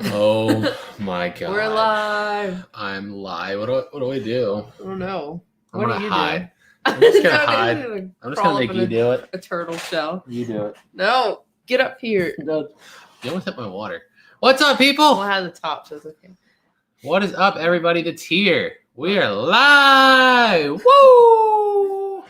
Oh my god. We're live. I'm live. What do I do? I don't know. I'm What gonna do you hide. do? I'm just gonna No, hide. you're I'm just crawl gonna up make in you do it. a turtle shell. You do it. No, get up here. No. You almost hit my water. What's up, people? We'll have the top, so it's okay. What is up, everybody that's here? We are live. Woo!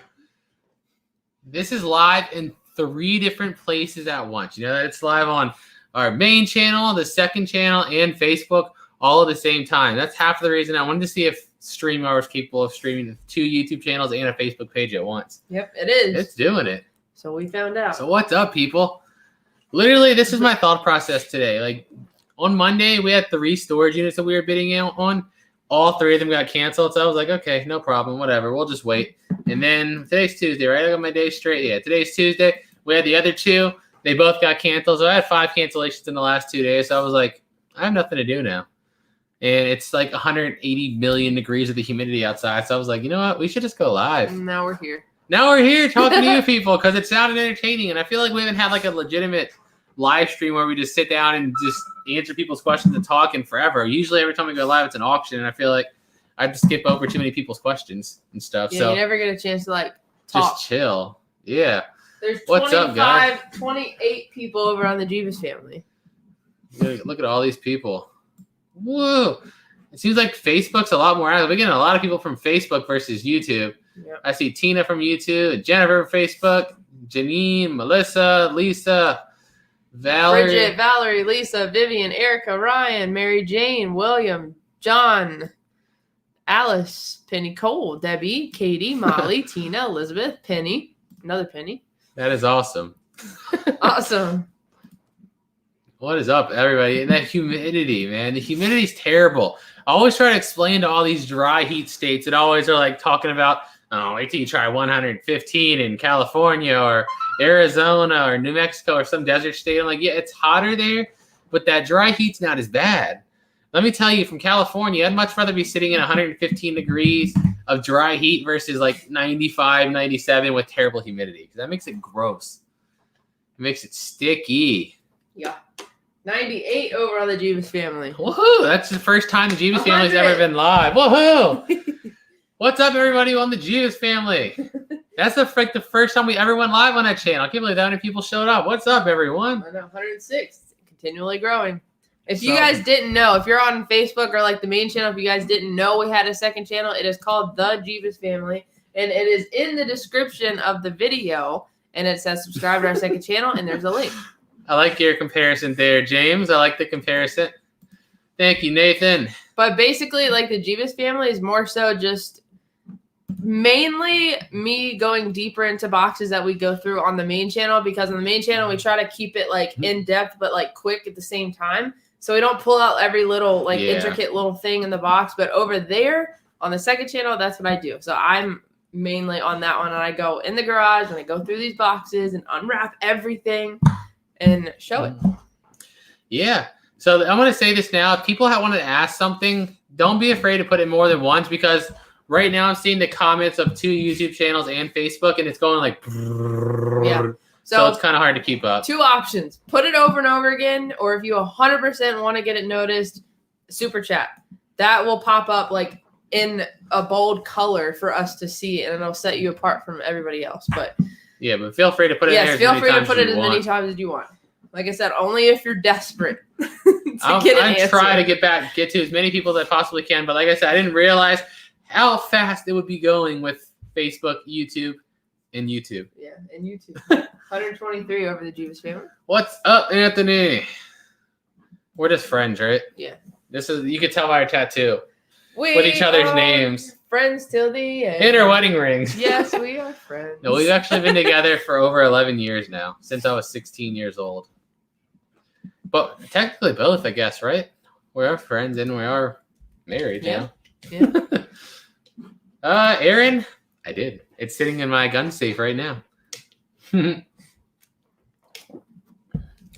This is live in 3 different places at once. You know that it's live on our main channel, the second channel, and Facebook all at the same time. That's half of the reason I wanted to see if StreamYard was capable of streaming 2 YouTube channels and a Facebook page at once. Yep, it is. It's doing it. So we found out. So what's up, people? Literally, this is my thought process today. Like on Monday, we had 3 storage units that we were bidding out on. All 3 of them got canceled. So I was like, okay, no problem, whatever. We'll just wait. And then today's Tuesday, right? I got my day straight. Yeah, today's Tuesday. We had the other 2. They both got canceled. So I had 5 cancellations in the last 2 days. So I was like, I have nothing to do now. And it's like 180 million degrees with the humidity outside. So I was like, you know what? We should just go live. Now we're here. Now we're here talking to you people because it sounded entertaining. And I feel like we haven't had like a legitimate live stream where we just sit down and just answer people's questions and talk in forever. Usually every time we go live, it's an auction. And I feel like I have to skip over too many people's questions and stuff. Yeah, so you never get a chance to like talk. just chill. Yeah. There's What's up, guys? 28 people over on the Jebus family. Look at all these people. Whoa. It seems like Facebook's a lot more active. We're getting a lot of people from Facebook versus YouTube. Yep. I see Tina from YouTube, Jennifer from Facebook, Janine, Melissa, Lisa, Valerie. Bridget, Valerie, Lisa, Vivian, Erica, Ryan, Mary Jane, William, John, Alice, Penny Cole, Debbie, Katie, Molly, Tina, Elizabeth, Penny, another Penny. That is awesome. Awesome. What is up, everybody? And that humidity, man. The humidity's terrible. I always try to explain to all these dry heat states that always are like talking about, oh, wait till you try 115 in California or Arizona or New Mexico or some desert state. I'm like, yeah, it's hotter there, but that dry heat's not as bad. Let me tell you, from California, I'd much rather be sitting in 115 degrees of dry heat versus like 95, 97 with terrible humidity because that makes it gross. It makes it sticky. Yeah. 98 over on the Jebus family. Woohoo! That's the first time the Jebus family's ever been live. Woohoo! What's up, everybody on the Jebus family? That's the first time we ever went live on that channel. I can't believe that many people showed up. What's up, everyone? I know, 106. Continually growing. If you guys didn't know, if you're on Facebook or like the main channel, if you guys didn't know we had a second channel, it is called The Jebus Family. And it is in the description of the video. And it says subscribe to our second channel. And there's a link. I like your comparison there, James. I like the comparison. Thank you, Nathan. But basically, like the Jebus family is more so just mainly me going deeper into boxes that we go through on the main channel, because on the main channel we try to keep it like in depth but like quick at the same time, so we don't pull out every little like intricate little thing in the box. But over there on the second channel, that's what I do. So I'm mainly on that one, and I go in the garage and I go through these boxes and unwrap everything and show it. Yeah. So I'm going to say this now. If people want to ask something, don't be afraid to put it more than once, because right now I'm seeing the comments of 2 YouTube channels and Facebook, and it's going like, yeah. So it's kind of hard to keep up. 2 options. Put it over and over again, or if you 100% want to get it noticed, super chat. That will pop up like in a bold color for us to see, and it'll set you apart from everybody else. But yeah, but feel free to put it in there. Yes, feel free to put it as many times as you want. Like I said, only if you're desperate I'll try to get to as many people as I possibly can. But like I said, I didn't realize how fast it would be going with Facebook, YouTube, and YouTube. Yeah, and YouTube. 123 over the Jebus family. What's up, Anthony? We're just friends, right? Yeah. You can tell by our tattoo. We with each other's names. Friends till the end. And our wedding rings. Yes, we are friends. No, we've actually been together for over 11 years now, since I was 16 years old. But technically both, I guess, right? We are friends and we are married now. Yeah. Aaron, I did. It's sitting in my gun safe right now.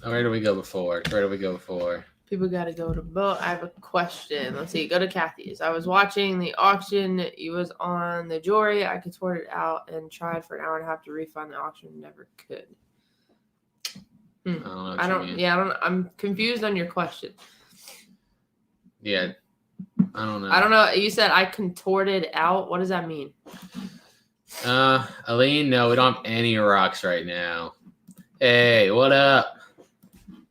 Where do we go before? People got to go to boat. I have a question. Let's see. Go to Kathy's. I was watching the auction. It was on the jewelry. I could sort it out and tried for an hour and a half to refund the auction. Never could. I don't know. I'm confused on your question. Yeah. I don't know. I don't know. You said I contorted out. What does that mean? Aline, no, we don't have any rocks right now. Hey, what up?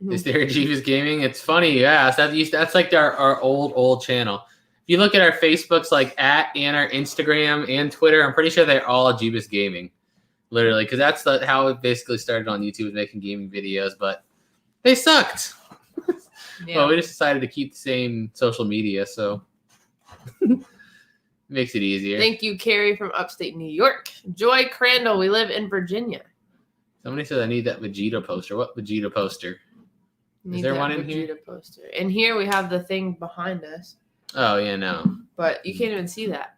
Is there a Jebus Gaming? It's funny you asked. That's like our old channel. If you look at our Facebooks, like and our Instagram and Twitter, I'm pretty sure they're all Jebus Gaming. Literally, because that's how it basically started on YouTube, was making gaming videos, but they sucked. Yeah. Well, we just decided to keep the same social media, so makes it easier. Thank you, Carrie from upstate New York. Joy Crandall, we live in Virginia. Somebody said I need that Vegeta poster. What Vegeta poster? Is there one in here? Poster. In here we have the thing behind us. Oh yeah, no. But you can't even see that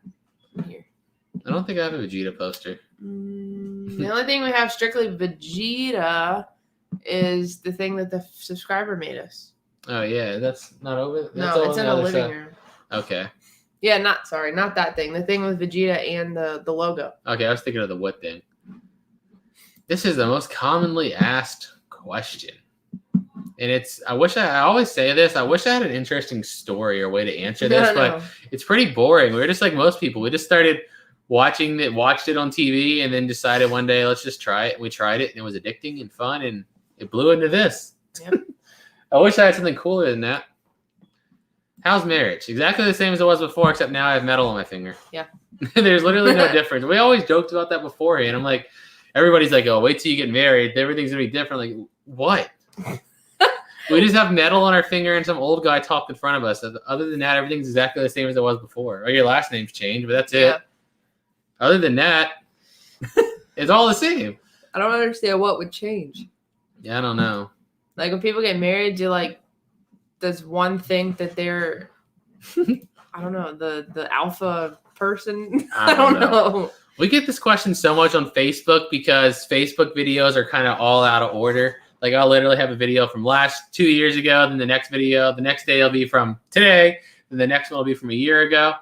in here. I don't think I have a Vegeta poster. The only thing we have strictly Vegeta is the thing that the subscriber made us. Oh yeah, that's not over. No, it's in the living room. Okay. Yeah, not that thing. The thing with Vegeta and the logo. Okay, I was thinking of the what thing. This is the most commonly asked question. And I always say this, I wish I had an interesting story or way to answer this, but it's pretty boring. We're just like most people. We just started watched it on TV and then decided one day, let's just try it. We tried it and it was addicting and fun and it blew into this. Yep. I wish I had something cooler than that. How's marriage? Exactly the same as it was before, except now I have metal on my finger. Yeah. There's literally no difference. We always joked about that beforehand. I'm like, everybody's like, oh, wait till you get married. Everything's going to be different. Like, what? We just have metal on our finger and some old guy talked in front of us. Other than that, everything's exactly the same as it was before. Or your last name's changed, but that's it. Other than that, it's all the same. I don't understand what would change. Yeah, I don't know. Like when people get married, does one think that they're, I don't know, the alpha person? I don't know. We get this question so much on Facebook because Facebook videos are kind of all out of order. Like I'll literally have a video from 2 years ago, then the next video, the next day will be from today, then the next one will be from a year ago.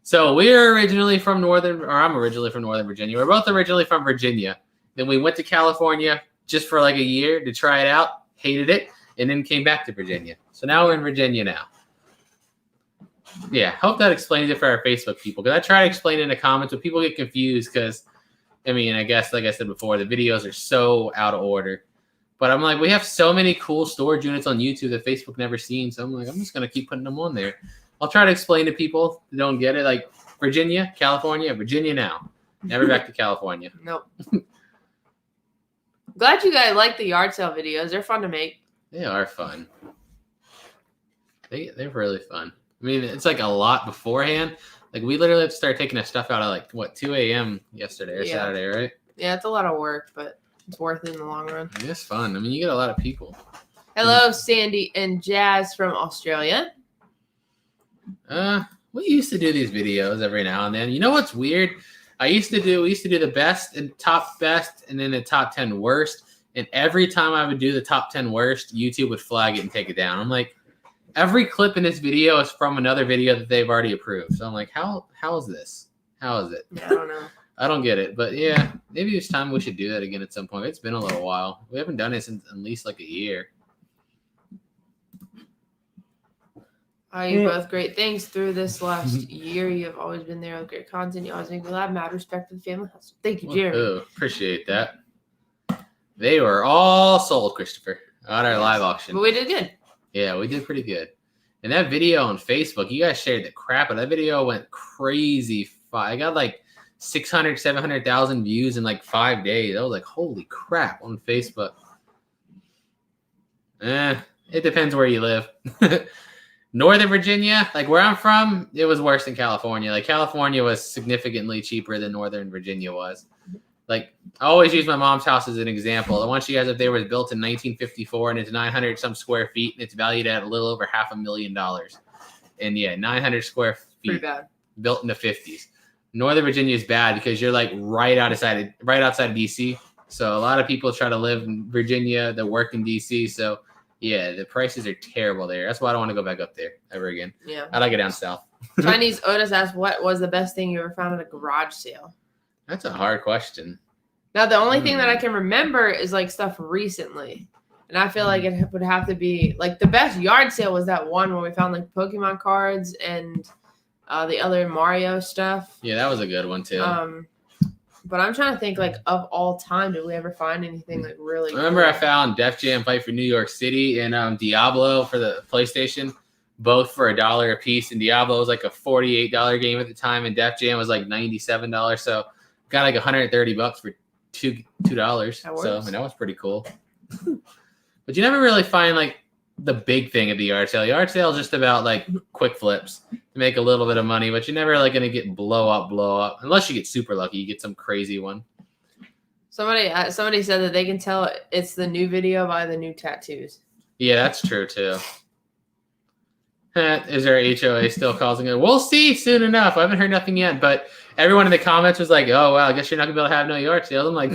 So I'm originally from Northern Virginia. We're both originally from Virginia. Then we went to California just for like a year to try it out, hated it, and then came back to Virginia. So now we're in Virginia now. Yeah, hope that explains it for our Facebook people. Because I try to explain it in the comments, but people get confused because, I guess, like I said before, the videos are so out of order. But I'm like, we have so many cool storage units on YouTube that Facebook never seen. So I'm like, I'm just going to keep putting them on there. I'll try to explain to people who don't get it. Like Virginia, California, Virginia now. Never back to California. Nope. Glad you guys like the yard sale videos. They're fun to make. They are fun. They're really fun. It's like a lot beforehand. Like we literally have to start taking the stuff out at 2 a.m. yesterday or Saturday, right? Yeah, it's a lot of work, but it's worth it in the long run. It's fun. You get a lot of people. Hello, Sandy and Jazz from Australia. We used to do these videos every now and then. You know what's weird? We used to do the best and top best and then the top 10 worst. And every time I would do the top 10 worst, YouTube would flag it and take it down. I'm like, every clip in this video is from another video that they've already approved. So I'm like, how is this? How is it? Yeah, I don't know. I don't get it. But yeah, maybe it's time we should do that again at some point. It's been a little while. We haven't done it since at least like a year. You both great things through this last year. You have always been there with great content. You always make me laugh. Mad respect for the family hustle. Thank you, Jeremy. Appreciate that. They were all sold, Christopher, on our live auction. But we did good. Yeah, we did pretty good. And that video on Facebook, you guys shared the crap. That video went crazy. I got like 600, 700,000 views in like 5 days. I was like, holy crap on Facebook. It depends where you live. Northern Virginia, like where I'm from, it was worse than California. Like California was significantly cheaper than Northern Virginia was. Like I always use my mom's house as an example. The one she has up there was built in 1954 and it's 900 some square feet and it's valued at a little over $500,000. And yeah, 900 square feet. Pretty bad. Built in the 50s. Northern Virginia is bad because you're like right outside of DC. So a lot of people try to live in Virginia that work in DC. So yeah, the prices are terrible there. That's why I don't want to go back up there ever again. Yeah. I like it down south. Chinese Otis asked, what was the best thing you ever found at a garage sale? That's a hard question. Now, the only thing that I can remember is like stuff recently. And I feel like it would have to be like the best yard sale was that one where we found like Pokemon cards and the other Mario stuff. Yeah, that was a good one too. But I'm trying to think like of all time, did we ever find anything like really? I remember I found Def Jam Fight for New York City and Diablo for the PlayStation, both for $1 a piece. And Diablo was like a $48 game at the time, and Def Jam was like $97. So got like $130 for $2. So I mean, that was pretty cool. But you never really find like the big thing at the yard sale. Yard sale is just about like quick flips to make a little bit of money, but you're never like going to get blow up unless you get super lucky. You get some crazy one. Somebody said that they can tell it's the new video by the new tattoos. Yeah, that's true too. Is there HOA still causing it? We'll see soon enough. I haven't heard nothing yet, but everyone in the comments was like, "Oh wow, I guess you're not gonna be able to have no yard sales." I'm like,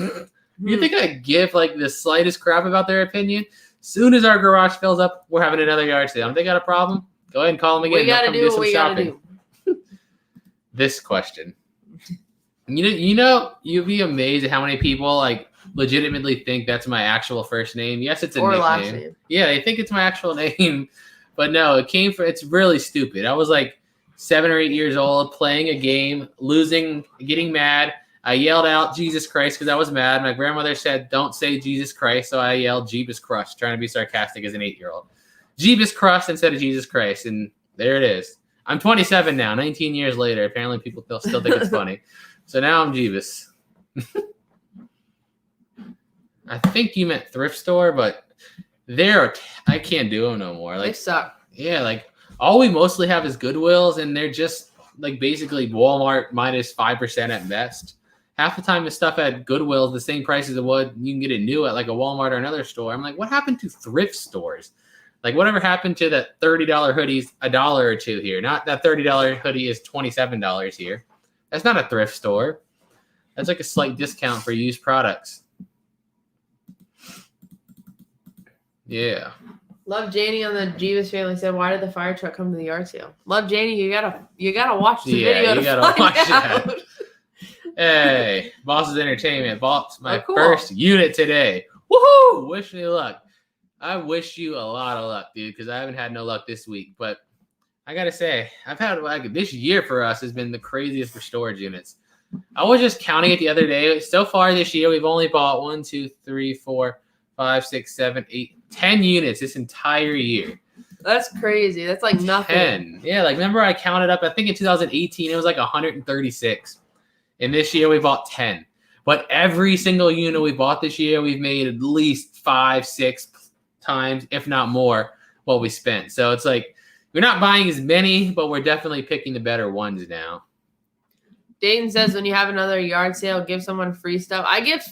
you think I give like the slightest crap about their opinion? Soon as our garage fills up, we're having another yard sale. If they got a problem, go ahead and call them again. We gotta do what we gotta do. This question. You'd be amazed at how many people like legitimately think that's my actual first name. Yes, it's a nickname. Last name. Yeah, they think it's my actual name, but no, it's really stupid. I was like 7 or 8 years old playing a game, losing, getting mad. I yelled out Jesus Christ because I was mad. My grandmother said, "Don't say Jesus Christ," so I yelled Jebus crushed, trying to be sarcastic as an 8-year-old. Jebus crushed instead of Jesus Christ, and there it is. I'm 27 now, 19 years later. Apparently, people still think it's funny. So now I'm Jebus. I think you meant thrift store, but I can't do them no more. Like, they suck. Yeah, like all we mostly have is Goodwills, and they're just like basically Walmart minus 5% at best. Half the time the stuff at Goodwill is the same price as it would you can get it new at like a Walmart or another store. I'm like, what happened to thrift stores? Like, whatever happened to that $30 hoodies $1 or $2 here? Not that $30 hoodie is $27 here. That's not a thrift store. That's like a slight discount for used products. Yeah. Love Janie on the Jebus family said, "Why did the fire truck come to the yard sale?" Love Janie, you gotta watch the video to find out. That. Hey, Boss's Entertainment bought my first unit today. Woohoo! Wish me luck. I wish you a lot of luck, dude, because I haven't had no luck this week. But I gotta say, I've had like this year for us has been the craziest for storage units. I was just counting it the other day. So far this year, we've only bought 1, 2, 3, 4, 5, 6, 7, 8, 10 units this entire year. That's crazy. That's like nothing. 10. Yeah, like remember I counted up, I think in 2018 it was like 136. And this year we bought 10. But every single unit we bought this year, we've made at least 5, 6 times, if not more, what we spent. So it's like we're not buying as many, but we're definitely picking the better ones now. Dayton says when you have another yard sale, give someone free stuff. I give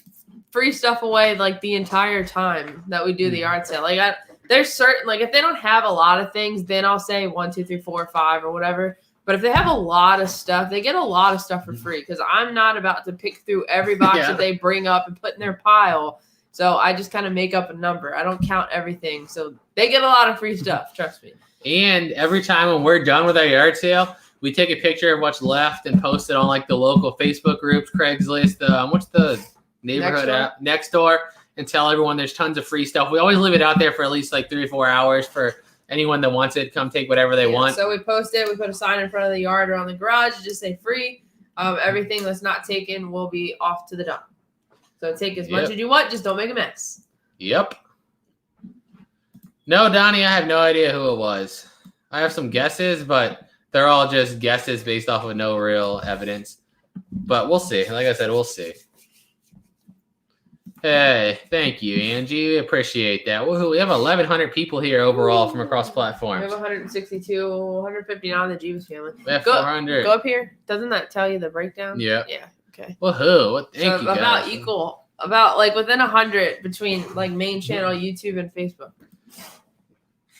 free stuff away like the entire time that we do the yard sale. Like there's certain, like if they don't have a lot of things, then I'll say 1, 2, 3, 4, 5 or whatever. But if they have a lot of stuff, they get a lot of stuff for free because I'm not about to pick through every box that they bring up and put in their pile. So I just kind of make up a number. I don't count everything. So they get a lot of free stuff. Trust me. And every time when we're done with our yard sale, we take a picture of what's left and post it on like the local Facebook groups, Craigslist, what's the neighborhood app? Nextdoor, and tell everyone there's tons of free stuff. We always leave it out there for at least like 3 or 4 hours for anyone that wants it. Come take whatever they want. So we post it. We put a sign in front of the yard or on the garage. Just say free. Everything that's not taken will be off to the dump. So take as much as you want. Just don't make a mess. Yep. No, Donnie, I have no idea who it was. I have some guesses, but they're all just guesses based off of no real evidence. But we'll see. Like I said, we'll see. Hey, thank you, Angie. We appreciate that. Woohoo, we have 1,100 people here overall from across platforms. We have 162, 159 on the Jebus family. We have 400. Go up here. Doesn't that tell you the breakdown? Yeah. Yeah. Okay. Woohoo. Thank you, guys. About equal. About like within 100 between like main channel, YouTube, and Facebook.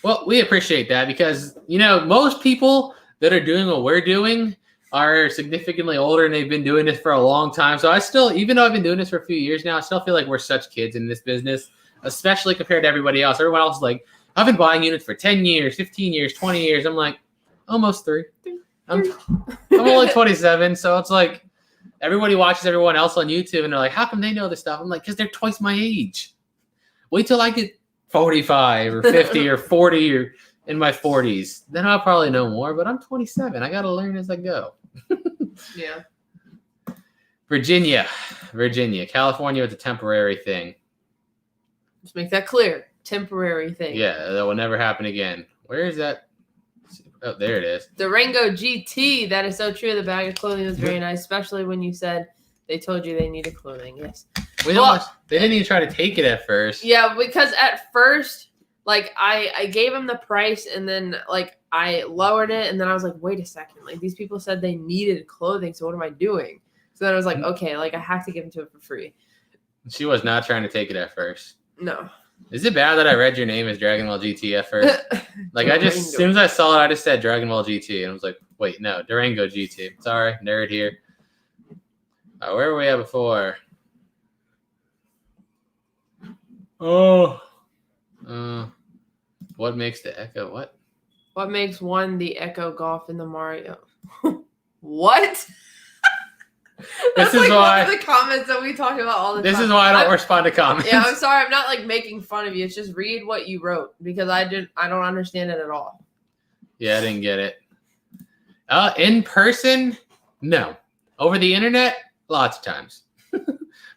Well, we appreciate that because, most people that are doing what we're doing are significantly older and they've been doing this for a long time. So I still, even though I've been doing this for a few years now, I still feel like we're such kids in this business, especially compared to everybody else. Everyone else is like, I've been buying units for 10 years, 15 years, 20 years. I'm like, almost 3. I'm only 27. So it's like everybody watches everyone else on YouTube and they're like, how come they know this stuff? I'm like, because they're twice my age. Wait till I get 45 or 50 or 40 or in my 40s, then I'll probably know more. But I'm 27. I got to learn as I go. Yeah. Virginia. California was a temporary thing. Just make that clear. Temporary thing. Yeah, that will never happen again. Where is that? Oh, there it is. Durango GT. That is so true. The bag of clothing was very nice, especially when you said they told you they needed clothing. Yes. They didn't even try to take it at first. Yeah, because at first, like, I gave them the price, and then, like, I lowered it, and then I was like, wait a second. Like, these people said they needed clothing, so what am I doing? So then I was like, okay, like, I have to give them to it for free. She was not trying to take it at first. No. Is it bad that I read your name as Dragon Ball GT at first? Like, as soon as I saw it, I just said Dragon Ball GT, and I was like, wait, no, Durango GT. Sorry, nerd here. Where were we at before? Oh. What makes the Echo what? What makes one the Echo Golf in the Mario? What? That's like one of the comments that we talk about all the time. This is why I don't respond to comments. Yeah, I'm sorry. I'm not like making fun of you. It's just read what you wrote because I don't understand it at all. Yeah, I didn't get it. In person, no. Over the internet, lots of times.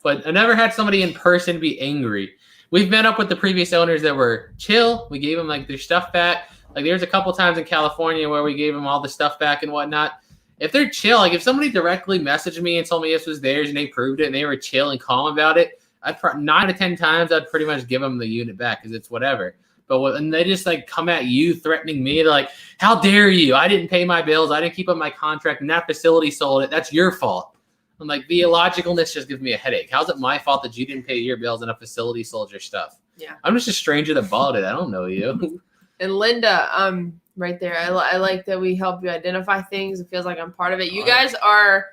But I never had somebody in person be angry. We've met up with the previous owners that were chill. We gave them like their stuff back. Like there's a couple times in California where we gave them all the stuff back and whatnot. If they're chill, like if somebody directly messaged me and told me this was theirs and they proved it and they were chill and calm about it, 9 out of 10 times I'd pretty much give them the unit back because it's whatever. But when they just like come at you threatening me, they're like, how dare you? I didn't pay my bills. I didn't keep up my contract and that facility sold it. That's your fault. I'm like, the illogicalness just gives me a headache. How's it my fault that you didn't pay your bills and a facility sold your stuff? Yeah. I'm just a stranger that bought it. I don't know you. And Linda, right there, I like that we help you identify things. It feels like I'm part of it. You guys are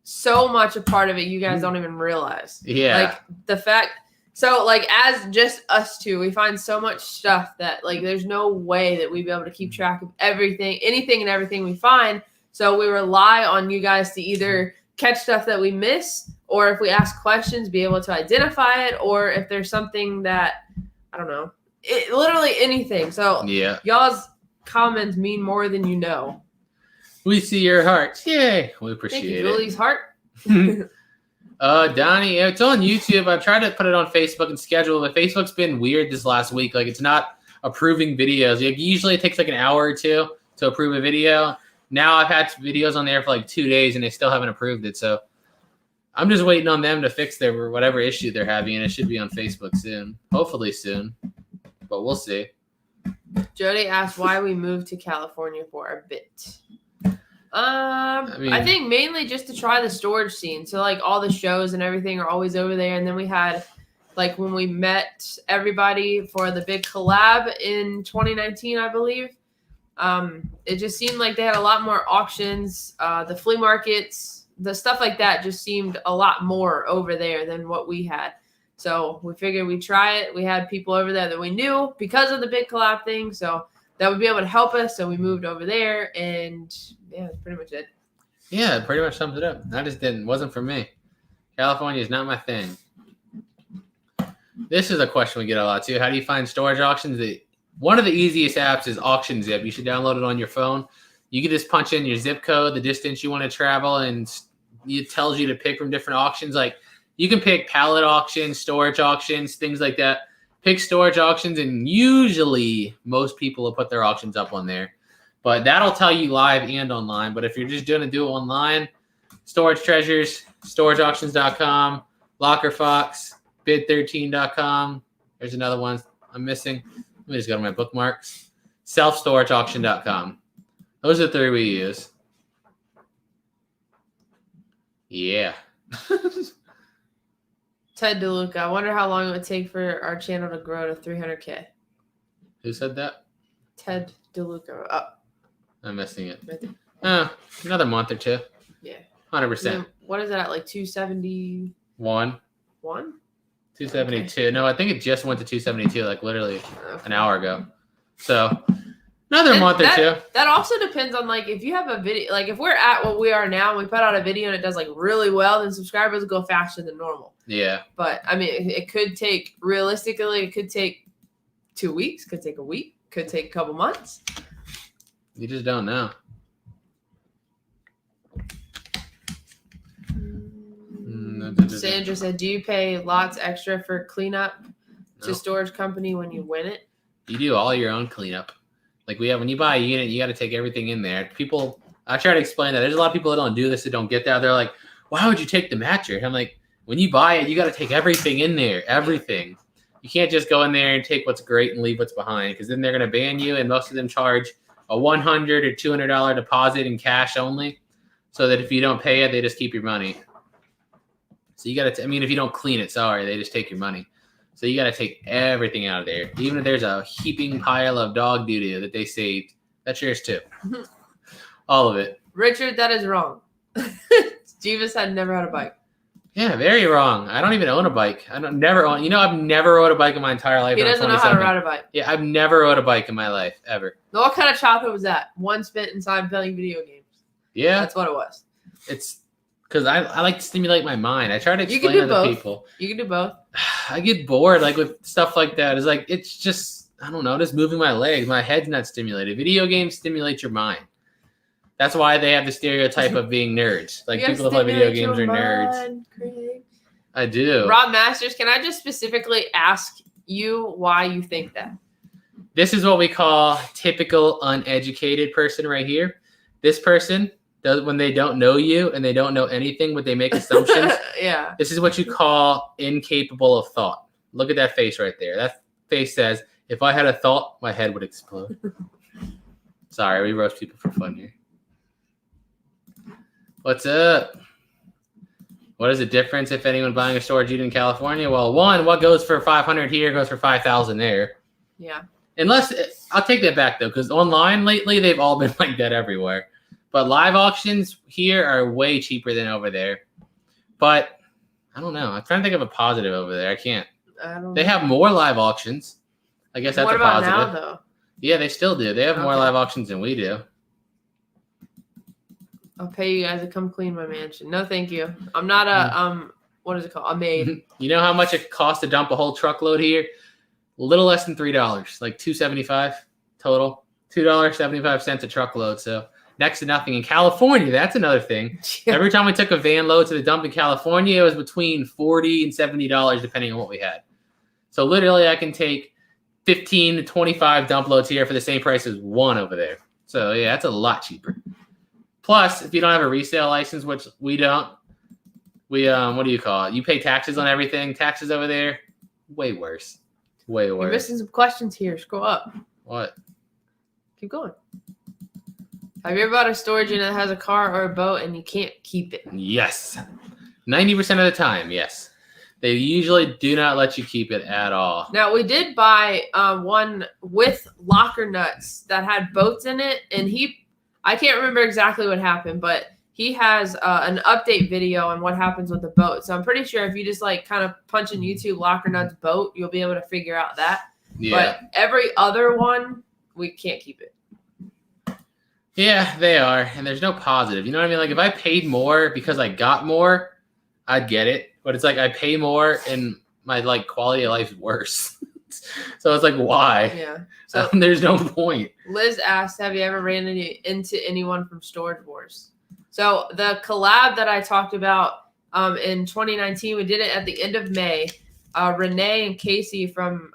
so much a part of it. You guys don't even realize. Yeah. Like the fact. So like as just us two, we find so much stuff that like there's no way that we'd be able to keep track of everything, anything and everything we find. So we rely on you guys to either catch stuff that we miss, or if we ask questions, be able to identify it, or if there's something that, I don't know, literally anything. So yeah, y'all's comments mean more than you know. We see your hearts. Yay. We appreciate Thank you, it. Julie's heart. Donnie, it's on YouTube. I've tried to put it on Facebook and schedule, but Facebook's been weird this last week. Like it's not approving videos. Like, usually it takes like an hour or two to approve a video. Now I've had videos on there for like 2 days and they still haven't approved it. So I'm just waiting on them to fix their whatever issue they're having, and it should be on Facebook soon. Hopefully soon, but we'll see. Jody asked why we moved to California for a bit. I think mainly just to try the storage scene. So like all the shows and everything are always over there. And then we had like when we met everybody for the big collab in 2019, I believe. It just seemed like they had a lot more auctions, the flea markets, the stuff like that just seemed a lot more over there than what we had. So we figured we'd try it. We had people over there that we knew because of the big collab thing. So that would be able to help us. So we moved over there, and yeah, that's pretty much it. Yeah, it pretty much sums it up. I just wasn't for me. California is not my thing. This is a question we get a lot too. How do you find storage auctions? One of the easiest apps is AuctionZip. You should download it on your phone. You can just punch in your zip code, the distance you want to travel, and it tells you to pick from different auctions. Like you can pick pallet auctions, storage auctions, things like that. Pick storage auctions, and usually most people will put their auctions up on there. But that'll tell you live and online. But if you're just going to do it online, Storage Treasures, StorageAuctions.com, LockerFox, Bid13.com. There's another one I'm missing. Let me just go to my bookmarks. SelfStorageAuction.com. Those are the 3 we use. Yeah. Ted DeLuca, I wonder how long it would take for our channel to grow to 300K. Who said that? Ted DeLuca. Oh. I'm missing it. Right there. Another month or two. Yeah. 100%. What is it at, like 271? 272. Okay. No, I think it just went to 272, like literally an hour ago. So another month or two. That also depends on like if you have a video, like if we're at what we are now and we put out a video and it does like really well, then subscribers will go faster than normal. Yeah. But I mean, it could take, realistically, it could take 2 weeks, could take a week, could take a couple months. You just don't know. Sandra said, do you pay lots extra for cleanup to storage company when you win it? You do all your own cleanup. Like when you buy a unit, you got to take everything in there. People, I try to explain that. There's a lot of people that don't do this, that don't get that. They're like, why would you take the mattress? I'm like, when you buy it, you got to take everything in there, everything. You can't just go in there and take what's great and leave what's behind, because then they're going to ban you, and most of them charge a $100 or $200 deposit in cash only, so that if you don't pay it, they just keep your money. So you got to, if you don't clean it, sorry, they just take your money. So you got to take everything out of there. Even if there's a heaping pile of dog doo-doo that they saved, that's yours too. All of it. Richard, that is wrong. Jebus had never had a bike. Yeah, very wrong. I don't even own a bike. I've never rode a bike in my entire life. He doesn't know how to ride a bike. Yeah, I've never rode a bike in my life, ever. What kind of childhood was that? One spent inside playing video games. Yeah. That's what it was. It's because I like to stimulate my mind. I try to explain to other people. You can do both. I get bored with stuff like that. It's just, I don't know, just moving my legs. My head's not stimulated. Video games stimulate your mind. That's why they have the stereotype of being nerds. Like, people that play video games are nerds. Craig. I do. Rob Masters, can I just specifically ask you why you think that? This is what we call typical uneducated person right here. This person does, when they don't know you and they don't know anything, but they make assumptions. Yeah. This is what you call incapable of thought. Look at that face right there. That face says, if I had a thought, my head would explode. Sorry, we roast people for fun here. What's up? What is the difference if anyone buying a storage unit in California? Well, one, what goes for $500 here goes for $5,000 there. Yeah. Unless, I'll take that back though, because online lately they've all been like that everywhere. But live auctions here are way cheaper than over there. But I don't know. I'm trying to think of a positive over there. I can't. They have more live auctions. I guess that's a positive. What about now though? Yeah, they still do. They have more live auctions than we do. I'll pay you guys to come clean my mansion. No, thank you. I'm not a what is it called? A maid. You know how much it costs to dump a whole truckload here? A little less than $3, like $2.75 total. $2.75 a truckload. So next to nothing in California. That's another thing. Yeah. Every time we took a van load to the dump in California, it was between $40 and $70 depending on what we had. So literally, I can take 15 to 25 dump loads here for the same price as one over there. So yeah, that's a lot cheaper. Plus, if you don't have a resale license, which we don't, what do you call it? You pay taxes on everything. Taxes over there, way worse. Way worse. You're missing some questions here. Scroll up. What? Keep going. Have you ever bought a storage unit that has a car or a boat and you can't keep it? Yes. 90% of the time, yes. They usually do not let you keep it at all. Now, we did buy one with locker nuts that had boats in it, and I can't remember exactly what happened, but he has an update video on what happens with the boat. So I'm pretty sure if you just kind of punch in YouTube locker nuts boat, you'll be able to figure out that. Yeah. But every other one, we can't keep it. Yeah, they are. And there's no positive. You know what I mean? Like, if I paid more because I got more, I'd get it. But it's like I pay more and my quality of life's worse. So it's like, why? Yeah. So there's no point. Liz asked, have you ever ran into anyone from Storage Wars? So the collab that I talked about in 2019, we did it at the end of May. Renee and Casey from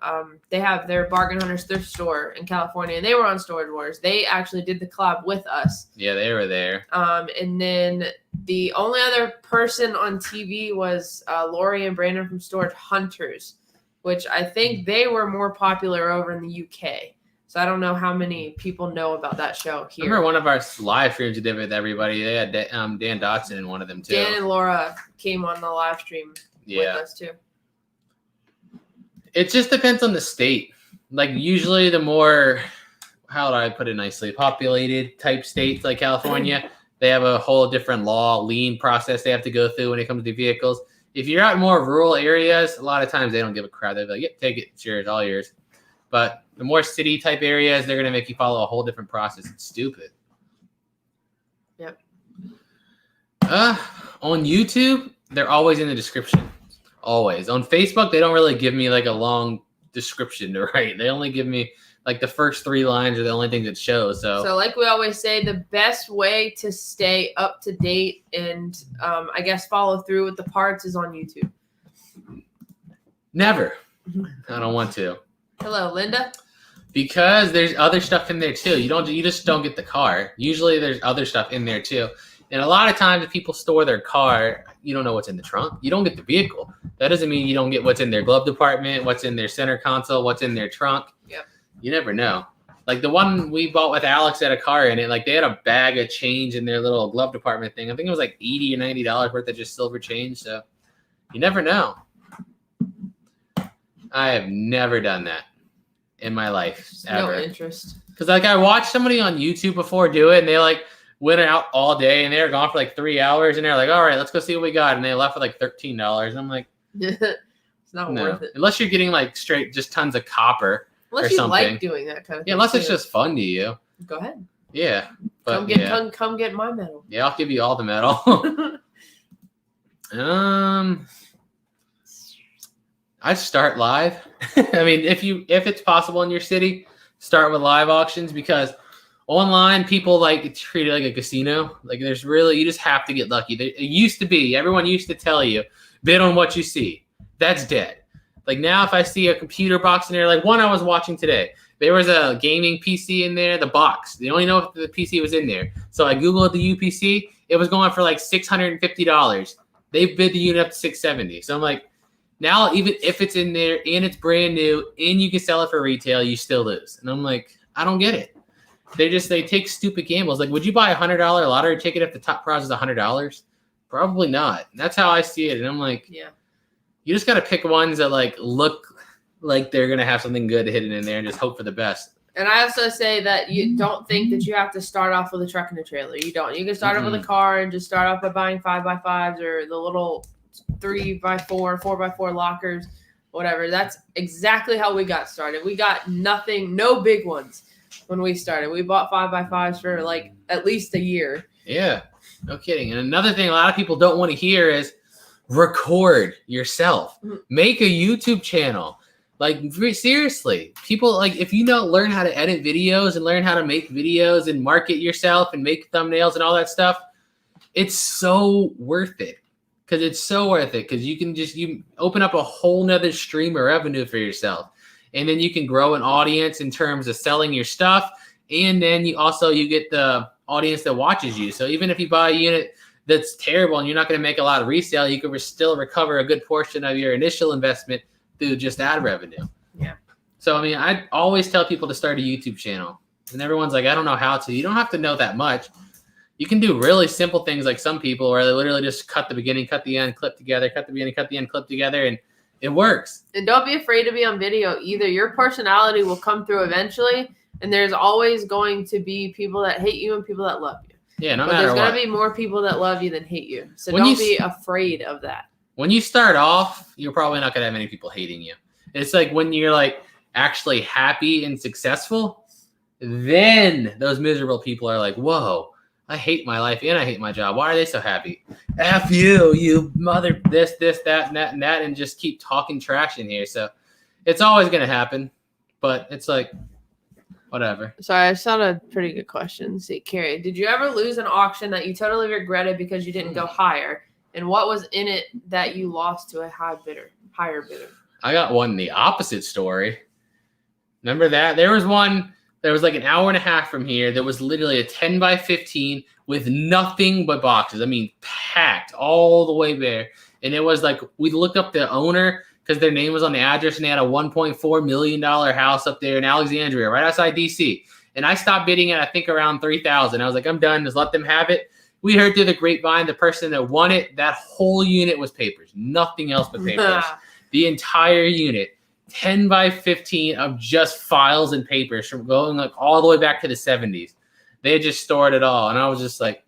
they have their Bargain Hunters thrift store in California, and they were on Storage Wars. They actually did the collab with us. Yeah, they were there. And then the only other person on TV was Lori and Brandon from Storage Hunters, which I think they were more popular over in the UK. So I don't know how many people know about that show here. I remember one of our live streams we did with everybody. They had Dan Dotson in one of them too. Dan and Laura came on the live stream with us too. It just depends on the state. Like, usually the more, how do I put it nicely, populated type states like California, they have a whole different lien process they have to go through when it comes to vehicles. If you're out in more rural areas, a lot of times they don't give a crap. They're like, yep, take it. It's yours, all yours. But the more city type areas, they're going to make you follow a whole different process. It's stupid. Yep. On YouTube, they're always in the description. Always. On Facebook, they don't really give me a long description to write. They only give me like the first 3 lines are the only things it shows. So like we always say, the best way to stay up to date and I guess follow through with the parts is on YouTube. Never. I don't want to. Hello, Linda. Because there's other stuff in there too. You just don't get the car. Usually there's other stuff in there too. And a lot of times if people store their car, you don't know what's in the trunk. You don't get the vehicle. That doesn't mean you don't get what's in their glove department, what's in their center console, what's in their trunk. Yep. You never know. Like the one we bought with Alex had a car in it. Like they had a bag of change in their little glove department thing. I think it was like $80 or $90 worth of just silver change. So you never know. I have never done that in my life ever. No interest. Because like I watched somebody on YouTube before do it, and they like went out all day, and they were gone for like 3 hours, and they're like, "All right, let's go see what we got," and they left with like $13. And I'm like, it's not worth it. Unless you're getting like straight just tons of copper. Unless or you something. like doing that kind of thing. Yeah, unless too. It's just fun to you. Go ahead. Yeah. But Come get my medal. Yeah, I'll give you all the metal. I'd start live. I mean, if it's possible in your city, start with live auctions, because online people like treat it like a casino. Like you just have to get lucky. It used to be, everyone used to tell you, bid on what you see. That's dead. Like now if I see a computer box in there, like one I was watching today, there was a gaming PC in there, the box. They only know if the PC was in there. So I Googled the UPC. It was going for like $650. They bid the unit up to $670. So I'm like, now, even if it's in there and it's brand new and you can sell it for retail, you still lose. And I'm like, I don't get it. They take stupid gambles. Like, would you buy a $100 lottery ticket if the top prize is $100? Probably not. And that's how I see it. And I'm like, yeah, you just got to pick ones that like look like they're going to have something good hidden in there and just hope for the best. And I also say that you don't think that you have to start off with a truck and a trailer. You don't. You can start off with a car and just start off by buying 5x5s or the little 3x4, 4x4 lockers, whatever. That's exactly how we got started. We got nothing, no big ones when we started. We bought 5x5s for like at least a year. Yeah, no kidding. And another thing a lot of people don't want to hear is record yourself. Make a YouTube channel. Like seriously, people like if you don't learn how to edit videos and learn how to make videos and market yourself and make thumbnails and all that stuff, it's so worth it. Because it's so worth it. Because you open up a whole nother stream of revenue for yourself. And then you can grow an audience in terms of selling your stuff. And then you get the audience that watches you. So even if you buy a unit that's terrible and you're not going to make a lot of resale, you can still recover a good portion of your initial investment through just ad revenue. Yeah. So, I mean, I always tell people to start a YouTube channel. And everyone's like, I don't know how to. You don't have to know that much. You can do really simple things like some people where they literally just cut the beginning, cut the end, clip together, cut the beginning, cut the end, clip together, and it works. And don't be afraid to be on video either. Your personality will come through eventually, and there's always going to be people that hate you and people that love you. Yeah, but there's going to be more people that love you than hate you. So don't be afraid of that. When you start off, you're probably not going to have many people hating you. It's like when you're like actually happy and successful, then those miserable people are like, whoa, I hate my life and I hate my job. Why are they so happy? F you, you mother, this, that, and that, and just keep talking trash in here. So it's always going to happen, but it's like, whatever. Sorry, I saw a pretty good question. See, Carrie, did you ever lose an auction that you totally regretted because you didn't go higher? And what was in it that you lost to a higher bidder? I got one, the opposite story. Remember that? There was one. There was like an hour and a half from here. That was literally a 10x15 with nothing but boxes. I mean, packed all the way there. And it was like, we looked up the owner because their name was on the address and they had a $1.4 million house up there in Alexandria, right outside DC. And I stopped bidding at, I think, around $3,000. I was like, I'm done. Just let them have it. We heard through the grapevine, the person that won it, that whole unit was papers. Nothing else but papers. The entire unit. 10x15 of just files and papers from going like all the way back to the 70s. They had just stored it all. And I was just like,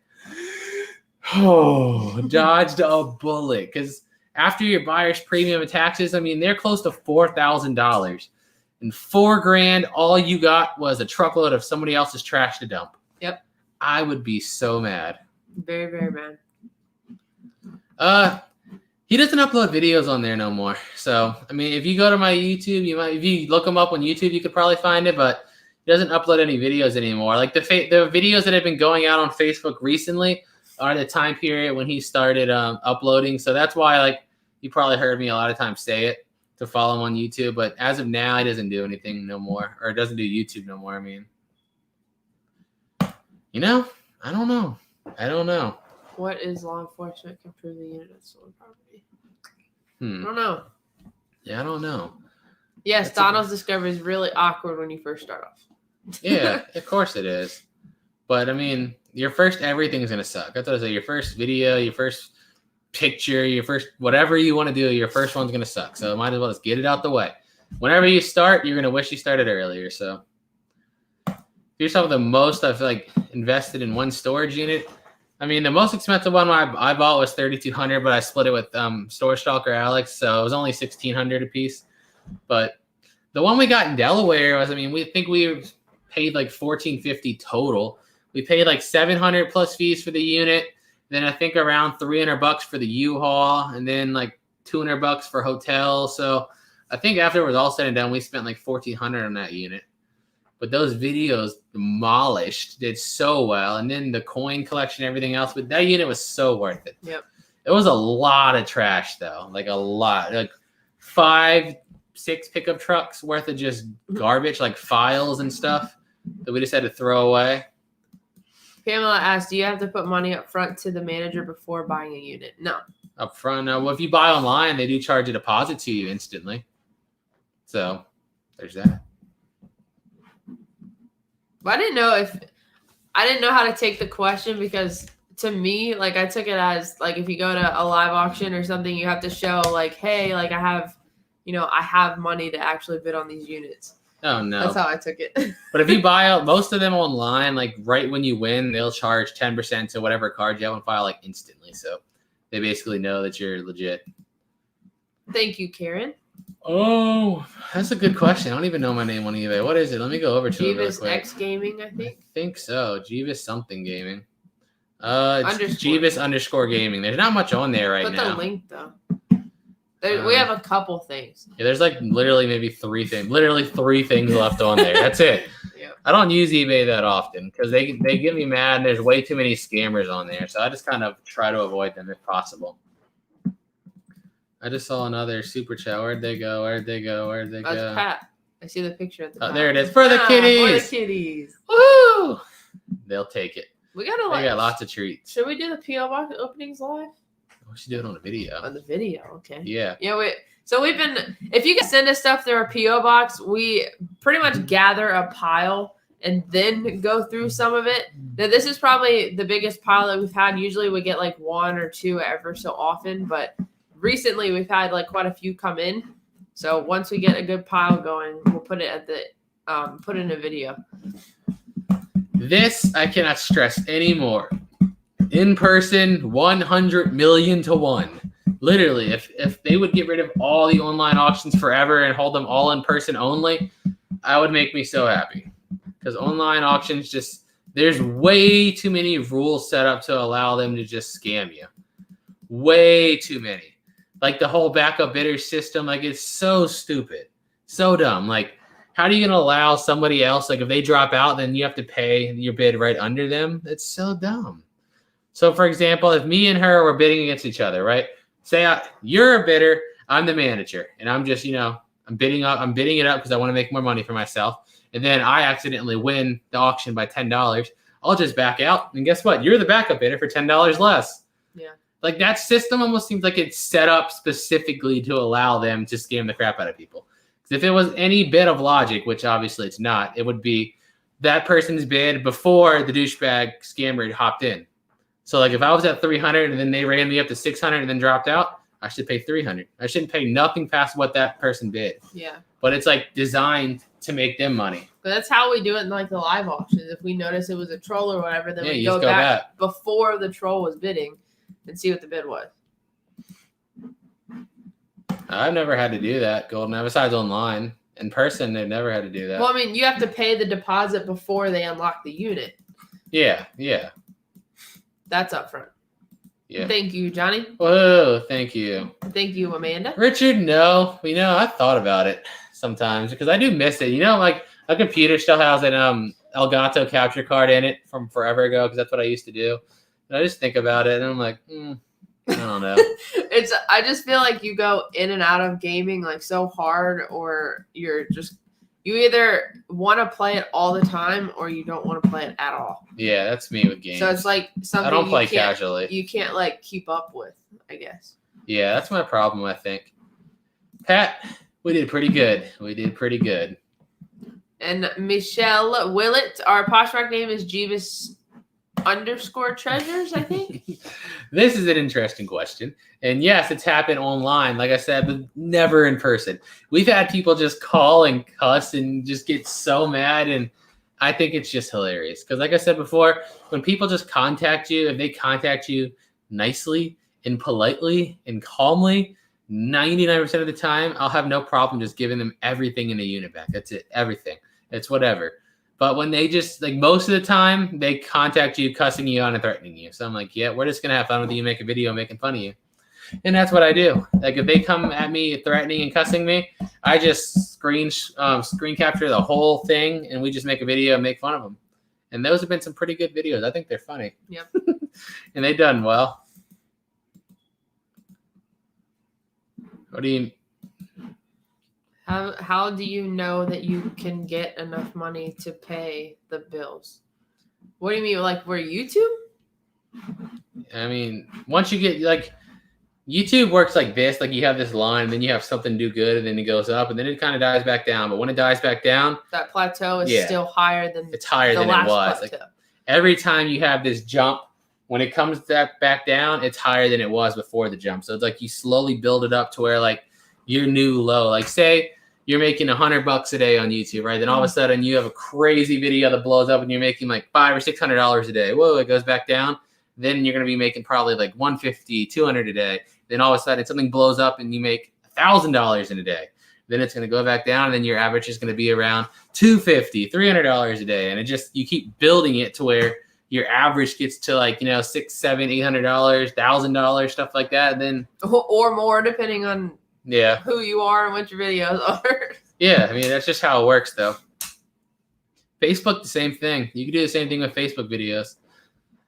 oh, dodged a bullet. Because after your buyer's premium and taxes, I mean, they're close to $4,000. And $4,000, all you got was a truckload of somebody else's trash to dump. Yep. I would be so mad. Very, very mad. He doesn't upload videos on there no more. So, I mean, if you go to my YouTube, if you look him up on YouTube, you could probably find it, but he doesn't upload any videos anymore. Like the videos that have been going out on Facebook recently are the time period when he started uploading. So that's why, like, you probably heard me a lot of times say it to follow him on YouTube. But as of now, he doesn't do anything no more, or doesn't do YouTube no more. I mean, I don't know. What is law enforcement can prove the unit of stolen property? I Hmm. don't know. Yeah, I don't know. Yes, Donald's discovery is really awkward when you first start off. Yeah, of course it is. But I mean, your first everything's gonna suck. That's what I say. Your first video, your first picture, your first whatever you want to do, your first one's gonna suck. So might as well just get it out the way. Whenever you start, you're gonna wish you started earlier. So here's some of the most I've like invested in one storage unit. I mean, the most expensive one I bought was $3,200, but I split it with Storage Stalker Alex, so it was only $1,600 a piece. But the one we got in Delaware was, I mean, we paid like $1,450 total. We paid like $700 plus fees for the unit. Then I think around $300 for the U-Haul, and then like $200 for hotel. So I think after it was all said and done, we spent like $1,400 on that unit. But those videos demolished, did so well. And then the coin collection, everything else. But that unit was so worth it. Yep. It was a lot of trash, though. Like a lot. Like 5-6 pickup trucks worth of just garbage, like files and stuff that we just had to throw away. Pamela asked, do you have to put money up front to the manager before buying a unit? No. Up front? No. Well, if you buy online, they do charge a deposit to you instantly. So there's that. But I didn't know how to take the question, because to me, like, I took it as like, if you go to a live auction or something, you have to show like, hey, like I have money to actually bid on these units. Oh no. That's how I took it. But if you buy out most of them online, like right when you win, they'll charge 10% to whatever card you have on file, like instantly. So they basically know that you're legit. Thank you, Karen. Oh, that's a good question. I don't even know my name on eBay. What is it? Let me go over to it real Jebus quick. X Gaming, I think. I think so. Jebus something gaming. It's Jebus _ gaming. There's not much on there right now. Put the link though. We have a couple things. Yeah, there's like literally maybe 3 things. Literally 3 things left on there. That's it. Yep. I don't use eBay that often because they get me mad and there's way too many scammers on there. So I just kind of try to avoid them if possible. I just saw another super chat. Where'd they go? That's Pat. I see the picture at the top. There it is. For the kitties. For the kitties. Woo! They'll take it. They got lots of treats. Should we do the P.O. Box openings live? We should do it on a video. On the video, okay. Yeah. Yeah, we've been, if you can send us stuff through our P.O. Box, we pretty much gather a pile and then go through some of it. Now, this is probably the biggest pile that we've had. Usually we get like 1 or 2 ever so often, but recently we've had like quite a few come in. So once we get a good pile going, we'll put it put it in a video. This I cannot stress anymore. In person, 100 million to 1. Literally, if they would get rid of all the online auctions forever and hold them all in person only, I would make me so happy. Because online auctions there's way too many rules set up to allow them to just scam you. Way too many. Like the whole backup bidder system, like it's so stupid. So dumb. Like, how are you going to allow somebody else, like if they drop out, then you have to pay your bid right under them? It's so dumb. So, for example, if me and her were bidding against each other, right? Say you're a bidder, I'm the manager, and I'm just, I'm bidding it up because I want to make more money for myself. And then I accidentally win the auction by $10. I'll just back out, and guess what? You're the backup bidder for $10 less. Yeah. Like that system almost seems like it's set up specifically to allow them to scam the crap out of people. Because if it was any bit of logic, which obviously it's not, it would be that person's bid before the douchebag scammer hopped in. So like if I was at 300 and then they ran me up to 600 and then dropped out, I should pay 300. I shouldn't pay nothing past what that person bid. Yeah. But it's like designed to make them money. But that's how we do it in like the live auctions. If we notice it was a troll or whatever, then we go back before the troll was bidding and see what the bid was. I've never had to do that, Golden. Besides online. In person, they've never had to do that. Well, I mean, you have to pay the deposit before they unlock the unit. Yeah. That's upfront. Yeah. Thank you, Johnny. Whoa, thank you. Thank you, Amanda. Richard, no. I've thought about it sometimes because I do miss it. Like a computer still has an Elgato capture card in it from forever ago because that's what I used to do. And I just think about it and I'm like, I don't know. I just feel like you go in and out of gaming like so hard, or you either want to play it all the time or you don't want to play it at all. Yeah, that's me with games. So it's like something I don't play casually. You can't like keep up with, I guess. Yeah, that's my problem, I think. Pat, we did pretty good. And Michelle Willett, our Poshmark name is Jebus _treasures, I think. This is an interesting question. And yes, it's happened online, like I said, but never in person. We've had people just call and cuss and just get so mad. And I think it's just hilarious. Because like I said before, when people just contact you, if they contact you nicely and politely and calmly, 99% of the time, I'll have no problem just giving them everything in a unit back. That's it. Everything. It's whatever. But when they just, like, most of the time, they contact you, cussing you out and threatening you. So I'm like, yeah, we're just going to have fun with you, make a video making fun of you. And that's what I do. Like, if they come at me threatening and cussing me, I just screen capture the whole thing, and we just make a video and make fun of them. And those have been some pretty good videos. I think they're funny. Yep. And they've done well. What do you... How do you know that you can get enough money to pay the bills? What do you mean? Like, we're YouTube? I mean, once you get, like, YouTube works like this. Like, you have this line, and then you have something do good, and then it goes up, and then it kind of dies back down. But when it dies back down... that plateau is still higher than it's higher than it was. Plateau. Like, every time you have this jump, when it comes back down, it's higher than it was before the jump. So it's like you slowly build it up to where, like, your new low. Like, say... you're making $100 a day on YouTube, right? Then all of a sudden you have a crazy video that blows up and you're making like $500 or $600 a day. Whoa, it goes back down. Then you're going to be making probably like $150, $200 a day. Then all of a sudden something blows up and you make $1,000 in a day. Then it's going to go back down and then your average is going to be around $250, $300 a day. And it just, you keep building it to where your average gets to like, $600, $700, $800, $1,000, stuff like that. And then, or more depending on yeah, who you are and what your videos are. Yeah, I mean, that's just how it works, though. Facebook, the same thing. You can do the same thing with Facebook videos.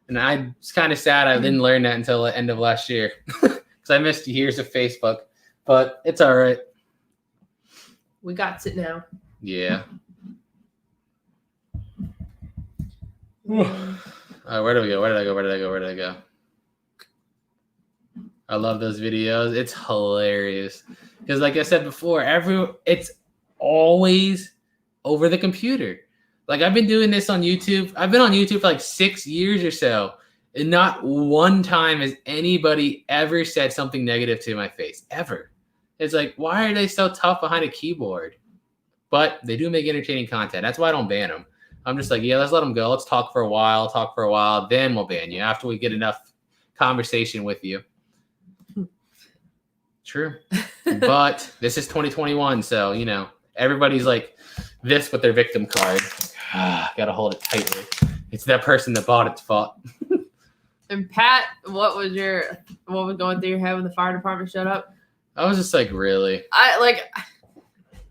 And it's kind of sad I didn't learn that until the end of last year. Because I missed years of Facebook. But it's all right. We got it now. Yeah. Where do we go? Where did I go? I love those videos. It's hilarious. Because like I said before, it's always over the computer. Like, I've been doing this on YouTube. I've been on YouTube for like 6 years or so. And not one time has anybody ever said something negative to my face. Ever. It's like, why are they so tough behind a keyboard? But they do make entertaining content. That's why I don't ban them. I'm just like, yeah, let's let them go. Let's talk for a while. Then we'll ban you after we get enough conversation with you. True. But this is 2021, so, everybody's like this with their victim card. Gotta hold it tightly. It's that person that bought its fault. And Pat, what was going through your head when the fire department showed up? I was just like, really?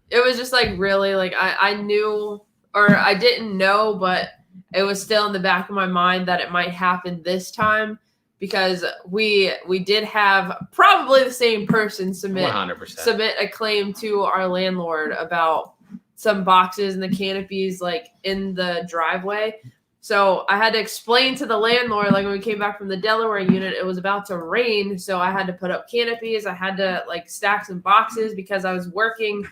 It was just like, really? Like, I knew, or I didn't know, but it was still in the back of my mind that it might happen this time. Because we did have probably the same person submit 100% a claim to our landlord about some boxes and the canopies like in the driveway. So I had to explain to the landlord, like when we came back from the Delaware unit, it was about to rain. So I had to put up canopies. I had to like stack some boxes because I was working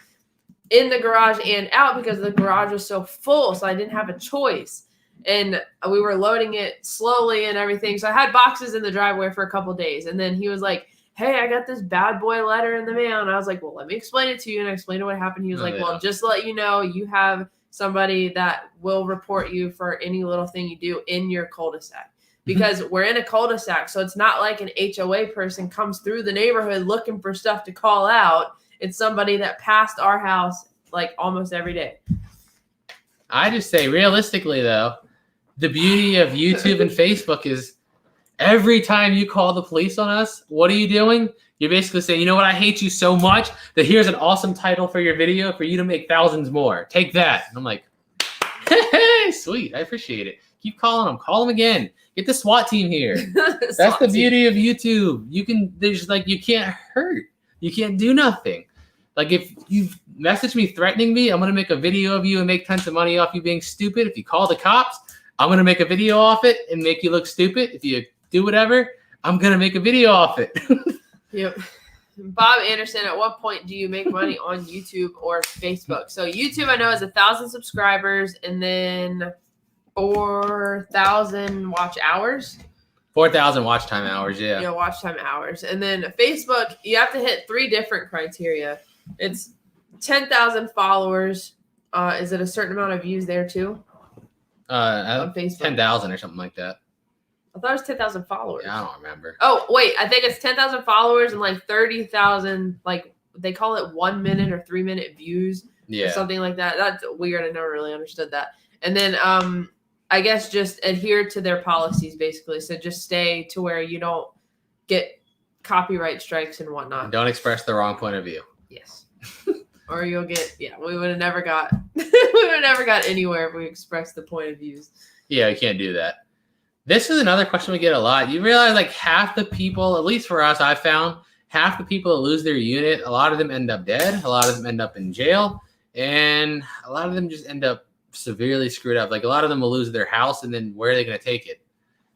in the garage and out because the garage was so full. So I didn't have a choice. And we were loading it slowly and everything. So I had boxes in the driveway for a couple days. And then he was like, hey, I got this bad boy letter in the mail. And I was like, well, let me explain it to you. And I explained what happened. He was well, just to let you know, you have somebody that will report you for any little thing you do in your cul-de-sac. Because we're in a cul-de-sac. So it's not like an HOA person comes through the neighborhood looking for stuff to call out. It's somebody that passed our house like almost every day. I just say realistically, though, the beauty of YouTube and Facebook is Every time you call the police on us, what are you doing? You're basically saying, you know what, I hate you so much that here's an awesome title for your video for you to make thousands more. Take that. And I'm like, hey, sweet. I appreciate it. Keep calling them. Call them again. Get the SWAT team here. That's the beauty of YouTube. You can't hurt. You can't do nothing. Like if you message me threatening me, I'm going to make a video of you and make tons of money off you being stupid. If you call the cops, I'm going to make a video off it and make you look stupid. If you do whatever, I'm going to make a video off it. Yep. Bob Anderson, at what point do you make money on YouTube or Facebook? So YouTube, I know, is 1,000 subscribers and then 4,000 watch hours. 4,000 watch time hours, yeah. Yeah, watch time hours. And then Facebook, you have to hit 3 different criteria. It's 10,000 followers. Is it a certain amount of views there too? On Facebook? 10,000 or something like that. I thought it was 10,000 followers. Yeah, I don't remember. Oh, wait. I think it's 10,000 followers and like 30,000, like they call it 1 minute or 3 minute views. Yeah. Or something like that. That's weird. I never really understood that. And then I guess just adhere to their policies, basically. So just stay to where you don't get copyright strikes and whatnot. And don't express the wrong point of view. Yes. Or you'll get, we would have never got anywhere if we expressed the point of views. Yeah, you can't do that. This is another question we get a lot. You realize like half the people, at least for us, I've found half the people that lose their unit, a lot of them end up dead. A lot of them end up in jail. And a lot of them just end up severely screwed up. Like a lot of them will lose their house, and then where are they going to take it?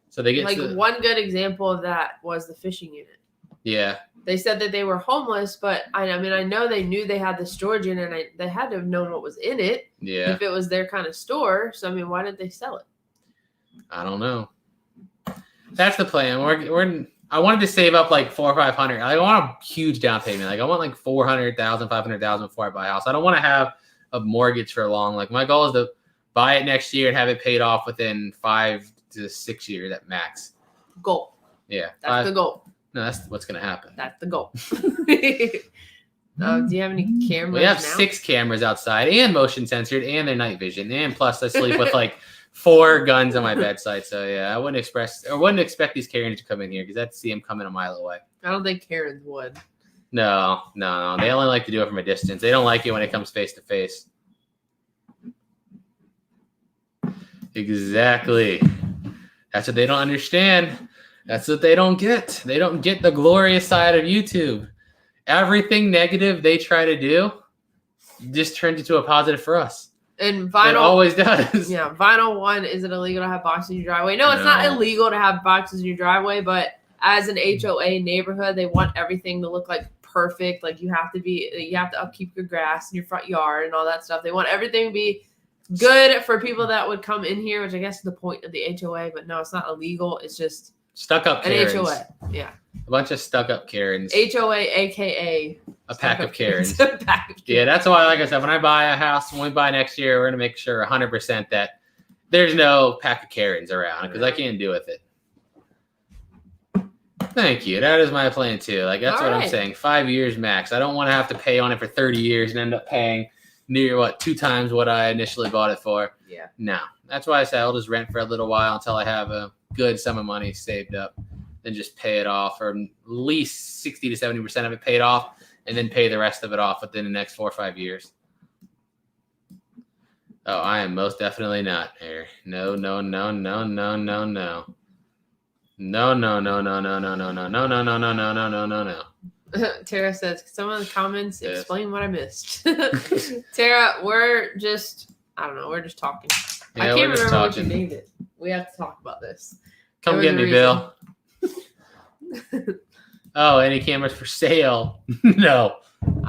So they get like one good example of that was the fishing unit. Yeah. They said that they were homeless, but I know they knew they had the storage unit, and they had to have known what was in it. Yeah. If it was their kind of store. So, I mean, why didn't they sell it? I don't know. That's the plan. I wanted to save up like $400 or $500. I want a huge down payment. Like I want like $400,000, $500,000 before I buy a house. I don't want to have a mortgage for long. Like my goal is to buy it next year and have it paid off within 5 to 6 years at max. Goal. Yeah. That's the goal. No, that's what's going to happen. That's the goal. Do you have any cameras? We have now? 6 cameras outside and motion censored and they're night vision. And plus I sleep with like 4 guns on my bedside. So yeah, I wouldn't expect these Karens to come in here because I'd see them coming a mile away. I don't think Karens would. No. They only like to do it from a distance. They don't like it when it comes face to face. Exactly. That's what they don't understand. That's what they don't get. They don't get the glorious side of YouTube. Everything negative they try to do just turns into a positive for us. And vinyl it always does. Yeah, vinyl one, is it illegal to have boxes in your driveway? No, it's not illegal to have boxes in your driveway, but as an HOA neighborhood, they want everything to look like perfect. Like you have to upkeep your grass in your front yard and all that stuff. They want everything to be good for people that would come in here, which I guess is the point of the HOA, but no, it's not illegal. It's just stuck up Karens. An HOA. Yeah. A bunch of stuck up Karens. HOA, aka a pack of Karens. A pack of Karens. Yeah, that's why, like I said, when I buy a house, when we buy next year, we're going to make sure 100% that there's no pack of Karens around because I can't do with it. Thank you. That is my plan too. Like that's what I'm saying. 5 years max. I don't want to have to pay on it for 30 years and end up paying near 2 times what I initially bought it for. Yeah. No. That's why I say I'll just rent for a little while until I have a good sum of money saved up. Then just pay it off, or at least 60 to 70% of it paid off, and then pay the rest of it off within the next 4 or 5 years. Oh, I am most definitely not here. No. No. Tara says, some of the comments explain what I missed. Tara, we're just talking. Yeah, I can't remember what you named it. We have to talk about this. Come get me, Bill. Oh, any cameras for sale? No.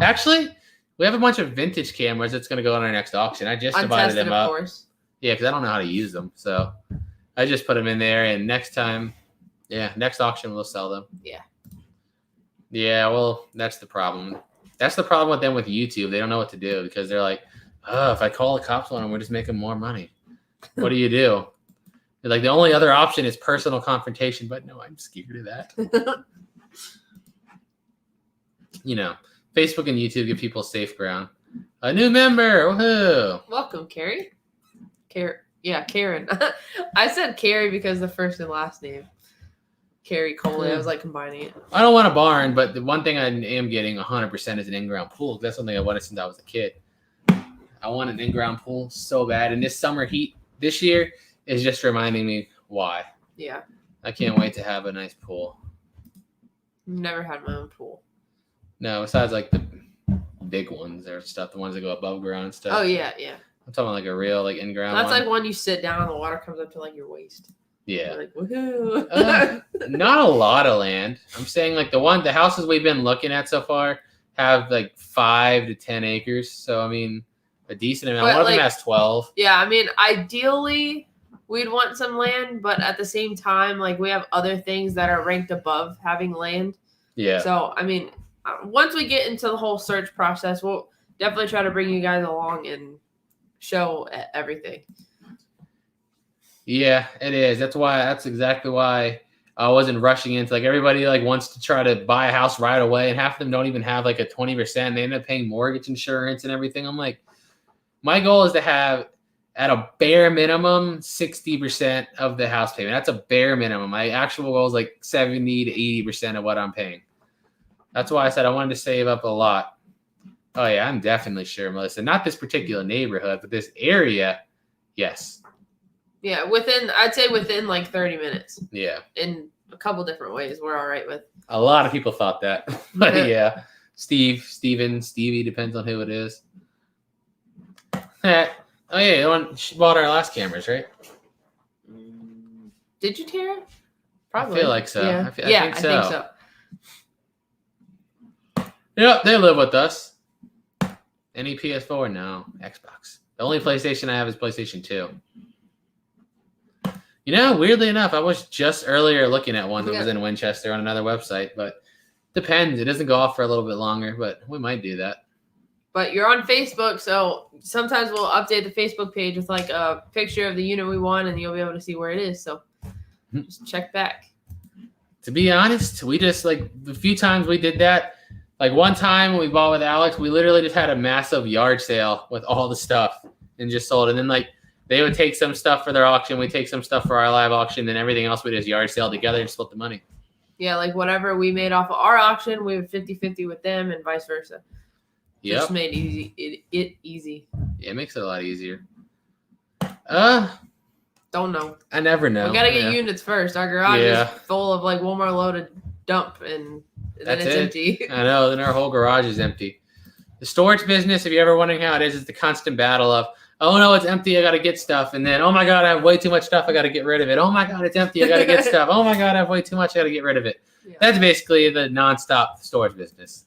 Actually, we have a bunch of vintage cameras that's going to go on our next auction. I just divided them up. Of course. Yeah, because I don't know how to use them. So I just put them in there, and next auction we'll sell them. Yeah. Yeah, well, that's the problem. That's the problem with them with YouTube. They don't know what to do because they're like, oh, if I call the cops on them, we're just making more money. What do you do? They're like, the only other option is personal confrontation, but no, I'm scared of that. You know, Facebook and YouTube give people safe ground. A new member, woohoo! Welcome, Carrie. Karen. I said Carrie because the first and last name. Carry Coley. I was like combining it. I don't want a barn, but the one thing I am getting 100% is an in-ground pool. That's something I wanted since I was a kid. I want an in-ground pool so bad. And this summer heat this year is just reminding me why. Yeah. I can't wait to have a nice pool. Never had my own pool. No, besides like the big ones or stuff, the ones that go above ground and stuff. Oh, yeah. I'm talking like a real like in-ground That's one. like when you sit down and the water comes up to like your waist. Yeah. You're like, woohoo. Not a lot of land. I'm saying like the houses we've been looking at so far have like 5 to 10 acres. So, I mean, a decent amount. But, One of them has 12. Yeah, I mean, ideally, we'd want some land, but at the same time, like, we have other things that are ranked above having land. Yeah. So, I mean, once we get into the whole search process, we'll definitely try to bring you guys along and show everything. Yeah, it is. That's exactly why I wasn't rushing into like everybody like wants to try to buy a house right away, and half of them don't even have like a 20%. They end up paying mortgage insurance and everything. I'm like, my goal is to have at a bare minimum 60% of the house payment. That's a bare minimum. My actual goal is like 70 to 80% of what I'm paying. That's why I said I wanted to save up a lot. Oh yeah, I'm definitely sure, Melissa. Not this particular neighborhood, but this area, yes. Yeah, I'd say within like 30 minutes. Yeah. In a couple different ways, we're all right with. A lot of people thought that. But yeah. Steven, Stevie, depends on who it is. Oh yeah, the one she bought our last cameras, right? Did you, Tara? Probably. I feel like so. Yeah, I think so. I think so. Yeah, they live with us. Any PS4? No. Xbox. The only PlayStation I have is PlayStation 2. You know, weirdly enough, I was just earlier looking at one that was in Winchester on another website, but depends. It doesn't go off for a little bit longer, but we might do that. But you're on Facebook, so sometimes we'll update the Facebook page with like a picture of the unit we want, and you'll be able to see where it is. So just check back. To be honest, we just like the few times we did that, like one time when we bought with Alex, we literally just had a massive yard sale with all the stuff and just sold. And then like they would take some stuff for their auction, we take some stuff for our live auction, then everything else we just yard sale together and split the money. Yeah, like whatever we made off of our auction, we would 50-50 with them and vice versa. Yeah, just made it easy. Yeah, it makes it a lot easier. Don't know. I never know. We gotta get units first. Our garage is full of like one more load of dump, and then it's empty. I know. Then our whole garage is empty. The storage business, if you're ever wondering how it is the constant battle of, oh no, it's empty, I gotta get stuff, and then oh my god, I have way too much stuff, I gotta get rid of it. Oh my god, it's empty, I gotta get stuff. Oh my god, I have way too much, I gotta get rid of it. Yeah. That's basically the nonstop storage business.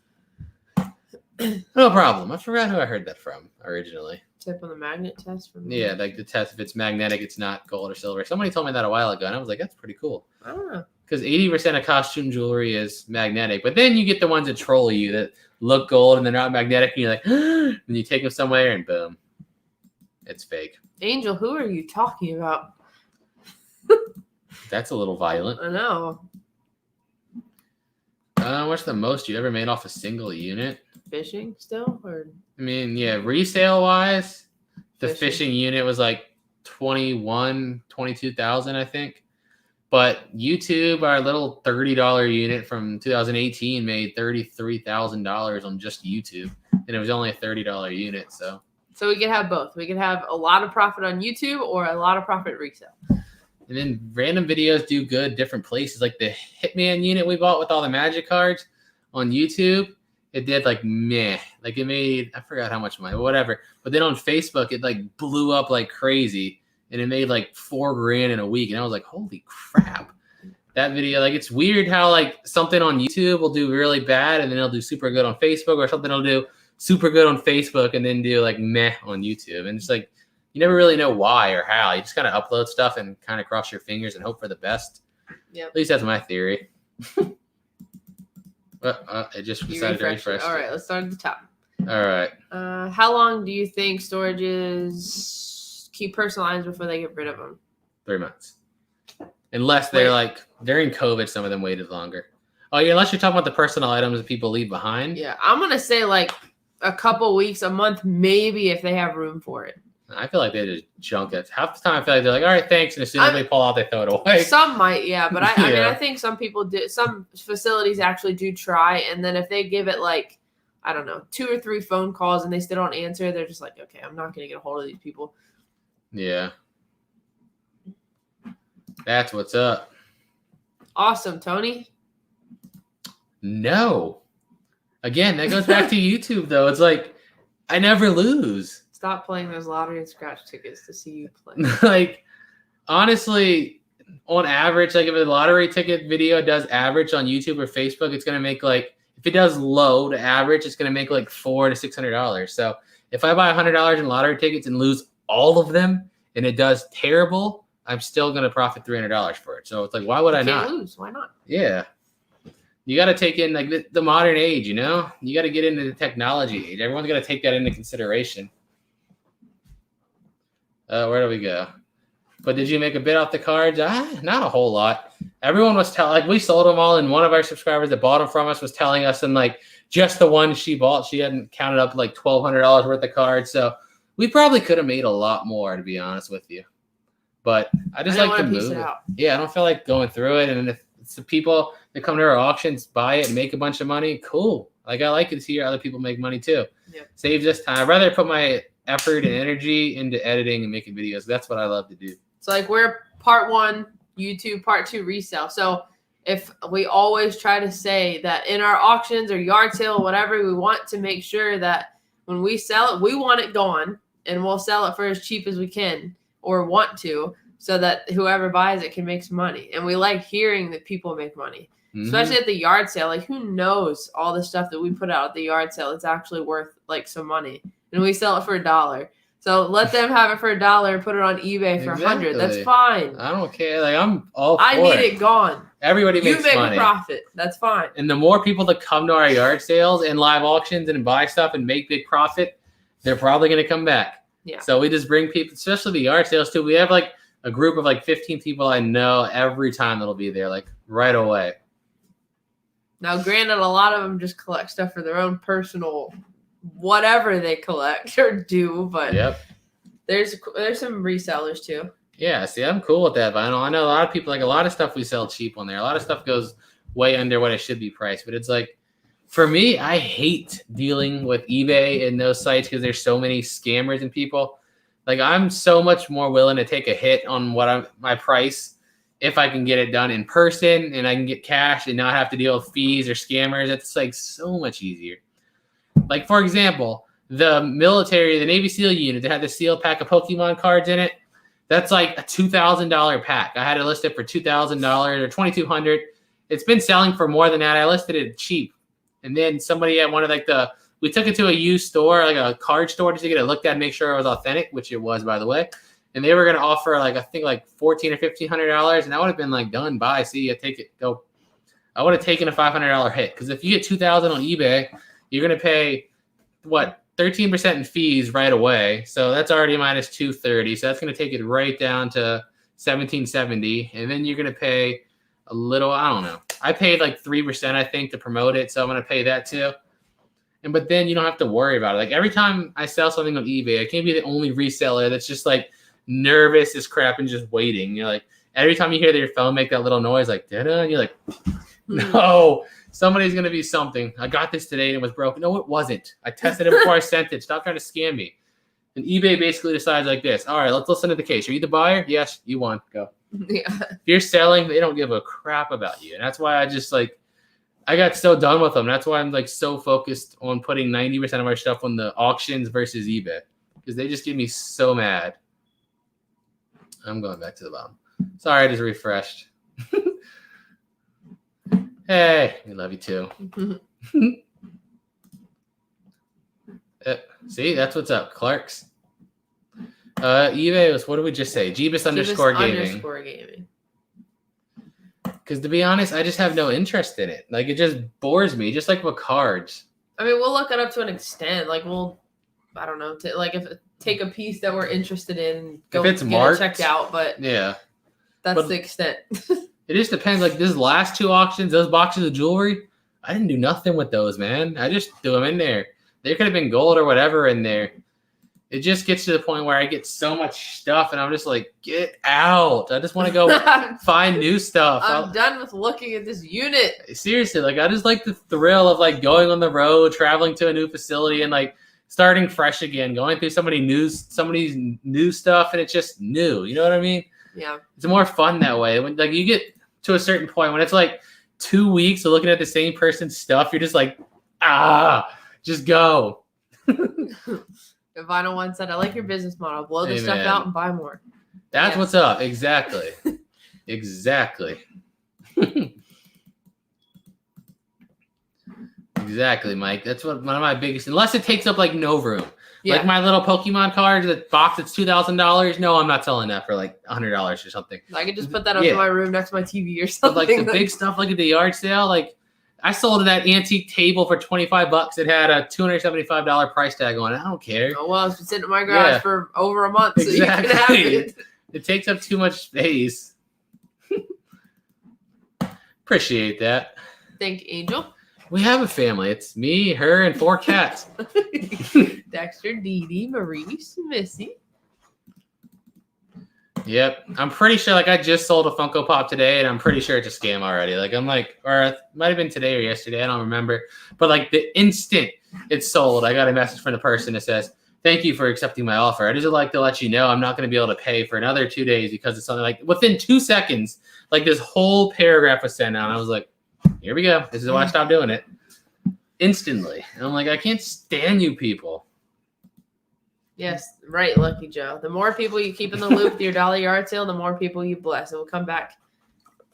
No problem. I forgot who I heard that from originally. Tip on the magnet test from Yeah, like the test, if it's magnetic, it's not gold or silver. Somebody told me that a while ago, and I was like, that's pretty cool. I don't know. Because 80% of costume jewelry is magnetic, but then you get the ones that troll you that look gold and they're not magnetic, and you're like, and you take them somewhere and boom, it's fake. Angel, who are you talking about? That's a little violent. I know. What's the most you ever made off a single unit? Fishing still? Or I mean, yeah, resale wise, the fishing unit was like 22,000, I think. But YouTube, our little $30 unit from 2018 made $33,000 on just YouTube. And it was only a $30 unit. So we could have both. We could have a lot of profit on YouTube or a lot of profit resale. And then random videos do good different places. Like the Hitman unit we bought with all the magic cards on YouTube, it did like meh. Like it made, I forgot how much money, whatever. But then on Facebook, it like blew up like crazy. And it made like $4,000 in a week. And I was like, holy crap. That video, like it's weird how like something on YouTube will do really bad and then it'll do super good on Facebook, or something will do super good on Facebook and then do like meh on YouTube. And it's like, you never really know why or how. You just kind of upload stuff and kind of cross your fingers and hope for the best. Yeah. At least that's my theory. It just decided to refresh. All right, let's start at the top. All right. How long do you think storages keep personal items before they get rid of them? 3 months. Unless they're like, during COVID, some of them waited longer. Oh, yeah, unless you're talking about the personal items that people leave behind. Yeah, I'm going to say like a couple weeks, a month, maybe if they have room for it. I feel like they just junk it. Half the time I feel like they're like, all right, thanks. And as soon as they pull out, they throw it away. Some might, yeah. But I mean, Yeah. I think some people do. Some facilities actually do try. And then if they give it like, I don't know, 2 or 3 phone calls and they still don't answer, they're just like, okay, I'm not going to get a hold of these people. Yeah. That's what's up. Awesome, Tony. No. Again, that goes back to YouTube, though. It's like, I never lose. Stop playing those lottery and scratch tickets to see you play. Like, honestly, on average, like if a lottery ticket video does average on YouTube or Facebook, it's going to make like, if it does low to average, it's going to make like $400 to $600. So if I buy $100 in lottery tickets and lose all of them and it does terrible, I'm still going to profit $300 for it. So it's like, why would I not lose? Why not? Yeah. You got to take in like the modern age, you know, you got to get into the technology age. Everyone's got to take that into consideration. Where do we go? But did you make a bid off the cards? Not a whole lot. Everyone was like we sold them all, and one of our subscribers that bought them from us was telling us, and like just the one she bought, she hadn't counted up like $1,200 worth of cards. So we probably could have made a lot more, to be honest with you. But I just like to move it. Yeah, I don't feel like going through it. And if it's the people that come to our auctions, buy it, and make a bunch of money, cool. Like I like to see other people make money too. Yeah. Saves us time. I'd rather put my effort and energy into editing and making videos. That's what I love to do. So like we're part 1 YouTube, part 2 resale. So if we always try to say that in our auctions or yard sale, whatever, we want to make sure that when we sell it, we want it gone, and we'll sell it for as cheap as we can or want to, so that whoever buys it can make some money. And we like hearing that people make money, especially at the yard sale. Like who knows all the stuff that we put out at the yard sale, it's actually worth like some money, and we sell it for $1. So let them have it for $1 and put it on eBay for $100. That's fine. I don't care. Like I'm all for I need it gone. Everybody makes money. You make a profit. That's fine. And the more people that come to our yard sales and live auctions and buy stuff and make big profit, they're probably going to come back. Yeah. So we just bring people, especially the yard sales too. We have like a group of like 15 people I know every time that'll be there, like right away. Now, granted, a lot of them just collect stuff for their own personal whatever they collect or do, but there's some resellers too. Yeah, see, I'm cool with that vinyl. I know a lot of people, like a lot of stuff we sell cheap on there. A lot of stuff goes way under what it should be priced, but it's like, for me, I hate dealing with eBay and those sites because there's so many scammers and people. Like I'm so much more willing to take a hit on my price if I can get it done in person and I can get cash and not have to deal with fees or scammers. It's like so much easier. Like, for example, the military, the Navy SEAL unit that had the SEAL pack of Pokemon cards in it, that's like a $2,000 pack. I had it listed for $2,000 or $2,200. It's been selling for more than that. I listed it cheap. And then somebody at one of we took it to a used store, like a card store, just to get it looked at, make sure it was authentic, which it was, by the way. And they were going to offer I think $1,400 or $1,500. And I would have been like, done, bye, see you, take it, go. I would have taken a $500 hit. Because if you get $2,000 on eBay, you're going to pay, 13% in fees right away. So that's already minus $230. So that's going to take it right down to $1,770. And then you're going to pay a little, I don't know. I paid like 3%, I think, to promote it. So I'm going to pay that too. But then you don't have to worry about it. Like every time I sell something on eBay, I can't be the only reseller that's just like nervous as crap and just waiting. You're like, every time you hear your phone make that little noise, like, da-da, and you're like, no, somebody's going to be something. I got this today and it was broken. No, it wasn't. I tested it before I sent it. Stop trying to scam me. And eBay basically decides like this. All right, let's listen to the case. Are you the buyer? Yes, you won. Go. Yeah. If you're selling, they don't give a crap about you. And that's why I just I got so done with them. That's why I'm so focused on putting 90% of our stuff on the auctions versus eBay, because they just get me so mad. I'm going back to the bottom. Sorry, I just refreshed. Hey, we love you too. See, that's what's up, Clark's. eBay was, what did we just say? Jebus _gaming. Because to be honest, I just have no interest in it. Like, it just bores me, just like with cards. I mean, we'll look it up to an extent. Like, I don't know, take a piece that we're interested in, go if it's get marked, it checked out, but yeah, that's the extent. It just depends. Like, these last 2 auctions, those boxes of jewelry, I didn't do nothing with those, man. I just threw them in there. There could have been gold or whatever in there. it just gets to the point where I get so much stuff and I'm just like, get out. I just want to go find new stuff. I'm done with looking at this unit. Seriously, like I just like the thrill of like going on the road, traveling to a new facility and like starting fresh again, going through somebody's new stuff and it's just new. You know what I mean? Yeah. It's more fun that way. When like you get to a certain point when it's like 2 weeks of looking at the same person's stuff, you're just like, just go. The Vinyl One said, I like your business model. Blow the stuff out and buy more. That's what's up. Exactly. Exactly. Exactly, Mike. That's one of my biggest, unless it takes up like no room. Yeah. Like my little Pokemon card, the box that's $2,000. No, I'm not selling that for like $100 or something. I could just put that up in my room next to my TV or something. But like the big stuff, like at the yard sale, like I sold that antique table for $25. It had a $275 price tag on it. I don't care. Oh, well, it's been sitting in my garage for over a month, so exactly. You can have it. It takes up too much space. Appreciate that. Thank you, Angel. We have a family. It's me, her, and 4 cats. Dexter, Dee Dee, Maurice, Missy. Yep. I'm pretty sure, like, I just sold a Funko Pop today, and I'm pretty sure it's a scam already. Like, I'm like, or it might have been today or yesterday. I don't remember. But, like, the instant it's sold, I got a message from the person that says, thank you for accepting my offer. I just would like to let you know I'm not going to be able to pay for another 2 days because it's something like within 2 seconds, like, this whole paragraph was sent out. And I was like, here we go. This is why I stopped doing it. Instantly. And I'm like, I can't stand you people. Yes, right, Lucky Joe. The more people you keep in the loop with your dollar yard sale, the more people you bless. It will come back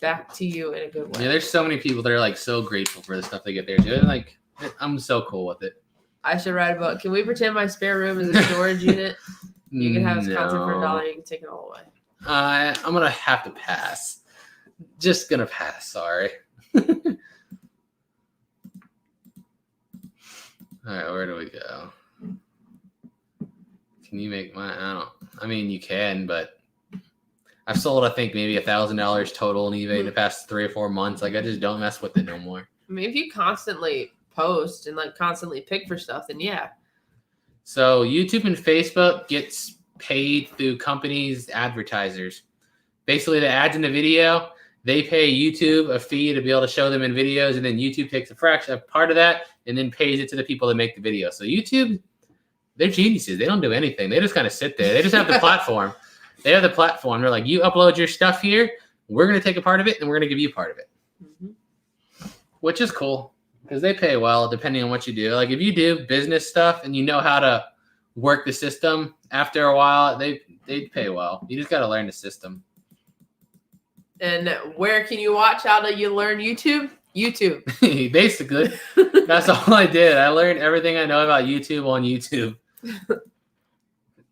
to you in a good way. Yeah, there's so many people that are like so grateful for the stuff they get there too. And like, I'm so cool with it. I should write a book. Can we pretend my spare room is a storage unit? You can have this content for $1. You can take it all away. I'm gonna have to pass. Just gonna pass. Sorry. All right, where do we go? Can you make mine? I mean, you can, but I've sold, I think, maybe $1,000 total on eBay in the past 3 or 4 months. Like, I just don't mess with it no more. I mean, if you constantly post and like constantly pick for stuff, then yeah. So YouTube and Facebook gets paid through companies, advertisers. Basically, the ads in the video, they pay YouTube a fee to be able to show them in videos, and then YouTube takes a part of that and then pays it to the people that make the video. So YouTube, they're geniuses. They don't do anything. They just kind of sit there. They just have the platform. They have the platform. They're like, you upload your stuff here. We're going to take a part of it, and we're going to give you part of it. Mm-hmm. Which is cool because they pay well depending on what you do. Like if you do business stuff and you know how to work the system, after a while, they pay well. You just got to learn the system. And where can you watch? How do you learn YouTube? YouTube. Basically, that's all I did. I learned everything I know about YouTube on YouTube.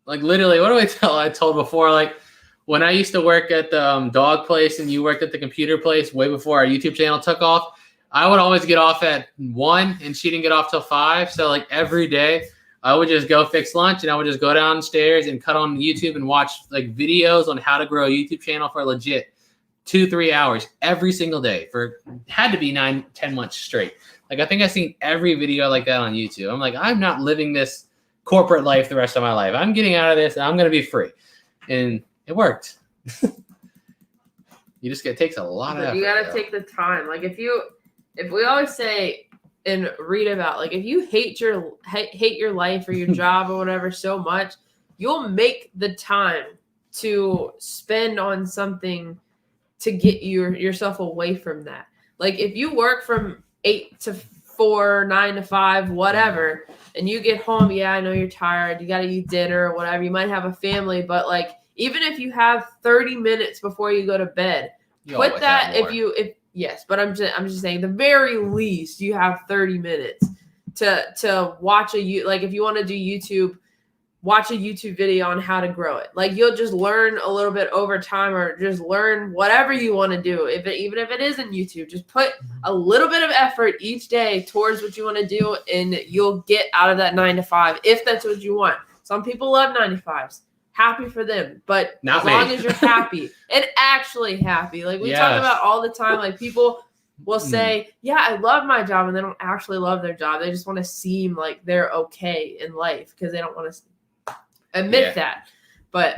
Like literally, what do I tell? I told before, like when I used to work at the dog place and you worked at the computer place way before our YouTube channel took off, I would always get off at 1 and she didn't get off till 5. So like every day I would just go fix lunch and I would just go downstairs and cut on YouTube and watch like videos on how to grow a YouTube channel for legit 2-3 hours every single day for had to be 9-10 months straight. Like I think I've seen every video like that on YouTube. I'm like, I'm not living this corporate life the rest of my life. I'm getting out of this and I'm going to be free. And it worked. It takes a lot of effort. You got to take the time. Like if we always say and read about, like if you hate your life or your job or whatever so much, you'll make the time to spend on something to get yourself away from that. Like if you work from 8 to 4, 9 to 5, whatever, and you get home, yeah, I know you're tired, you got to eat dinner or whatever, you might have a family, but like even if you have 30 minutes before you go to bed, put that yes, but I'm just saying the very least you have 30 minutes to watch like if you want to do YouTube, watch a YouTube video on how to grow it. Like you'll just learn a little bit over time or just learn whatever you want to do. Even if it isn't YouTube, just put a little bit of effort each day towards what you want to do and you'll get out of that 9 to 5 if that's what you want. Some people love 9 to 5s. Happy for them. But as long as you're happy and actually happy. Like we talk about all the time, like people will say, yeah, I love my job, and they don't actually love their job. They just want to seem like they're okay in life because they don't want to admit that. But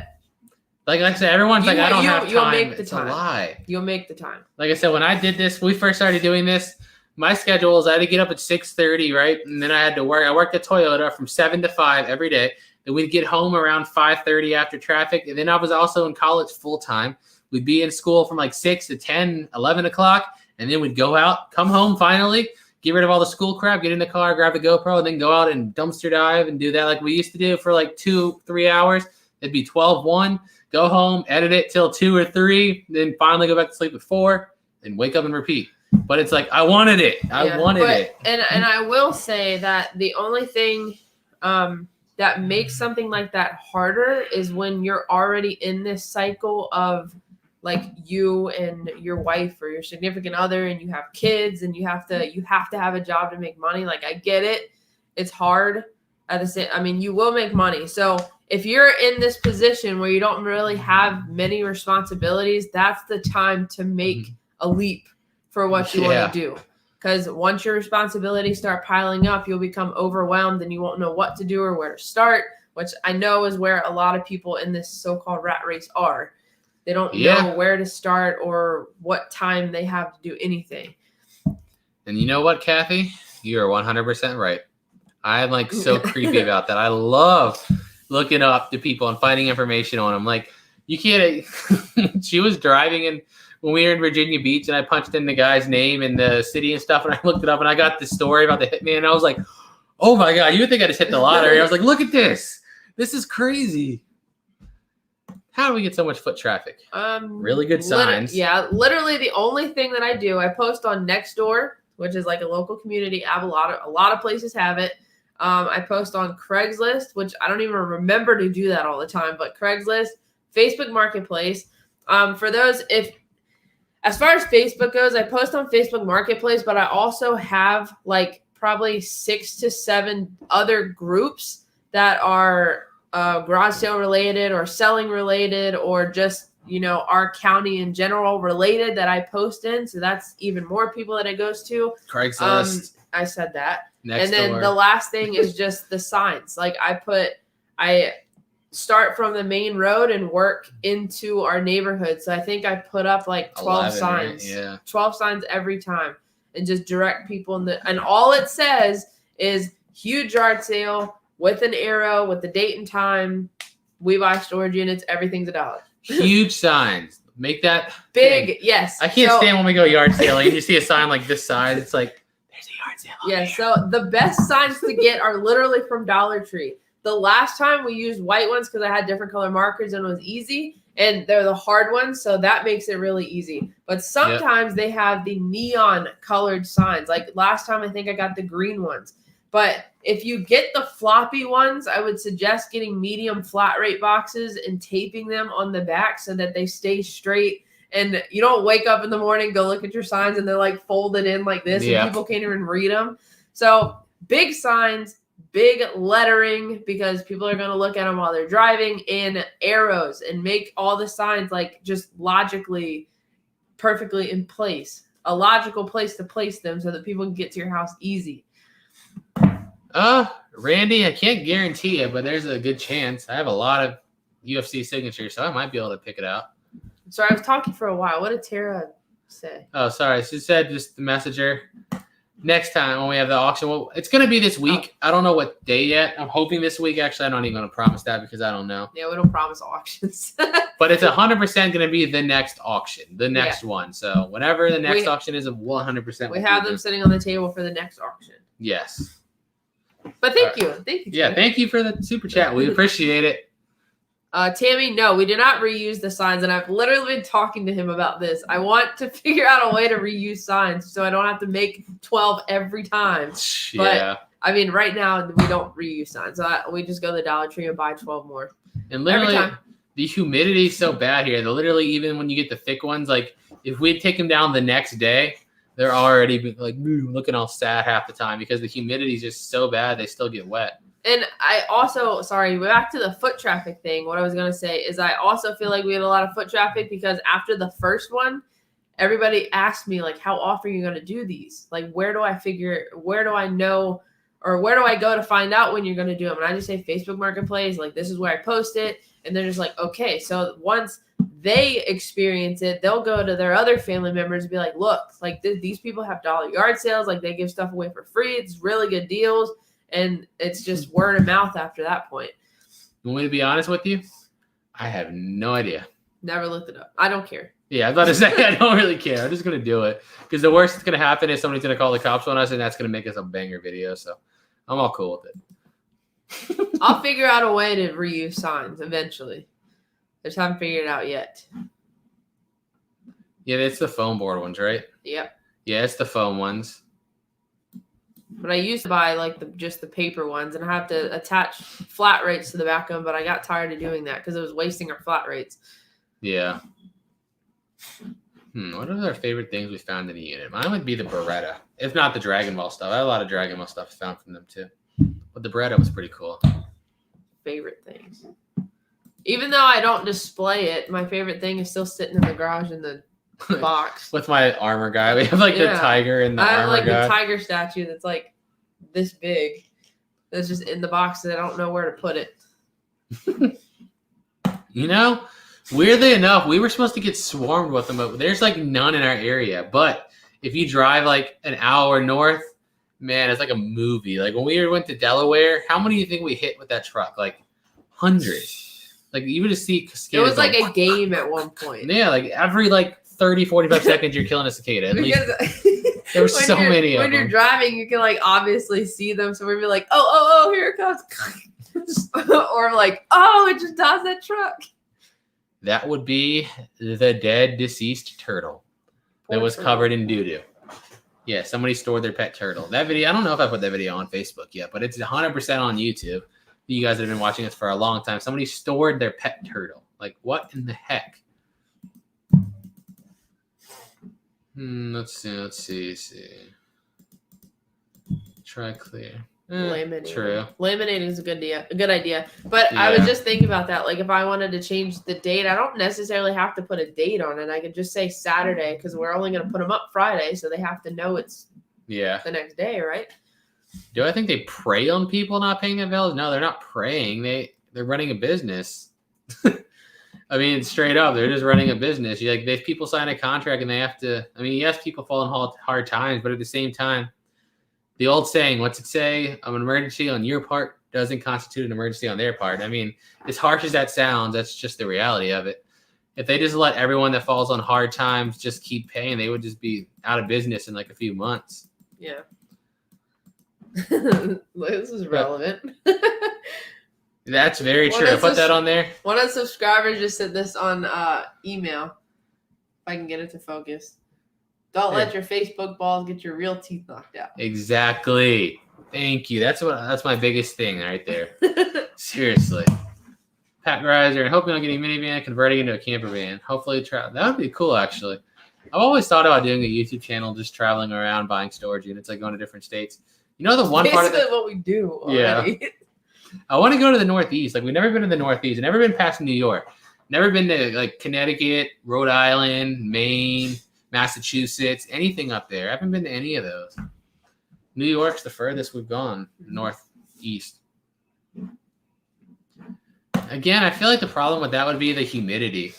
like I said, everyone's like, I don't have time. You'll make the it's time. A lie. You'll make the time. Like I said, when I did this, we first started doing this. My schedule is I had to get up at 6:30, right? And then I had to work. I worked at Toyota from 7 to 5 every day. Then we'd get home around 5:30 after traffic. And then I was also in college full time. We'd be in school from like 6 to 10, 11 o'clock. And then we'd go out, come home finally, get rid of all the school crap, get in the car, grab the GoPro, and then go out and dumpster dive and do that like we used to do for like 2-3 hours. It'd be 12-1. Go home, edit it till 2 or 3, then finally go back to sleep at 4, and wake up and repeat. But it's like I wanted it. I wanted it. And I will say that the only thing that makes something like that harder is when you're already in this cycle of like you and your wife or your significant other, and you have kids, and you have to have a job to make money. Like I get it. It's hard. At the same, I mean, you will make money. So if you're in this position where you don't really have many responsibilities, that's the time to make a leap for what you want to do. Because once your responsibilities start piling up, you'll become overwhelmed and you won't know what to do or where to start, which I know is where a lot of people in this so-called rat race are. They don't know where to start or what time they have to do anything. And you know what, Kathy? You are 100% right. I'm like so creepy about that. I love looking up to people and finding information on them. Like you can't. She was driving in when we were in Virginia Beach, and I punched in the guy's name and the city and stuff, and I looked it up, and I got the story about the hitman. And I was like, "Oh my god, you would think I just hit the lottery!" I was like, "Look at this. This is crazy." How do we get so much foot traffic? Really good signs. Literally the only thing that I do, I post on Nextdoor, which is like a local community app. A lot of places have it. I post on Craigslist, which I don't even remember to do that all the time, but Craigslist, Facebook Marketplace. For those, as far as Facebook goes, I post on Facebook Marketplace, but I also have like probably 6 to 7 other groups that are garage sale related or selling related or just, our county in general related that I post in. So that's even more people that it goes to. Craigslist. I said that. Next and then door. The last thing is just the signs. Like I start from the main road and work into our neighborhood. So I think I put up like 12 signs. Right? Yeah. 12 signs every time and just direct people and all it says is huge yard sale with an arrow with the date and time. We buy storage units. Everything's $1. Huge signs. Make that big. thing. Yes. I can't stand when we go yard sailing. You see a sign like this size. It's like, there's a yard sale. Yeah. So the best signs to get are literally from Dollar Tree. The last time we used white ones because I had different color markers and it was easy. And they're the hard ones. So that makes it really easy. But sometimes they have the neon colored signs. Like last time, I think I got the green ones. But if you get the floppy ones, I would suggest getting medium flat rate boxes and taping them on the back so that they stay straight. And you don't wake up in the morning, go look at your signs, and they're like folded in like this, and people can't even read them. So big signs, big lettering, because people are going to look at them while they're driving, and arrows, and make all the signs like just logically perfectly in place. A logical place to place them so that people can get to your house easy. Randy, I can't guarantee it, but there's a good chance. I have a lot of UFC signatures, so I might be able to pick it out. Sorry, I was talking for a while. What did Tara say? Oh, sorry. She said just message her. Next time when we have the auction, well, it's going to be this week. I don't know what day yet. I'm hoping this week. Actually, I'm not even going to promise that because I don't know. Yeah, we don't promise auctions. But it's 100% going to be the next auction, the next one. So whenever the next auction is, 100%. We have them sitting on the table for the next auction. Yes. But thank you. Thank you. Yeah, thank you for the super chat. We appreciate it. Tammy, no, we did not reuse the signs, and I've literally been talking to him about this. I want to figure out a way to reuse signs so I don't have to make 12 every time. But, I mean, right now, we don't reuse signs. We just go to the Dollar Tree and buy 12 more. And literally, the humidity is so bad here. Literally, even when you get the thick ones, like, if we take them down the next day, they're already, like, looking all sad half the time because the humidity is just so bad, they still get wet. And I also, back to the foot traffic thing. What I was going to say is I also feel like we had a lot of foot traffic because after the first one, everybody asked me, like, how often are you going to do these? Like, where do I know or where do I go to find out when you're going to do them? And I just say Facebook Marketplace, like this is where I post it. And they're just like, okay. So once they experience it, they'll go to their other family members and be like, look, like these people have dollar yard sales. Like they give stuff away for free. It's really good deals. And it's just word of mouth after that point. You want me to be honest with you? I have no idea. Never looked it up. I don't care. Yeah, I was about to say, I don't really care. I'm just going to do it. Because the worst that's going to happen is somebody's going to call the cops on us, and that's going to make us a banger video. So I'm all cool with it. I'll figure out a way to reuse signs eventually. I just haven't figured it out yet. Yeah, it's the foam board ones, right? Yep. Yeah, it's the foam ones. But I used to buy like just the paper ones, and I have to attach flat rates to the back of them. But I got tired of doing that because it was wasting our flat rates. Yeah. What are our favorite things we found in the unit? Mine would be the Beretta, if not the Dragon Ball stuff. I had a lot of Dragon Ball stuff found from them too, but the Beretta was pretty cool. Favorite things. Even though I don't display it, my favorite thing is still sitting in the garage in the box. With my armor guy, we have like the tiger and the I have armor like guy. the tiger statue that's like this big. That's just in the box, and I don't know where to put it. You know, weirdly enough, we were supposed to get swarmed with them, but there's like none in our area. But if you drive like an hour north, man, it's like a movie. Like when we went to Delaware, how many do you think we hit with that truck? Like hundreds. Like you would just see cicadas. It was like a game at one point. Yeah, like every like 30, 45 seconds, you're killing a cicada. At least there were so many of them. When you're driving, you can like obviously see them. So we'd be like, oh, here it comes. Or like, oh, it just does that truck. That would be the dead, deceased turtle that was covered in doo-doo. Yeah, somebody stored their pet turtle. That video, I don't know if I put that video on Facebook yet, but it's 100% on YouTube. You guys have been watching this for a long time. Somebody stored their pet turtle. Like, what in the heck? Let's see. Try clear. Laminating. True. Laminating is a good idea. But yeah. I was just thinking about that. Like if I wanted to change the date, I don't necessarily have to put a date on it. I could just say Saturday because we're only going to put them up Friday, so they have to know it's the next day, right? Do I think they prey on people not paying their bills? No, they're not preying. They're running a business. I mean, straight up, they're just running a business. If people sign a contract and they have to. I mean, yes, people fall in hard times, but at the same time. The old saying, what's it say? An emergency on your part doesn't constitute an emergency on their part. I mean, as harsh as that sounds, that's just the reality of it. If they just let everyone that falls on hard times just keep paying, they would just be out of business in like a few months. Yeah. This is relevant. That's very true. I put that on there. One of the subscribers just said this on email. If I can get it to focus. Don't let your Facebook balls get your real teeth knocked out. Exactly. Thank you. That's my biggest thing right there. Seriously. Pat Greiser, and hoping I'll get a minivan converting into a camper van. Hopefully that would be cool actually. I've always thought about doing a YouTube channel, just traveling around buying storage units, like going to different states. You know the one part of basically what we do already. Yeah. I want to go to the Northeast. Like we've never been to the Northeast. Never been past New York. Never been to like Connecticut, Rhode Island, Maine, Massachusetts, anything up there. I haven't been to any of those. New York's the furthest we've gone, northeast. Again, I feel like the problem with that would be the humidity.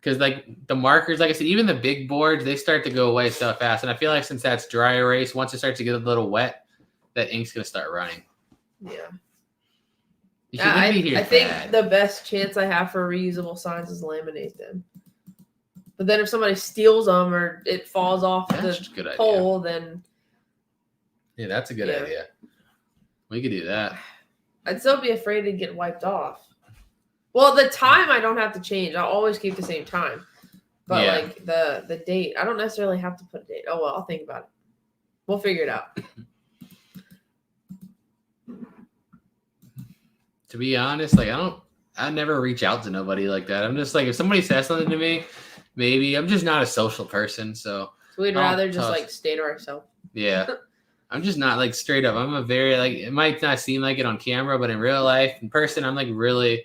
Because like the markers, like I said, even the big boards, they start to go away so fast. And I feel like since that's dry erase, once it starts to get a little wet, that ink's going to start running. Yeah. I think the best chance I have for reusable signs is laminate them. But then if somebody steals them or it falls off the pole, then... Yeah, that's a good idea. We could do that. I'd still be afraid to get wiped off. Well, the time I don't have to change. I'll always keep the same time. But like the date, I don't necessarily have to put a date. Oh, well, I'll think about it. We'll figure it out. To be honest, like I never reach out to nobody like that. I'm just like, if somebody says something to me, maybe. I'm just not a social person, so we'd rather just like stay to ourselves. Yeah. I'm just not like straight up. I'm a very like, it might not seem like it on camera, but in real life, in person, I'm like really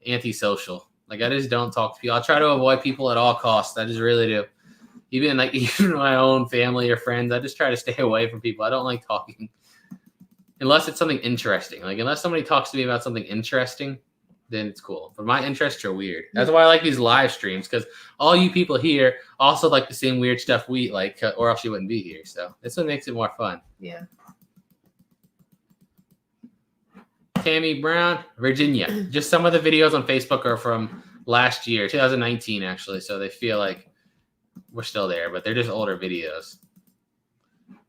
antisocial. Like I just don't talk to people. I'll try to avoid people at all costs. I just really do. Even my own family or friends, I just try to stay away from people. I don't like talking. unless it's something interesting. Like unless somebody talks to me about something interesting, then it's cool. But my interests are weird. That's why I like these live streams, because all you people here also like the same weird stuff we like, or else you wouldn't be here. So that's what makes it more fun. Yeah. Tammy Brown, Virginia. Just some of the videos on Facebook are from last year, 2019, actually. So they feel like we're still there, but they're just older videos.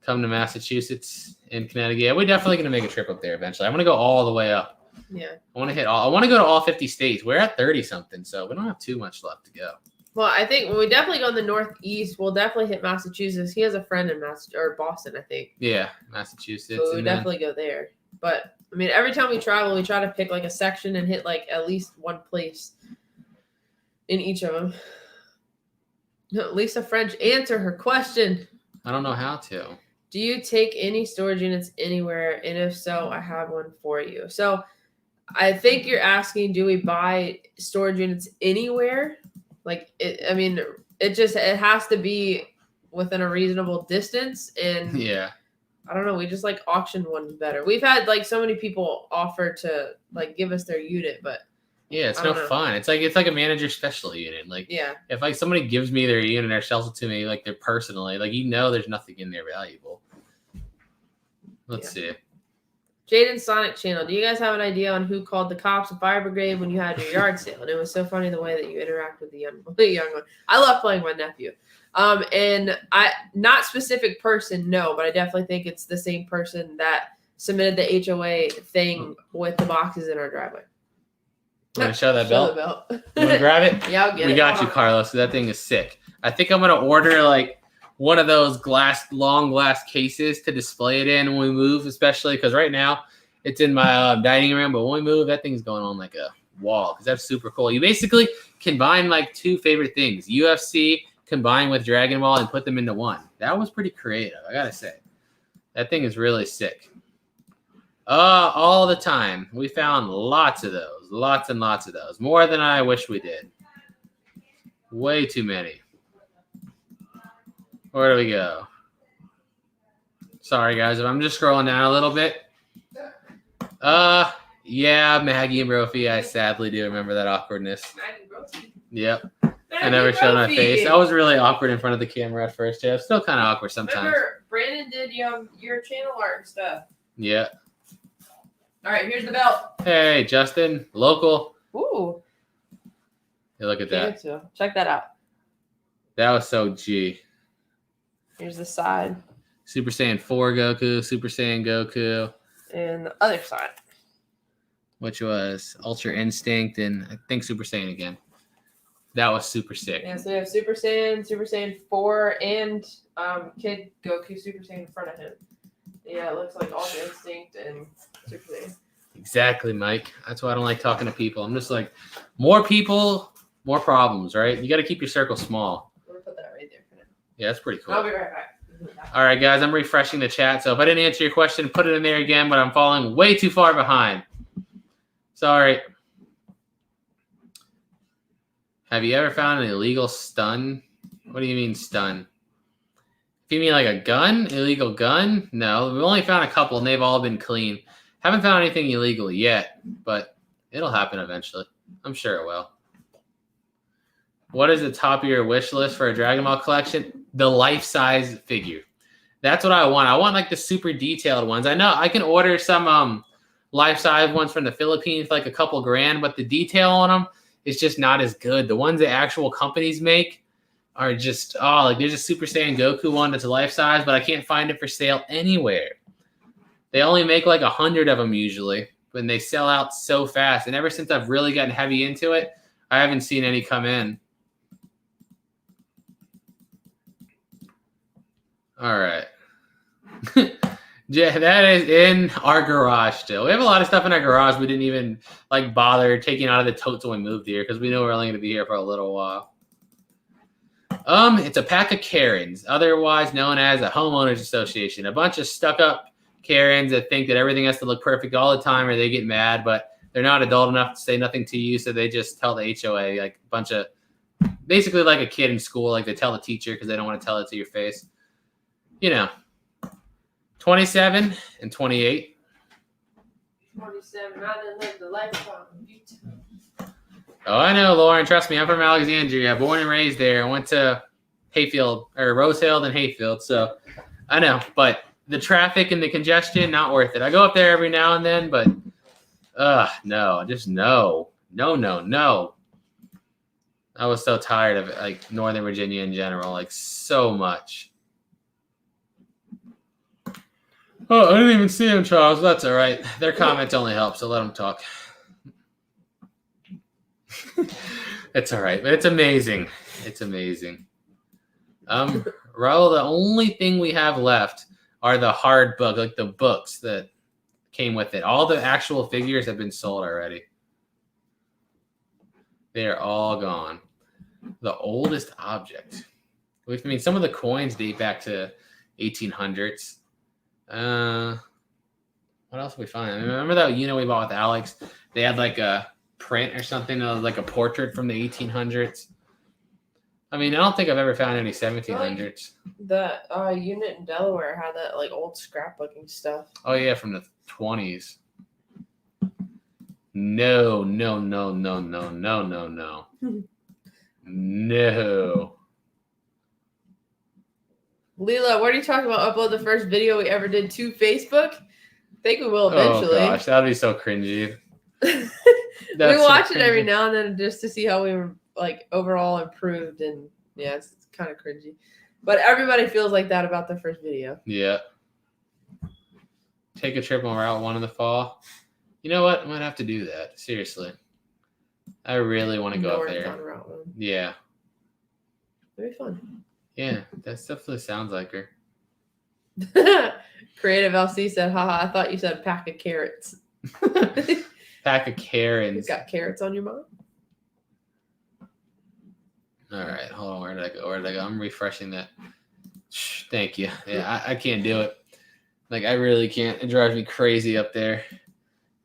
Come to Massachusetts and Connecticut. Yeah, we're definitely going to make a trip up there eventually. I want to go all the way up. Yeah. I want to go to all 50 states. We're at 30 something, so we don't have too much left to go. Well, I think when we definitely go in the Northeast, we'll definitely hit Massachusetts. He has a friend in Boston, I think. Yeah, Massachusetts. So we definitely go there. But I mean, every time we travel, we try to pick like a section and hit like at least one place in each of them. Lisa French, answer her question. I don't know how to. Do you take any storage units anywhere? And if so, I have one for you. So I think you're asking, do we buy storage units anywhere? Like, it has to be within a reasonable distance. And yeah, I don't know. We just like auction ones better. We've had like so many people offer to like give us their unit, but yeah, it's no fun. It's like a manager special unit. Like, yeah, if like somebody gives me their unit or sells it to me, like they're personally, like there's nothing in there valuable. Let's see. Jaden Sonic channel. Do you guys have an idea on who called the cops and fire brigade when you had your yard sale? And it was so funny the way that you interact with the young one. I love playing with my nephew. And I not specific person, no, but I definitely think it's the same person that submitted the HOA thing with the boxes in our driveway. You want to show that belt? You want to grab it? Yeah, I'll get it. We got you, Carlos. That thing is sick. I think I'm going to order like one of those long glass cases to display it in when we move, especially because right now it's in my dining room. But when we move, that thing's going on like a wall because that's super cool. You basically combine like two favorite things, UFC combined with Dragon Ball, and put them into one. That was pretty creative, I got to say. That thing is really sick. All the time. We found lots of those. Lots and lots of those. More than I wish we did. Way too many. Where do we go? Sorry, guys, if I'm just scrolling down a little bit. Yeah, Maggie and Brophy. I sadly do remember that awkwardness. Maggie Brophy. Yep. I never showed my face. I was really awkward in front of the camera at first. Yeah, still kind of awkward sometimes. Remember, Brandon did your channel art and stuff. Yeah. All right, here's the belt. Hey, Justin, local. Ooh. Hey, look at that. Check that out. That was so G. Here's the side. Super Saiyan 4 Goku, Super Saiyan Goku. And the other side. Which was Ultra Instinct, and I think Super Saiyan again. That was super sick. Yeah, so we have Super Saiyan 4, and Kid Goku Super Saiyan in front of him. Yeah, it looks like Ultra Instinct and Super Saiyan. Exactly, Mike. That's why I don't like talking to people. I'm just like, more people, more problems, right? You got to keep your circle small. I'm going to put that right there for now. Yeah, that's pretty cool. I'll be right back. All right, guys, I'm refreshing the chat. So if I didn't answer your question, put it in there again, but I'm falling way too far behind. Sorry. Have you ever found an illegal stun? What do you mean stun? If you mean like a gun, illegal gun? No, we've only found a couple, and they've all been clean. Haven't found anything illegal yet, but it'll happen eventually. I'm sure it will. What is the top of your wish list for a Dragon Ball collection? The life-size figure. That's what I want. I want like the super detailed ones. I know I can order some life-size ones from the Philippines for like a couple grand, but the detail on them is just not as good. The ones that actual companies make are just, like there's a Super Saiyan Goku one that's life-size, but I can't find it for sale anywhere. They only make like 100 of them usually, but they sell out so fast. And ever since I've really gotten heavy into it, I haven't seen any come in. All right. Yeah, that is in our garage still. We have a lot of stuff in our garage we didn't even like bother taking out of the totes when we moved here because we know we're only going to be here for a little while. It's a pack of Karens, otherwise known as a homeowners association. A bunch of stuck-up Karens that think that everything has to look perfect all the time, or they get mad, but they're not adult enough to say nothing to you, so they just tell the HOA, like a bunch of, basically like a kid in school, like they tell the teacher because they don't want to tell it to your face. You know, 27 and 28. 27. I didn't live the lifetime. Oh, I know, Lauren. Trust me, I'm from Alexandria. Born and raised there. I went to Hayfield, or Rosehill, then Hayfield. So I know. But the traffic and the congestion, not worth it. I go up there every now and then, but no. Just no. No. I was so tired of it, like Northern Virginia in general, like so much. Oh, I didn't even see him, Charles. That's all right. Their comments only help, so let them talk. It's all right, but it's amazing. It's amazing. Raul, the only thing we have left are the hard book, like the books that came with it. All the actual figures have been sold already. They're all gone. The oldest object. I mean, some of the coins date back to 1800s. What else did we find? I mean, remember that unit we bought with Alex? They had like a print or something, like a portrait from the 1800s. I mean, I don't think I've ever found any 1700s. The unit in Delaware had that like old scrapbooking stuff. Oh yeah, from the 20s. No. No. Leela, what are you talking about? Upload the first video we ever did to Facebook? I think we will eventually. Oh gosh, that'd be so cringy. We watch it every now and then just to see how we were like overall improved, and yeah, it's kind of cringy. But everybody feels like that about their first video. Yeah. Take a trip on Route 1 in the fall. You know what? I might have to do that. Seriously. I really want to go up there. On Route 1. Yeah. It'd be fun. Yeah, that definitely sounds like her. Creative LC said, haha, I thought you said pack of carrots. Pack of Karens. You got carrots on your mind? All right, hold on. Where did I go? I'm refreshing that. Shh, thank you. Yeah, I can't do it. Like, I really can't. It drives me crazy up there.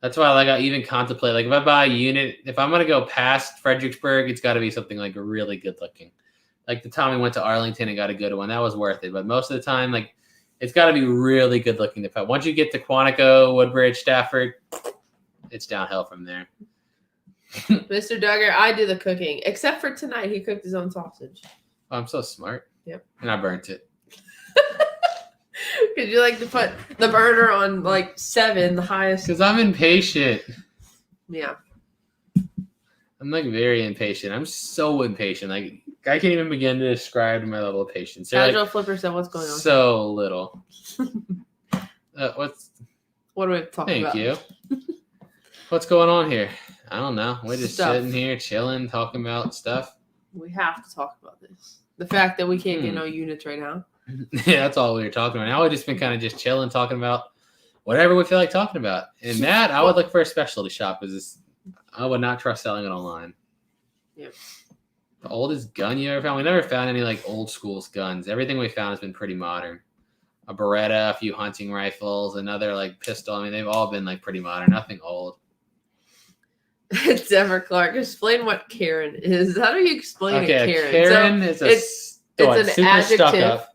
That's why, like, I even contemplate, like, if I buy a unit, if I'm going to go past Fredericksburg, it's got to be something, like, really good looking. Like, the time we went to Arlington and got a good one, that was worth it. But most of the time, like, it's got to be really good looking to pet. Once you get to Quantico, Woodbridge, Stafford, it's downhill from there. Mr. Duggar, I do the cooking. Except for tonight, he cooked his own sausage. Oh, I'm so smart. Yep. And I burnt it. Because you like to put the burner on, like, 7, the highest. Because I'm impatient. Yeah. I'm, like, very impatient. I'm so impatient. Like, I can't even begin to describe my level of patience. Casual like, Flipper said, what's going on? So little. What do we talk about? Thank you. What's going on here? I don't know. We're just Stuff. sitting here, chilling, talking about stuff. We have to talk about this. The fact that we can't get no units right now. Yeah, that's all we were talking about. Now we've just been kind of just chilling, talking about whatever we feel like talking about. And that, I would look for a specialty shop. I would not trust selling it online. Yep. The oldest gun you ever found? We never found any like old school guns. Everything we found has been pretty modern. A Beretta, a few hunting rifles, another like pistol. I mean, they've all been like pretty modern. Nothing old. Deborah Clark, explain what Karen is. How do you explain a Karen? Karen is it's an adjective.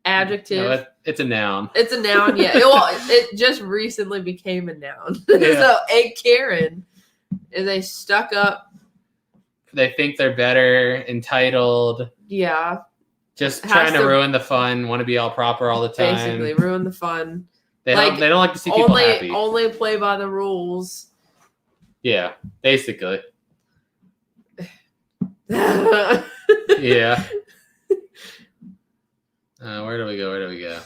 Adjective. No, it's a noun. It's a noun, yeah. It just recently became a noun. Yeah. So a Karen is a stuck up. They think they're better, entitled. Yeah. Just trying to ruin the fun, want to be all proper all the time. Basically, ruin the fun. They don't like to see people happy. Only play by the rules. Yeah, basically. Yeah. Where do we go?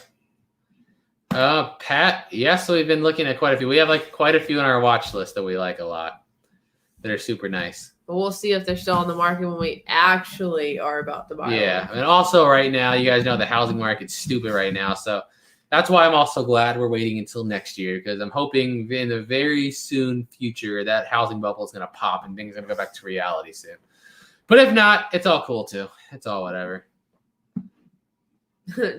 Pat. Yeah, so we've been looking at quite a few. We have like quite a few on our watch list that we like a lot. That are super nice. But we'll see if they're still on the market when we actually are about to buy Yeah, and also right now, you guys know the housing market's stupid right now. So that's why I'm also glad we're waiting until next year, because I'm hoping in the very soon future that housing bubble is going to pop and things are going to go back to reality soon. But if not, it's all cool too. It's all whatever.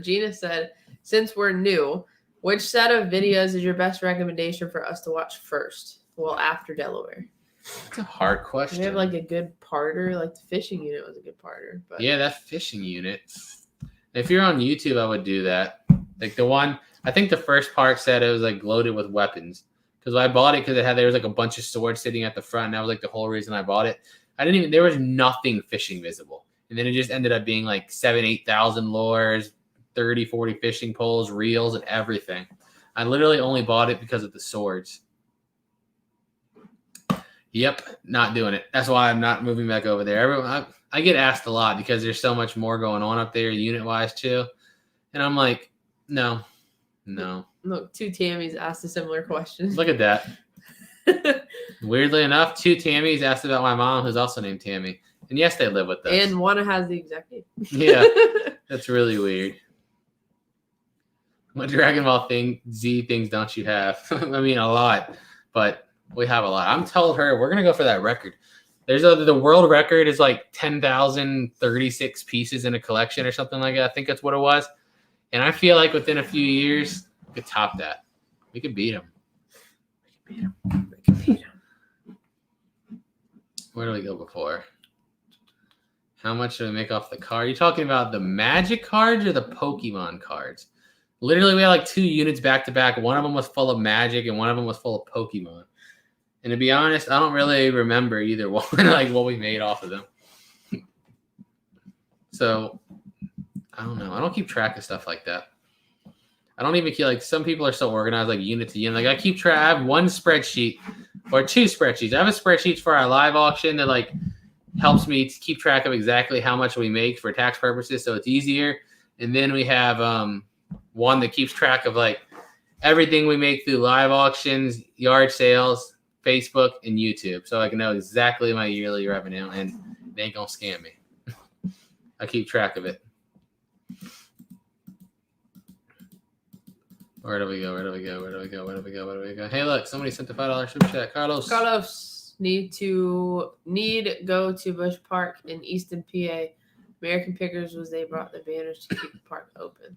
Gina said, since we're new, which set of videos is your best recommendation for us to watch first? Well, after Delaware. That's a hard question. We have like a good parter. Like the fishing unit was a good parter. But yeah, that fishing unit. If you're on YouTube, I would do that. Like the one, I think the first part said it was like loaded with weapons. Because I bought it because there was like a bunch of swords sitting at the front. And that was like the whole reason I bought it. There was nothing fishing visible. And then it just ended up being like 8,000 lures, 30, 40 fishing poles, reels, and everything. I literally only bought it because of the swords. Yep, not doing it. That's why I'm not moving back over there. I get asked a lot because there's so much more going on up there unit-wise too. And I'm like, no. Look, 2 Tammys asked a similar question. Look at that. Weirdly enough, 2 Tammys asked about my mom, who's also named Tammy. And yes, they live with us. And one has the exact name. Yeah, that's really weird. What Dragon Ball Z things don't you have? I mean, a lot, but we have a lot. I'm telling her we're gonna go for that record. The world record is like 10,036 pieces in a collection or something like that. I think that's what it was. And I feel like within a few years, we could top that. We could beat them. Where do we go before? How much do we make off the card? Are you talking about the Magic cards or the Pokemon cards? Literally, we had like 2 units back to back. One of them was full of Magic and one of them was full of Pokemon. And to be honest, I don't really remember either one, like what we made off of them. So, I don't know. I don't keep track of stuff like that. I don't even feel like some people are so organized, like unit to unit. Like I keep track. I have one spreadsheet or 2 spreadsheets. I have a spreadsheet for our live auction that like helps me to keep track of exactly how much we make for tax purposes, so it's easier. And then we have one that keeps track of like everything we make through live auctions, yard sales, Facebook, and YouTube, so I can know exactly my yearly revenue, and they ain't gonna scam me. I keep track of it. Where do we go? Hey, look, somebody sent a $5 super chat. Carlos, need go to Bush Park in Easton, PA. American Pickers was they brought the banners to keep the park open.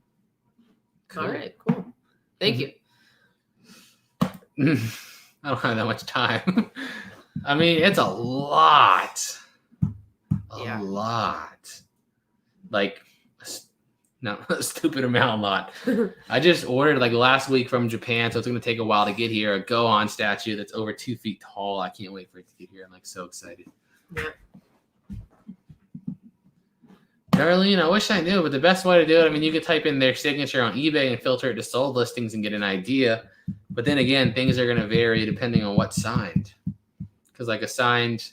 Cool. All right, cool. Thank you. I don't have that much time. I mean, it's a lot. A lot. Like, no, a stupid amount lot. I just ordered like last week from Japan, so it's going to take a while to get here. A Gohan statue that's over 2 feet tall. I can't wait for it to get here. I'm like so excited. Yeah. Darlene, I wish I knew, but the best way to do it, I mean, you could type in their signature on eBay and filter it to sold listings and get an idea. But then again, things are going to vary depending on what's signed. Because like a signed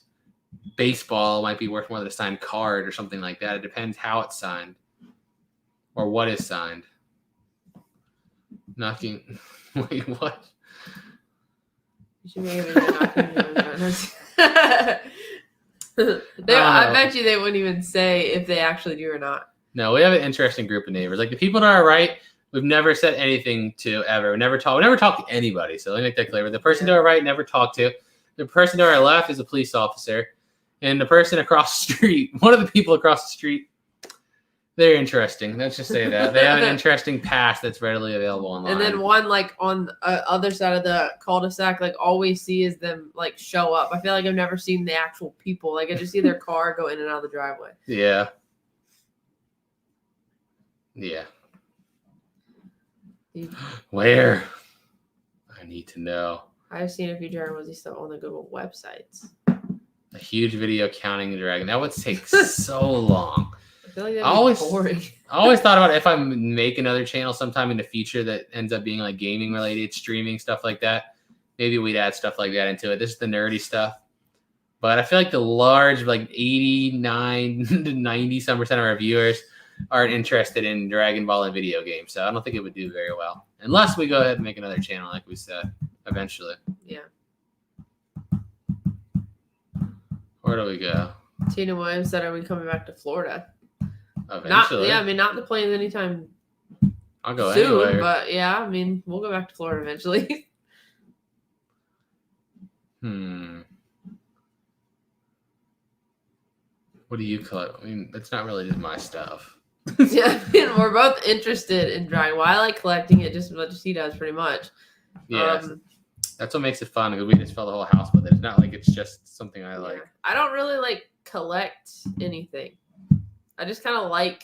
baseball might be worth more than a signed card or something like that. It depends how it's signed or what is signed. Knocking. Wait, what? You may have been knocking I bet you they wouldn't even say if they actually do or not. No, we have an interesting group of neighbors. Like the people to our right, we've never said anything to ever. We never talked to anybody. So let me make that clear. The person to our right, never talked to. The person to our left is a police officer. And the person across the street, one of the people across the street, they're interesting. Let's just say that. They have an interesting past that's readily available online. And then one, like, on the other side of the cul-de-sac, like, all we see is them, like, show up. I feel like I've never seen the actual people. Like, I just see their car go in and out of the driveway. Yeah. Yeah. Where? I need to know. I've seen a few dragons still on the Google websites. A huge video counting the dragon. That would take so long. I feel like that'd be boring. I always thought about if I make another channel sometime in the future that ends up being like gaming related, streaming, stuff like that. Maybe we'd add stuff like that into it. This is the nerdy stuff. But I feel like the large, like 89 to 90 some percent of our viewers aren't interested in Dragon Ball and video games. So I don't think it would do very well. Unless we go ahead and make another channel, like we said, eventually. Yeah. Where do we go? Tina Williams said, "Are we coming back to Florida?" Eventually. Not the plans anytime I'll go soon, anywhere. but yeah, I mean, we'll go back to Florida eventually. What do you collect? I mean, that's not really just my stuff. Yeah, I mean, we're both interested in drawing. Well, I like collecting it just as much as he does, pretty much. Yeah, that's what makes it fun, because we just fill the whole house with it. It's not like it's just something I like. I don't really like collect anything. I just kind of like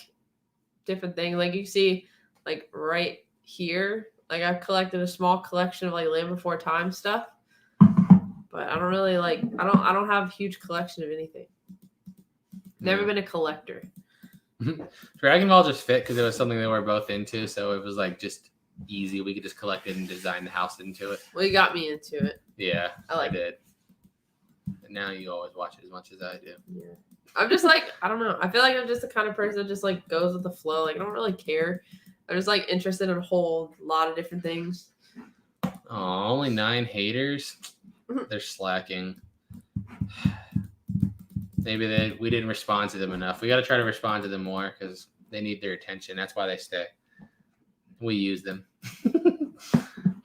different things. Like you see, like right here Like I've collected a small collection of like Land Before Time stuff, but I don't really like. I don't have a huge collection of anything. Never been a collector. Dragon Ball just fit because it was something that we're both into, so it was like just easy. We could just collect it and design the house into it. Well, you got me into it. Yeah, I did. And now you always watch it as much as I do. Yeah. I'm just like, I don't know. I feel like I'm just the kind of person that just like goes with the flow. Like I don't really care. I'm just like interested in a whole lot of different things. Oh, only 9 haters? They're slacking. Maybe we didn't respond to them enough. We got to try to respond to them more because they need their attention. That's why they stay. We use them.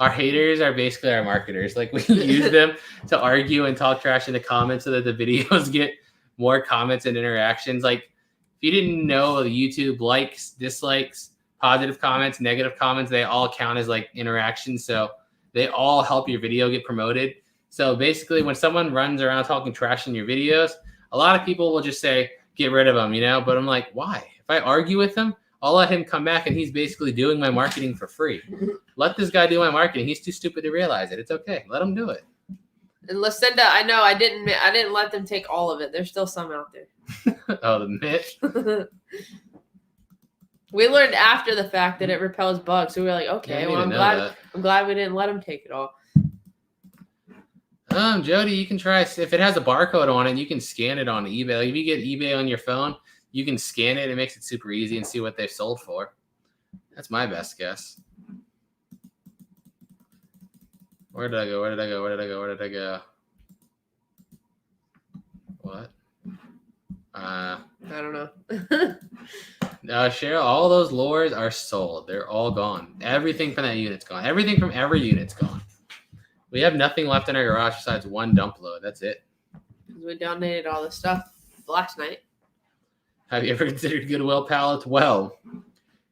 Our haters are basically our marketers. Like we use them to argue and talk trash in the comments so that the videos get more comments and interactions. Like if you didn't know, the YouTube likes, dislikes, positive comments, negative comments, they all count as like interactions. So they all help your video get promoted. So basically when someone runs around talking trash in your videos, a lot of people will just say, get rid of them, you know? But I'm like, why? If I argue with him, I'll let him come back and he's basically doing my marketing for free. Let this guy do my marketing. He's too stupid to realize it. It's okay. Let him do it. And Lucinda, I know I didn't let them take all of it. There's still some out there. Oh, the myth. We learned after the fact that it repels bugs. So we were like, okay, well I'm glad we didn't let them take it all. Jody, you can try if it has a barcode on it, you can scan it on eBay. Like if you get eBay on your phone, you can scan it. It makes it super easy and see what they've sold for. That's my best guess. Where did I go? What? I don't know. Cheryl, all those lures are sold. They're all gone. Everything from that unit's gone. Everything from every unit's gone. We have nothing left in our garage besides one dump load. That's it. We donated all the stuff last night. Have you ever considered Goodwill pallets? Well,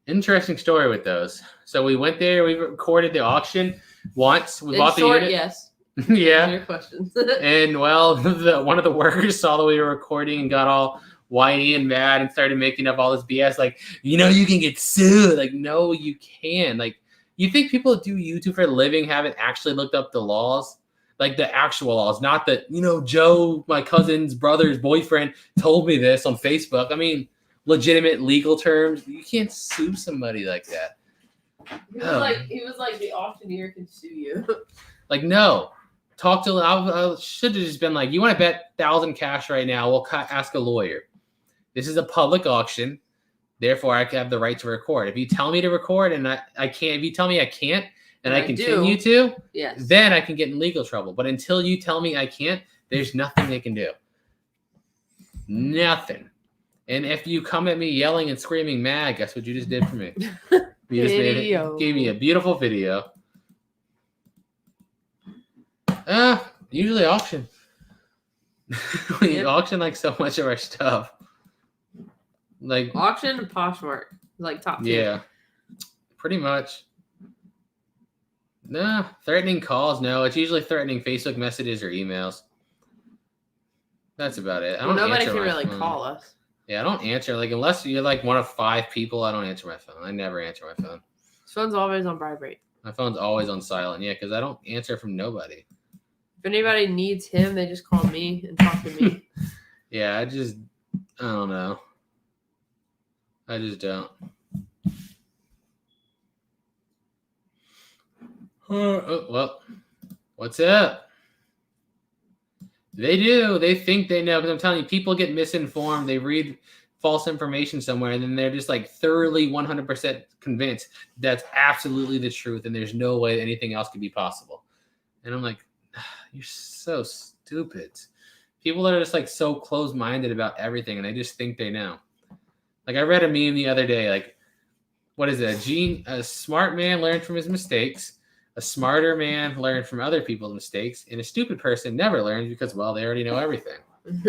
interesting story with those. So we went there. We recorded the auction once. We bought the unit. Yes. Yeah. Your questions. And well, one of the workers saw that we were recording and got all whiny and mad and started making up all this BS. Like, you know, you can get sued. Like, no, you can. Like, you think people that do YouTube for a living haven't actually looked up the laws? Like the actual laws, not that, you know, Joe, my cousin's brother's boyfriend, told me this on Facebook. I mean, legitimate legal terms. You can't sue somebody like that. He was like the auctioneer can sue you. Like, no. I should have just been like, you want to bet 1,000 cash right now? We'll ask a lawyer. This is a public auction. Therefore, I have the right to record. If you tell me to record and I can't, if you tell me I can't and I continue to, yes, then I can get in legal trouble. But until you tell me I can't, there's nothing they can do. Nothing. And if you come at me yelling and screaming mad, guess what you just did for me? You just gave me a beautiful video. Usually auction. We auction like so much of our stuff. Like auction and Poshmark, like top tier. Yeah, pretty much. No, threatening calls. No, it's usually threatening Facebook messages or emails. That's about it. Nobody can really call us. Yeah, I don't answer. Like unless you're like one of 5 people, I don't answer my phone. I never answer my phone. This phone's always on vibrate. My phone's always on silent. Yeah, because I don't answer from nobody. If anybody needs him, they just call me and talk to me. Yeah, I don't know. I just don't. Well, what's up? They do. They think they know. Because I'm telling you, people get misinformed. They read false information somewhere, and then they're just like thoroughly 100% convinced that's absolutely the truth, and there's no way anything else could be possible. And I'm like, you're so stupid. People that are just like so close-minded about everything, and they just think they know. Like I read a meme the other day, like, what is it? A smart man learned from his mistakes. A smarter man learned from other people's mistakes. And a stupid person never learns because, well, they already know everything. And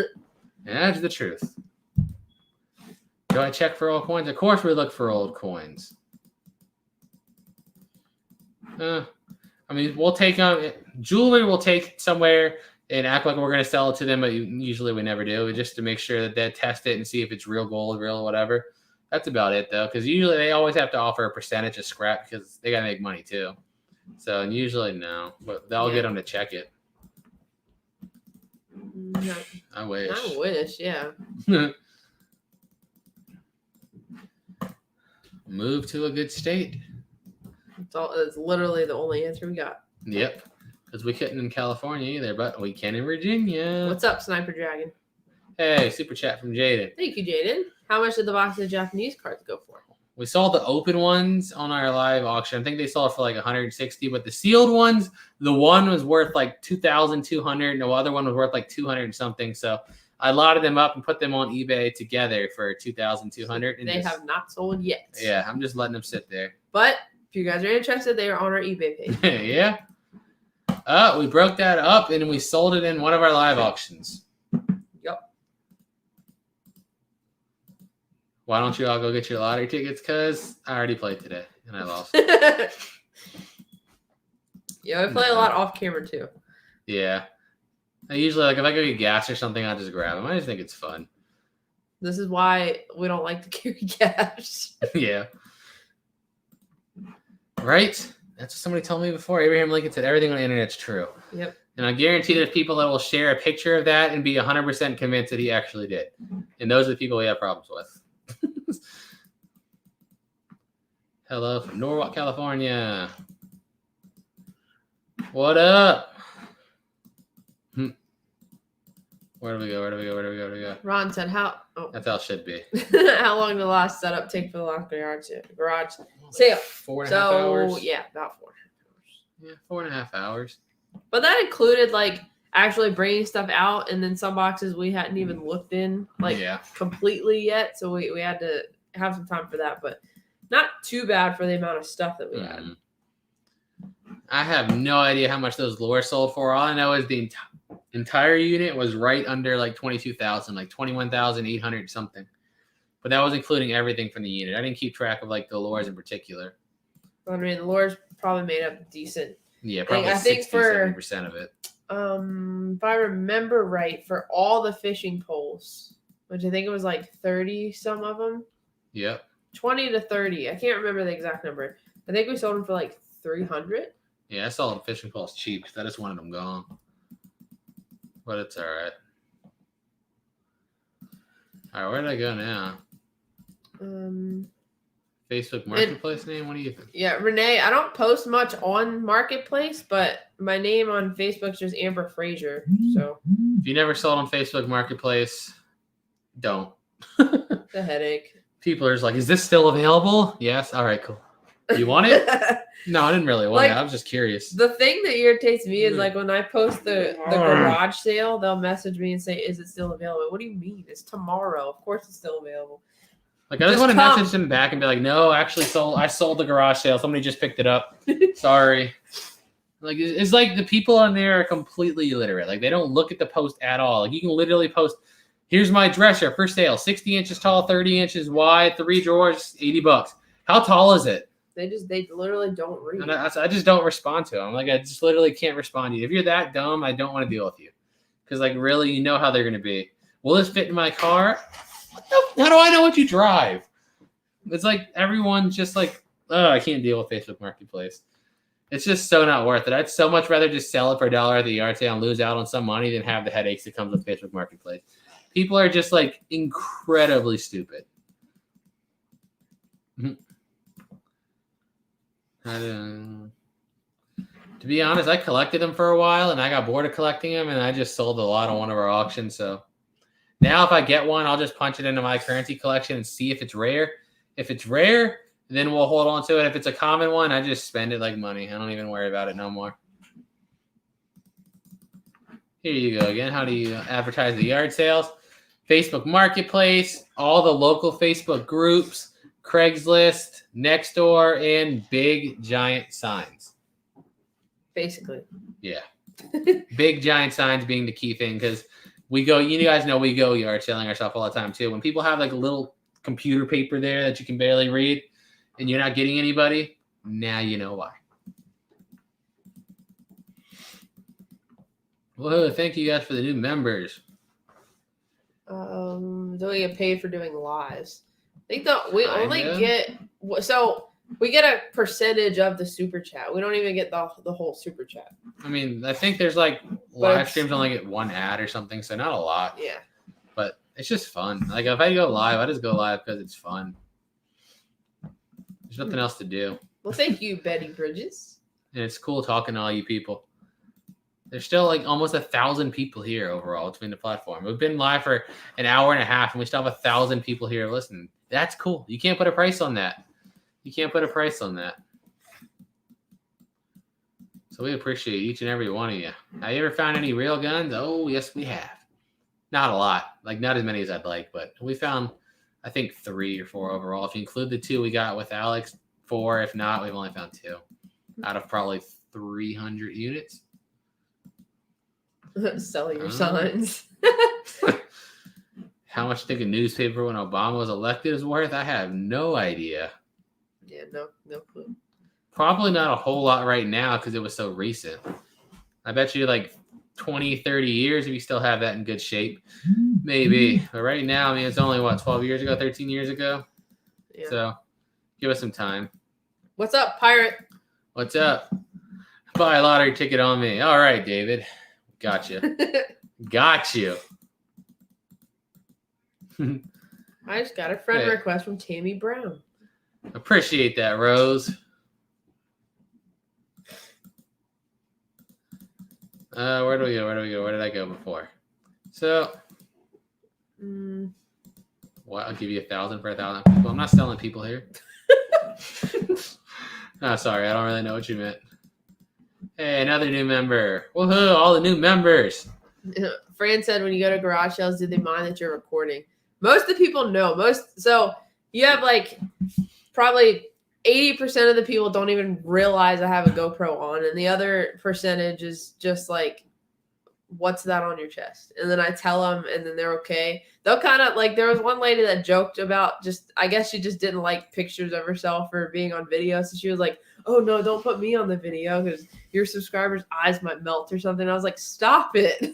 that's the truth. Do I check for old coins? Of course we look for old coins. I mean, we'll take jewelry we'll take somewhere and act like we're going to sell it to them, but usually we never do, just to make sure that they test it and see if it's real gold, real whatever. That's about it though, because usually they always have to offer a percentage of scrap because they gotta make money too. So and usually no, but they'll get them to check it. No, I wish. I wish, yeah. Move to a good state. It's literally the only answer we got. Yep. Because we couldn't in California either, but we can in Virginia. What's up, Sniper Dragon? Hey, super chat from Jaden. Thank you, Jaden. How much did the box of Japanese cards go for? We saw the open ones on our live auction. I think they sold for like 160, but the sealed ones, the one was worth like 2,200, and the other one was worth like 200 something. So I lotted them up and put them on eBay together for 2,200. They have not sold yet. Yeah, I'm just letting them sit there. But if you guys are interested, they are on our eBay page. Yeah. We broke that up and we sold it in one of our live auctions. Yep. Why don't you all go get your lottery tickets? Because I already played today and I lost. Yeah, I play a lot off camera too. Yeah. I usually, like, if I go get gas or something, I'll just grab them. I just think it's fun. This is why we don't like to carry cash. Yeah. Right? That's what somebody told me before. Abraham Lincoln said everything on the internet's true. Yep. And I guarantee there's people that will share a picture of that and be 100% convinced that he actually did. And those are the people we have problems with. Hello from Norwalk, California. What up? Where do we go? Ron said, That's how it should be. how long did the last setup take for the last garage sale? 4.5 hours. Yeah, about 4.5 hours. Yeah, 4.5 hours. But that included like actually bringing stuff out, and then some boxes we hadn't even looked in completely yet, so we had to have some time for that. But not too bad for the amount of stuff that we had. I have no idea how much those lures sold for. All I know is the entire unit was right under like 22,000, like 21,800 something. But that was including everything from the unit. I didn't keep track of like the lures in particular. I mean, the lures probably made up decent. Yeah, probably I think 60-70% of it. If I remember right, for all the fishing poles, which I think it was like 30 some of them. Yep. 20 to 30. I can't remember the exact number. I think we sold them for like 300. Yeah, I saw fishing poles cheap because I just wanted them gone. But it's all right. All right, where did I go now? Facebook Marketplace name? What do you think? Yeah, Renee, I don't post much on Marketplace, but my name on Facebook is just Amber Frazier. So if you never sold on Facebook Marketplace, don't. It's a headache. People are just like, is this still available? Yes. All right, cool. You want it? No, I didn't really want it. I was just curious. The thing that irritates me is like when I post the garage sale, they'll message me and say, is it still available? What do you mean? It's tomorrow. Of course it's still available. Like, I just want to message them back and be like, no, actually I sold the garage sale. Somebody just picked it up. Sorry. Like, it's like the people on there are completely illiterate. Like, they don't look at the post at all. Like, you can literally post, here's my dresser for sale, 60 inches tall, 30 inches wide, 3 drawers, $80. How tall is it? They literally don't read. And I just don't respond to them. Like, I just literally can't respond to you. If you're that dumb, I don't want to deal with you. Because, like, really, you know how they're going to be. Will this fit in my car? How do I know what you drive? It's like everyone's just like, oh, I can't deal with Facebook Marketplace. It's just so not worth it. I'd so much rather just sell it for $1 at the yard sale and lose out on some money than have the headaches that comes with Facebook Marketplace. People are just like incredibly stupid. To be honest, I collected them for a while and I got bored of collecting them and I just sold a lot on one of our auctions. So now if I get one, I'll just punch it into my currency collection and see if it's rare. If it's rare, then we'll hold on to it. If it's a common one, I just spend it like money. I don't even worry about it no more. Here you go again. How do you advertise the yard sales? Facebook Marketplace, all the local Facebook groups, Craigslist, Nextdoor, and big giant signs. Basically. Yeah. Big giant signs being the key thing because we go, you guys know we go yard selling ourselves all the time too. When people have like a little computer paper there that you can barely read and you're not getting anybody, now you know why. Whoa, thank you guys for the new members. Do we get paid for doing lives? think that we only get we get a percentage of the super chat. We don't even get the whole super chat. I mean, I think there's like live streams only get one ad or something, so not a lot. Yeah. But it's just fun. Like if I go live, I just go live because it's fun. There's nothing else to do. Well, thank you, Betty Bridges. And it's cool talking to all you people. There's still like almost 1,000 people here overall between the platform. We've been live for an hour and a half, and we still have 1,000 people here listening. That's cool. You can't put a price on that. You can't put a price on that. So we appreciate each and every one of you. Have you ever found any real guns? Oh, yes, we have. Not a lot. Like, not as many as I'd like, but we found, I think, 3 or 4 overall. If you include the 2 we got with Alex, 4. If not, we've only found 2 out of probably 300 units. Sell your signs. How much do you think a newspaper when Obama was elected is worth? I have no idea. Yeah, no clue. Probably not a whole lot right now because it was so recent. I bet you like 20, 30 years if you still have that in good shape. Maybe. But right now, I mean, it's only, 12 years ago, 13 years ago? Yeah. So give us some time. What's up, Pirate? What's up? Buy a lottery ticket on me. All right, David. Got you. Got you. I just got a friend request from Tammy Brown. Appreciate that, Rose. Where do we go? Where did I go before? So, what? I'll give you 1,000 for 1,000 people. I'm not selling people here. Oh, sorry. I don't really know what you meant. Hey, another new member. Woohoo, all the new members. Fran said when you go to garage sales, do they mind that you're recording? Most of the people know. So you have like probably 80% of the people don't even realize I have a GoPro on. And the other percentage is just like, what's that on your chest? And then I tell them and then they're okay. They'll kind of like, there was one lady that joked about I guess she just didn't like pictures of herself or being on video. So she was like, oh no, don't put me on the video because your subscribers' eyes might melt or something. I was like, stop it.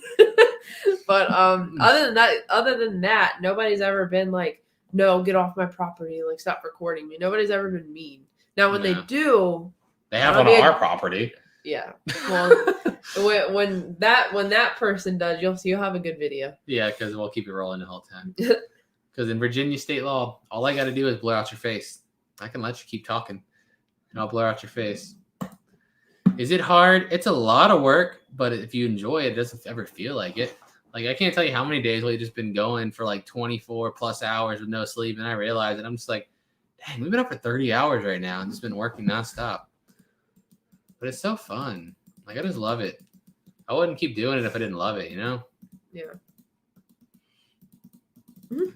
But other than that, nobody's ever been like, no, get off my property, like stop recording me. Nobody's ever been mean. Now when they do, they have on our property. Yeah. Well, when that person does, you'll have a good video. Yeah, because we'll keep it rolling the whole time. Because in Virginia state law, all I got to do is blur out your face. I can let you keep talking, and I'll blur out your face. Is it hard? It's a lot of work, but if you enjoy it, it doesn't ever feel like it. Like, I can't tell you how many days we've just been going for like 24 plus hours with no sleep. And I realize it. I'm just like, dang, we've been up for 30 hours right now and just been working nonstop. But it's so fun. Like, I just love it. I wouldn't keep doing it if I didn't love it, you know? Yeah.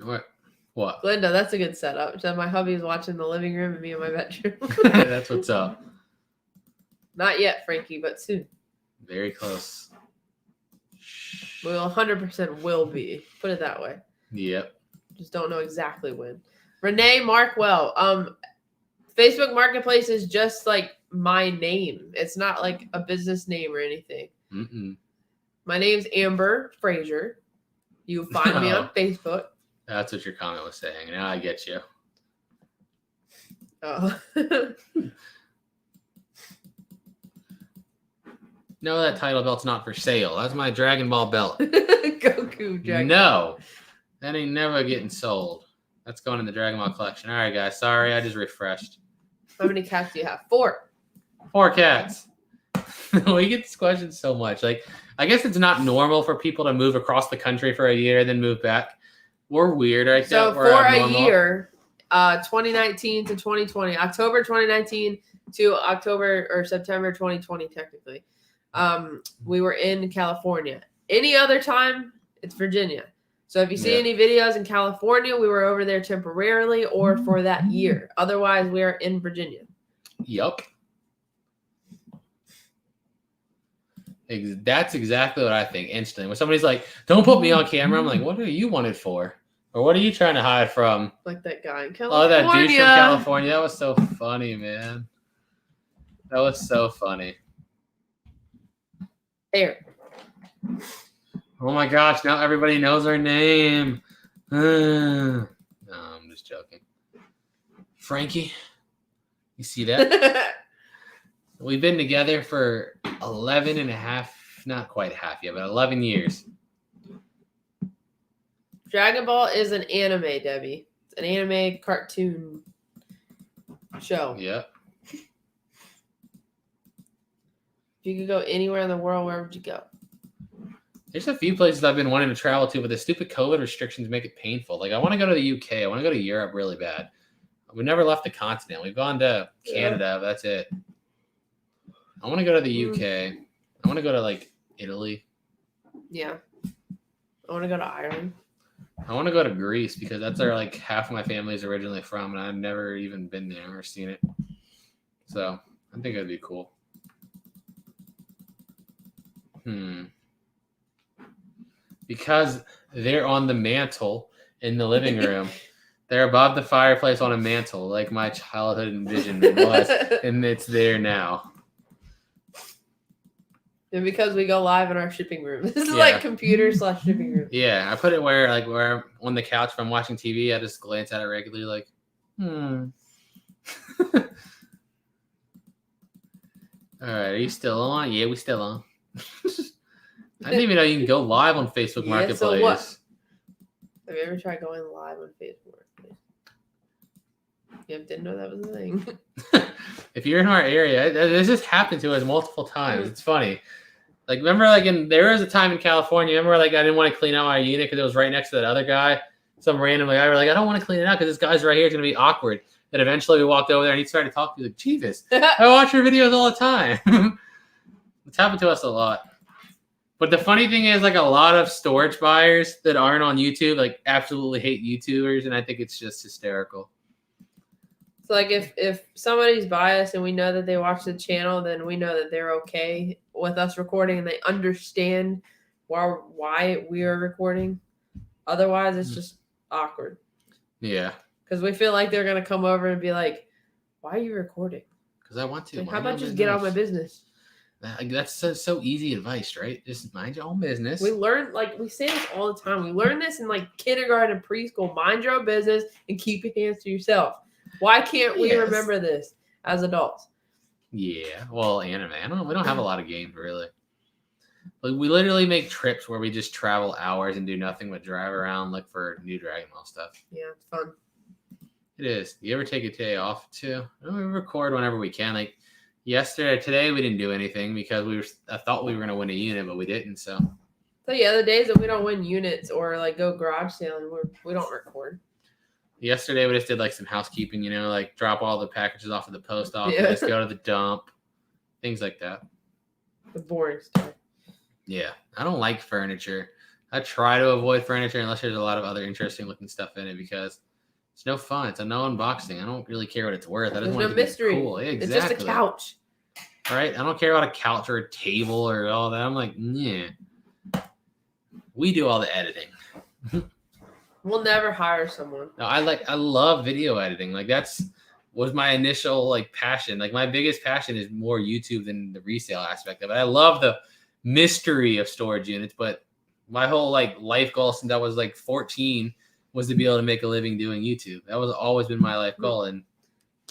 What? Glenda, that's a good setup. So my hubby's watching the living room and me in my bedroom. That's what's up. Not yet, Frankie, but soon. Very close. We 100% will be. Put it that way. Yep. Just don't know exactly when. Renee Markwell. Facebook Marketplace is just like my name. It's not like a business name or anything. My name's Amber Frazier. You find me on Facebook. That's what your comment was saying. Now I get you. Oh. No, that title belt's not for sale. That's my Dragon Ball belt. Goku Dragon. No, that ain't never getting sold. That's going in the Dragon Ball collection. All right, guys. Sorry, I just refreshed. How many cats do you have? 4. 4 cats. We get this question so much. Like, I guess it's not normal for people to move across the country for a year and then move back. We're weird, right? So for a year, 2019 to 2020, October 2019 to October or September 2020, technically. We were in California. Any other time, it's Virginia. So if you see any videos in California, we were over there temporarily or for that year. Otherwise, we are in Virginia. Yup. That's exactly what I think instantly. When somebody's like, don't put me on camera, I'm like, what are you wanted for? Or what are you trying to hide from? Like that guy in California. Oh, that dude from California. That was so funny, man. That was so funny. There. Oh my gosh, now everybody knows our name. No, I'm just joking. Frankie, you see that? We've been together for 11 and a half, not quite half yet, but 11 years. Dragon Ball is an anime, Debbie. It's an anime cartoon show. Yep. If you could go anywhere in the world, where would you go? There's a few places I've been wanting to travel to, but the stupid COVID restrictions make it painful. Like, I want to go to the UK. I want to go to Europe really bad. We've never left the continent. We've gone to Canada, but that's it. I want to go to the UK. I want to go to, like, Italy. Yeah. I want to go to Ireland. I want to go to Greece because that's where, like, half of my family is originally from, and I've never even been there or seen it. So, I think it'd be cool. Because they're on the mantle in the living room. They're above the fireplace on a mantle, like my childhood envisionment was, and it's there now. And because we go live in our shipping room. This is like computer/shipping room. Yeah, I put it where I'm on the couch if I'm watching TV, I just glance at it regularly like, All right, are you still on? Yeah, we still on. I didn't even know you can go live on Facebook Marketplace. So what? Have you ever tried going live on Facebook Marketplace? Yeah, didn't know that was a thing. If you're in our area, this just happened to us multiple times. It's funny. Like, remember, like, there was a time in California, remember, like, I didn't want to clean out my unit because it was right next to that other guy. Some random guy, we're like, I don't want to clean it out because this guy's right here. It's going to be awkward. Then eventually we walked over there and he started talking to me like, Jebus, I watch your videos all the time. It's happened to us a lot. But the funny thing is, like, a lot of storage buyers that aren't on YouTube, like, absolutely hate YouTubers, and I think it's just hysterical. So, like, if somebody's biased and we know that they watch the channel, then we know that they're okay with us recording and they understand why we are recording. Otherwise, it's just awkward. Yeah. Because we feel like they're going to come over and be like, why are you recording? Because I want to. Like, how about just get on my business? That's so easy advice, right? Just mind your own business. We learn, like, we say this all the time. We learn this in, like, kindergarten and preschool. Mind your own business and keep your hands to yourself. Why can't we remember this as adults? Yeah, well, anime. We don't have a lot of games, really. Like, we literally make trips where we just travel hours and do nothing but drive around, look for new Dragon Ball stuff. Yeah, it's fun. It is. Do you ever take a day off, too? We record whenever we can. Like, today we didn't do anything because I thought we were going to win a unit, but we didn't, so. So, yeah, the days that we don't win units or, like, go garage sailing, we don't record. Yesterday, we just did, like, some housekeeping, like, drop all the packages off at the post office, go to the dump, things like that. The boring stuff. Yeah. I don't like furniture. I try to avoid furniture unless there's a lot of other interesting-looking stuff in it because it's no fun. It's a no unboxing. I don't really care what it's worth. I just want it to mystery. Be cool. Yeah, exactly. It's just a couch. All right? I don't care about a couch or a table or all that. I'm like, yeah. We do all the editing. We'll never hire someone. No, I love video editing. Like, was my initial, like, passion. Like, my biggest passion is more YouTube than the resale aspect of it. I love the mystery of storage units, but my whole, like, life goal since I was, like, 14 was to be able to make a living doing YouTube. That was always been my life goal. And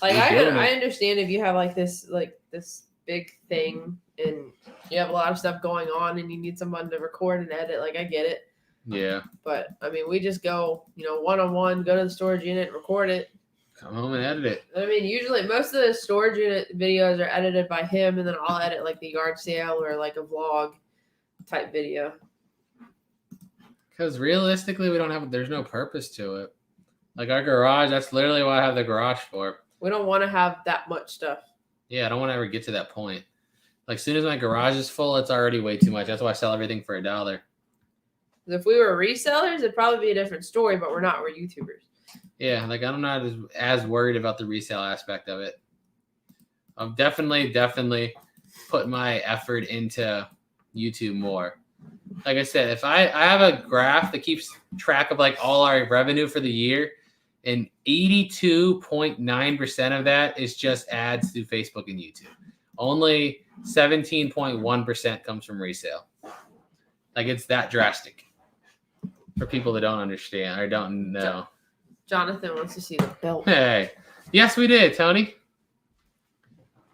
like, I understand if you have, like, this big thing and you have a lot of stuff going on and you need someone to record and edit. Like, I get it. Yeah. But, I mean, we just go, one-on-one, go to the storage unit, record it. Come home and edit it. I mean, usually most of the storage unit videos are edited by him, and then I'll edit, like, the yard sale or, like, a vlog type video. Because realistically, there's no purpose to it. Like, our garage, that's literally what I have the garage for. We don't want to have that much stuff. Yeah, I don't want to ever get to that point. Like, as soon as my garage is full, it's already way too much. That's why I sell everything for $1. If we were resellers, it'd probably be a different story, but we're not. We're YouTubers. Yeah, like, I'm not as worried about the resale aspect of it. I've definitely put my effort into YouTube more. Like I said, if I have a graph that keeps track of, like, all our revenue for the year, and 82.9% of that is just ads through Facebook and YouTube. Only 17.1% comes from resale. Like, it's that drastic. For people that don't understand or don't know. Jonathan wants to see the belt. Hey, Yes, we did, Tony.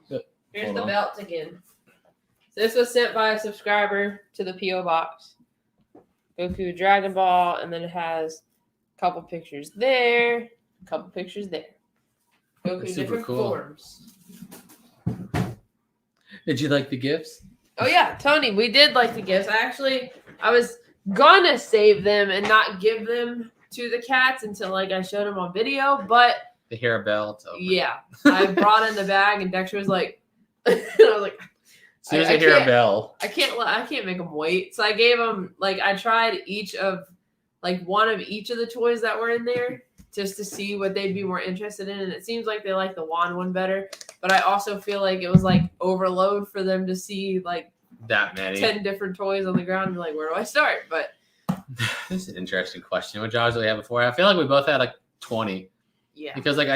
Here's Hold the on. belt again. So this was sent by a subscriber to the P.O. box. Goku Dragon Ball, and then it has a couple pictures there, a couple pictures there. Goku That's super different cool. forms. Did you like the gifts? Oh yeah, Tony, we did like the gifts. I was gonna save them and not give them to the cats until like I showed them on video, but The hair belt. Oh, yeah, I brought in the bag and Dexter was like, and I was like, as soon as I hear a bell. I can't make them wait. So I gave them I tried one of each of the toys that were in there just to see what they'd be more interested in, and it seems like they like the wand one better. But I also feel like it was like overload for them to see like that many 10 different toys on the ground and be like, where do I start? But this is an interesting question. What jobs do we have before? I feel like we both had like 20. Yeah. Because like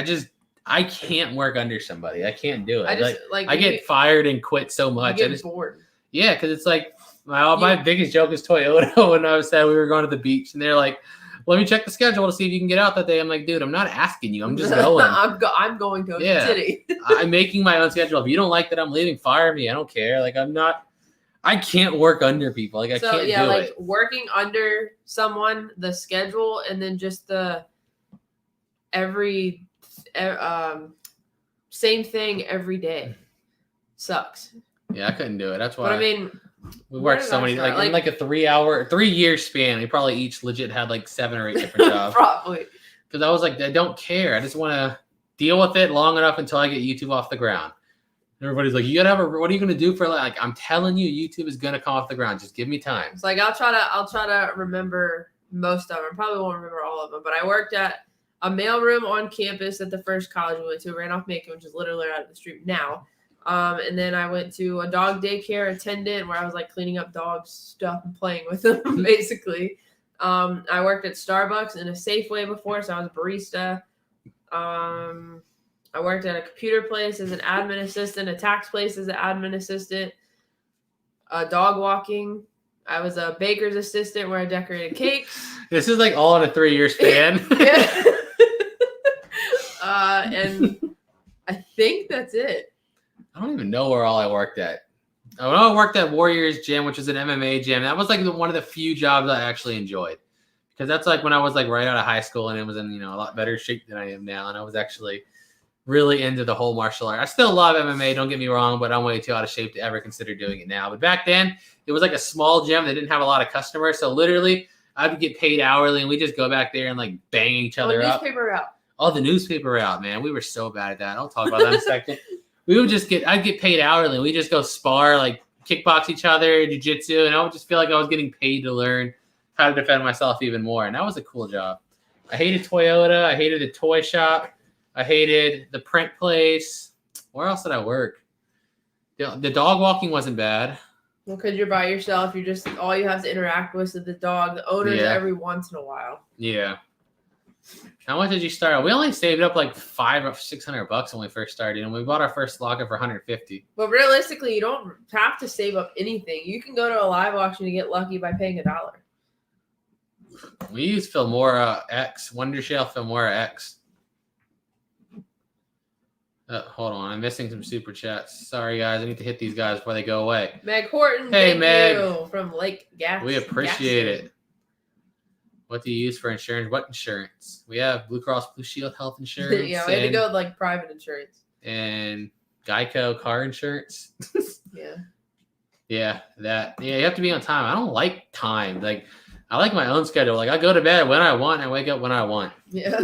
I can't work under somebody. I can't do it. I just I get fired and quit so much. I get bored. Yeah, because it's like my biggest joke is Toyota when I said we were going to the beach and they're like, let me check the schedule to see if you can get out that day. I'm like, dude, I'm not asking you. I'm just going. I'm going to Ocean City. I'm making my own schedule. If you don't like that I'm leaving, fire me. I don't care. Like I can't work under people. Like I can't do it. Working under someone, the schedule, and then just the same thing every day sucks. Yeah, I couldn't do it. That's why. But I mean, we worked so many in like a 3-year span. We probably each legit had like 7 or 8 different jobs. Probably. Because I was like, I don't care. I just want to deal with it long enough until I get YouTube off the ground. Everybody's like, you gotta have what are you gonna do for like? I'm telling you, YouTube is gonna come off the ground. Just give me time. It's like I'll try to remember most of them. Probably won't remember all of them. But I worked at a mailroom on campus at the first college we went to, Randolph Macon, which is literally out of the street now. And then I went to a dog daycare attendant where I was like cleaning up dogs' stuff and playing with them, basically. I worked at Starbucks and a Safeway before, so I was a barista. I worked at a computer place as an admin assistant, a tax place as an admin assistant, dog walking. I was a baker's assistant where I decorated cakes. This is like all in a 3-year span. Yeah. And I think that's it. I don't even know where all I worked at. I worked at Warriors Gym, which is an MMA gym. That was like one of the few jobs I actually enjoyed. Because that's like when I was like right out of high school and it was in, a lot better shape than I am now. And I was actually really into the whole martial art. I still love MMA, don't get me wrong, but I'm way too out of shape to ever consider doing it now. But back then, it was like a small gym that didn't have a lot of customers. So literally, I would get paid hourly and we just go back there and like bang each other up. Newspaper route. Oh, the newspaper route, man. We were so bad at that. I'll talk about that in a second. I'd get paid hourly. We just go spar, like kickbox each other, jiu-jitsu, and I would just feel like I was getting paid to learn how to defend myself even more. And that was a cool job. I hated Toyota. I hated the toy shop. I hated the print place. Where else did I work? The dog walking wasn't bad. Well, because you're by yourself. You're just, all you have to interact with is the dog. The owners every once in a while. Yeah. How much did you start? We only saved up like $500 or $600 when we first started, and we bought our first locker for $150. But realistically, you don't have to save up anything. You can go to a live auction and get lucky by paying $1. We use Filmora X, Wondershell Filmora X. Hold on, I'm missing some super chats. Sorry, guys, I need to hit these guys before they go away. Meg Horton, hey, Meg. You from Lake Gas. We appreciate it. What do you use for insurance? What insurance? We have Blue Cross Blue Shield health insurance. Yeah, we had to go with like private insurance. And Geico car insurance. Yeah. Yeah, that. Yeah, you have to be on time. I don't like time. Like, I like my own schedule. Like, I go to bed when I want and I wake up when I want. Yeah.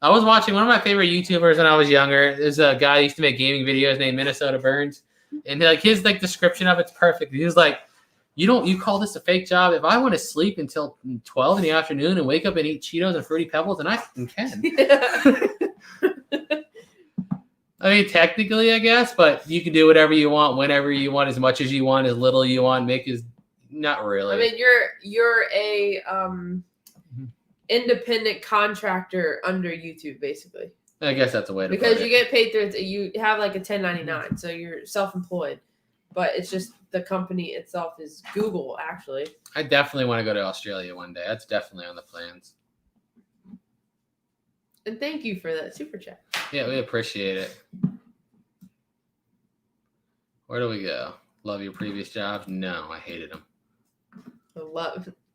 I was watching one of my favorite YouTubers when I was younger. There's a guy who used to make gaming videos named Minnesota Burns. And like his like description of it's perfect. He was like, you call this a fake job? If I want to sleep until 12 in the afternoon and wake up and eat Cheetos and Fruity Pebbles, then I can. Yeah. I mean, technically, I guess, but you can do whatever you want, whenever you want, as much as you want, as little you want, make as not really. I mean, you're a independent contractor under YouTube, basically. I guess that's a way to because put you get paid through you have like a 1099, so you're self-employed, but it's just the company itself is Google, actually. I definitely want to go to Australia one day. That's definitely on the plans. And thank you for that super chat. Yeah, we appreciate it. Where do we go? Love your previous job? No, I hated them.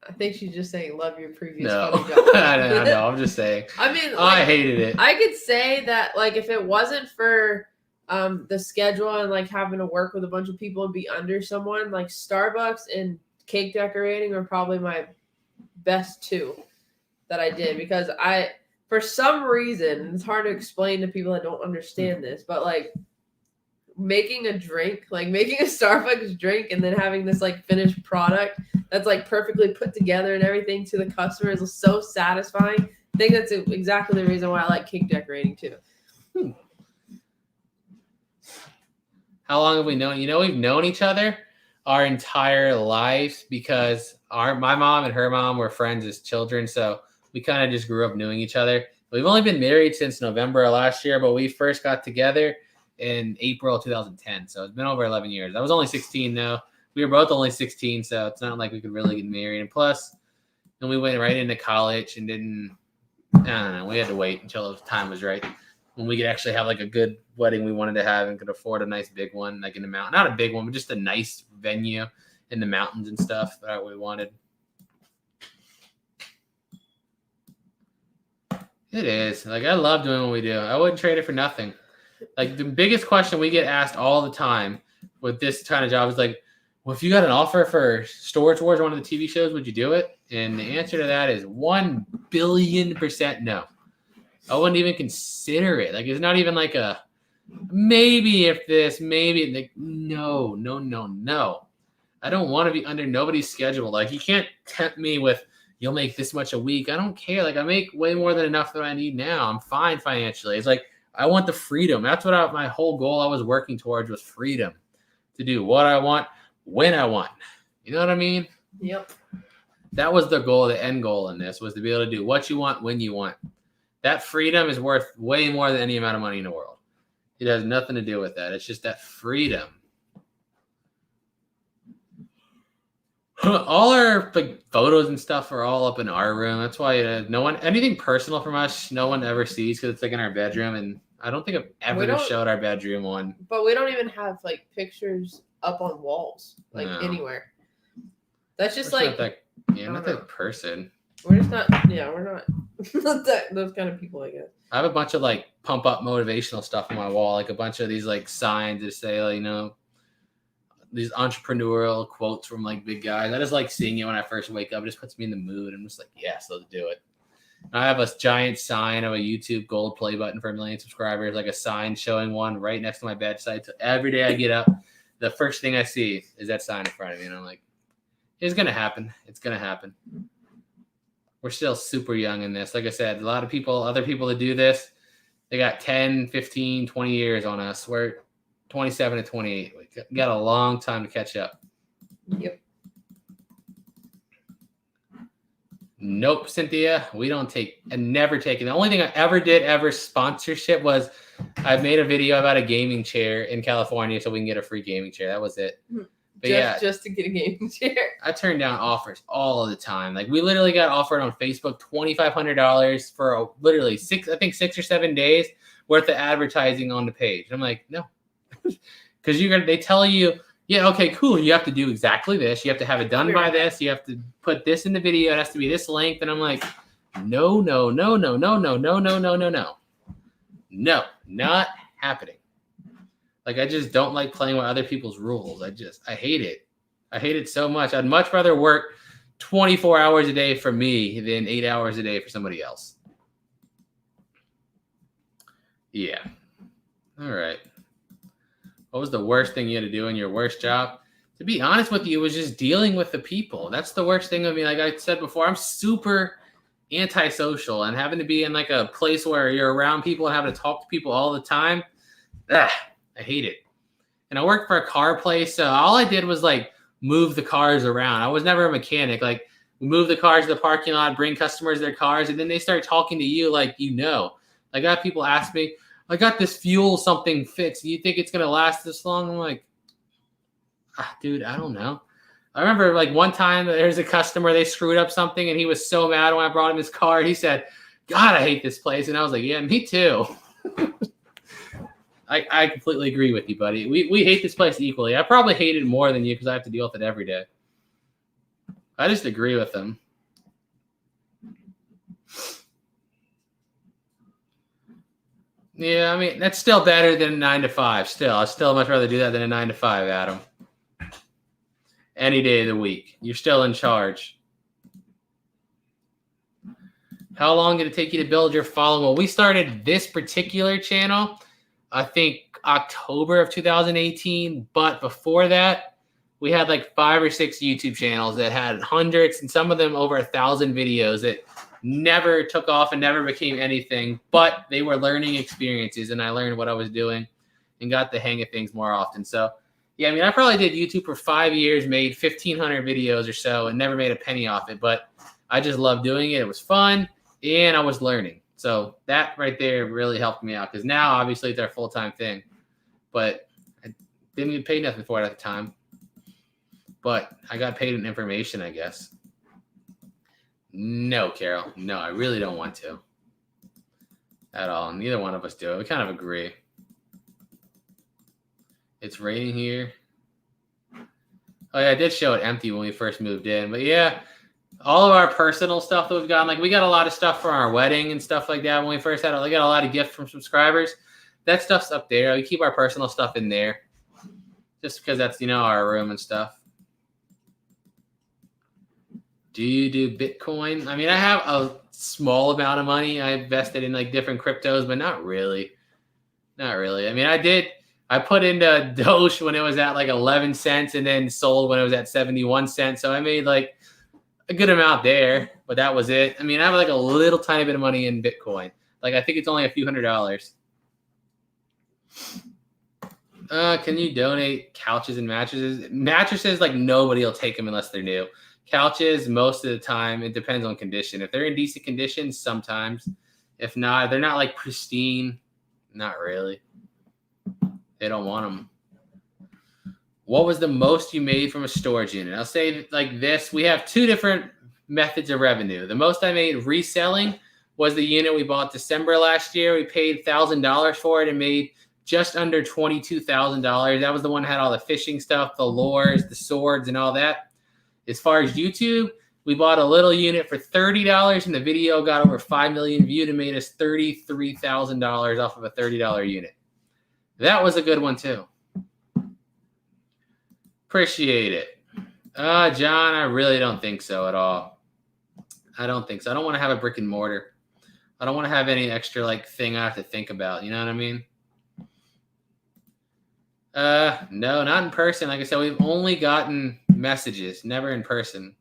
I think she's just saying love your previous No, funny job. I know. I'm just saying. I mean, like, I hated it. I could say that, like, if it wasn't for the schedule and like having to work with a bunch of people and be under someone, like Starbucks and cake decorating are probably my best two that I did, because for some reason, it's hard to explain to people that don't understand this, but like making a drink, like making a Starbucks drink and then having this like finished product that's like perfectly put together and everything to the customer is so satisfying. I think that's exactly the reason why I like cake decorating too. How long have we known? We've known each other our entire lives because my mom and her mom were friends as children, so we kind of just grew up knowing each other. We've only been married since November of last year, but we first got together in April 2010, so it's been over 11 years. I was only 16 though. We were both only 16, so it's not like we could really get married. And plus, then we went right into college and I don't know, we had to wait until the time was right when we could actually have like a good wedding we wanted to have and could afford a nice big one, like in the mountain. Not a big one, but just a nice venue in the mountains and stuff that we wanted. It is. Like, I love doing what we do. I wouldn't trade it for nothing. Like, the biggest question we get asked all the time with this kind of job is like, well, if you got an offer for Storage Wars, one of the TV shows, would you do it? And the answer to that is 1 billion% no. I wouldn't even consider it. Like, it's not even like a maybe if this, maybe. Like, no. I don't want to be under nobody's schedule. Like, you can't tempt me with, you'll make this much a week. I don't care. Like, I make way more than enough that I need now. I'm fine financially. It's like, I want the freedom. That's what my whole goal I was working towards was freedom to do what I want, when I want. You know what I mean? Yep. That was the goal, the end goal in this, was to be able to do what you want, when you want. That freedom is worth way more than any amount of money in the world. It has nothing to do with that. It's just that freedom. All our like photos and stuff are all up in our room. That's why anything personal from us, no one ever sees because it's like in our bedroom. And I don't think I've ever showed our bedroom one. But we don't even have like pictures up on walls, like anywhere. That's just not that person. We're just not. Yeah, we're not those kind of people, I guess. I have a bunch of like pump up motivational stuff on my wall, like a bunch of these like signs that say, like, these entrepreneurial quotes from like big guys. I just like seeing it when I first wake up. It just puts me in the mood. I'm just like, yes, let's do it. I have a giant sign of a YouTube gold play button for 1 million subscribers, like a sign showing one right next to my bedside. So every day I get up, the first thing I see is that sign in front of me. And I'm like, it's going to happen. It's going to happen. We're still super young in this. Like I said, a lot of people, other people that do this, they got 10, 15, 20 years on us. We're 27 to 28. We got a long time to catch up. Yep. Nope, Cynthia. We don't take and never taken. The only thing I ever did sponsorship was I made a video about a gaming chair in California so we can get a free gaming chair. That was it. But just to get a gaming chair. I turn down offers all of the time. Like, we literally got offered on Facebook $2,500 for literally 6 or 7 days worth of advertising on the page. I'm like, no, because they tell you, yeah, okay, cool. You have to do exactly this. You have to have it done by this. You have to put this in the video. It has to be this length. And I'm like, no, not happening. Like, I just don't like playing with other people's rules. I hate it. I hate it so much. I'd much rather work 24 hours a day for me than 8 hours a day for somebody else. Yeah. All right. What was the worst thing you had to do in your worst job? To be honest with you, it was just dealing with the people. That's the worst thing of me. Like I said before, I'm super antisocial, and having to be in like a place where you're around people and having to talk to people all the time. I hate it. And I worked for a car place, so all I did was like move the cars around. I was never a mechanic. Like, we move the cars to the parking lot, bring customers their cars, and then they start talking to you like Like, I got people ask me, I got this fuel something fixed. Do you think it's gonna last this long? I'm like, dude, I don't know. I remember like one time there's a customer, they screwed up something, and he was so mad when I brought him his car. He said, God, I hate this place. And I was like, yeah, me too. I completely agree with you, buddy. We hate this place equally. I probably hate it more than you because I have to deal with it every day. I just agree with them. Yeah, I mean, that's still better than 9 to 5. Still, I still much rather do that than a 9 to 5, Adam. Any day of the week. You're still in charge. How long did it take you to build your following? Well, we started this particular channel, I think October of 2018. But before that, we had like 5 or 6 YouTube channels that had hundreds and some of them over 1,000 videos that never took off and never became anything. But they were learning experiences, and I learned what I was doing and got the hang of things more often. So, yeah, I mean, I probably did YouTube for 5 years, made 1,500 videos or so, and never made a penny off it. But I just loved doing it. It was fun. And I was learning. So that right there really helped me out because now obviously it's our full-time thing. But I didn't get paid nothing for it at the time. But I got paid in information, I guess. No, Carol. No, I really don't want to. At all. Neither one of us do it. We kind of agree. It's raining here. Oh, yeah, I did show it empty when we first moved in. But yeah. All of our personal stuff that we've gotten, like we got a lot of stuff for our wedding and stuff like that when we first had it. We got a lot of gifts from subscribers. That stuff's up there. We keep our personal stuff in there just because that's, our room and stuff. Do you do Bitcoin? I mean, I have a small amount of money. I invested in like different cryptos, but not really. Not really. I mean, I put into Doge when it was at like 11 cents and then sold when it was at 71 cents. So I made like a good amount there, but that was it. I mean, I have like a little tiny bit of money in Bitcoin. Like, I think it's only a few $100s. Can you donate couches and mattresses? Mattresses, like nobody will take them unless they're new. Couches, most of the time, it depends on condition. If they're in decent condition, sometimes. If not, if they're not like pristine, not really. They don't want them. What was the most you made from a storage unit? I'll say like this. We have 2 different methods of revenue. The most I made reselling was the unit we bought December last year. We paid $1,000 for it and made just under $22,000. That was the one that had all the fishing stuff, the lures, the swords, and all that. As far as YouTube, we bought a little unit for $30, and the video got over 5 million viewed and made us $33,000 off of a $30 unit. That was a good one, too. Appreciate it. John, I really don't think so at all. I don't think so. I don't want to have a brick and mortar. I don't want to have any extra like thing I have to think about. You know what I mean? No, not in person. Like I said, we've only gotten messages, never in person.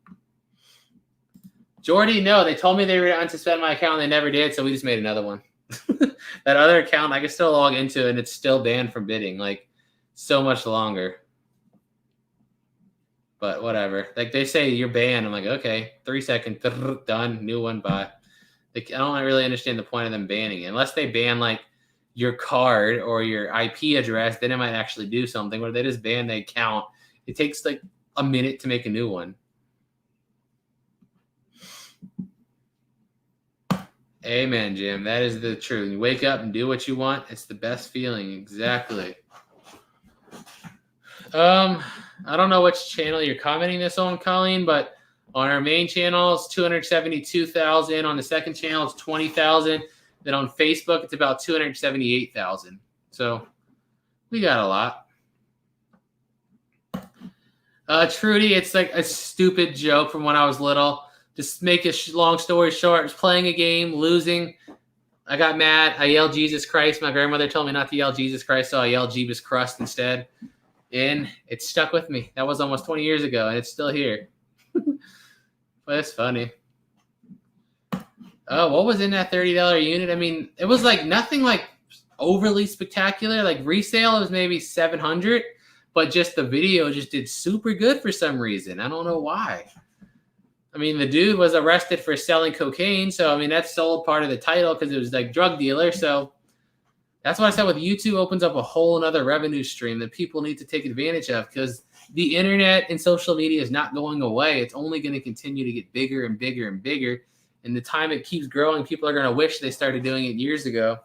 Jordy, no, they told me they were going to unsuspend my account. They never did, so we just made another one. That other account, I can still log into it, and it's still banned from bidding. Like, so much longer. But whatever. Like, they say you're banned. I'm like, okay, 3 seconds, done, new one, bye. Like, I don't really understand the point of them banning it. Unless they ban, like, your card or your IP address, then it might actually do something. Where they just ban the account. It takes, like, a minute to make a new one. Amen, Jim. That is the truth. You wake up and do what you want. It's the best feeling. Exactly. I don't know which channel you're commenting this on, Colleen, but on our main channel, it's 272,000. On the second channel, it's 20,000. Then on Facebook, it's about 278,000. So we got a lot. Trudy, it's like a stupid joke from when I was little. Just make a long story short, I was playing a game, losing. I got mad. I yelled Jesus Christ. My grandmother told me not to yell Jesus Christ, so I yelled Jebus crust instead. And it stuck with me. That was almost 20 years ago, and it's still here. But it's funny. Oh, what was in that $30 unit? I mean, it was like nothing like overly spectacular. Like resale, it was maybe 700, but just the video just did super good for some reason. I don't know why. I mean, the dude was arrested for selling cocaine. So, I mean, that's sold part of the title because it was like drug dealer. So that's what I said with YouTube opens up a whole another revenue stream that people need to take advantage of because the internet and social media is not going away. It's only going to continue to get bigger and bigger and bigger. And the time it keeps growing, people are going to wish they started doing it years ago.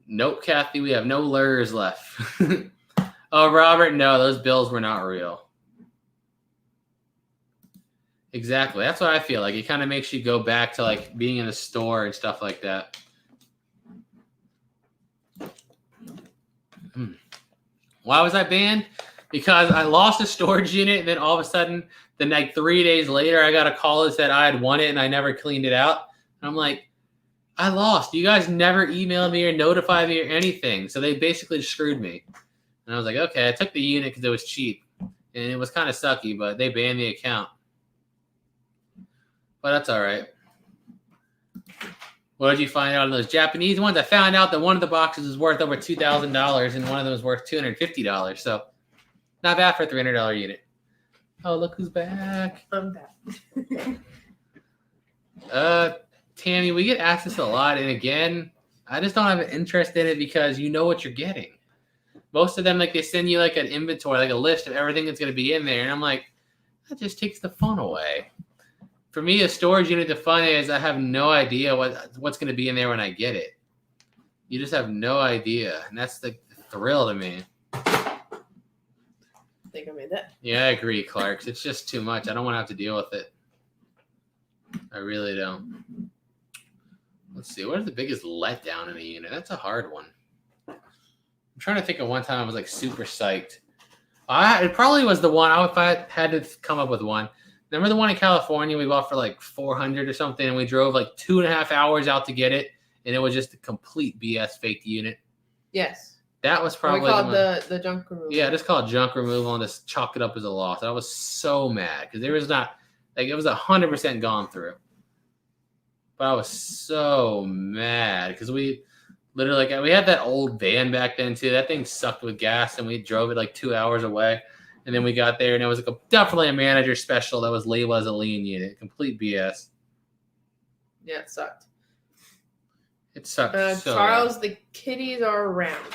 Nope, Kathy, we have no lures left. Oh, Robert, no, those bills were not real. Exactly. That's what I feel like. It kind of makes you go back to like being in the store and stuff like that. Why was I banned? Because I lost a storage unit, and then all of a sudden, then like 3 days later, I got a call that said I had won it and I never cleaned it out. And I'm like, I lost. You guys never emailed me or notified me or anything. So they basically screwed me. And I was like, okay, I took the unit because it was cheap. And it was kind of sucky, but they banned the account. But that's all right. What did you find out on those Japanese ones? I found out that one of the boxes was worth over $2,000 and one of them was worth $250. So not bad for a $300 unit. Oh, look who's back. I'm back. Tammy, we get asked this a lot. And again, I just don't have an interest in it because you know what you're getting. Most of them, like they send you like an inventory, like a list of everything that's going to be in there. And I'm like, that just takes the fun away. For me, a storage unit, the fun is I have no idea what's going to be in there when I get it. You just have no idea. And that's the thrill to me. I think I made that. Yeah, I agree, Clarks. It's just too much. I don't want to have to deal with it. I really don't. Let's see. What is the biggest letdown in a unit? That's a hard one. I'm trying to think of one time I was like super psyched. It probably was the one. If I had to come up with one. Remember the one in California we bought for like $400 or something, and we drove like 2.5 hours out to get it, and it was just a complete BS fake unit. Yes. That was probably we called the junk removal. Yeah, just call it junk removal and just chalk it up as a loss. I was so mad because there was not like it was 100% gone through. But I was so mad because we literally we had that old van back then too. That thing sucked with gas, and we drove it like 2 hours away. And then we got there, and it was definitely a manager special that was labeled as a lean unit. Complete BS. Yeah, it sucked. It sucked so Charles, bad. the kitties are around.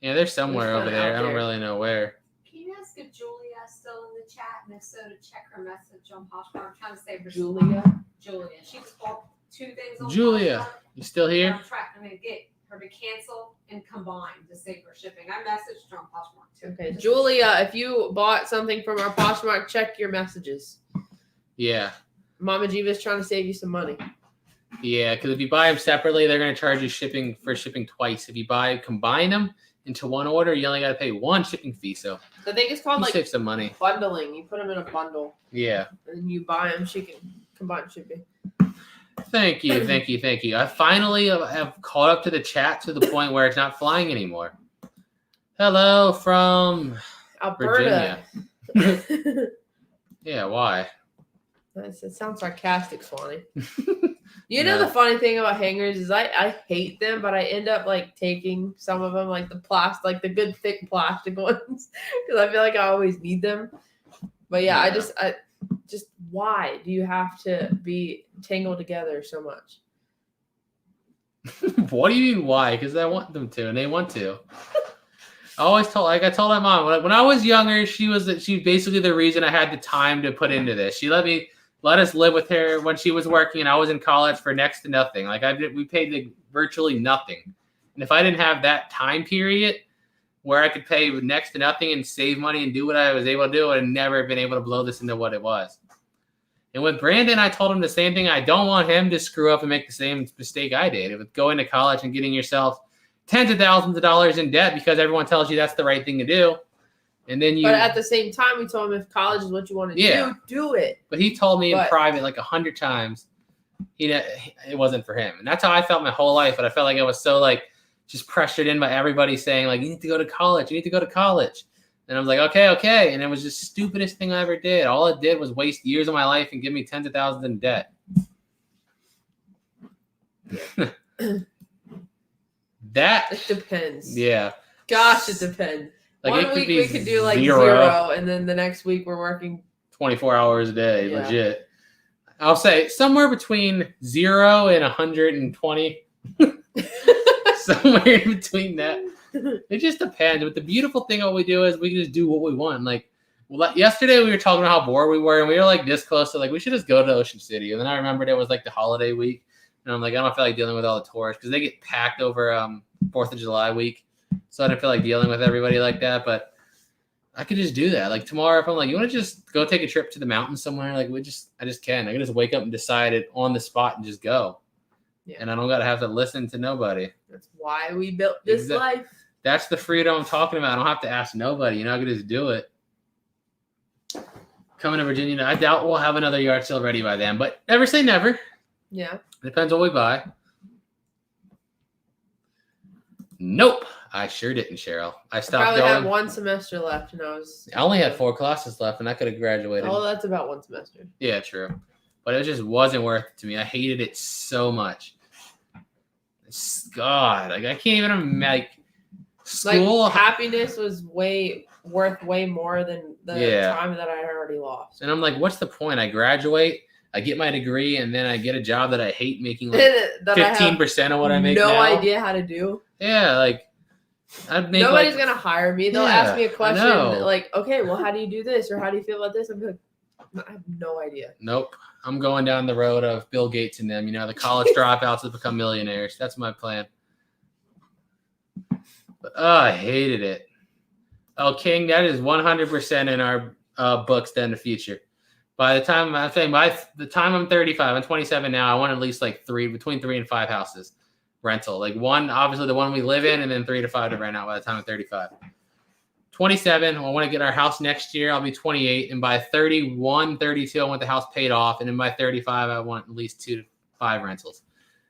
Yeah, they're somewhere over there. I don't really know where. Can you ask if Julia's still in the chat? And if so, to check her message on Poshmark. I'm trying to save her. Julia? She just bought 2 things on Julia, Poshmark. you still here? I'm trying to get her to cancel and combine to save her shipping. I messaged her on Poshmark too. Okay, Julia, if you bought something from our Poshmark, check your messages. Yeah. Mama Jebus trying to save you some money. Yeah, because if you buy them separately, they're going to charge you shipping twice. If you combine them into one order, you only got to pay one shipping fee. So I think it's called save some money. Bundling. You put them in a bundle. Yeah. And then you buy them. She can combine shipping. Thank you. I finally have caught up to the chat to the point where it's not flying anymore. Hello from Alberta. Virginia. Yeah, why? It sounds sarcastic, Swanee. You know the funny thing about hangers is I hate them, but I end up like taking some of them, like the plastic, like the good thick plastic ones, because I feel like I always need them. But yeah. I just why do you have to be tangled together so much? What do you mean why? Because I want them to, and they want to. I told my mom when I was younger, she was basically the reason I had the time to put into this. She let us live with her when she was working, and I was in college for next to nothing. Like we paid virtually nothing, and if I didn't have that time period where I could pay next to nothing and save money and do what I was able to do, I'd never been able to blow this into what it was. And with Brandon, I told him the same thing. I don't want him to screw up and make the same mistake I did with going to college and getting yourself tens of thousands of dollars in debt because everyone tells you that's the right thing to do. And then But at the same time, we told him if college is what you want to do it. But he told me in private like 100 times, it wasn't for him. And that's how I felt my whole life. But I felt like I was so like just pressured in by everybody saying like, you need to go to college. And I was like, okay. And it was just the stupidest thing I ever did. All it did was waste years of my life and give me tens of thousands in debt. It depends. Yeah. Gosh, it depends. Like One week we could do like zero, and then the next week we're working 24 hours a day, legit. I'll say somewhere between 0 and 120. Somewhere in between that. It just depends. But the beautiful thing what we do is we can just do what we want. Like Well, yesterday we were talking about how bored we were, and we were like this close to like we should just go to Ocean City. And then I remembered it was like the holiday week, and I'm like, I don't feel like dealing with all the tourists because they get packed over 4th of July week. So I didn't feel like dealing with everybody like that. But I could just do that. Like tomorrow, if I'm like, you want to just go take a trip to the mountains somewhere, like I just can. I can just wake up and decide it on the spot and just go. Yeah. And I don't gotta have to listen to nobody. That's why we built this life. That's the freedom I'm talking about. I don't have to ask nobody. You know, I can just do it. Coming to Virginia, I doubt we'll have another yard sale ready by then, but never say never. Yeah. Depends what we buy. Nope. I sure didn't, Cheryl. I stopped probably going. had one semester left, and I only had 4 classes left, and I could have graduated. Oh, that's about one semester. Yeah, true. But it just wasn't worth it to me. I hated it so much. God, like I can't even like school. Like happiness was worth way more than the time that I already lost. And I'm like, what's the point? I graduate, I get my degree, and then I get a job that I hate, making like 15% of what I make now. No idea how to do. Yeah, like I'd make. Nobody's gonna hire me. They'll ask me a question like, "Okay, well, how do you do this?" or "How do you feel about this?" I'm like, I have no idea. Nope. I'm going down the road of Bill Gates and them. You know, the college dropouts have become millionaires. That's my plan. But I hated it. Oh, King, that is 100% in our books. Then the future. By the time I'm 35, I'm 27 now. I want at least like between 3 and 5 houses rental. Like one, obviously the one we live in, and then 3 to 5 to rent out by the time I'm 35. 27, I want to get our house next year. I'll be 28. And by 31, 32, I want the house paid off. And then by 35, I want at least 2 to 5 rentals.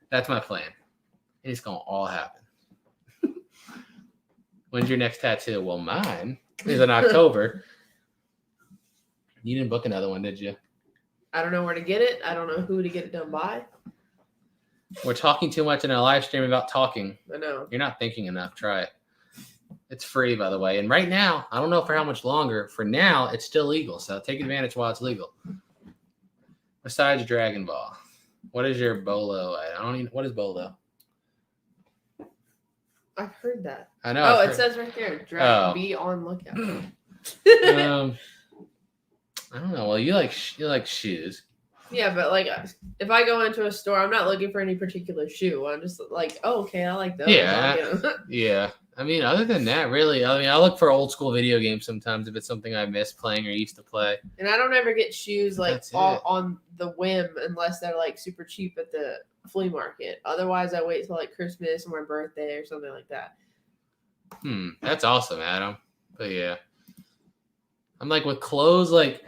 That's my plan. And it's going to all happen. When's your next tattoo? Well, mine is in October. You didn't book another one, did you? I don't know where to get it. I don't know who to get it done by. We're talking too much in our live stream about talking. I know. You're not thinking enough. Try it. It's free, by the way. And right now, I don't know for how much longer. For now, it's still legal. So take advantage while it's legal. Besides Dragon Ball, what is your Bolo? What is Bolo? I've heard that. I know. Oh, it says right there. Be on lookout. I don't know. Well, you like shoes. Yeah, but like if I go into a store, I'm not looking for any particular shoe. I'm just like, oh, okay, I like those. Yeah. Yeah. I mean, other than that, really, I look for old school video games sometimes if it's something I miss playing or used to play. And I don't ever get shoes like all on the whim unless they're like super cheap at the flea market. Otherwise, I wait till like Christmas or my birthday or something like that. That's awesome, Adam. But yeah, I'm like with clothes, like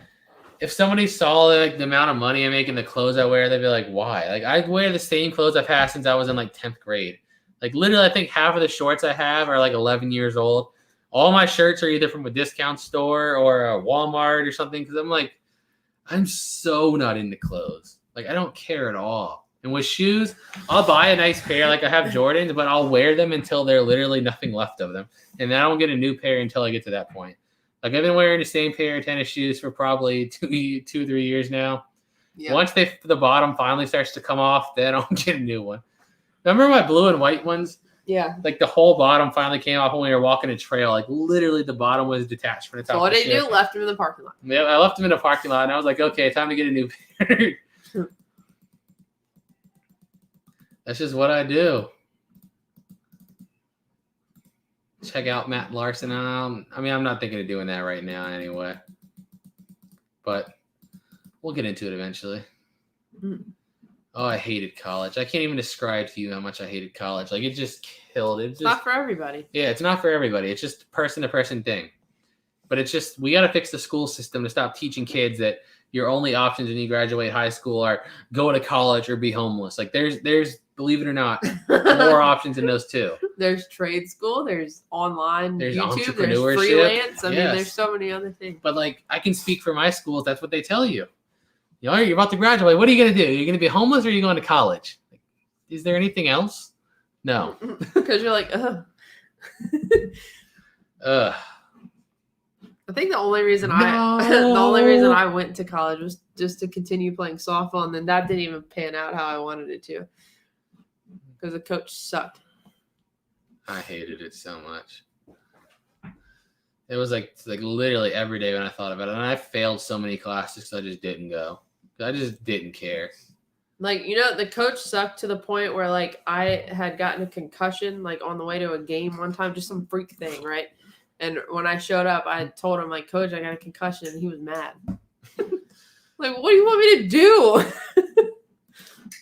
if somebody saw like the amount of money I make in the clothes I wear, they'd be like, why? Like I wear the same clothes I've had since I was in like 10th grade. Like literally, I think half of the shorts I have are like 11 years old. All my shirts are either from a discount store or a Walmart or something. Because I'm so not into clothes. Like I don't care at all. And with shoes, I'll buy a nice pair. Like I have Jordans, but I'll wear them until there's literally nothing left of them. And then I don't get a new pair until I get to that point. Like I've been wearing the same pair of tennis shoes for probably 2 3 years now. Yeah. Once the bottom finally starts to come off, then I'll get a new one. Remember my blue and white ones? Yeah. Like the whole bottom finally came off when we were walking a trail. Like literally the bottom was detached from the top. So what did you do? Left them in the parking lot. Yeah, I left them in the parking lot and I was like, okay, time to get a new pair. That's just what I do. Check out Matt Larson. I'm not thinking of doing that right now anyway. But we'll get into it eventually. Oh, I hated college. I can't even describe to you how much I hated college. Like, it just killed it. It's not for everybody. Yeah, it's not for everybody. It's just a person-to-person thing. But it's just, we got to fix the school system to stop teaching kids that your only options when you graduate high school are go to college or be homeless. Like, there's believe it or not, more options than those two. There's trade school. There's online there's YouTube. Entrepreneurship. There's freelance. I mean, there's so many other things. But, like, I can speak for my schools. That's what they tell you. You know, you're about to graduate. What are you going to do? You're going to be homeless or are you going to college? Like, is there anything else? No. Because you're like, ugh. I think the only reason I went to college was just to continue playing softball, and then that didn't even pan out how I wanted it to. Because the coach sucked. I hated it so much. It was like literally every day when I thought about it. And I failed so many classes because I just didn't go. I just didn't care. Like, you know, the coach sucked to the point where, like, I had gotten a concussion, like, on the way to a game one time, just some freak thing, right? And when I showed up, I told him, like, Coach, I got a concussion, and he was mad. Like, what do you want me to do?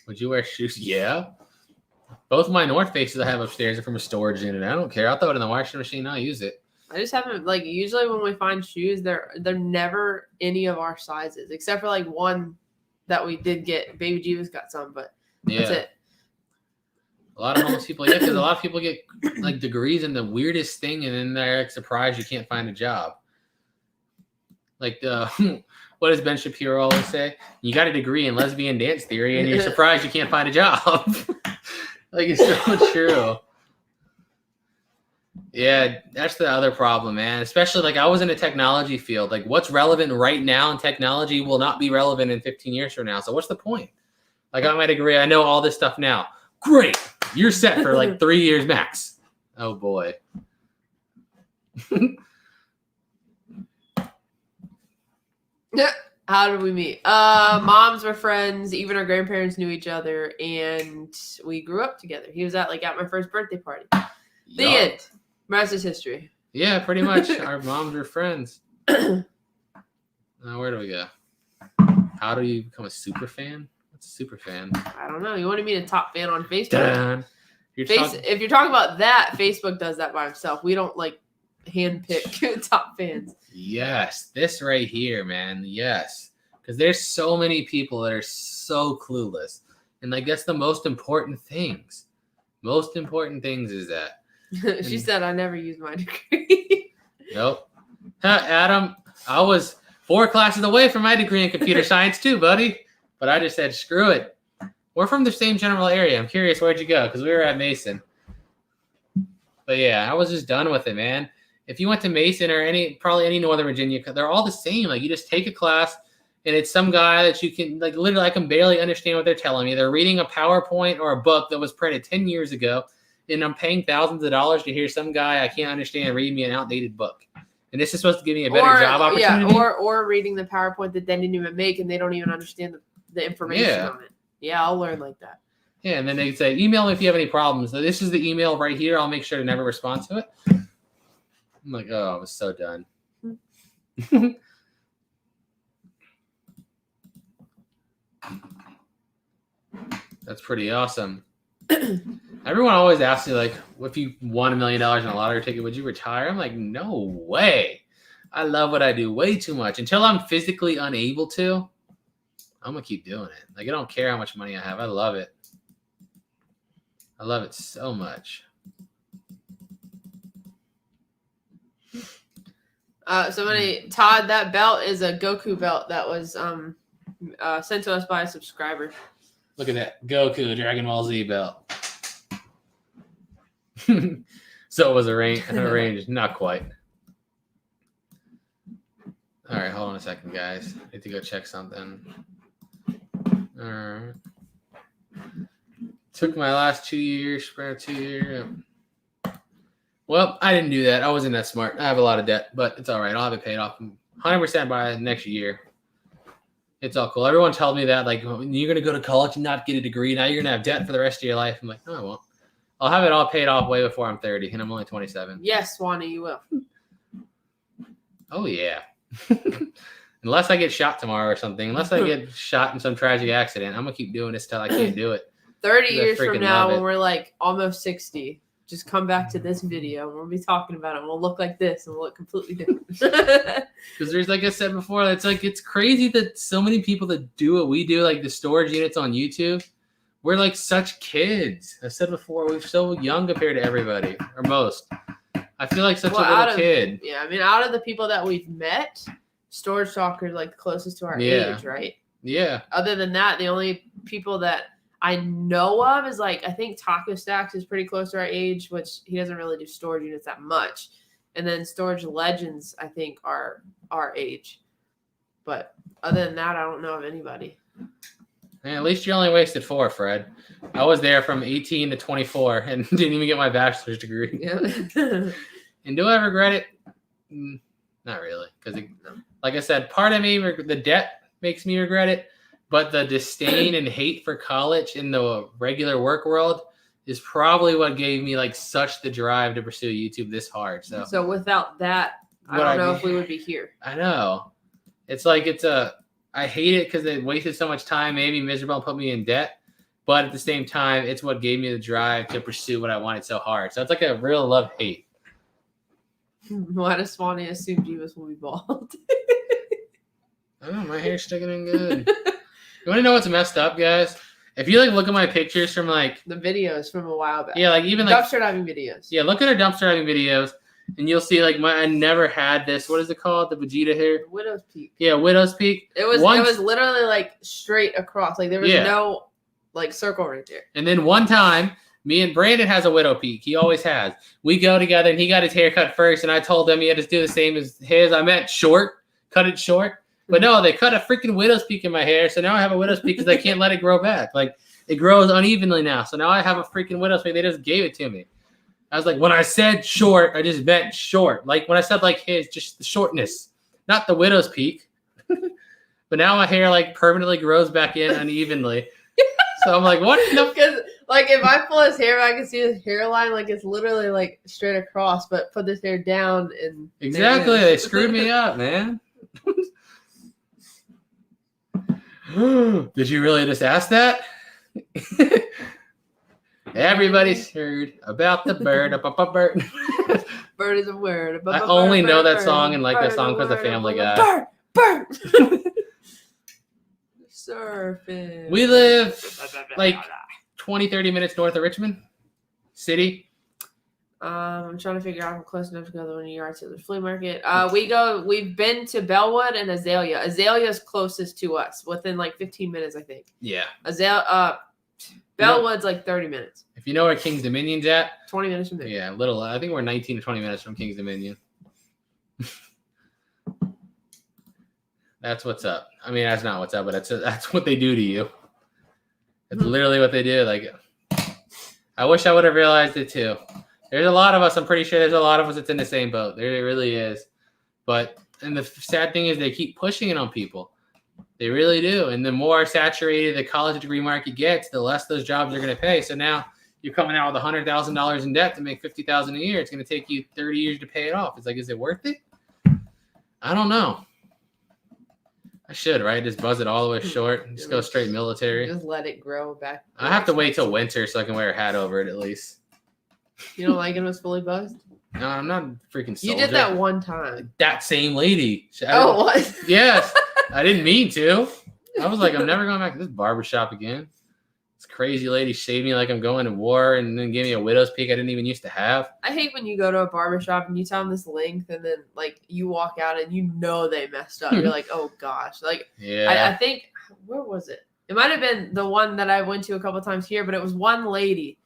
Would you wear shoes? Yeah. Both my North Faces I have upstairs are from a storage unit. I don't care. I'll throw it in the washing machine. I'll use it. I just haven't, like, usually when we find shoes, they're never any of our sizes, except for, like, one that we did get. Baby Jebus got some, but that's it. A lot of homeless people, yeah, because a lot of people get like degrees in the weirdest thing, and then they're like, surprised you can't find a job. Like, what does Ben Shapiro always say? You got a degree in lesbian dance theory, and you're surprised you can't find a job. Like, it's so true. Yeah, that's the other problem, man. Especially, like, I was in a technology field. Like, what's relevant right now in technology will not be relevant in 15 years from now. So what's the point? Like, I got my degree. I know all this stuff now. Great. You're set for, like, 3 years max. Oh, boy. How did we meet? Moms were friends. Even our grandparents knew each other, and we grew up together. He was at my first birthday party. The end. Rest is history. Yeah, pretty much. Our moms were friends. Now, where do we go? How do you become a super fan? What's a super fan? I don't know. You want to meet a top fan on Facebook? Dun. If you're talking about that, Facebook does that by himself. We don't like handpick top fans. Yes, this right here, man. Yes, because there's so many people that are so clueless, and like that's the most important things. Most important things is that. She said, "I never used my degree." Nope. Adam, I was 4 classes away from my degree in computer science too, buddy. But I just said, screw it. We're from the same general area. I'm curious, where'd you go? Because we were at Mason. But yeah, I was just done with it, man. If you went to Mason or probably any Northern Virginia, they're all the same. Like, you just take a class, and it's some guy that you can, like, literally, I can barely understand what they're telling me. They're reading a PowerPoint or a book that was printed 10 years ago, and I'm paying thousands of dollars to hear some guy I can't understand read me an outdated book. And this is supposed to give me a better job opportunity? Yeah, or reading the PowerPoint that they didn't even make, and they don't even understand the information on it. Yeah, I'll learn like that. Yeah, and then they say, email me if you have any problems. So this is the email right here. I'll make sure to never respond to it. I'm like, oh, I was so done. That's pretty awesome. Everyone always asks me, like, if you won $1 million in a lottery ticket, would you retire? I'm like, no way. I love what I do way too much. Until I'm physically unable to, I'm going to keep doing it. Like, I don't care how much money I have. I love it. I love it so much. Todd, that belt is a Goku belt that was sent to us by a subscriber. Look at that. Goku Dragon Ball Z belt. So it was arranged. Not quite. All right, hold on a second, guys. I need to go check something. All right. Took my last 2 years, spare 2 years. Well, I didn't do that. I wasn't that smart. I have a lot of debt, but it's all right. I'll have it paid off 100% by next year. It's all cool. Everyone tells me that, like, you're going to go to college and not get a degree. Now you're going to have debt for the rest of your life. I'm like, no, I won't. I'll have it all paid off way before I'm 30, and I'm only 27. Yes, Swanee, you will. Oh, yeah. Unless I get shot tomorrow or something. Unless I get shot in some tragic accident, I'm going to keep doing this till I can't do it. 30 years from now, when we're, like, almost 60, just come back to this video, and we'll be talking about it, and we'll look like this, and we'll look completely different. Because there's, like I said before, it's crazy that so many people that do what we do, like the storage units on YouTube, we're like such kids. I said before, we're so young compared to everybody, or most. I feel like such a little kid. Yeah, I mean, out of the people that we've met, Storage Talker is like the closest to our age, right? Yeah. Other than that, the only people that I know of is, like, I think Taco Stacks is pretty close to our age, which he doesn't really do storage units that much. And then Storage Legends, I think, are our age. But other than that, I don't know of anybody. Man, at least you only wasted 4, Fred. I was there from 18 to 24 and didn't even get my bachelor's degree. Yeah. And do I regret it? Not really, because like I said, part of me, the debt makes me regret it, but the disdain and hate for college in the regular work world is probably what gave me like such the drive to pursue YouTube this hard. So without that, I don't know if we would be here. I know. It's like I hate it because it wasted so much time, made me miserable, and put me in debt. But at the same time, it's what gave me the drive to pursue what I wanted so hard. So it's like a real love-hate. Why does Swanee assume Jebus will be bald? I don't know, my hair's sticking in good. You want to know what's messed up, guys? If you like look at my pictures from like the videos from a while back. Yeah, like even like dumpster diving videos. Yeah, look at our dumpster diving videos. And you'll see, like, I never had this. What is it called? The Vegeta hair? Widow's Peak. Yeah, Widow's Peak. It was literally, like, straight across. Like, there was no, like, circle right there. And then one time, me and Brandon has a Widow Peak. He always has. We go together, and he got his hair cut first, and I told him he had to do the same as his. I meant short. Cut it short. But no, they cut a freaking Widow's Peak in my hair, so now I have a Widow's Peak because I can't let it grow back. Like, it grows unevenly now. So now I have a freaking Widow's Peak. They just gave it to me. I was like, when I said short, I just meant short. Like when I said like his, just the shortness, not the Widow's Peak. But now my hair like permanently grows back in unevenly. So I'm like, what? Because like if I pull his hair, I can see his hairline. Like it's literally like straight across. But put this hair down and exactly, they screwed me up, man. Did you really just ask that? Everybody's heard about the bird. Bird is a word. I only know that song and like that song because of Family Guy. Bird. Surfing. We live like 20-30 minutes north of Richmond City. I'm trying to figure out if I'm close enough to go to the yard to the flea market. We've been to Bellwood and Azalea. Azalea's closest to us, within like 15 minutes, I think. Yeah. Bellwood's like 30 minutes. If you know where King's Dominion's at. 20 minutes from there. Yeah, little. I think we're 19 to 20 minutes from King's Dominion. That's what's up. I mean, that's not what's up, but that's what they do to you. It's literally what they do. Like, I wish I would have realized it too. There's a lot of us. I'm pretty sure there's a lot of us that's in the same boat. There really is. And the sad thing is they keep pushing it on people. They really do. And the more saturated the college degree market gets, the less those jobs are going to pay. So now you're coming out with $100,000 in debt to make $50,000 a year. It's going to take you 30 years to pay it off. It's like, is it worth it? I don't know. I should, right? Just buzz it all the way short and just go straight military. Just let it grow back. I have to wait till winter so I can wear a hat over it at least. You don't like it when it's fully buzzed? No, I'm not a freaking soldier. You did that one time. That same lady. What? Yes. I didn't mean to. I was like, I'm never going back to this barbershop again. This crazy lady shaved me like I'm going to war and then gave me a widow's peak I didn't even used to have. I hate when you go to a barbershop and you tell them this length and then like you walk out and you know they messed up. You're like, oh gosh. Like, yeah. I think, where was it? It might have been the one that I went to a couple times here, but it was one lady.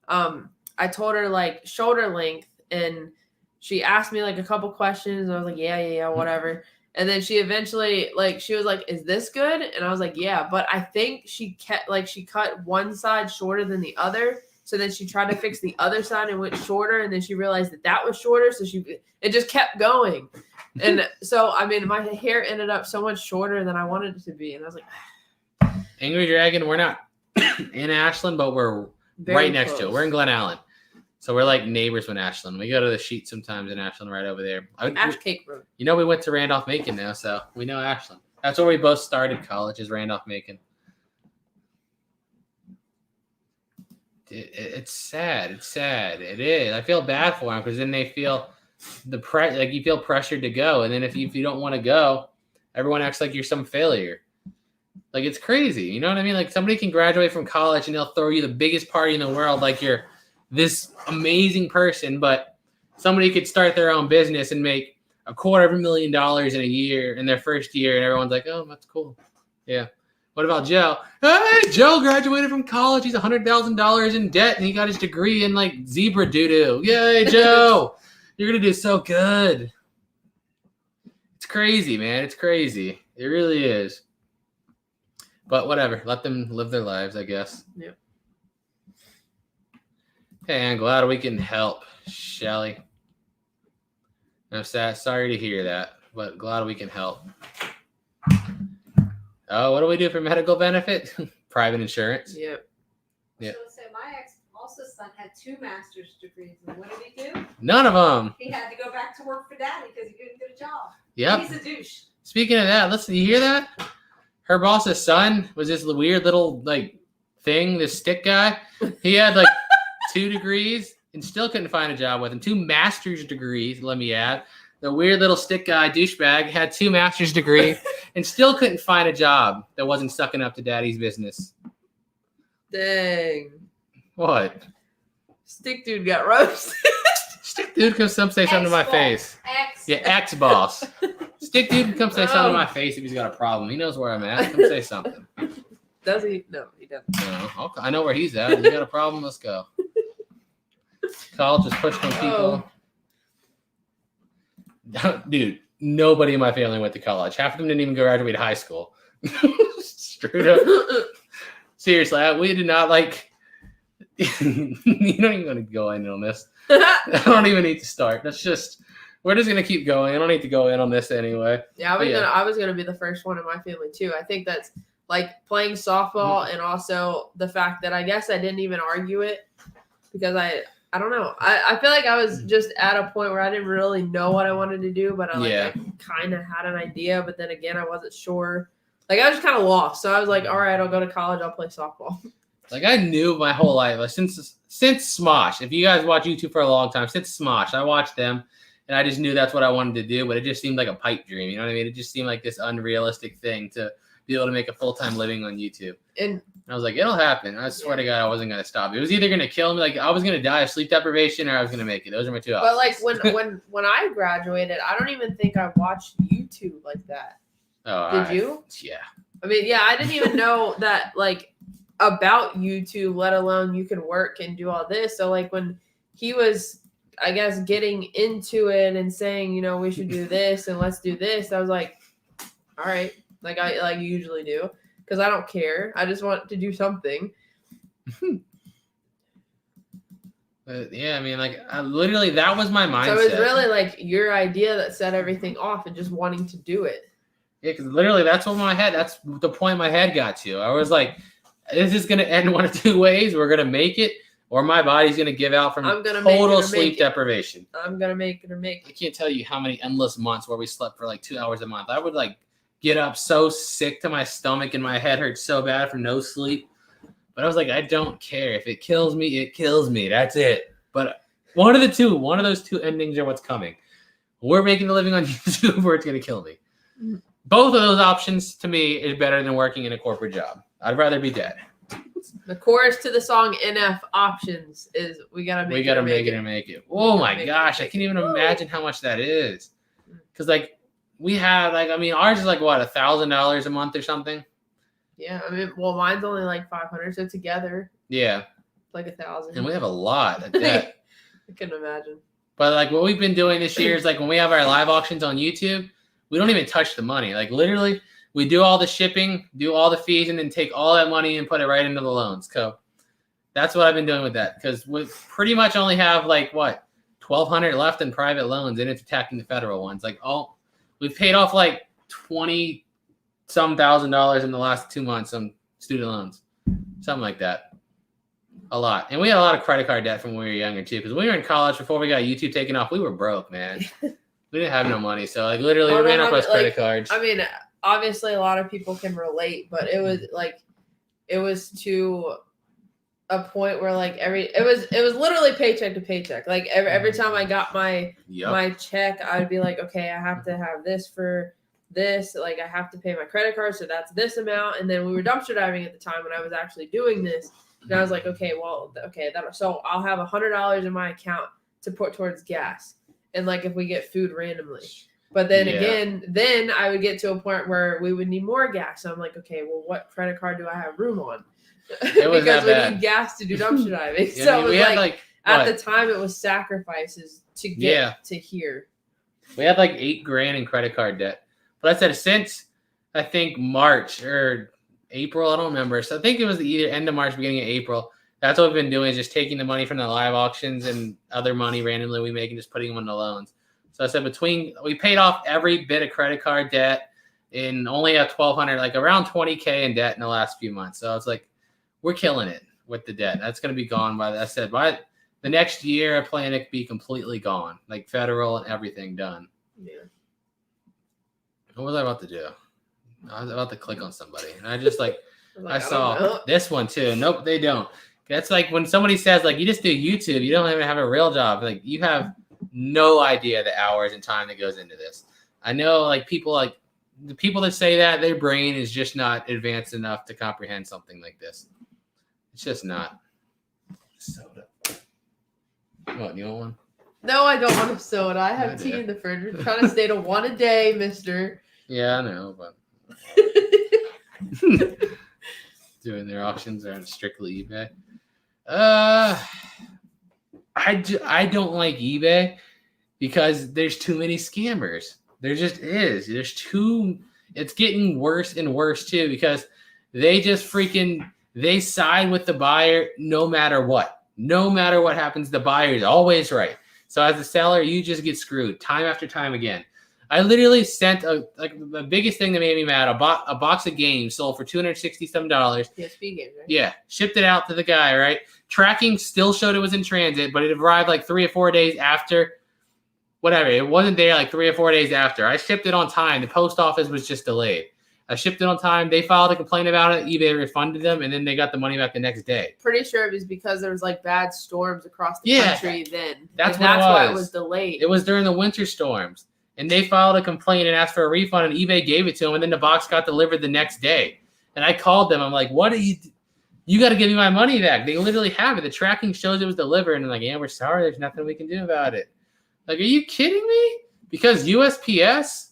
I told her like shoulder length and she asked me like a couple questions. And I was like, yeah, whatever. And then she eventually, like, she was like, is this good? And I was like, yeah. But I think she cut one side shorter than the other. So then she tried to fix the other side and went shorter. And then she realized that was shorter. So it just kept going. And so, I mean, my hair ended up so much shorter than I wanted it to be. And I was like, Angry Dragon, we're not in Ashland, but we're right next to it. We're in Glen Allen. So we're like neighbors with Ashland. We go to the Sheet sometimes in Ashland right over there. Ash Cake Road. You know, we went to Randolph-Macon now, so we know Ashland. That's where we both started college, is Randolph-Macon. It's sad. It's sad. It is. I feel bad for them because then they feel like you feel pressured to go. And then if you don't want to go, everyone acts like you're some failure. Like, it's crazy. You know what I mean? Like, somebody can graduate from college and they'll throw you the biggest party in the world like you're this amazing person, but somebody could start their own business and make $250,000 in a year in their first year, and everyone's like, oh, that's cool. Yeah. What about Joe? Hey, Joe graduated from college. He's $100,000 in debt, and he got his degree in, like, zebra doo-doo. Yay, Joe. You're going to do so good. It's crazy, man. It's crazy. It really is. But whatever. Let them live their lives, I guess. Yep. Hey, I'm glad we can help, Shelly. I'm sad. Sorry to hear that, but glad we can help. Oh, what do we do for medical benefit? Private insurance. Yep. Yeah. So my ex also son had 2 master's degrees, and what did he do? None of them. He had to go back to work for daddy because he couldn't get a job. Yep. He's a douche. Speaking of that, listen, you hear that? Her boss's son was this weird little like thing, this stick guy. He had like 2 degrees and still couldn't find a job with him. 2 master's degrees, let me add. The weird little stick guy douchebag had 2 master's degrees and still couldn't find a job that wasn't sucking up to daddy's business. Dang. What? Stick dude got roasted. Stick dude come say something to my face. Yeah, ex-boss. Stick dude can come say something to my face if he's got a problem. He knows where I'm at. Come say something. Does he? No, he doesn't. No, okay. I know where he's at. If you got a problem, let's go. College is pushed on people. Oh. Dude, nobody in my family went to college. Half of them didn't even graduate high school. Straight up. Seriously, we did not like. You don't even want to go in on this. I don't even need to start. That's just. We're just gonna keep going. I don't need to go in on this anyway. Yeah, I was gonna be the first one in my family too. I think that's like playing softball and also the fact that I guess I didn't even argue it because I don't know. I feel like I was just at a point where I didn't really know what I wanted to do, but I kind of had an idea, but then again I wasn't sure. Like I was just kind of lost. So I was like, all right, I'll go to college, I'll play softball. Like I knew my whole life, like, since Smosh. If you guys watch YouTube for a long time, since Smosh, I watched them. And I just knew that's what I wanted to do, but it just seemed like a pipe dream. You know what I mean? It just seemed like this unrealistic thing to be able to make a full-time living on YouTube. And I was like, it'll happen. I swear to God, I wasn't going to stop. It was either going to kill me, like I was going to die of sleep deprivation, or I was going to make it. Those are my 2 options. But like when I graduated, I don't even think I watched YouTube like that. Oh, did you? Yeah. I mean, yeah, I didn't even know that like about YouTube, let alone you can work and do all this. So like when he was, I guess, getting into it and saying, you know, we should do this and let's do this, I was like, all right, like I usually do, because I don't care. I just want to do something. Yeah, I mean, like I literally, that was my mindset. So it's really like your idea that set everything off and just wanting to do it. Yeah, because literally that's the point my head got to. I was like, this is going to end one of 2 ways. We're going to make it, or my body's going to give out from total sleep deprivation. I'm going to make it or make it. I can't tell you how many endless months where we slept for like 2 hours a month. I would like get up so sick to my stomach and my head hurt so bad from no sleep. But I was like, I don't care. If it kills me, it kills me. That's it. But one of those 2 endings are what's coming. We're making a living on YouTube, or it's going to kill me. Both of those options to me is better than working in a corporate job. I'd rather be dead. The chorus to the song NF Options is we gotta make it or make it. Oh my gosh, I can't even imagine how much that is. Because like we have like, I mean, ours is like what, $1,000 a month or something. Yeah, I mean, well, mine's only like 500, so together, yeah, like 1,000. And we have a lot of debt. I couldn't imagine. But like what we've been doing this year is like when we have our live auctions on YouTube, we don't even touch the money. Like literally, we do all the shipping, do all the fees, and then take all that money and put it right into the loans. So that's what I've been doing with that, because we pretty much only have like what, $1,200 left in private loans, and it's attacking the federal ones. Like we've paid off like $20-some thousand in the last 2 months on student loans, something like that. A lot. And we had a lot of credit card debt from when we were younger too, because when we were in college before we got YouTube taken off, we were broke, man. We didn't have no money, so like literally we ran up those credit cards. I mean, obviously a lot of people can relate, but it was to a point where like it was literally paycheck to paycheck. Like every time I got my check, I'd be like, okay, I have to have this for this, like I have to pay my credit card, so that's this amount. And then we were dumpster diving at the time when I was actually doing this, and I was like, so I'll have $100 in my account to put towards gas, and like if we get food randomly. But then again, then I would get to a point where we would need more gas. So I'm like, okay, well, what credit card do I have room on? Because we need gas to do dumpster diving. Yeah, so it was we had like at the time it was sacrifices to get to here. We had like $8,000 in credit card debt. But I said since I think March or April, I don't remember. So I think it was either end of March, beginning of April. That's what we've been doing, is just taking the money from the live auctions and other money randomly we make and just putting them on the loans. So I said we paid off every bit of credit card debt and only have 1,200, like around 20K in debt in the last few months. So it's like, we're killing it with the debt. That's going to be gone by the next year. I plan it to be completely gone, like federal and everything done. Yeah. What was I about to do? I was about to click on somebody, and I just I don't saw know. this one too. Nope, they don't. That's like when somebody says like you just do YouTube, you don't even have a real job. Like you have no idea the hours and time that goes into this. I know the people that say that, their brain is just not advanced enough to comprehend something like this. It's just not. Soda. What, you want one? No, I don't want a soda. I have tea do. in the fridge. We're trying to stay to one a day, mister. Yeah, I know, but doing their auctions are strictly eBay. I don't like eBay because there's too many scammers. There just is. It's getting worse and worse too because they just they side with the buyer no matter what. No matter what happens, the buyer is always right. So as a seller, you just get screwed time after time again. I literally sent the biggest thing that made me mad, a box of games sold for $260 some. PSP games, right? Yeah, shipped it out to the guy, right? Tracking still showed it was in transit, but it arrived like 3 or 4 days after. Whatever, it wasn't there like 3 or 4 days after. I shipped it on time. The post office was just delayed. I shipped it on time. They filed a complaint about it. eBay refunded them, and then they got the money back the next day. Pretty sure it was because there was like bad storms across the country then. That's why it was delayed. It was during the winter storms. And they filed a complaint and asked for a refund, and eBay gave it to them, and then the box got delivered the next day. And I called them. I'm like, what are you got to give me my money back. They literally have it. The tracking shows it was delivered. And I'm like, yeah, we're sorry. There's nothing we can do about it. Like, are you kidding me? Because USPS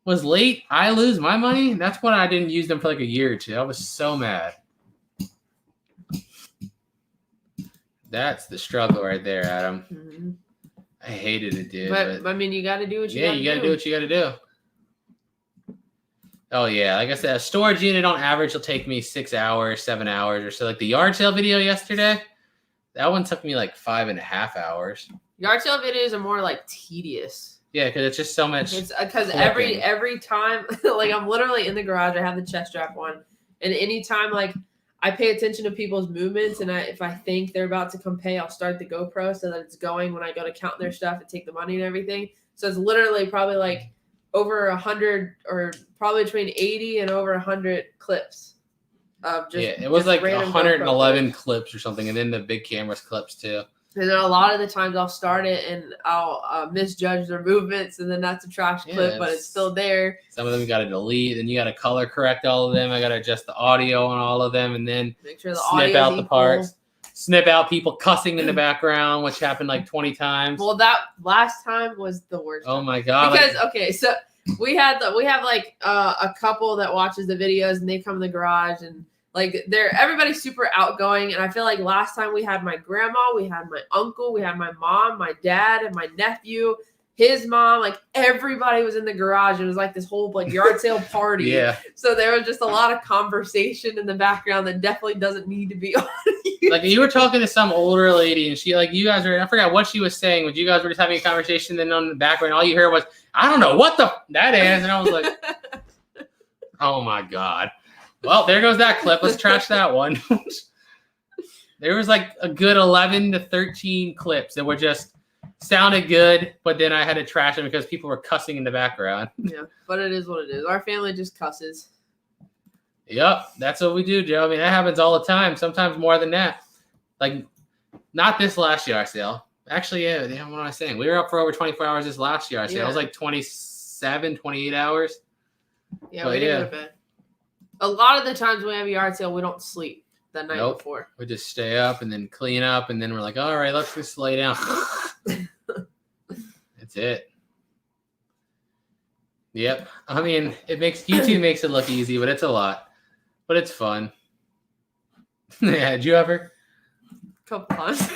was late, I lose my money? That's when I didn't use them for like a year or two. I was so mad. That's the struggle right there, Adam. Mm-hmm. I hated it, dude. But I mean, you got to do what you got to do. Yeah, you got to do what you got to do. Oh, yeah. Like I said, a storage unit on average will take me 6 hours, 7 hours or so. Like the yard sale video yesterday, that one took me like 5.5 hours. Yard sale videos are more like tedious. Yeah, because it's just so much. It's because every time, like I'm literally in the garage, I have the chest strap on, and anytime like I pay attention to people's movements, and if I think they're about to come pay, I'll start the GoPro so that it's going when I go to count their stuff and take the money and everything. So it's literally probably like over 100 or probably between 80 and over 100 clips of just it was just like 111 clips or something, and then the big cameras clips too. And then a lot of the times I'll start it and I'll misjudge their movements, and then that's a trash clip, but it's still there. Some of them you got to delete, then you got to color correct all of them. I got to adjust the audio on all of them, and then make sure the snip out the parts. Snip out people cussing in the background, which happened like 20 times. Well, that last time was the worst. Oh my god! Because okay, so we have like a couple that watches the videos, and they come in the garage and. Like everybody's super outgoing, and I feel like last time we had my grandma, we had my uncle, we had my mom, my dad, and my nephew, his mom. Like everybody was in the garage. It was like this whole like yard sale party. Yeah. So there was just a lot of conversation in the background that definitely doesn't need to be on. Like you were talking to some older lady, and she like you guys were. I forgot what she was saying, but you guys were just having a conversation. Then on the background, all you heard was, "I don't know what that is," and I was like, "Oh my god." Well, there goes that clip. Let's trash that one. There was like a good 11 to 13 clips that were just sounded good, but then I had to trash them because people were cussing in the background. Yeah, but it is what it is. Our family just cusses. Yep, that's what we do, Joe. I mean, that happens all the time, sometimes more than that. Like, not this last yard sale. Actually, yeah, what am I saying? We were up for over 24 hours this last yard sale. Yeah. It was like 27, 28 hours. Yeah, we didn't go to bed. A lot of the times when we have a yard sale, we don't sleep the night before. We just stay up and then clean up, and then we're like, all right, let's just lay down. That's it. Yep. I mean, YouTube makes it look easy, but it's a lot. But it's fun. Yeah, did you ever? A couple times.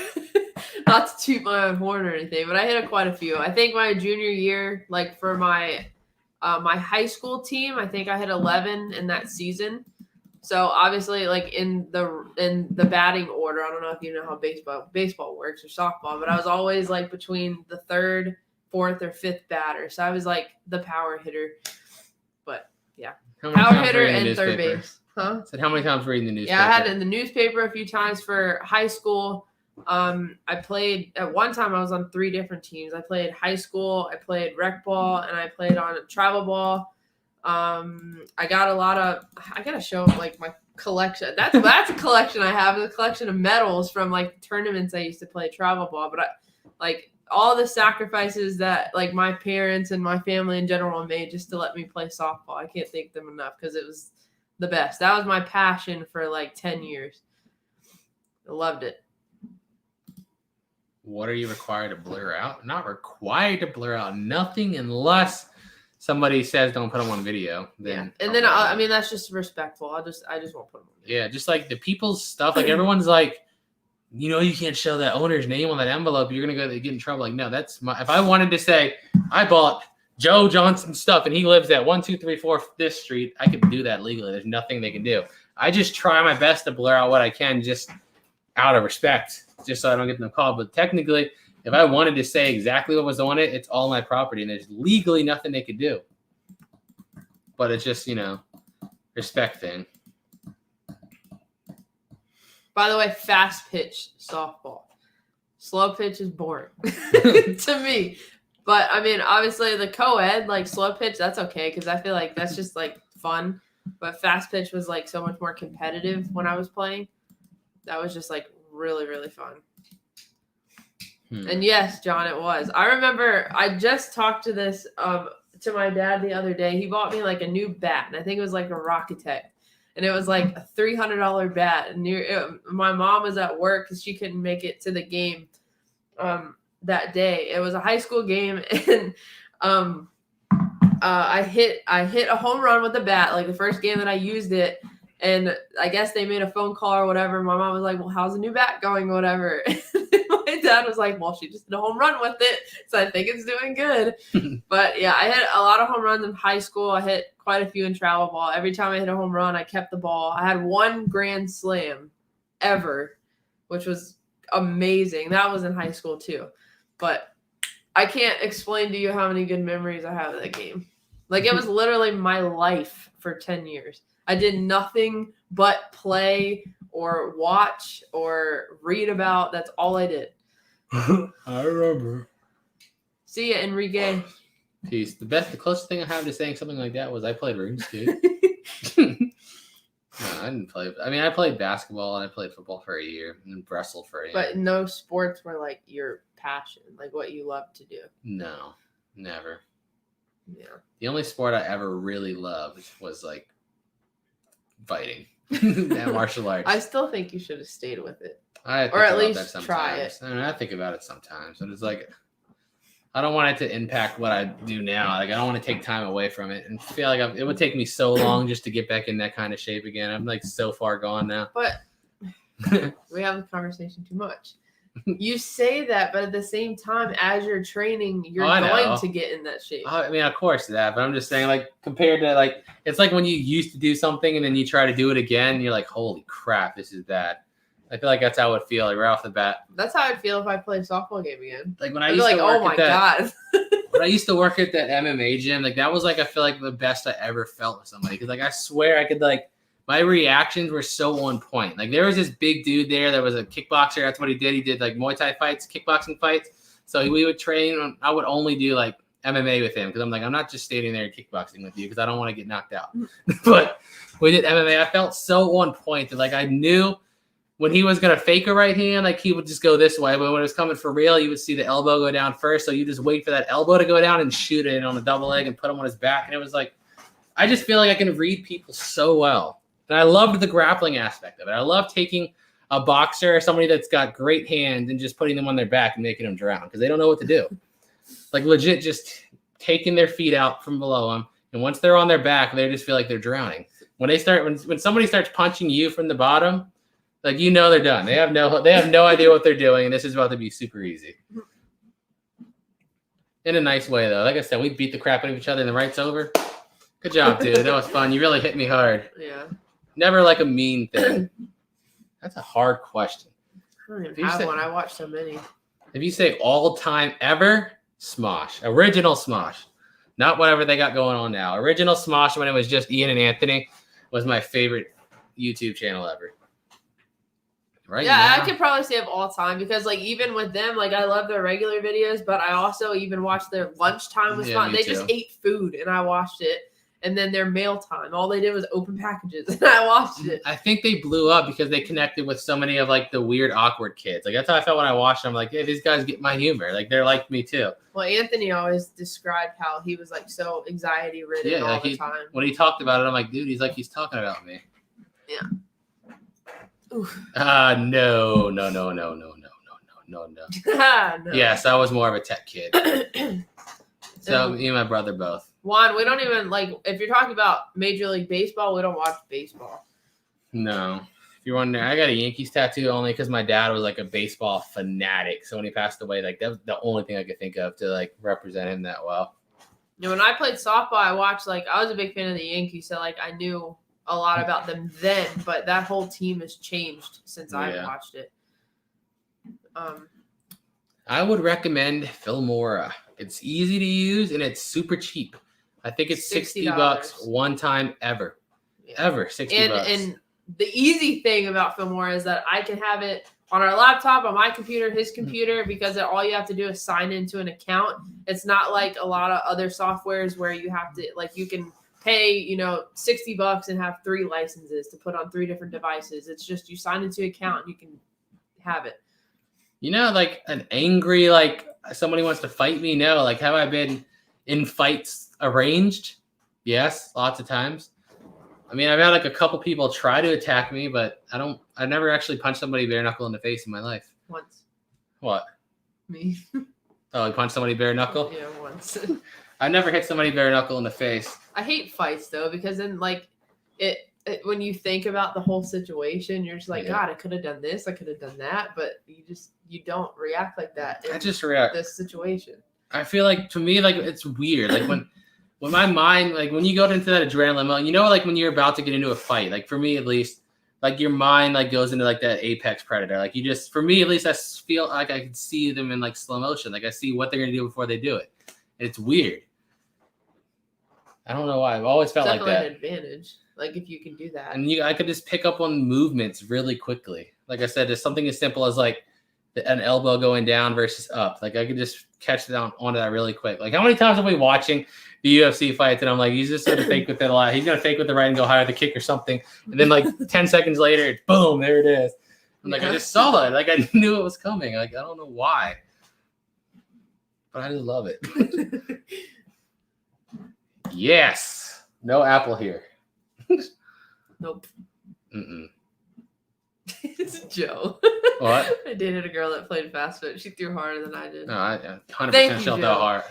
Not to toot my own horn or anything, but I hit quite a few. I think my junior year, like for my high school team, I think I hit 11 in that season. So obviously, like in the batting order, I don't know if you know how baseball works or softball, but I was always like between the third, 4th or 5th batter. So I was like the power hitter. But yeah, How many power times hitter were you in the and third newspaper? base. Huh? Said how many times were you in the newspaper? Yeah, I had it in the newspaper a few times for high school. I played at one time. I was on 3 different teams. I played high school, I played rec ball, and I played on travel ball. I gotta show them like my collection. That's a collection I have. A collection of medals from like tournaments I used to play travel ball. But like all the sacrifices that like my parents and my family in general made just to let me play softball. I can't thank them enough because it was the best. That was my passion for like 10 years. I loved it. What are you required to blur out? Not required to blur out nothing unless somebody says don't put them on video. Then And then I mean that's just respectful. I just won't put them on video. Yeah, just like the people's stuff. Like everyone's like, you can't show that owner's name on that envelope. You're gonna get in trouble. Like, no, that's my. If I wanted to say I bought Joe Johnson's stuff and he lives at 1, 2, 3, 4 this street, I could do that legally. There's nothing they can do. I just try my best to blur out what I can, just out of respect, just so I don't get them called. But technically, if I wanted to say exactly what was on it, it's all my property, and there's legally nothing they could do. But it's just respect thing. By the way, fast pitch softball. Slow pitch is boring to me. But I mean, obviously the co-ed, like slow pitch, that's okay because I feel like that's just like fun. But fast pitch was like so much more competitive when I was playing. That was just like really, really fun. And yes, John, it was. I remember I just talked to this to my dad the other day. He bought me like a new bat, and I think it was like a Rocketech. And it was like a $300 bat. And my mom was at work because she couldn't make it to the game that day. It was a high school game, and I hit a home run with the bat, like the first game that I used it. And I guess they made a phone call or whatever. My mom was like, well, how's the new bat going, whatever. My dad was like, well, she just hit a home run with it, so I think it's doing good. But yeah, I hit a lot of home runs in high school. I hit quite a few in travel ball. Every time I hit a home run, I kept the ball. I had 1 grand slam ever, which was amazing. That was in high school too. But I can't explain to you how many good memories I have of that game. Like, it was literally my life for 10 years. I did nothing but play or watch or read about. That's all I did. I remember. See ya, Enrique. Peace. The closest thing I have to saying something like that was I played RuneScape. No, I didn't play. I mean, I played basketball and I played football for a year and wrestled for a year. But no sports were like your passion, like what you love to do. No, never. Yeah. The only sport I ever really loved was like fighting and martial arts. I still think you should have stayed with it. Or at least try it. I mean, I think about it sometimes, but it's like I don't want it to impact what I do now. Like, I don't want to take time away from it, and feel like it would take me so long just to get back in that kind of shape again. I'm like so far gone now. But we have this conversation too much. You say that, but at the same time, as you're training, you're going to get in that shape. I mean, of course that, but I'm just saying, like, compared to like, it's like when you used to do something and then you try to do it again, and you're like, holy crap, this is bad. I feel like that's how it would feel, like right off the bat. That's how I'd feel if I played a softball game again. Like when I used to work oh my god. When I used to work at that MMA gym, like that was like I feel like the best I ever felt with somebody, because like I swear I could like my reactions were so on point. Like there was this big dude there that was a kickboxer. That's what he did. He did like Muay Thai fights, kickboxing fights. So we would train. I would only do like MMA with him because I'm like, I'm not just standing there kickboxing with you because I don't want to get knocked out. But we did MMA. I felt so on point that like I knew when he was gonna fake a right hand, like he would just go this way. But when it was coming for real, you would see the elbow go down first. So you just wait for that elbow to go down and shoot it on the double leg and put him on his back. And it was like, I just feel like I can read people so well. And I loved the grappling aspect of it. I love taking a boxer or somebody that's got great hands and just putting them on their back and making them drown because they don't know what to do. Like legit just taking their feet out from below them. And once they're on their back, they just feel like they're drowning. When somebody starts punching you from the bottom, like, you know, they're done. They have no idea what they're doing. And this is about to be super easy. In a nice way, though. Like I said, we beat the crap out of each other and the right's over. Good job, dude. That was fun. You really hit me hard. Yeah. Never like a mean thing. That's a hard question. I don't even have one. I watch so many. If you say all time ever, Smosh. Original Smosh. Not whatever they got going on now. Original Smosh when it was just Ian and Anthony was my favorite YouTube channel ever. Right yeah, now, I could probably say of all time because like even with them, like I love their regular videos, but I also even watched their lunchtime was fun. me They too. just ate food and I watched it. And then their mail time, all they did was open packages and I watched it. I think they blew up because they connected with so many of like the weird, awkward kids. Like that's how I felt when I watched them. Like, hey, these guys get my humor. Like they're like me too. Well, Anthony always described how he was like so anxiety ridden all like the time. When he talked about it, I'm like, dude, he's talking about me. Yeah. No. No. Yes, I was more of a tech kid. So me and my brother both. Juan, we don't even like if you're talking about Major League Baseball, we don't watch baseball. No. If you're wondering, I got a Yankees tattoo only because my dad was like a baseball fanatic. So when he passed away, like that was the only thing I could think of to like represent him that well. You know, when I played softball, I watched I was a big fan of the Yankees, so like I knew a lot about them then, but that whole team has changed since I've watched it. I would recommend Filmora. It's easy to use and it's super cheap. I think it's $60 one time ever. Ever $60 bucks. And the easy thing about Filmora is that I can have it on our laptop, on my computer, his computer, because all you have to do is sign into an account. It's not like a lot of other softwares where you have to you can pay, $60 and have 3 licenses to put on 3 different devices. It's just you sign into an account and you can have it. Like an angry, somebody wants to fight me? No. Like, have I been in fights arranged? Yes, lots of times. I mean, I've had a couple people try to attack me, but I never actually punched somebody bare knuckle in the face in my life. Once. What? Me. Oh, I punched somebody bare knuckle? Yeah, once. I never hit somebody bare knuckle in the face. I hate fights though, because then when you think about the whole situation, you're just like, God, I could have done this, I could have done that, but you don't react like that. I just react. This situation. I feel like to me, it's weird. Like when my mind, when you go into that adrenaline mode, when you're about to get into a fight, for me at least, your mind goes into that apex predator. For me at least, I feel like I can see them in slow motion. I see what they're gonna do before they do it. And it's weird. I don't know why. I've always felt like that. An advantage. If you can do that. And I could just pick up on movements really quickly. Like I said, there's something as simple as an elbow going down versus up. I could just catch down onto that really quick. How many times have we watching the UFC fights and I'm like, he's just going to fake with it a lot. He's going to fake with the right and go higher the kick or something. And then 10 seconds later, boom, there it is. I'm I just saw it. I knew it was coming. I don't know why. But I just love it. Yes. No apple here. Nope. Mm-mm. It's Joe. What? I dated a girl that played fast foot. She threw harder than I did. No, I 100% she'll throw hard.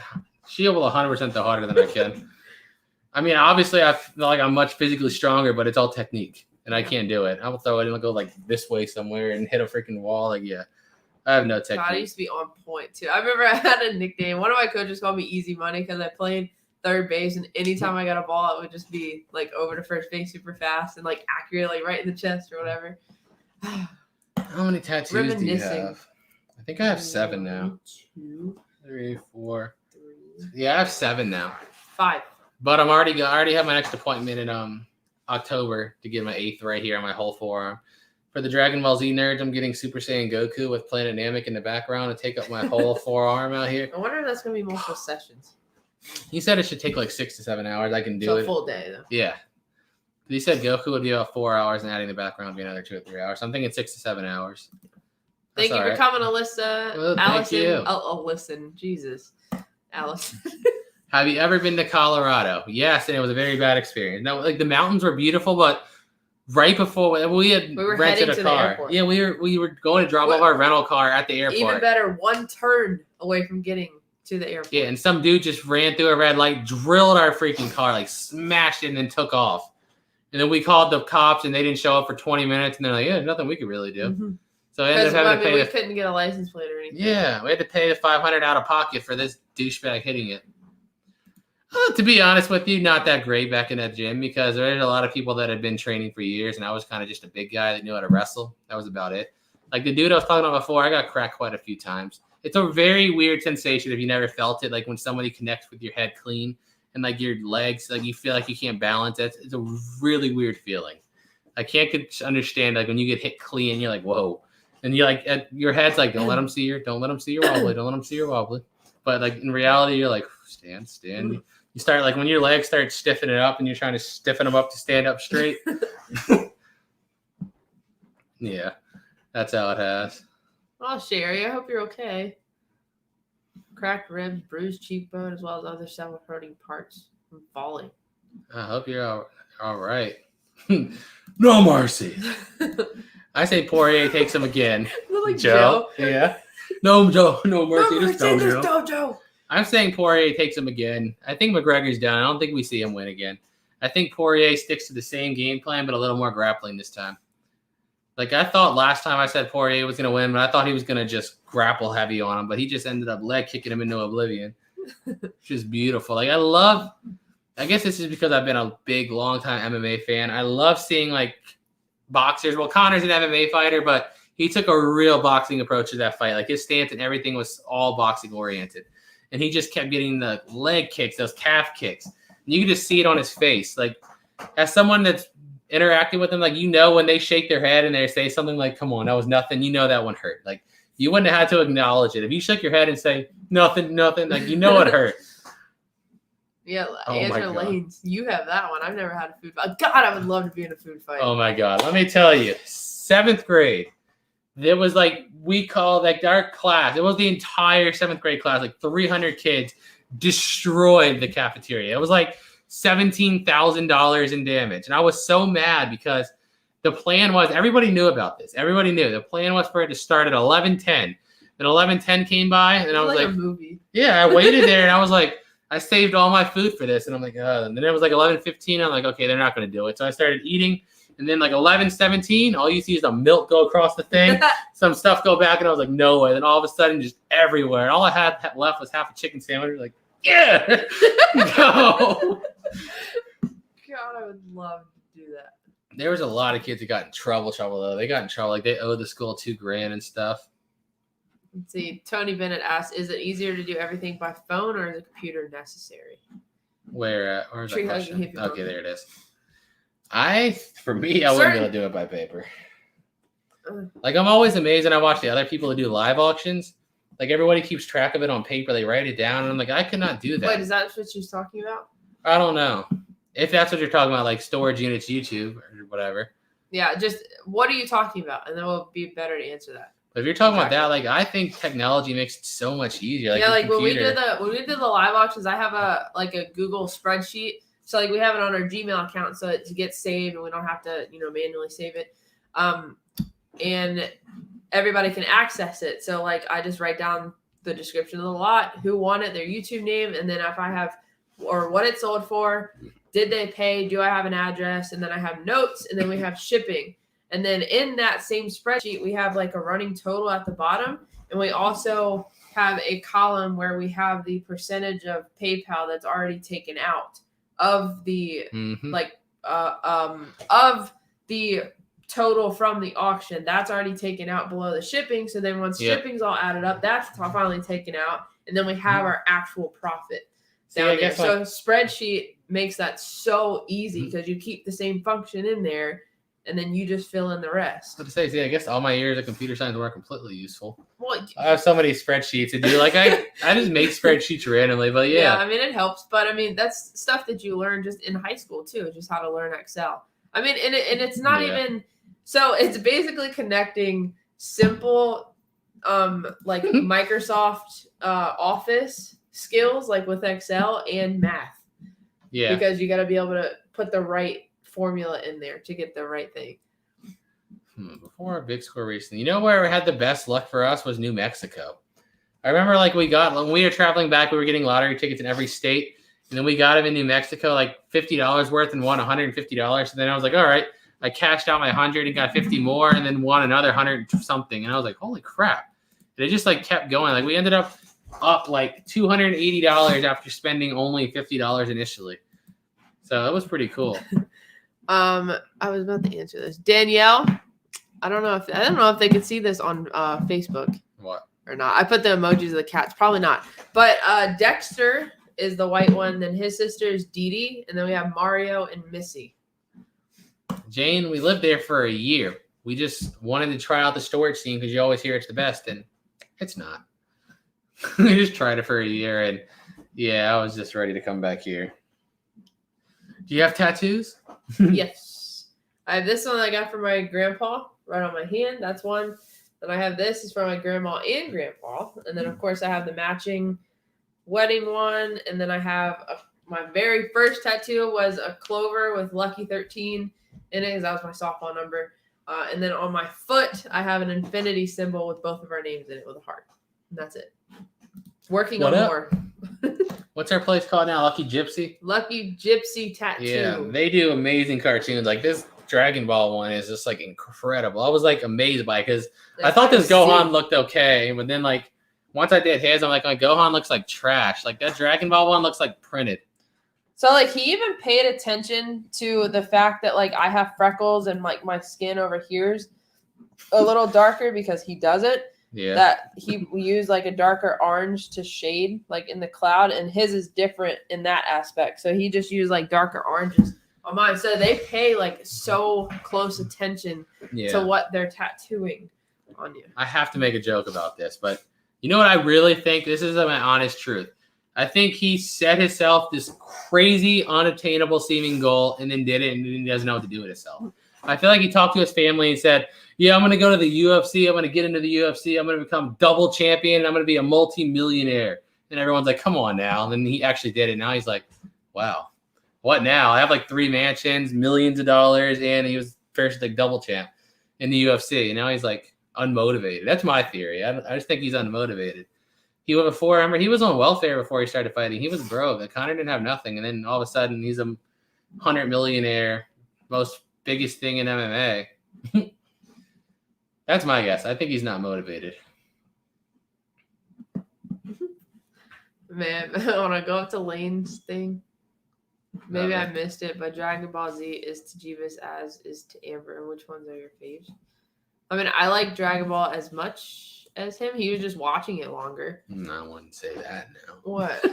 She will 100% throw harder than I can. I mean, obviously, I feel like I'm much physically stronger, but it's all technique, and I can't do it. I will throw it and I'll go this way somewhere and hit a freaking wall. I have no technique. God, I used to be on point too. I remember I had a nickname. One of my coaches called me Easy Money because I played third base, and anytime I got a ball, it would just be over to first base super fast and accurate, right in the chest or whatever. How many tattoos do you have? I think I have 7 now. 2, 3, 4. 3. Yeah, I have 7 now. 5. But I already have my next appointment in October to get my 8th right here on my whole forearm. For the Dragon Ball Z nerds, I'm getting Super Saiyan Goku with Planet Namek in the background to take up my whole forearm out here. I wonder if that's gonna be multiple sessions. He said it should take 6 to 7 hours. I can do it. A full day though. Yeah. He said Goku would be about 4 hours and adding the background would be another 2 or 3 hours. So I'm thinking 6 to 7 hours. Thank you for coming, Alyssa. Well, Allison. thank you. Oh, listen. Jesus. Allison. Have you ever been to Colorado? Yes, and it was a very bad experience. Now, the mountains were beautiful, but right before we were rented a car. Yeah, we were going to drop off our rental car at the airport. Even better, one turn away from getting to the airport. Yeah, and some dude just ran through a red light, drilled our freaking car, smashed it, and then took off. And then we called the cops, and they didn't show up for 20 minutes, and they're like, yeah, there's nothing we could really do. Mm-hmm. So I ended up having to pay. We couldn't get a license plate or anything. Yeah, we had to pay the $500 out of pocket for this douchebag hitting it. To be honest with you, not that great back in that gym because there's a lot of people that had been training for years, and I was kind of just a big guy that knew how to wrestle. That was about it. The dude I was talking about before, I got cracked quite a few times. It's a very weird sensation if you never felt it, like when somebody connects with your head clean and like your legs, like you feel like you can't balance it. It's a really weird feeling. I can't understand like when you get hit clean, you're like, whoa. And you're like, your head's like, don't let them see your wobbly. Don't let them see your wobbly. But like in reality, you're like, stand. You start like when your legs start stiffening up and you're trying to stiffen them up to stand up straight. Yeah, that's how it has. Oh, Sherry, I hope you're okay. Cracked ribs, bruised cheekbone, as well as other several hurting parts from falling. I hope you're all right. No mercy. I say Poirier takes him again. Like Joe. Yeah. No, Joe. No mercy. No Just mercy, Dojo. Dojo. I'm saying Poirier takes him again. I think McGregor's done. I don't think we see him win again. I think Poirier sticks to the same game plan, but a little more grappling this time. Like I thought last time I said Poirier was going to win, but I thought he was going to just grapple heavy on him, but he just ended up leg kicking him into oblivion. Which is beautiful. Like I guess this is because I've been a big, long-time MMA fan. I love seeing like boxers. Well, Connor's an MMA fighter, but he took a real boxing approach to that fight. Like his stance and everything was all boxing oriented. And he just kept getting the leg kicks, those calf kicks. And you can just see it on his face. Like as someone that's interacting with them, like when they shake their head and they say something like, come on, that was nothing, that one hurt. Like you wouldn't have had to acknowledge it. If you shook your head and say nothing, like it hurt. Yeah, Oh Andrew Lanes, you have that one. I've never had a food fight. God, I would love to be in a food fight. Oh my God. Let me tell you, 7th grade, there was like, we call like our class, it was the entire 7th grade class, like 300 kids destroyed the cafeteria. It was like $17,000 in damage. And I was so mad because the plan was, everybody knew about this. Everybody knew. The plan was for it to start at 11:10. And 11:10 came by and I was like, a movie. Yeah, I waited there and I was like, I saved all my food for this. And I'm like, and then it was like 11:15. I'm like, okay, they're not going to do it. So I started eating. And then like 11:17, all you see is the milk go across the thing. Some stuff go back. And I was like, no way. Then all of a sudden, just everywhere. And all I had left was half a chicken sandwich. Like, yeah, go. God, I would love to do that. There was a lot of kids that got in trouble though. They got in trouble. Like they owed the school $2,000 and stuff. Let's see. Tony Bennett asks, is it easier to do everything by phone or is a computer necessary? Where's that question? Okay, there it is. For me, I wouldn't be able to do it by paper. Like I'm always amazed when I watch the other people that do live auctions. Like everybody keeps track of it on paper. They write it down. And I'm like, I could not do that. Wait, is that what she's talking about? I don't know. If that's what you're talking about, like storage units, YouTube or whatever. Yeah, just what are you talking about? And then we'll be better to answer that. But if you're talking about that, like I think technology makes it so much easier. Like, yeah, like when we did the live auctions, I have a Google spreadsheet. So like we have it on our Gmail account, so it gets saved and we don't have to manually save it. And everybody can access it. So like I just write down the description of the lot, who won it, their YouTube name, and then if I have or what it sold for, did they pay, do I have an address, and then I have notes, and then we have shipping. And then in that same spreadsheet, we have like a running total at the bottom. And we also have a column where we have the percentage of PayPal that's already taken out of the of the total from the auction. That's already taken out below the shipping. So then once shipping's all added up, that's finally taken out. And then we have our actual profit down there. So spreadsheet makes that so easy because you keep the same function in there. And then you just fill in the rest. But to say, I guess all my years of computer science weren't completely useful. Well, I have so many spreadsheets to do. Like I just make spreadsheets randomly, but yeah. I mean, it helps. But I mean, that's stuff that you learn just in high school too, just how to learn Excel. I mean, and it's not even, so it's basically connecting simple, like Microsoft Office skills, like with Excel and math. Yeah. Because you got to be able to put the right formula in there to get the right thing. Before a big score recently, where we had the best luck for us was New Mexico. I remember like when we were traveling back, we were getting lottery tickets in every state, and then we got them in New Mexico, like $50 worth, and won $150. And then I was like, all right, I cashed out my 100 and got 50 more, and then won another 100 something. And I was like, holy crap! And it just like kept going. Like we ended up like $280 after spending only $50 initially. So that was pretty cool. I was about to answer this. Danielle, I don't know if they can see this on Facebook. What? or not. I put the emojis of the cats. Probably not. But Dexter is the white one. Then his sister is Dee Dee. And then we have Mario and Missy. Jane, we lived there for a year. We just wanted to try out the storage scene because you always hear it's the best, and it's not. We just tried it for a year, and yeah, I was just ready to come back here. Do you have tattoos? Yes. I have this one I got from my grandpa right on my hand. That's one. Then I have this is from my grandma and grandpa. And then, of course, I have the matching wedding one. And then I have my very first tattoo was a clover with Lucky 13 in it because that was my softball number. And then on my foot, I have an infinity symbol with both of our names in it with a heart. And that's it. Working on more. What's our place called now? Lucky Gypsy? Lucky Gypsy Tattoo. Yeah, they do amazing cartoons. Like this Dragon Ball one is just like incredible. I was like amazed by it because I thought this Gohan looked okay. But then like once I did his, I'm like, my Gohan looks like trash. Like that Dragon Ball one looks like printed. So, like, he even paid attention to the fact that, like, I have freckles and, like, my skin over here's a little darker because he doesn't. Yeah. That we use, like, a darker orange to shade, like, in the cloud. And his is different in that aspect. So, he just used, like, darker oranges on mine. So, they pay, like, so close attention to what they're tattooing on you. I have to make a joke about this. But you know what I really think? This is my honest truth. I think he set himself this crazy, unattainable seeming goal and then did it, and he doesn't know what to do with himself. I feel like he talked to his family and said, yeah, I'm going to go to the UFC. I'm going to get into the UFC. I'm going to become double champion. And I'm going to be a multi-millionaire. And everyone's like, come on now. And then he actually did it. Now he's like, wow, what now? I have like 3 mansions, millions of dollars, and he was first like double champ in the UFC. And now he's like unmotivated. That's my theory. I just think he's unmotivated. He was before, remember, he was on welfare before he started fighting. He was broke. Like, Connor didn't have nothing. And then all of a sudden, he's a 100 millionaire, most biggest thing in MMA. That's my guess. I think he's not motivated. Man, I want to go up to Lane's thing. Maybe I missed it, but Dragon Ball Z is to Jebus as is to Amber. Which ones are your faves? I mean, I like Dragon Ball as much as him. He was just watching it longer. No, I wouldn't say that now. What?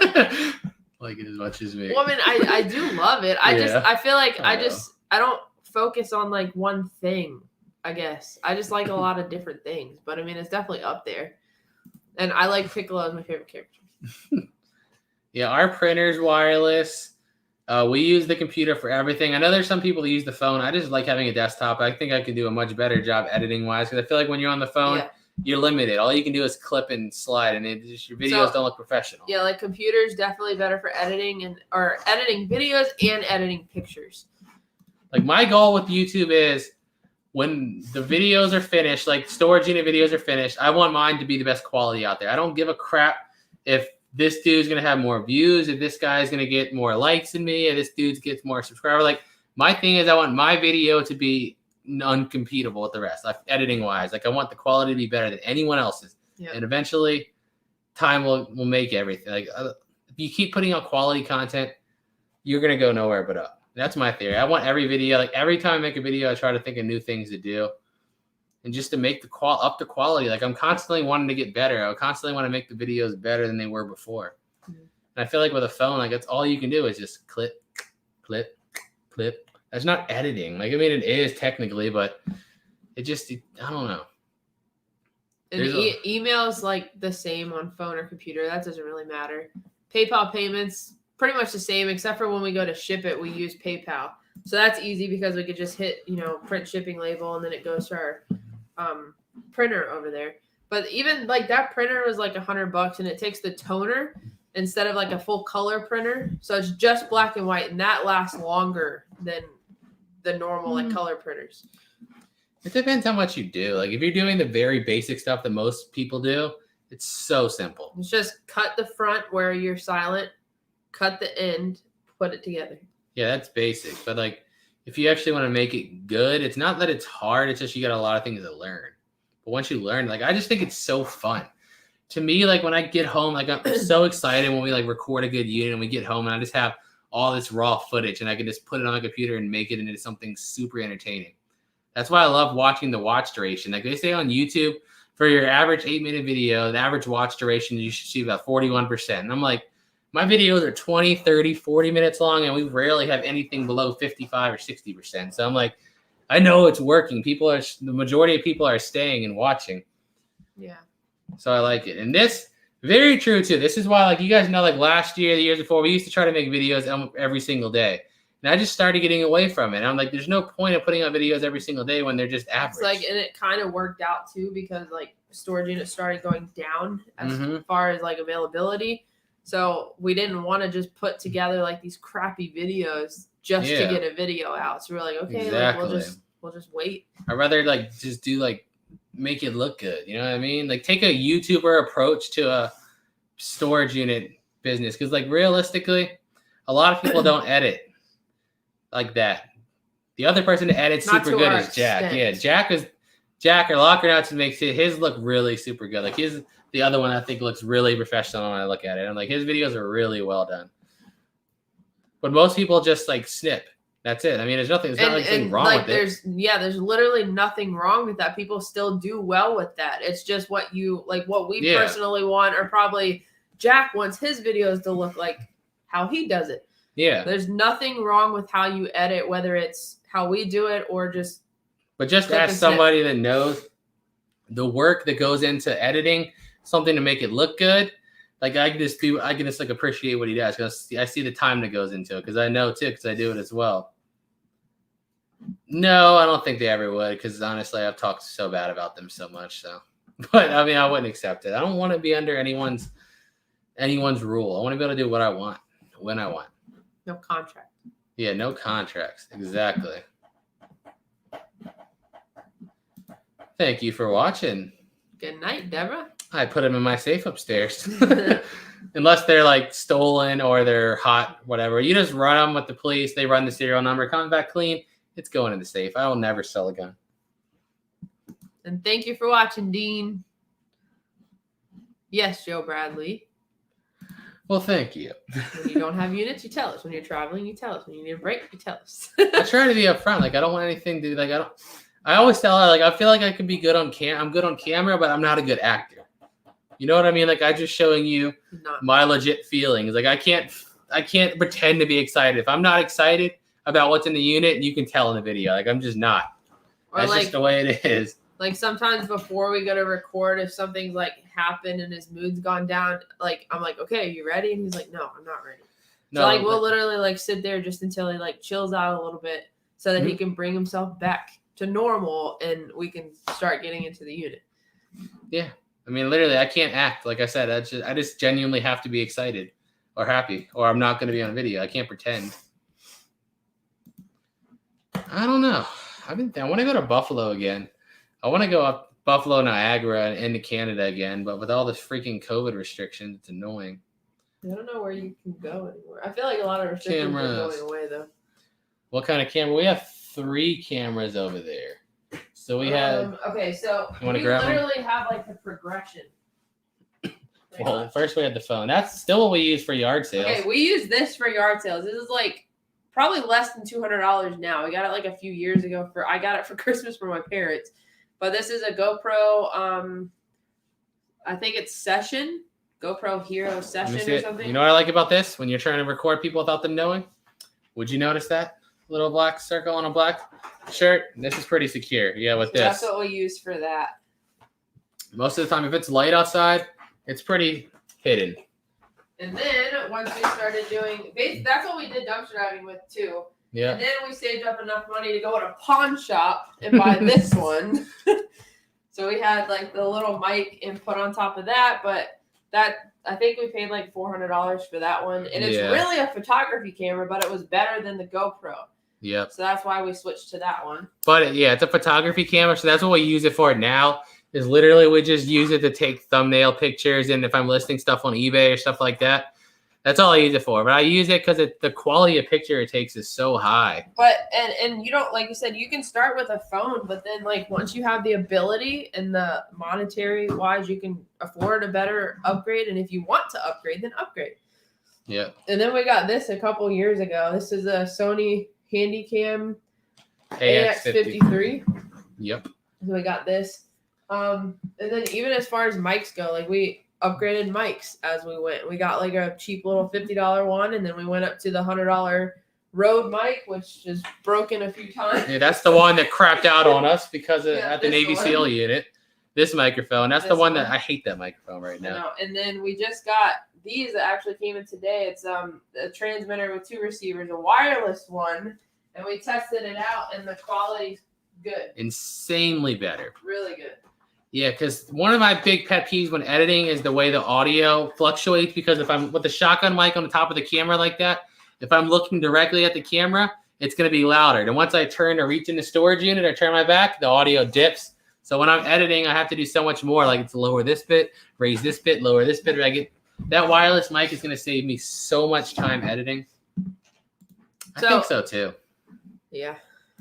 Like it as much as me. Well, I mean, I do love it. I feel like I don't focus on like one thing, I guess. I just like a lot of different things. But I mean, it's definitely up there. And I like Piccolo as my favorite character. Yeah, our printer's wireless. We use the computer for everything. I know there's some people that use the phone. I just like having a desktop. I think I could do a much better job editing wise because I feel like when you're on the phone, you're limited. All you can do is clip and slide, and your videos don't look professional. Yeah, like computers definitely better for editing or editing videos and editing pictures. Like my goal with YouTube is when the videos are finished, like storage unit videos are finished, I want mine to be the best quality out there. I don't give a crap if this dude's going to have more views, if this guy's going to get more likes than me, if this dude gets more subscribers. Like my thing is I want my video to be uncompetable with the rest, like editing wise. Like I want the quality to be better than anyone else's. And eventually time will make everything. Like if you keep putting out quality content, you're going to go nowhere but up. That's my theory. I want every video, like every time I make a video, I try to think of new things to do. And just to make up the quality. Like I'm constantly wanting to get better. I constantly want to make the videos better than they were before. And I feel like with a phone, like that's all you can do is just clip, clip, clip. That's not editing. Like, I mean, it is technically, but I don't know. And email's like the same on phone or computer. That doesn't really matter. PayPal payments, pretty much the same, except for when we go to ship it, we use PayPal. So that's easy because we could just hit, print shipping label, and then it goes to our printer over there. But even like that printer was like $100, and it takes the toner instead of like a full color printer. So it's just black and white, and that lasts longer than the normal like color printers. It depends how much you do. Like if you're doing the very basic stuff that most people do, it's so simple. It's just cut the front where you're silent, cut the end, put it together. Yeah, that's basic. But like if you actually want to make it good, it's not that it's hard, it's just you got a lot of things to learn. But once you learn, like I just think it's so fun. To me, like when I get home, like I'm so excited when we like record a good unit and we get home and I just have all this raw footage and I can just put it on my computer and make it into something super entertaining. That's why I love watching the watch duration. Like they say on YouTube, for your average 8-minute video, the average watch duration, you should see about 41%. And I'm like, my videos are 20, 30, 40 minutes long, and we rarely have anything below 55 or 60%. So I'm like, I know it's working. The majority of people are staying and watching. Yeah. So I like it. And this, very true too. This is why, like, you guys know, like last year, the years before, we used to try to make videos every single day. And I just started getting away from it. I'm like, there's no point of putting out videos every single day when they're just average. It's like, and it kind of worked out too because like storage units started going down as far as like availability. So we didn't want to just put together like these crappy videos just to get a video out. So we're like, okay, exactly. like, we'll just wait. I'd rather like just do like make it look good. You know what I mean? Like take a YouTuber approach to a storage unit business because like realistically, a lot of people don't edit like that. The other person to edit super good is Jack. Yeah, Jack or Locker Nuts makes his look really super good. Like the other one I think looks really professional when I look at it. I'm like, his videos are really well done. But most people just like snip. That's it. I mean, there's not anything wrong with it. There's literally nothing wrong with that. People still do well with that. It's just what we personally want, or probably Jack wants his videos to look like how he does it. Yeah. There's nothing wrong with how you edit, whether it's how we do it or just. But just ask somebody that knows the work that goes into editing something to make it look good. Like I can just like appreciate what he does because I see the time that goes into it because I know too because I do it as well. No, I don't think they ever would because honestly I've talked so bad about them so much. So, but I mean I wouldn't accept it. I don't want to be under anyone's rule. I want to be able to do what I want when I want. No contract. Yeah, no contracts. Exactly. Thank you for watching. Good night, Deborah. I put them in my safe upstairs. Unless they're like stolen or they're hot, whatever. You just run them with the police. They run the serial number. Comes back clean. It's going in the safe. I will never sell a gun. And thank you for watching, Dean. Yes, Joe Bradley. Well, thank you. When you don't have units, you tell us. When you're traveling, you tell us. When you need a break, you tell us. I try to be upfront. Like I don't want anything to like I always tell her like I feel like I could be good on I'm good on camera, but I'm not a good actor. You know what I mean? Like I'm just showing you my legit feelings. Like I can't pretend to be excited. If I'm not excited about what's in the unit, you can tell in the video. Like I'm just not. Or that's like, just the way it is. Like sometimes before we go to record, if something's like happened and his mood's gone down, like I'm like, okay, are you ready? And he's like, no, I'm not ready. No, so like we'll literally like sit there just until he like chills out a little bit so that he can bring himself back to normal and we can start getting into the unit. Yeah. I mean, literally, I can't act. Like I said, I just genuinely have to be excited or happy or I'm not going to be on video. I can't pretend. I don't know. I want to go to Buffalo again. I want to go up Buffalo, Niagara, and into Canada again. But with all this freaking COVID restrictions, it's annoying. I don't know where you can go anymore. I feel like a lot of restrictions are going away, though. What kind of camera? We have 3 cameras over there. So we have. Okay, so we literally have like the progression. Well, first we had the phone. That's still what we use for yard sales. Okay, we use this for yard sales. This is like probably less than $200 now. We got it like a few years ago. I got it for Christmas for my parents. But this is a GoPro. I think it's Session. GoPro Hero Session or something. You know what I like about this? When you're trying to record people without them knowing, would you notice that little black circle on a black shirt? This is pretty secure. Yeah, with this. That's what we use for that. Most of the time, if it's light outside, it's pretty hidden. And then once we started doing, that's what we did dumpster diving with too. Yeah. And then we saved up enough money to go to a pawn shop and buy this one. So we had like the little mic and put on top of that, but that I think we paid like $400 for that one. And it's really a photography camera, but it was better than the GoPro. Yep. So that's why we switched to that one. But yeah, it's a photography camera, so that's what we use it for now. Is literally we just use it to take thumbnail pictures, and if I'm listing stuff on eBay or stuff like that, that's all I use it for. But I use it because the quality of picture it takes is so high. But and you don't, like you said, you can start with a phone, but then like once you have the ability and the monetary wise, you can afford a better upgrade. And if you want to upgrade, then upgrade. Yeah. And then we got this a couple years ago. This is a Sony Handycam AX53. Yep. So we got this. And then even as far as mics go, like we upgraded mics as we went. We got like a cheap little $50 one, and then we went up to the $100 Rode mic, which is broken a few times. Yeah, that's the one that crapped out on us because Yeah, at the this Navy one. SEAL unit. This microphone. That's the This one one. that I hate that microphone right now. And then we just got these that actually came in today. It's a transmitter with 2 receivers, a wireless one, and we tested it out, and the quality's good. Insanely better. Really good. Yeah, because one of my big pet peeves when editing is the way the audio fluctuates. Because if I'm with the shotgun mic on the top of the camera like that, if I'm looking directly at the camera, it's going to be louder. And once I turn to reach in the storage unit or turn my back, the audio dips. So when I'm editing, I have to do so much more. Like it's lower this bit, raise this bit, lower this bit. I get that wireless mic is going to save me so much time editing. I think so too. Yeah,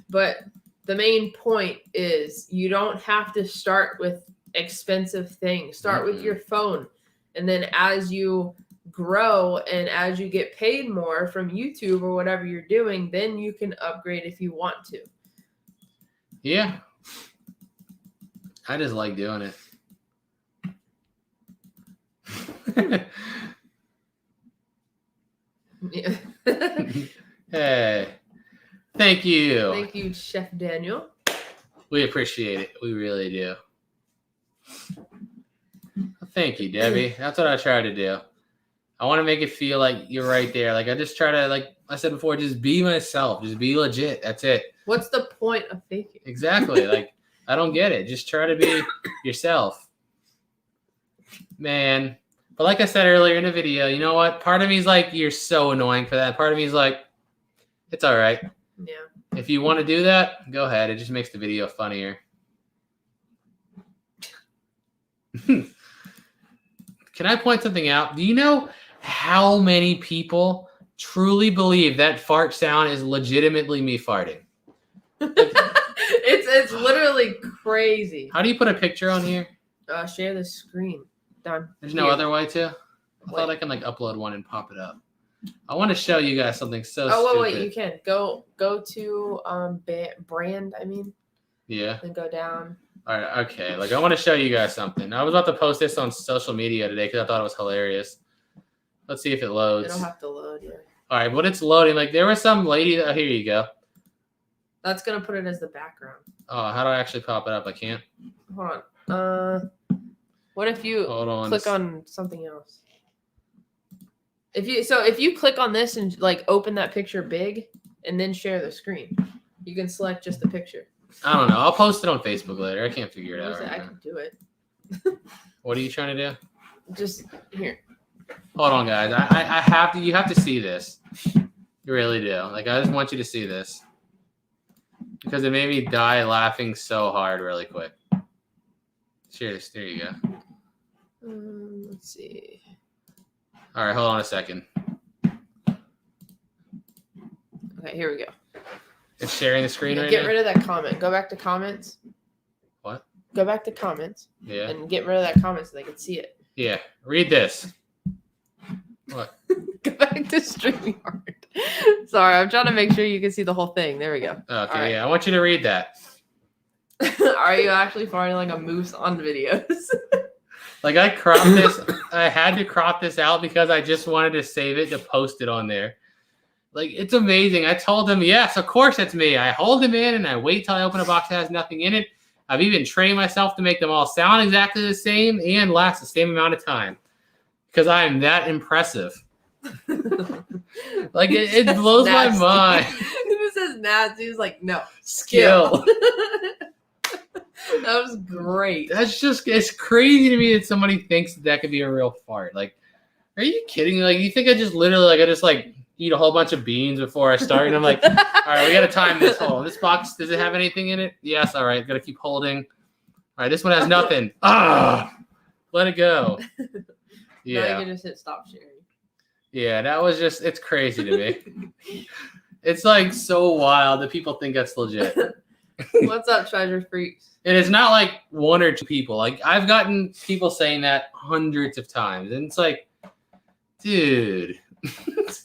but the main point is you don't have to start with expensive things. Start with your phone, and then as you grow and as you get paid more from YouTube or whatever you're doing, then you can upgrade if you want to. Yeah. I just like doing it. Yeah. Hey, thank you. Thank you, Chef Daniel. We appreciate it. We really do. Thank you, Debbie. That's what I try to do. I want to make it feel like you're right there. Like I just try to, like I said before, just be myself. Just be legit. That's it. What's the point of faking? Exactly. Like I don't get it. Just try to be yourself. Man. But like I said earlier in the video, you know what? Part of me is like, you're so annoying for that. Part of me is like, it's all right. Yeah. If you want to do that, go ahead. It just makes the video funnier. Can I point something out? Do you know how many people truly believe that fart sound is legitimately me farting? It's literally crazy. How do you put a picture on here? Share the screen. Done. There's no Here. other way to? I thought I can like upload one and pop it up. I want to show you guys something so stupid. Wait, you can go to brand, Yeah. then go down. All right, okay. Like I want to show you guys something. I was about to post this on social media today because I thought it was hilarious. Let's see if it loads. It'll have to load, yeah. All right, but it's loading. Like there was some lady that, here you go. That's gonna put it as the background. Oh, how do I actually pop it up? I can't. Hold on. What if you click on something else? If you click on this and like open that picture big and then share the screen, you can select just the picture. I don't know. I'll post it on Facebook later. I can't figure it out right I now. can do it. What are you trying to do? Just here. Hold on, guys. I have to. You have to see this. You really do. Like I just want you to see this because it made me die laughing so hard really quick. Share this. There you go. Let's see. All right, hold on a second. Okay, here we go. It's sharing the screen right Get now? rid of that comment. Go back to comments. What? Go back to comments. Yeah. And get rid of that comment so they can see it. Yeah. Read this. What? Go back to StreamYard. Sorry, I'm trying to make sure you can see the whole thing. There we go. Okay, right. yeah. I want you to read that. Are you actually farting like a moose on videos? Like I cropped this. I had to crop this out because I just wanted to save it to post it on there. Like it's amazing. I told him, yes, of course it's me. I hold him in and I wait till I open a box that has nothing in it. I've even trained myself to make them all sound exactly the same and last the same amount of time because I am that impressive. Like it blows my mind. It says nasty. He's like, no, Skill. That was great. That's just, it's crazy to me that somebody thinks that could be a real fart. Like, are you kidding me? Like, you think I just literally, like, I just, like, eat a whole bunch of beans before I start? And I'm like, all right, we got to time this. Hold on. This box, does it have anything in it? Yes. All right. Got to keep holding. All right. This one has nothing. Let it go. Yeah. Now you can just hit stop sharing. Yeah. That was just, it's crazy to me. It's, like, so wild that people think that's legit. What's up, treasure freaks? And it's not like one or two people. Like I've gotten people saying that hundreds of times. And it's like, dude,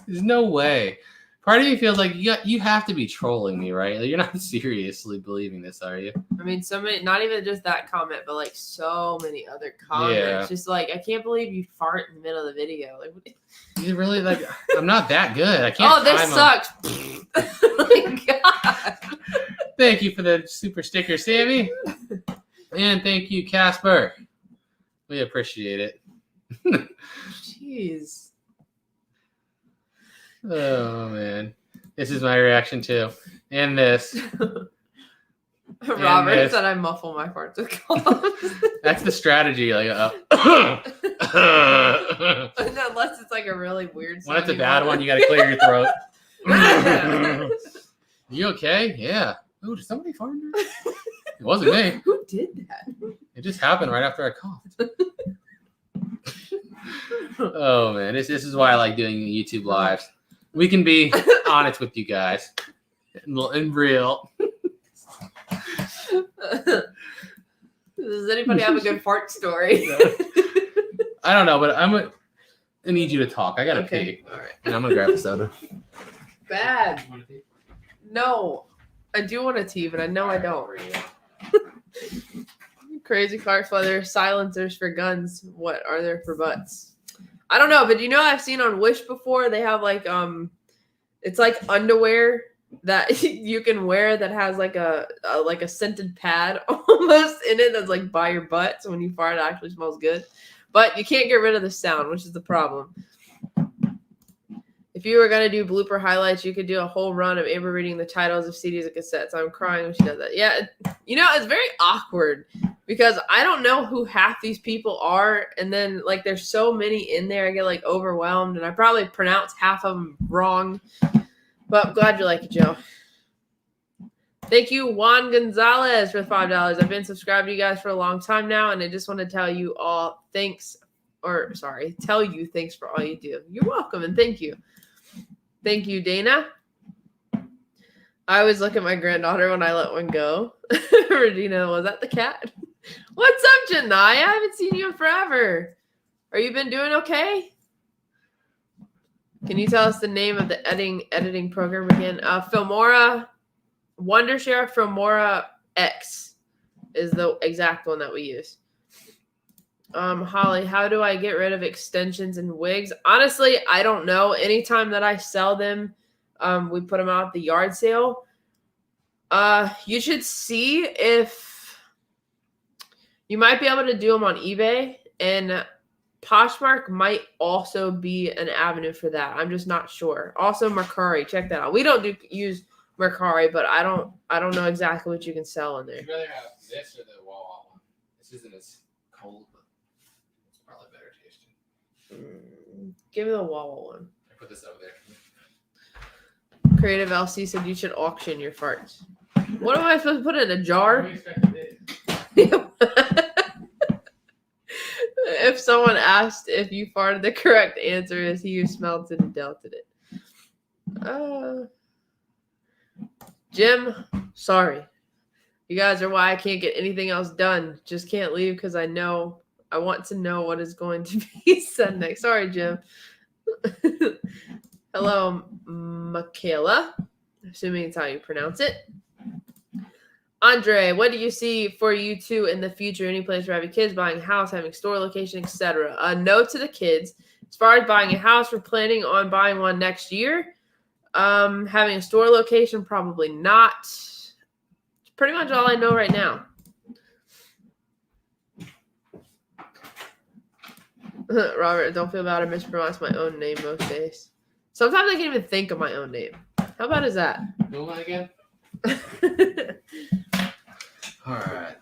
there's no way. Part of me feels like you have to be trolling me, right? Like, you're not seriously believing this, are you? I mean, so many, not even just that comment, but like so many other comments. Yeah. Just like, I can't believe you fart in the middle of the video. Like, You really like? I'm not that good. I can't. oh, this time 'em. sucks. Oh my God. Thank you for the super sticker, Sammy, and thank you, Casper. We appreciate it. Jeez. Oh man, this is my reaction too, and this. Robert this. said I muffle my farts with coughs. That's the strategy. Like, Unless it's like a really weird. when it's a bad one, you got to clear your throat. You okay? Yeah. Oh, did somebody fart in there? It wasn't me. Who did that? It just happened right after I coughed. Oh man, this is why I like doing YouTube lives. We can be honest with you guys, and real. Does anybody have a good fart story? I don't know, but I need you to talk. I gotta pee. All right. And I'm gonna grab a soda. Bad. No, I do want a tea, but I know I don't. Crazy cars, whether silencers for guns. What are there for butts? I don't know, but you know I've seen on Wish before. They have like it's like underwear that you can wear that has like a scented pad almost in it that's like by your butt. So when you fart, it actually smells good. But you can't get rid of the sound, which is the problem. If you were going to do blooper highlights, you could do a whole run of Amber reading the titles of CDs and cassettes. I'm crying when she does that. Yeah, you know, it's very awkward because I don't know who half these people are. And then, like, there's so many in there. I get, like, overwhelmed. And I probably pronounce half of them wrong. But I'm glad you like it, Joe. Thank you, Juan Gonzalez, for the $5. I've been subscribed to you guys for a long time now. And I just want to tell you all thanks. Tell you thanks for all you do. You're welcome and thank you. Thank you, Dana. I always look at my granddaughter when I let one go. Regina, was that the cat? What's up, Janai? I haven't seen you in forever. Are you been doing okay? Can you tell us the name of the editing program again? Filmora, Wondershare Filmora X is the exact one that we use. Holly, how do I get rid of extensions and wigs? Honestly, I don't know. Anytime that I sell them, we put them out at the yard sale. You should see if you might be able to do them on eBay, and Poshmark might also be an avenue for that. I'm just not sure. Also, Mercari, check that out. We don't use Mercari, but I don't know exactly what you can sell in there. Would you rather have this or the Wawa one? This isn't as cold, but it's probably better tasting. Give me the Wawa one. I put this over there. Creative LC said you should auction your farts. What am I supposed to put in a jar? If someone asked if you farted, the correct answer is he who smelled it and dealt it. Jim, sorry. You guys are why I can't get anything else done. Just can't leave because I want to know what is going to be said next. Sorry, Jim. Hello, Michaela. Assuming it's how you pronounce it. Andre, what do you see for you two in the future? Any plans for having kids, buying a house, having a store location, etc.? No to the kids. As far as buying a house, we're planning on buying one next year. Having a store location, probably not. It's pretty much all I know right now. Robert, don't feel bad. I mispronounce my own name most days. Sometimes I can't even think of my own name. How bad is that? Who am I again? All right.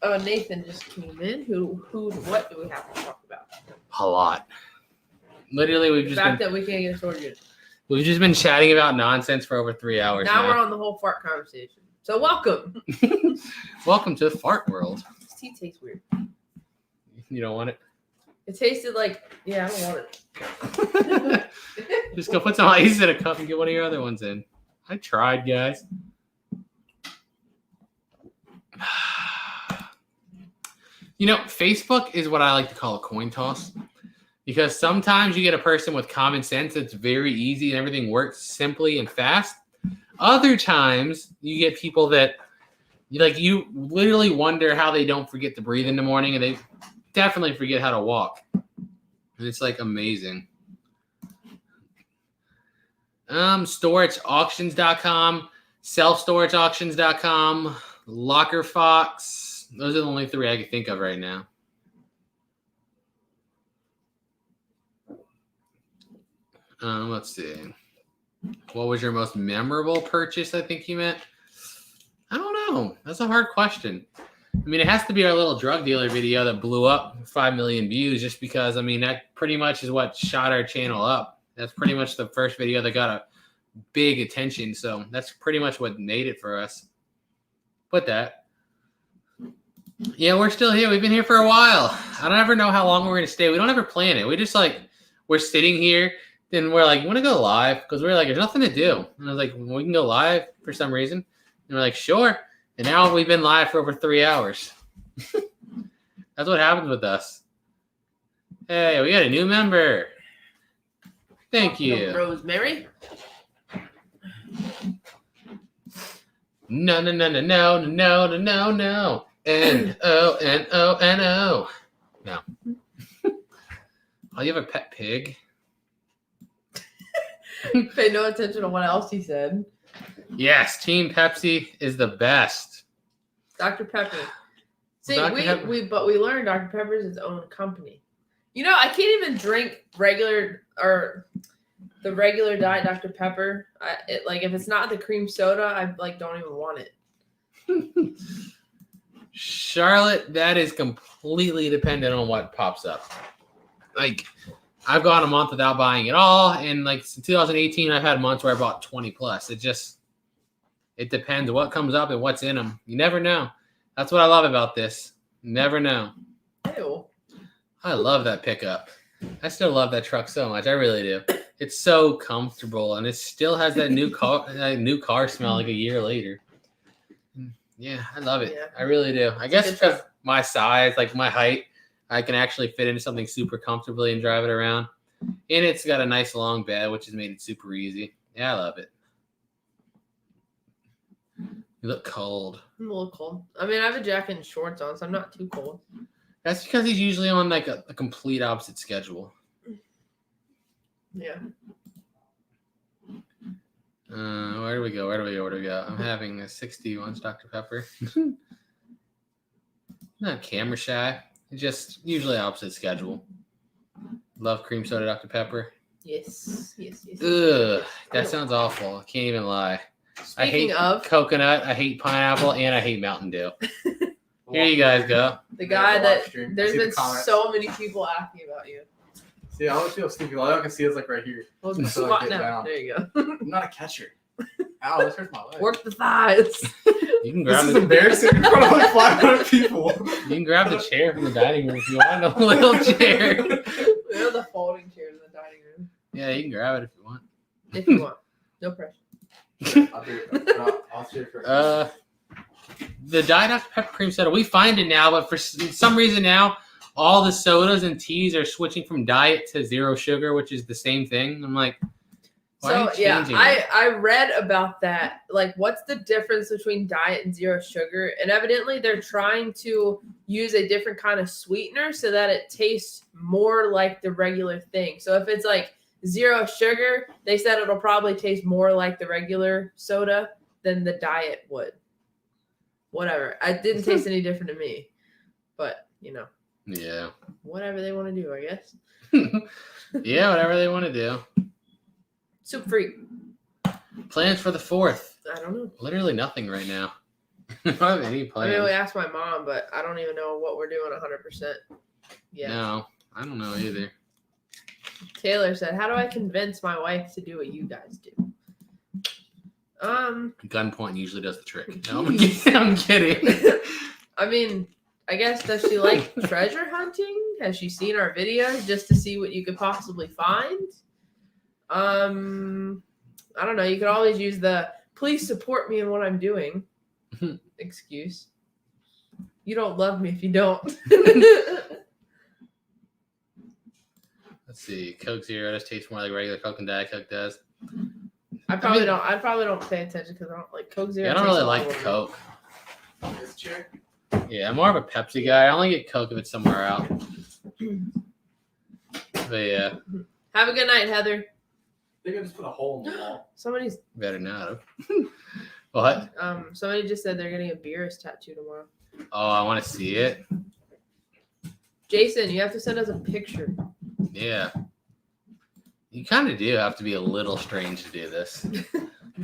Oh, Nathan just came in. What do we have to talk about? A lot. Literally, The fact that we can't get sorted. We've just been chatting about nonsense for over 3 hours Now now. we're on the whole fart conversation. So welcome. Welcome to Fart World. This tea tastes weird. You don't want it? It tasted like, I don't want it. Just go put some ice in a cup and get one of your other ones in. I tried, guys. You know, Facebook is what I like to call a coin toss. Because sometimes you get a person with common sense that's very easy and everything works simply and fast. Other times you get people that you literally wonder how they don't forget to breathe in the morning, and they definitely forget how to walk. And it's like amazing. StorageAuctions.com, selfstorageauctions.com, Locker Fox. Those are the only three I can think of right now. Let's see. What was your most memorable purchase? I think you meant. I don't know. That's a hard question. I mean, it has to be our little drug dealer video that blew up 5 million views, just because, I mean, that pretty much is what shot our channel up. That's pretty much the first video that got a big attention. So that's pretty much what made it for us. But that. Yeah, we're still here. We've been here for a while. I don't ever know how long we're going to stay. We don't ever plan it. We just we're sitting here. Then we're like, you want to go live? Because we're like, there's nothing to do. And I was like, well, we can go live for some reason. And we're like, sure. And now we've been live for over 3 hours. That's what happens with us. Hey, we got a new member. Thank you. Rosemary. No. N-O. No. Oh, you have a pet pig? Pay no attention to what else he said. Yes, Team Pepsi is the best. Dr. Pepper. See, Dr. Pepper. we learned Dr. Pepper is its own company. You know, I can't even drink regular the regular diet Dr. Pepper. If it's not the cream soda, I don't even want it. Charlotte, that is completely dependent on what pops up. I've gone a month without buying it all, and since 2018, I've had months where I bought 20 plus. It depends what comes up and what's in them. You never know. That's what I love about this. Never know. Ew. I love that pickup. I still love that truck so much. I really do. It's so comfortable, and it still has that new car smell a year later. Yeah, I love it. Yeah. I really do. I guess because my size, my height, I can actually fit into something super comfortably and drive it around. And it's got a nice long bed, which has made it super easy. Yeah, I love it. You look cold. I'm a little cold. I mean, I have a jacket and shorts on, so I'm not too cold. That's because he's usually on a complete opposite schedule. Yeah. Where do we go? I'm having a 61 Dr. Pepper. Not camera shy. Just usually opposite schedule. Love cream soda Dr. Pepper. Yes. Ugh, that sounds awful. I can't even lie. I hate coconut, I hate pineapple, and I hate Mountain Dew. Here you guys go. The guy that there's been so many people asking about you. See, I always feel stupid. All I can see is right here. Well, squat now. There you go. I'm not a catcher. Ow, this hurts my leg. Work the thighs. You can grab this is embarrassing in front of 500 people. You can grab the chair from the dining room if you want. A little chair. We have the folding chair in the dining room. Yeah, you can grab it if you want. If you want. No pressure. I'll share first. The Diet Dr. Pepper cream soda, we find it now, but for some reason now, all the sodas and teas are switching from diet to zero sugar, which is the same thing. I'm like, why are you changing it? I read about that. What's the difference between diet and zero sugar? And evidently they're trying to use a different kind of sweetener so that it tastes more like the regular thing. So if it's zero sugar, they said it'll probably taste more like the regular soda than the diet would. Whatever. It didn't taste any different to me. But, Yeah. Whatever they want to do, I guess. Yeah, whatever they want to do. Soup free. Plans for the 4th? I don't know. Literally nothing right now. I don't have any plans. I mean, we asked my mom, but I don't even know what we're doing 100% yet. No, I don't know either. Taylor said, how do I convince my wife to do what you guys do? Gunpoint usually does the trick. No, I'm kidding. I mean, I guess, does she like treasure hunting? Has she seen our videos just to see what you could possibly find? I don't know. You could always use the please support me in what I'm doing excuse. You don't love me if you don't. Let's see. Coke Zero just tastes more like regular Coke than Diet Coke does. I probably don't pay attention because I don't like Coke Zero. Yeah, I don't tastes really a lot like better. Coke. This chair. Yeah, I'm more of a Pepsi guy. I only get Coke if it's somewhere out. But yeah, Have a good night, Heather. I think I just put a hole in the wall. Somebody's better not have. What? somebody just said they're getting a Beerus tattoo tomorrow. Oh, I want to see it. Jason, you have to send us a picture. Yeah. You kind of do have to be a little strange to do this.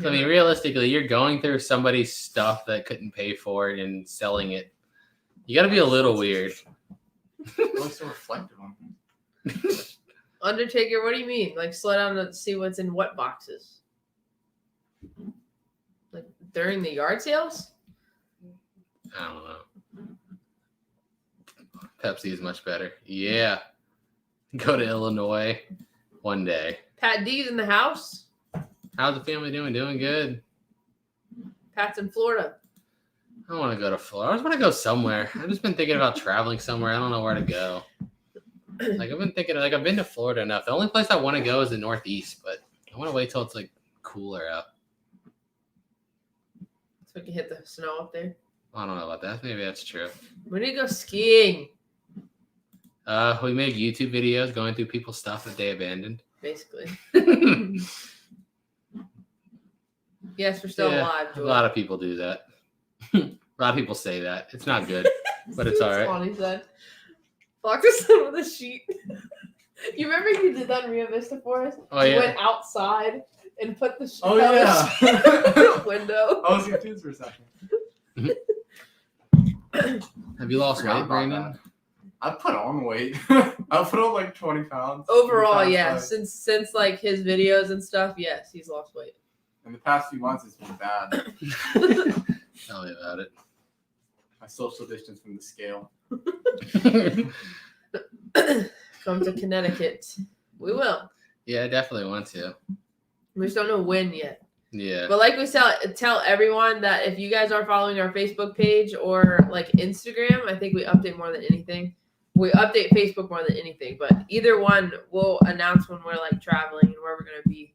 I mean, realistically, you're going through somebody's stuff that couldn't pay for it and selling it. You got to be a little weird. Looks so reflective on me. Undertaker, what do you mean? Like slow down to see what's in what boxes? Like during the yard sales? I don't know. Pepsi is much better. Yeah. Go to Illinois one day. Pat D's in the house. How's the family doing? Doing good. Pat's in Florida. I don't want to go to Florida. I just want to go somewhere. I've just been thinking about traveling somewhere. I don't know where to go. Like I've been to Florida enough. The only place I want to go is the Northeast, but I want to wait till it's like cooler out. So we can hit the snow up there. I don't know about that. Maybe that's true. We need to go skiing. We made YouTube videos going through people's stuff that they abandoned. Basically. Yes, we're still alive. A lot of people do that. A lot of people say that. It's not good, but it's all right. Funny said. Lock us in with a sheet. You remember you did that in Rio Vista for us? Oh, You yeah. went outside and put the sheet Oh, out yeah. the window. I was confused for a second. Have you lost Forgot weight, about Brandon? that. I put on weight. I put on like 20 pounds. Overall, in the yeah. past, like- Since like his videos and stuff, yes, he's lost weight. in the past few months, it's been bad. Tell me about it. My social distance from the scale. Come to Connecticut. We will. Yeah, I definitely want to. We just don't know when yet. Yeah. But like we tell everyone that if you guys are following our Facebook page or like Instagram, I think we update more than anything. We update Facebook more than anything, but either one we'll announce when we're like traveling and where we're gonna be.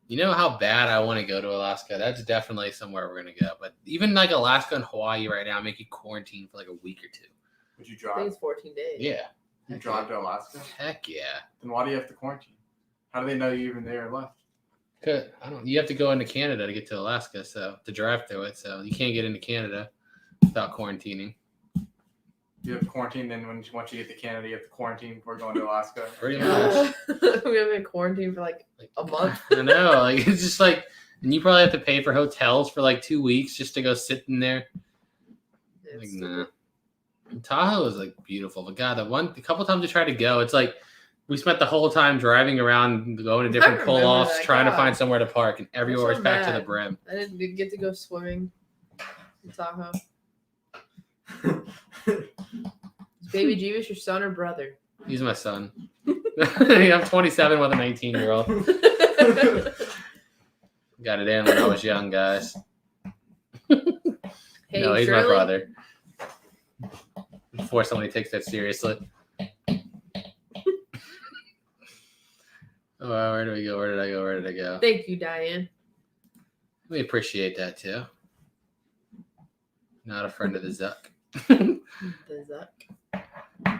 You know how bad I want to go to Alaska? That's definitely somewhere we're going to go. But even like Alaska and Hawaii right now make you quarantine for like a week or two. Would you I think drive? it's 14 days. Yeah. You drive to Alaska? Heck yeah. Then why do you have to quarantine? How do they know you even there or left? Good. You have to go into Canada to get to Alaska, so to drive through it. So you can't get into Canada without quarantining. You have to quarantine, then once you get to Canada, you have to quarantine before going to Alaska. Pretty much. We have been quarantined for like a month. I know. Like it's just like, and you probably have to pay for hotels for like 2 weeks just to go sit in there. Like, nah. Tahoe is like beautiful, but God, the couple times we tried to go, it's like we spent the whole time driving around, going to different remember pull-offs, that, trying to God. find somewhere to park, and everywhere so was back to mad. the brim. I didn't get to go swimming in Tahoe. Is Baby Jebus your son or brother? He's my son. I'm 27 with a 19-year-old. Got it in when I was young, guys. Hey, No, he's Shirley, my brother. Before somebody takes that seriously. Oh, where do we go? Where did I go? Where did I go? Thank you, Diane. We appreciate that too. Not a friend of the Zuck. The Zuck.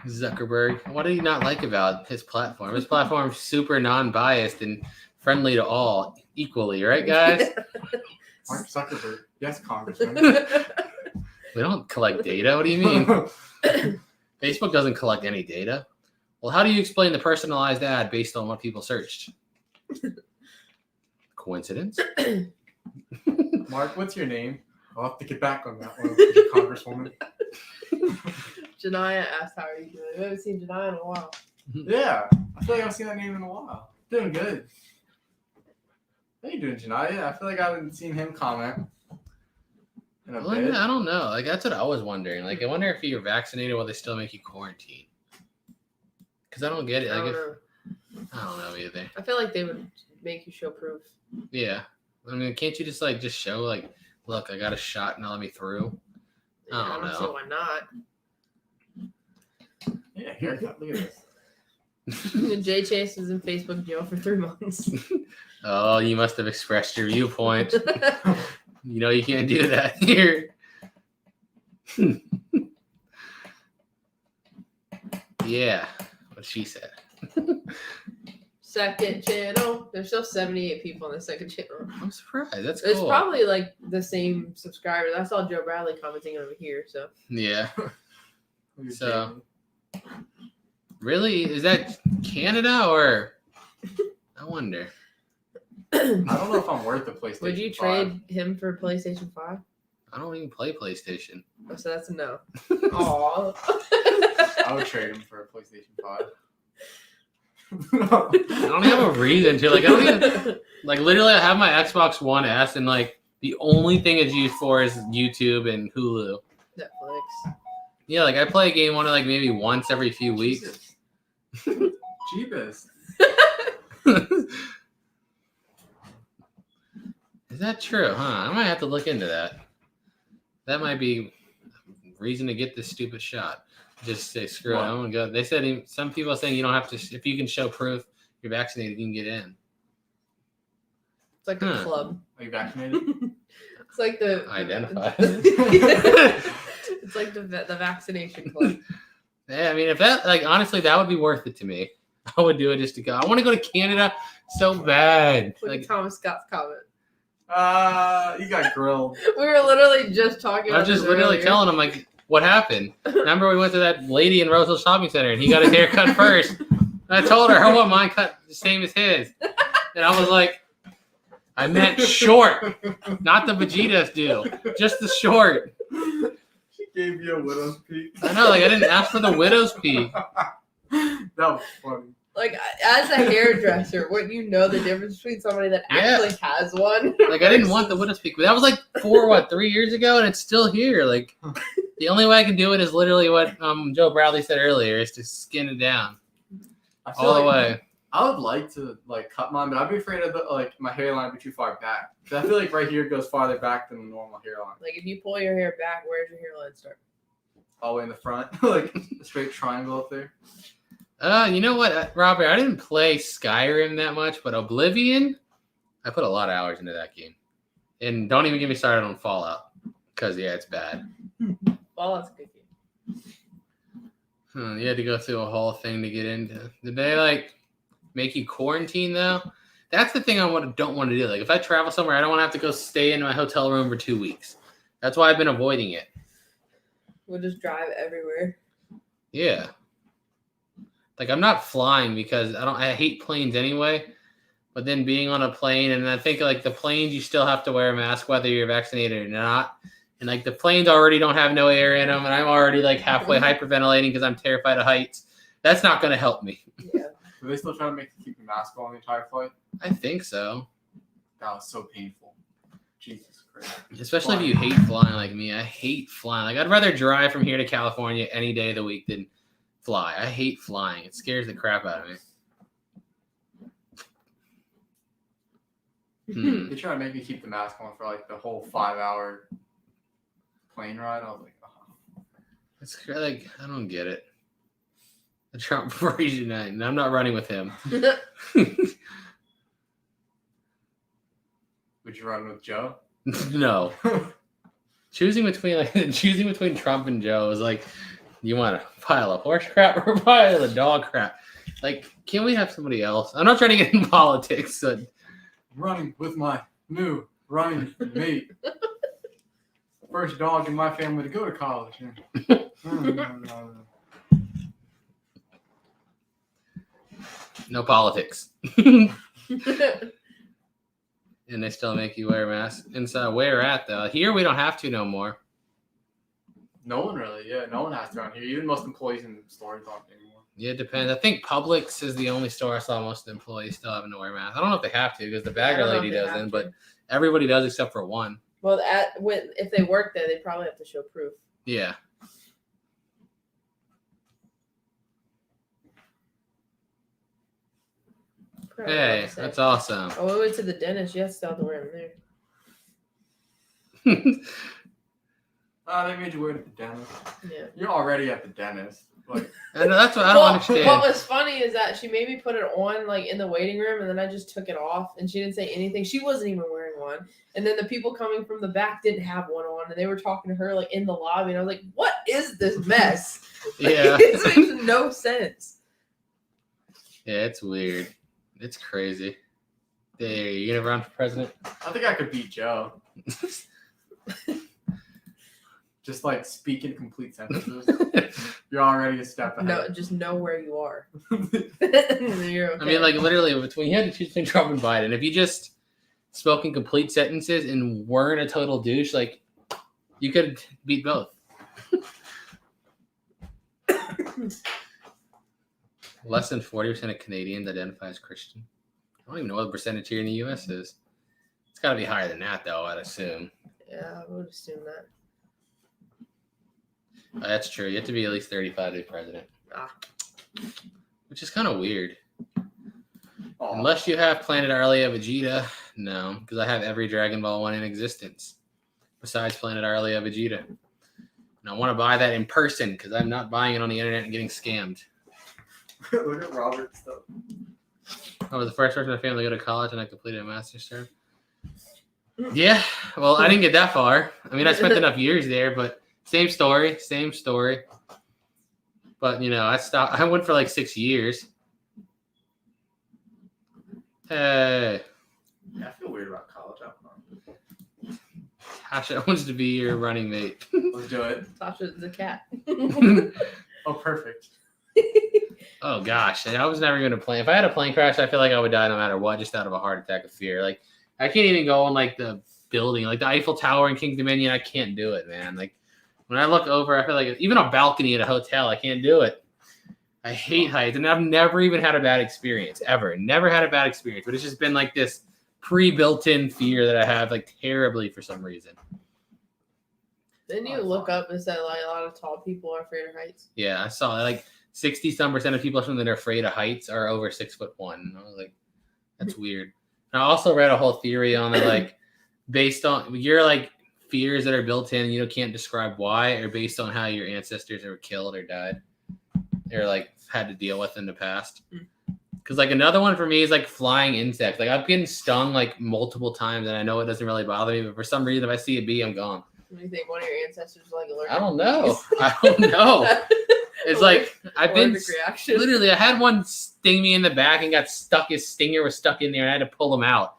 Zuckerberg. What do you not like about his platform? His platform's super non-biased and friendly to all equally, right, guys? Mark Zuckerberg. Yes, Congressman. We don't collect data. What do you mean? Facebook doesn't collect any data. Well, how do you explain the personalized ad based on what people searched? Coincidence? Mark, what's your name? I'll have to get back on that one, Congresswoman. Janaya asked, how are you doing? We haven't seen Janaya in a while. Yeah, I feel like I haven't seen that name in a while. Doing good. How you doing, Janaya? I feel like I haven't seen him comment in a Well, bit. I don't know. Like that's what I was wondering. Like I wonder if you're vaccinated, will they still make you quarantine? Because I don't get it. I Like don't if, know. I don't know either. I feel like they would make you show proof. Yeah. I mean, can't you just show like, look, I got a shot, now let me through? I don't see know. why not. Yeah, haircut. Look at this. Jay Chase is in Facebook jail for 3 months. Oh, you must have expressed your viewpoint. You know you can't do that here. Yeah, what she said. Second channel. There's still 78 people on the second channel. I'm surprised. That's cool. It's probably like the same subscribers. I saw Joe Bradley commenting over here. So Yeah. So, really, is that Canada or? I wonder. I don't know if I'm worth the PlayStation. Would you 5. trade him for PlayStation 5? I don't even play PlayStation. Oh, so that's a no. Aww. I would trade him for a PlayStation 5. I don't have a reason to. Like, I don't even. Like, literally, I have my Xbox One S, and like the only thing it's used for is YouTube and Hulu. Netflix. Yeah, like I play a game like maybe once every few weeks. Jebus. Is that true? Huh? I might have to look into that. That might be reason to get this stupid shot. Just say screw it. I'm gonna go. They said some people are saying you don't have to. If you can show proof you're vaccinated, you can get in. It's like a club. Are you vaccinated? It's like the Identify. It's like the vaccination club. Yeah, I mean, if that honestly, that would be worth it to me. I would do it just to go. I want to go to Canada so bad. Look at Thomas Scott's comment. You got grilled. We were literally just talking I about was just this literally earlier. telling him like what happened. Remember we went to that lady in Roseville Shopping Center and he got his hair cut first. And I told her I want mine cut the same as his. And I was like, I meant short, not the Vegetas do, just the short. She gave you a widow's peak. I know, like I didn't ask for the widow's peak. That was funny. Like, as a hairdresser, wouldn't you know the difference between somebody that actually has one? Like I didn't want the widow's peak, but that was like 3 years ago, and it's still here. Like the only way I can do it is literally what Joe Bradley said earlier, is to skin it down I feel all the like way. I would like to cut mine, but I'd be afraid of my hairline be too far back. Because I feel like right here goes farther back than the normal hairline. Like, if you pull your hair back, where's your hairline start? All the way in the front, like a straight triangle up there. You know what, Robert? I didn't play Skyrim that much, but Oblivion, I put a lot of hours into that game. And don't even get me started on Fallout, because yeah, it's bad. Fallout's a good game. You had to go through a whole thing to get into. Did they make you quarantine though? That's the thing I don't want to do. Like if I travel somewhere, I don't want to have to go stay in my hotel room for 2 weeks. That's why I've been avoiding it. We'll just drive everywhere. Yeah. Like I'm not flying because I hate planes anyway. But then being on a plane, and I think like the planes you still have to wear a mask whether you're vaccinated or not. And like the planes already don't have no air in them, and I'm already like halfway hyperventilating because I'm terrified of heights. That's not going to help me. Yeah. Are they still trying to make you keep your mask on the entire flight? I think so. That was so painful. Jesus Christ. Especially if you hate flying like me. I hate flying. Like I'd rather drive from here to California any day of the week than fly. I hate flying. It scares the crap out of me. They try to make me keep the mask on for like the whole 5-hour plane ride. I was like, oh. It's like I don't get it. The Trump version, and I'm not running with him. Would you run with Joe? No. choosing between Trump and Joe is like, you want a pile of horse crap or a pile of dog crap? Like, can we have somebody else? I'm not trying to get in politics. But running with my new running mate. First dog in my family to go to college. no politics. And they still make you wear a mask inside. Where at though? Here we don't have to no more. No one really, yeah. No one has to around here. Even most employees in stores don't anymore. Yeah, it depends. I think Publix is the only store I saw most of the employees still having to wear masks. I don't know if they have to because the bagger lady doesn't, but everybody does except for one. Well, if they work there, they probably have to show proof. Yeah. Hey, that's awesome. Oh, we went to the dentist. You still have to wear them there. They made you wear it at the dentist. Yeah. You're already at the dentist. Like, And that's what I don't understand. What was funny is that she made me put it on like in the waiting room, and then I just took it off, and she didn't say anything. She wasn't even wearing one. And then the people coming from the back didn't have one on, and they were talking to her like in the lobby, and I was like, "What is this mess?" Yeah. It makes no sense. Yeah, it's weird. It's crazy. Hey, you gonna run for president? I think I could beat Joe. Just like speak in complete sentences. You're already a step ahead. No, just know where you are. You're okay. I mean, like literally, between you had to choose between Trump and Biden. If you just spoke in complete sentences and weren't a total douche, like you could beat both. Less than 40% of Canadians identify as Christian. I don't even know what the percentage here in the U.S. is. It's got to be higher than that, though, I'd assume. Yeah, I would assume that. That's true. You have to be at least 35 to be president. Which is kind of weird. Aw. Unless you have Planet Arlia Vegeta. No, because I have every Dragon Ball one in existence. Besides Planet Arlia Vegeta. And I want to buy that in person because I'm not buying it on the internet and getting scammed. Look at Robert's stuff. I was the first person in my family to go to college and I completed a master's term. Yeah, well, I didn't get that far. I mean, I spent enough years there, but same story. But, you know, I stopped. I went for like 6 years. Hey. Yeah, I feel weird about college. I don't know. Tasha wants to be your running mate. Let's do it. Tasha's the cat. Oh, perfect. Oh, gosh. I was never going to plane. If I had a plane crash, I feel like I would die no matter what, just out of a heart attack of fear. Like, I can't even go on, like, the building. Like, the Eiffel Tower in King's Dominion, I can't do it, man. Like, when I look over, I feel like even a balcony at a hotel, I can't do it. I hate heights, and I've never even had a bad experience, ever. Never had a bad experience, but it's just been like this pre-built-in fear that I have, like, terribly for some reason. Didn't you look up and said like a lot of tall people are afraid of heights? Yeah, I saw like 60-some% of people that are afraid of heights are over 6'1". And I was like, that's weird. And I also read a whole theory on it, like based on your like fears that are built in, you know, can't describe why, or based on how your ancestors were killed or died, or like had to deal with in the past. Because like another one for me is like flying insects. Like I've been stung like multiple times, and I know it doesn't really bother me, but for some reason, if I see a bee, I'm gone. What do you think? One of your ancestors like allergic? I don't know. I don't know. It's like I've been reaction. literally. I had one sting me in the back and got stuck. His stinger was stuck in there, and I had to pull him out.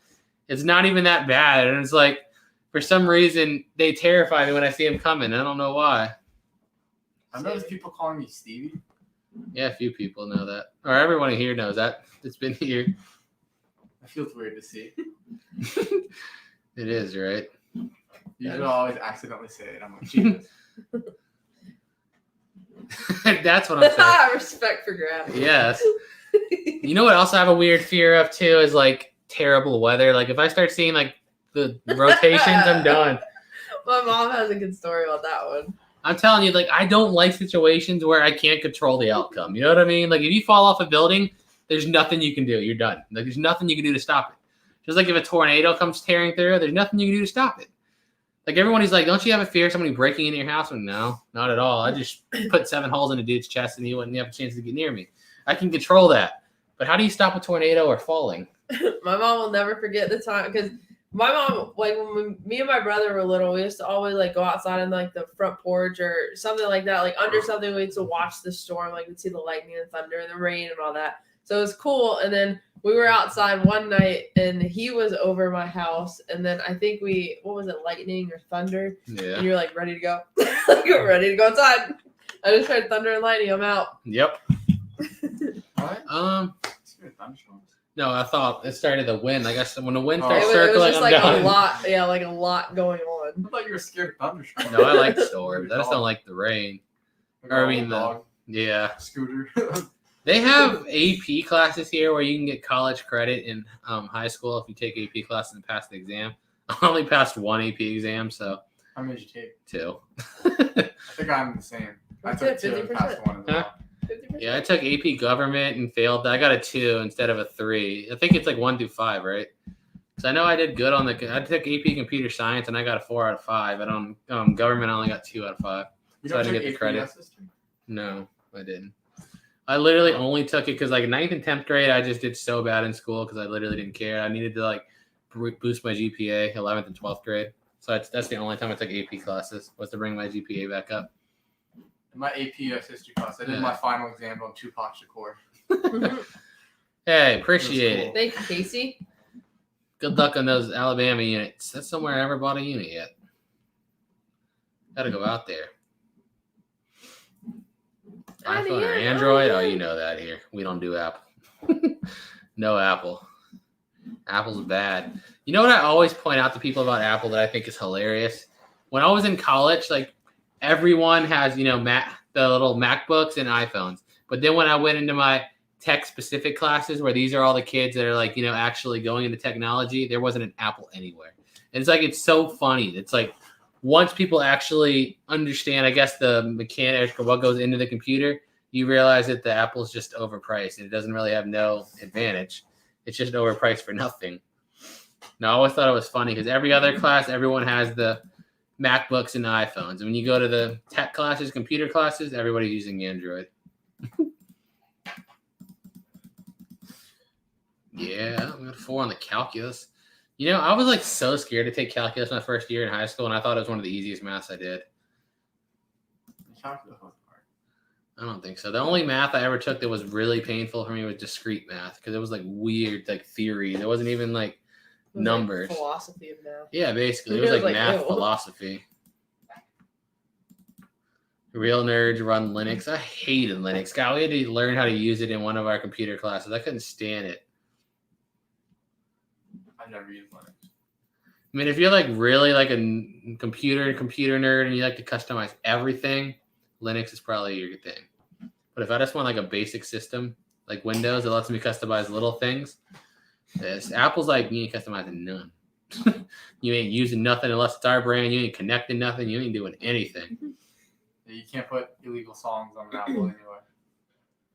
It's not even that bad, and it's like for some reason they terrify me when I see him coming. I don't know why. I've noticed people calling me Stevie. Yeah, a few people know that, or everyone here knows that. It's been here. That feels weird to see. It is, right? Usually I always accidentally say it. I'm like, Jesus. That's what I'm saying. Respect for gravity. Yes. You know what else I have a weird fear of too is like terrible weather. Like if I start seeing like the rotations, I'm done. My mom has a good story about that one. I'm telling you, like I don't like situations where I can't control the outcome. You know what I mean? Like if you fall off a building, there's nothing you can do. You're done. Like there's nothing you can do to stop it. Just like if a tornado comes tearing through, there's nothing you can do to stop it. Like everybody's like, don't you have a fear of somebody breaking into your house? And no, not at all. I just put 7 holes in a dude's chest and he wouldn't have a chance to get near me. I can control that. But how do you stop a tornado or falling? My mom will never forget the time because my mom, like when me and my brother were little, we used to always like go outside in like the front porch or something like that, like under something. We used to watch the storm, like we'd see the lightning and thunder and the rain and all that. So it was cool. And then we were outside one night and he was over my house. And then I think what was it, lightning or thunder? Yeah. And you're like ready to go. Like you're ready to go outside. I just heard thunder and lightning. I'm out. Yep. What? No, I thought it started the wind. I guess when the wind Oh. starts It was circling, just I'm like done. a lot. Yeah, like a lot going on. I thought you were scared of thunderstorms. No, I like storms. I just don't like the rain. Or I mean, dog, yeah. scooter. They have AP classes here where you can get college credit in high school if you take AP classes and pass the exam. I only passed 1 AP exam, so How many did you take? 2. I think I'm the same. I took 2 and 50%. passed 1 as well. 50%. Yeah, I took AP government and failed. I got a 2 instead of a 3. I think it's like 1 through 5, right? So I know I did good on I took AP computer science and I got a 4 out of 5. But on government, I only got 2 out of 5. You So I don't didn't take get the credit. AP history? No, I didn't. I literally only took it because like 9th and 10th grade, I just did so bad in school because I literally didn't care. I needed to like boost my GPA 11th and 12th grade. So that's the only time I took AP classes was to bring my GPA back up. In my AP US history class, I did my final exam on Tupac Shakur. Hey, appreciate it. Thank you, Casey. Good luck on those Alabama units. That's somewhere I never bought a unit yet. Gotta go out there. iPhone or Android? Oh, you know that here. We don't do Apple. No Apple. Apple's bad. You know what I always point out to people about Apple that I think is hilarious? When I was in college, like everyone has, the little MacBooks and iPhones. But then when I went into my tech-specific classes where these are all the kids that are like, actually going into technology, there wasn't an Apple anywhere. And it's like, it's so funny. It's like, once people actually understand, I guess, the mechanics or what goes into the computer, you realize that the Apple's just overpriced and it doesn't really have no advantage. It's just overpriced for nothing. Now, I always thought it was funny because every other class, everyone has the MacBooks and the iPhones. And when you go to the tech classes, computer classes, everybody's using Android. Yeah, I got 4 on the calculus. I was like so scared to take calculus my first year in high school, and I thought it was one of the easiest maths I did. Calculus was hard. I don't think so. The only math I ever took that was really painful for me was discrete math because it was like weird, like theory. There wasn't even like numbers. Like philosophy of math. Yeah, basically. It was like math ew. Philosophy. Real nerds run Linux. I hated Linux. God, we had to learn how to use it in one of our computer classes. I couldn't stand it. I've never used Linux. I mean, if you're like really like a computer nerd and you like to customize everything, Linux is probably your thing. But if I just want like a basic system, like Windows, that lets me customize little things, Apple's like, you ain't customizing none. You ain't using nothing unless it's our brand. You ain't connecting nothing. You ain't doing anything. Yeah, you can't put illegal songs on an Apple anyway.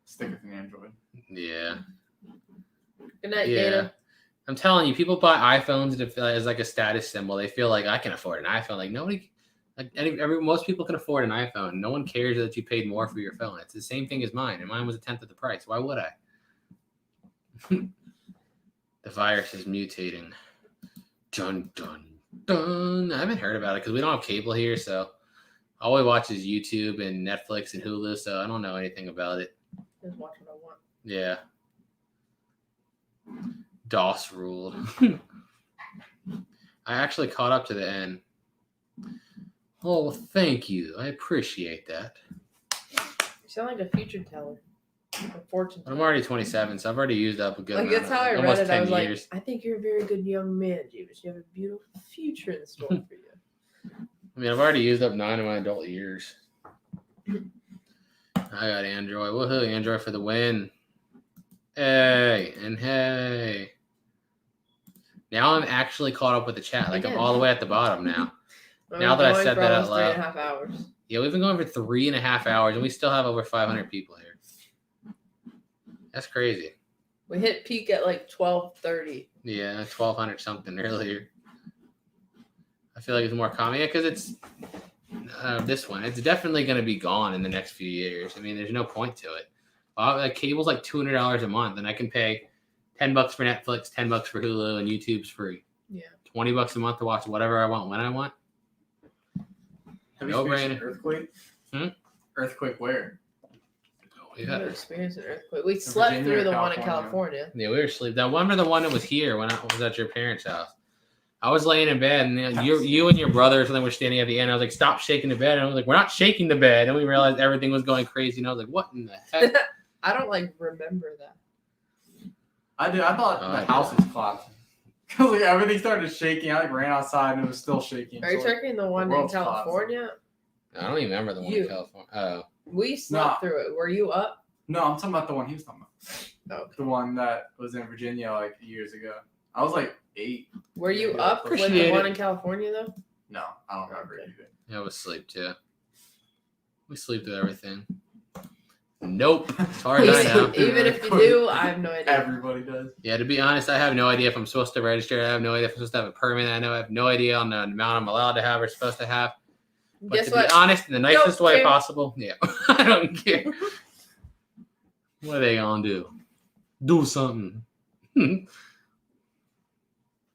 Stick with an Android. Yeah. Good night, Yeah. Data. I'm telling you, people buy iPhones as like a status symbol. They feel like I can afford an iPhone. Like nobody, most people can afford an iPhone. No one cares that you paid more for your phone. It's the same thing as mine, and mine was 1/10 of the price. Why would I? The virus is mutating. Dun dun dun. I haven't heard about it because we don't have cable here, so all we watch is YouTube and Netflix and Hulu. So I don't know anything about it. Just watch what I want. Yeah. DOS ruled. I actually caught up to the end. Oh, well, thank you. I appreciate that. You sound like a future teller. A fortune teller. I'm already 27, so I've already used up a good amount. That's how I read almost it. 10 I was years. like, I think you're a very good young man, Jebus. You have a beautiful future in store for you. I mean, I've already used up 9 of my adult years. I got Android. Woohoo, Android for the win. Hey, and hey. Now I'm actually caught up with the chat. Like, I'm all the way at the bottom now. Now that I said that out loud. 3.5 hours. Yeah, we've been going for 3.5 hours, and we still have over 500 people here. That's crazy. We hit peak at like 12:30. Yeah, 1,200 something earlier. I feel like it's more common. Yeah, because it's this one. It's definitely going to be gone in the next few years. I mean, there's no point to it. Like cable's like $200 a month, and I can pay $10 for Netflix, $10 for Hulu, and YouTube's free. Yeah. $20 a month to watch whatever I want when I want. Have you No experienced brainer. an earthquake? Earthquake where? We Yeah. experienced an earthquake. We slept Virginia through or the one in California? California. Yeah, we were asleep. That one or the one that was here when I was at your parents' house. I was laying in bed, and you and your brother or something were standing at the end. I was like, "Stop shaking the bed!" And I was like, "We're not shaking the bed." And we realized everything was going crazy. And I was like, "What in the heck?" I don't like remember that. I did. I thought Oh, the I house was collapsing. Because like everything started shaking. I like ran outside and it was still shaking. Are you So, like, talking the one in world's California? I don't even remember the one in California. Oh, We slept through it. Were you up? no, I'm talking about the one he was talking about. Okay. The one that was in Virginia like years ago. I was like 8. Were you Yeah, up with the appreciate one it. in California though? No, I don't remember Okay. anything. yeah, I was asleep too. We sleep through everything. Nope. As far as I know. Even if you do, I have no idea. Everybody does. Yeah, to be honest, I have no idea if I'm supposed to register. I have no idea if I'm supposed to have a permit. I have no idea on the amount I'm allowed to have or supposed to have. But Guess to what? be honest, in the nicest Don't way care. possible, yeah, I don't care. What are they gonna do? Do something.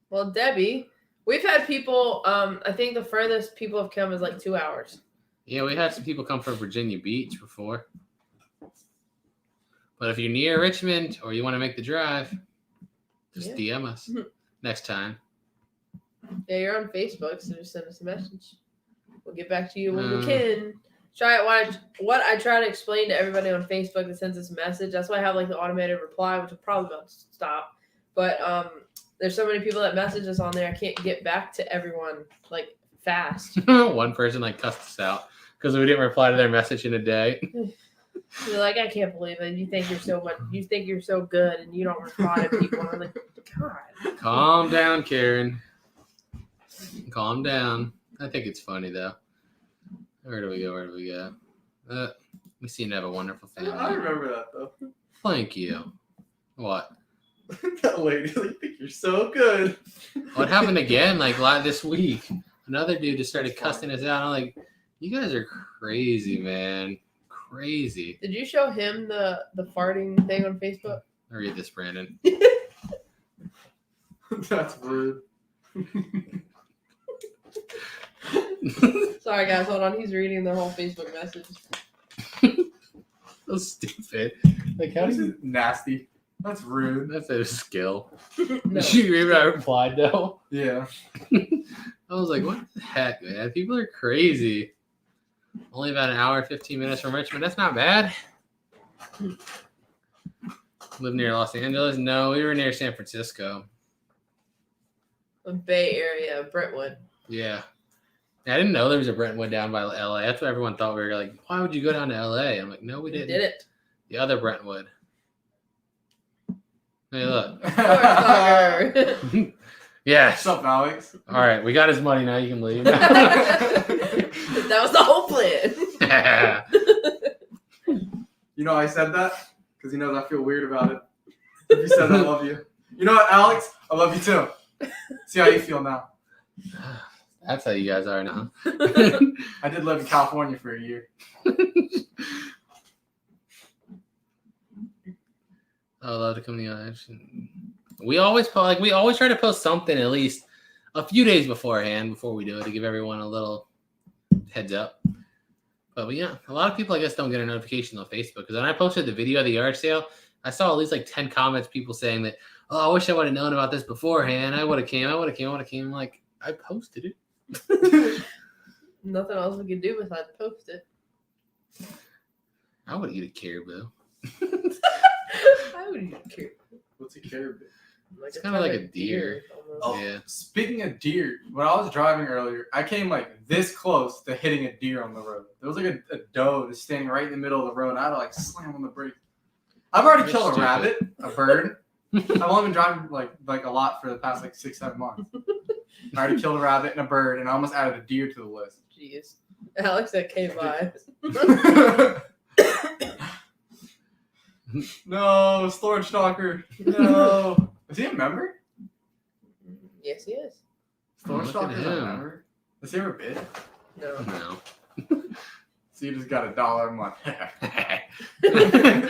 Well, Debbie, we've had people. I think the furthest people have come is like 2 hours. Yeah, we had some people come from Virginia Beach before. But if you're near Richmond or you want to make the drive, just DM us next time. Yeah, you're on Facebook, so just send us a message. We'll get back to you when we can. Try it. What I try to explain to everybody on Facebook that sends us a message. That's why I have like the automated reply, which will probably about to stop. But there's so many people that message us on there. I can't get back to everyone like fast. One person like cussed us out because we didn't reply to their message in a day. You're like, I can't believe it. You think you're so much. You think you're so good, and you don't reply to people. I'm like, God. Calm down, Karen. Calm down. I think it's funny though. Where do we go? We seem to have a wonderful family. I remember that though. Thank you. What? That lady, you think you're so good. What happened again? Like this week, another dude just started cussing us out. I'm like, you guys are crazy, man. Crazy. Did you show him the farting thing on Facebook? I read this, Brandon. That's rude. Sorry, guys. Hold on. He's reading the whole Facebook message. So stupid. Like, how How do is you? it nasty? That's rude. That's a skill. No. Did you read what I replied though? Yeah. I was like, what the heck, man? People are crazy. Only about an hour, 15 minutes from Richmond. That's not bad. Live near Los Angeles? No, we were near San Francisco. The Bay Area, Brentwood. Yeah. I didn't know there was a Brentwood down by LA. That's what everyone thought. We were like, why would you go down to LA? I'm like, no, we We didn't. did it. The other Brentwood. Hey, look. That Yes. What's up, Alex? All right, we got his money now. You can leave. was the whole plan. You know I said that because he knows I feel weird about it. If you said I love you. You know what, Alex? I love you too. See how you feel now. That's how you guys are now. I did live in California for a year. I love to come to the election. We always try to post something at least a few days beforehand before we do it to give everyone a little heads up. But yeah, a lot of people I guess don't get a notification on Facebook because when I posted the video of the yard sale, I saw at least like 10 comments, people saying that, oh, I wish I would have known about this beforehand. I would have came. I'm like, I posted it. Nothing else we could do besides post it. I would eat a caribou. I wouldn't even care. What's a caribou? It's kinda like a deer. almost. Oh, Yeah. Speaking of deer, when I was driving earlier, I came like this close to hitting a deer on the road. There was like a doe just standing right in the middle of the road. And I had to like slam on the brake. I've already You're killed stupid. a rabbit, a bird. I've only been driving like a lot for the past like 6-7 months. I already killed a rabbit and a bird, and I almost added a deer to the list. Jeez. Alex that came by. No, storage stalker. No. Is he a member? Yes, he is. Storage Look at stalker's a him. member? Has he ever bid? No. No. So you just got $1 a month.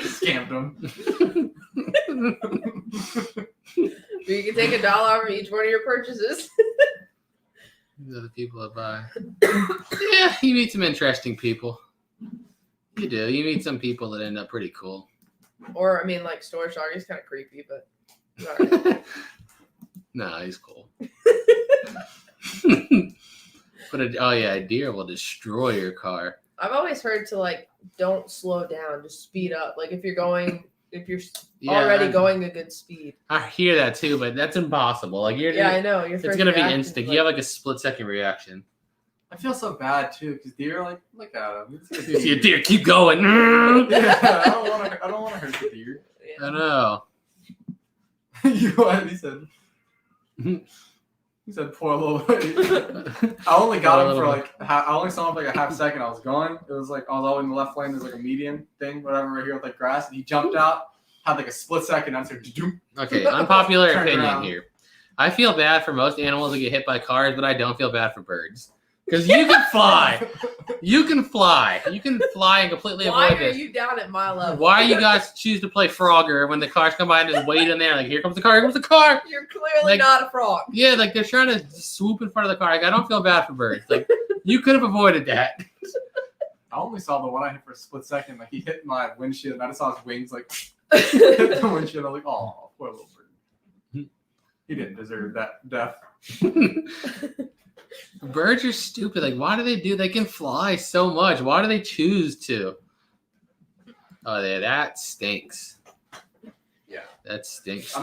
Scammed him. You can take $1 off each one of your purchases. These are the people that buy. Yeah, you meet some interesting people. You do. You meet some people that end up pretty cool. Or, I mean, like, storage dog is kind of creepy, but. Alright. No, he's cool. But a deer will destroy your car. I've always heard to, like, don't slow down, just speed up. Like, if you're Yeah, already going a good speed. I hear that too, but that's impossible. Like Yeah, I know. Your it's first gonna be reaction is instant. like, You have like a split-second reaction. I feel so bad too, because deer are like, look at him. You see a deer, keep going. Yeah, I don't want to hurt the deer. I know. You know what he said? He said, "Poor little." I only got him for like. I only saw him for like a half second. I was going. It was like I was all in the left lane. There's like a median thing, whatever, right here with like grass. And he jumped out. Had like a split second. I said, Okay, unpopular Turned opinion around. here. I feel bad for most animals that get hit by cars, but I don't feel bad for birds. Because you can fly. You can fly. You can fly and completely Why avoid are this. you down at my level? Why you guys choose to play Frogger when the cars come by and just wait in there? Like, here comes the car, here comes the car. You're clearly Like- not a frog. Yeah, like they're trying to swoop in front of the car. Like, I don't feel bad for birds. Like, you could have avoided that. I only saw the one I hit for a split second. Like he hit my windshield, and I just saw his wings like hit the windshield. I was like, oh, poor little bird. He didn't deserve that death. Birds are stupid. Like, why do they do? They can fly so much. Why do they choose to? Oh, yeah, that stinks. Yeah. That stinks.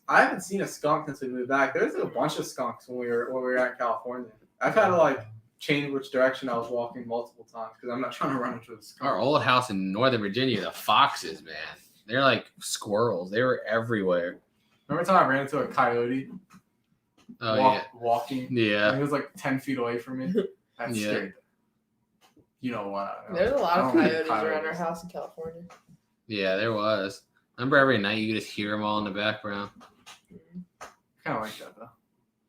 I haven't seen a skunk since we moved back. There's a bunch of skunks when we were at California. I've had to like change which direction I was walking multiple times because I'm not trying to run into a skunk. Our old house in Northern Virginia, the foxes, man. They're like squirrels. They were everywhere. Remember the time I ran into a coyote Oh, walking? yeah. And he was like 10 feet away from me. That Yeah. scared me. You know what? There's a lot I of don't like coyotes around our house in California. Yeah, there was. Remember every night you could just hear them all in the background. Kind of like that though.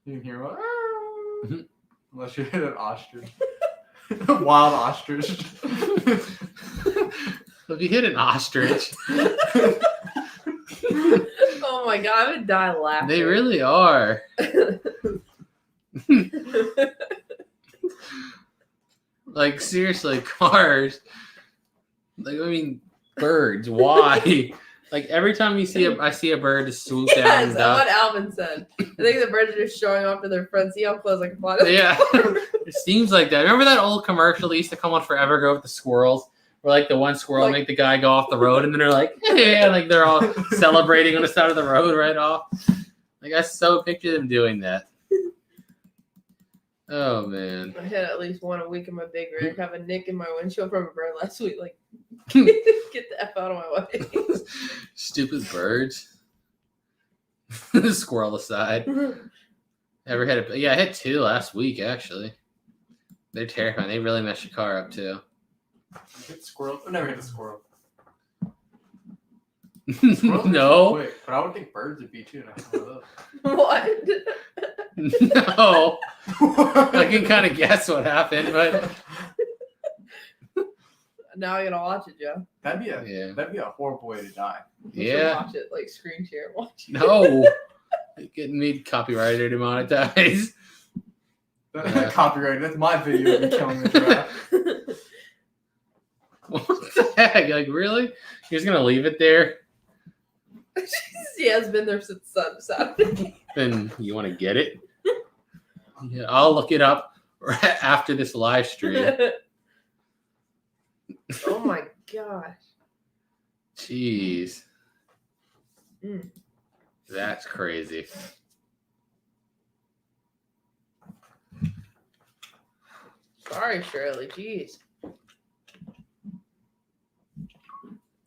You can hear what? Unless you hit an ostrich. Wild ostrich. If you hit an ostrich, Oh my god, I would die laughing. they really are. Like, seriously, cars. Like, I mean, birds. Why? Like, every time I see a bird just swoop down Yes, and that's duck. what Alvin said. I think the birds are just showing off to their friends. See how close I can fly. Yeah, it seems like that. Remember that old commercial that used to come on forever ago with the squirrels? Where like the one squirrel Like- make the guy go off the road, and then they're like, yeah, like they're all celebrating on the side of the road right off. Like, I so picture them doing that. Oh man. I hit at least one a week in my big rig. Have a nick in my windshield from a bird last week. Like, get the F out of my way. Stupid birds. Squirrel aside. Ever had a? Yeah, I had 2 last week actually. They're terrifying. They really mess your car up too. Hit squirrel. I've never hit a squirrel. Squirrels are No. quick, but I would think birds would be too. What? No. I can kind of guess what happened, but Now I gotta watch it, Joe. That'd be yeah. a horrible way to die. You should Yeah. watch it, like screen share and watch it. No. Getting me copyrighted or demonetized. Yeah. Copyright. That's my video of me killing the giraffe. What the heck? Like, really? You're just gonna leave it there? He has been there since Saturday. Then you want to get it? Yeah, I'll look it up after this live stream. Oh my gosh. Jeez. Mm. That's crazy. Sorry, Shirley. Jeez.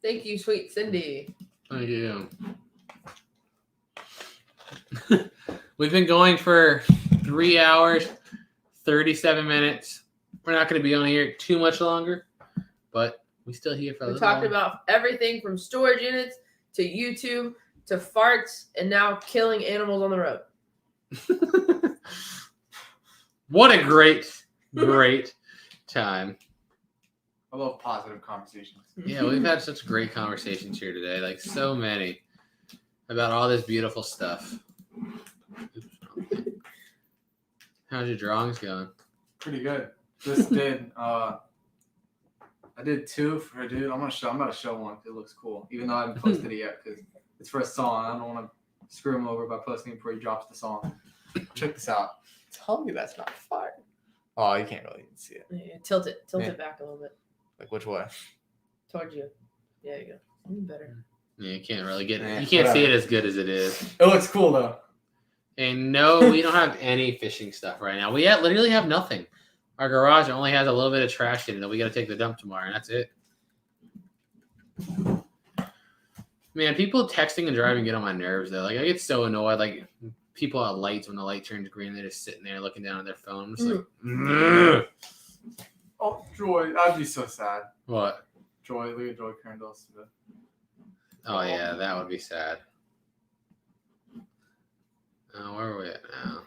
Thank you, sweet Cindy. Thank you. We've been going for 3 hours, 37 minutes. We're not going to be on here too much longer, but we still here for a We little talked while. about everything from storage units to YouTube to farts and now killing animals on the road. What a great time. I love positive conversations. Yeah, we've had such great conversations here today. Like, so many about all this beautiful stuff. Oops. How's your drawings going? Pretty good. Just did. I did 2 for a dude. I'm about to show one. It looks cool, even though I haven't posted it yet because it's for a song. I don't want to screw him over by posting it before he drops the song. Check this out. Tell me that's not fire. Oh, you can't really see it. Yeah, tilt it Yeah. back a little bit Like which way? towards you. Yeah, you go. Better. Yeah, you can't really get Yeah, you can't see whatever. it as good as it is. It looks cool though. And no, we don't have any fishing stuff right now. We literally have nothing. Our garage only has a little bit of trash in it that we got to take the dump tomorrow, and that's it. Man, people texting and driving get on my nerves though. Like, I get so annoyed. Like, people at lights, when the light turns green, they're just sitting there looking down at their phone. I'm just like, "Ugh." Oh, Joy, I'd be so sad. What? Joy, look at Joy Crandall's today. Oh yeah, that would be sad. Oh, where are we at now?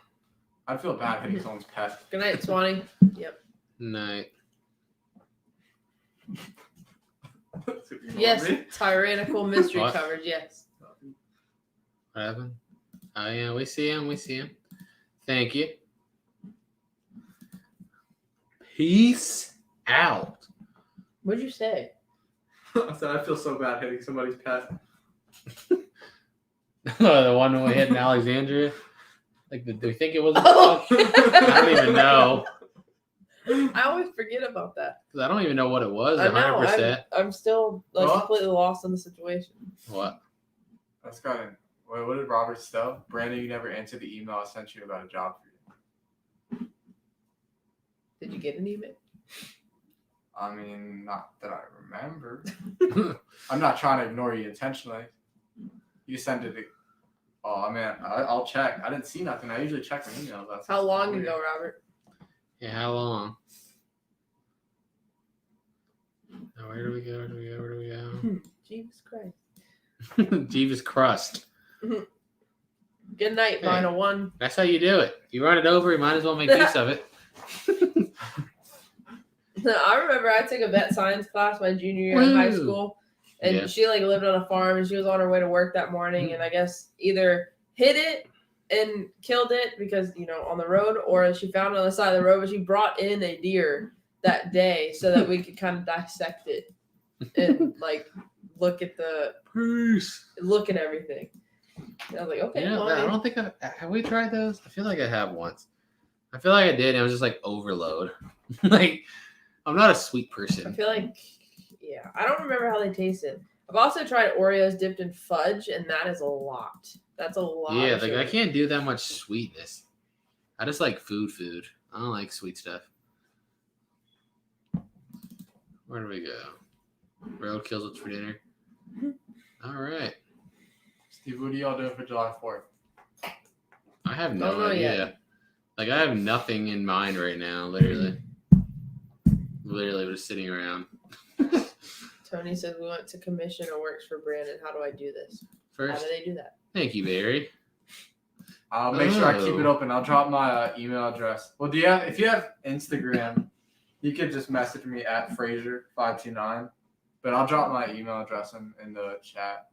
I'd feel bad hitting someone's pet. Good night, Swanee. Yep. Night. Yes, tyrannical mystery What? coverage. Yes. What happened? Oh yeah, we see him. We see him. Thank you. Peace out. What'd you say? I said I feel so bad hitting somebody's pet. The one when we hit in Alexandria. Like, do we think it was? Oh. I don't even know. I always forget about that. Because I don't even know what it was. I know. 100%. I'm still like What? completely lost in the situation. What? That's kind of. Wait, what did Robert Stowe? Brandon, you never answered the email I sent you about a job for you. Did you get an email? I mean, not that I remember. I'm not trying to ignore you intentionally. You sent it. Oh, man, I'll check. I didn't see nothing. I usually check my emails. That's How long weird. ago, Robert? Yeah, how long? Now, where do we go? Where do we go? Where do we go? Jesus Christ. Jebus crust. Good night, Hey. Vinyl One. That's how you do it. If you run it over, you might as well make use of it. I remember I took a vet science class my junior year in high Woo. school, and Yeah. she like lived on a farm, and she was on her way to work that morning, and I guess either hit it and killed it because on the road, or she found it on the side of the road. But she brought in a deer that day so that we could kind of dissect it and like look at everything. And I was like, okay, Yeah, well, I don't think have we tried those? I feel like I have once. I feel like I did. And it was just like overload. Like, I'm not a sweet I person. feel like, yeah, I don't remember how they tasted. I've also tried Oreos dipped in fudge, and that is a lot. That's a lot. Yeah, of like sugar. I can't do that much sweetness. I just like food. I don't like sweet stuff. Where do we go? Roadkill's what's for dinner. All right. Steve, what are y'all doing for July 4th? I have Don't no know idea. yet. Like, I have nothing in mind right now, literally. Literally just sitting around. Tony says we want to commission a works for Brandon. How do I do this? How First, do they do that? thank you, Barry. I'll make sure I keep it Oh. open. I'll drop my email address. Well, if you have Instagram, you could just message me at Fraser529. But I'll drop my email address in the chat.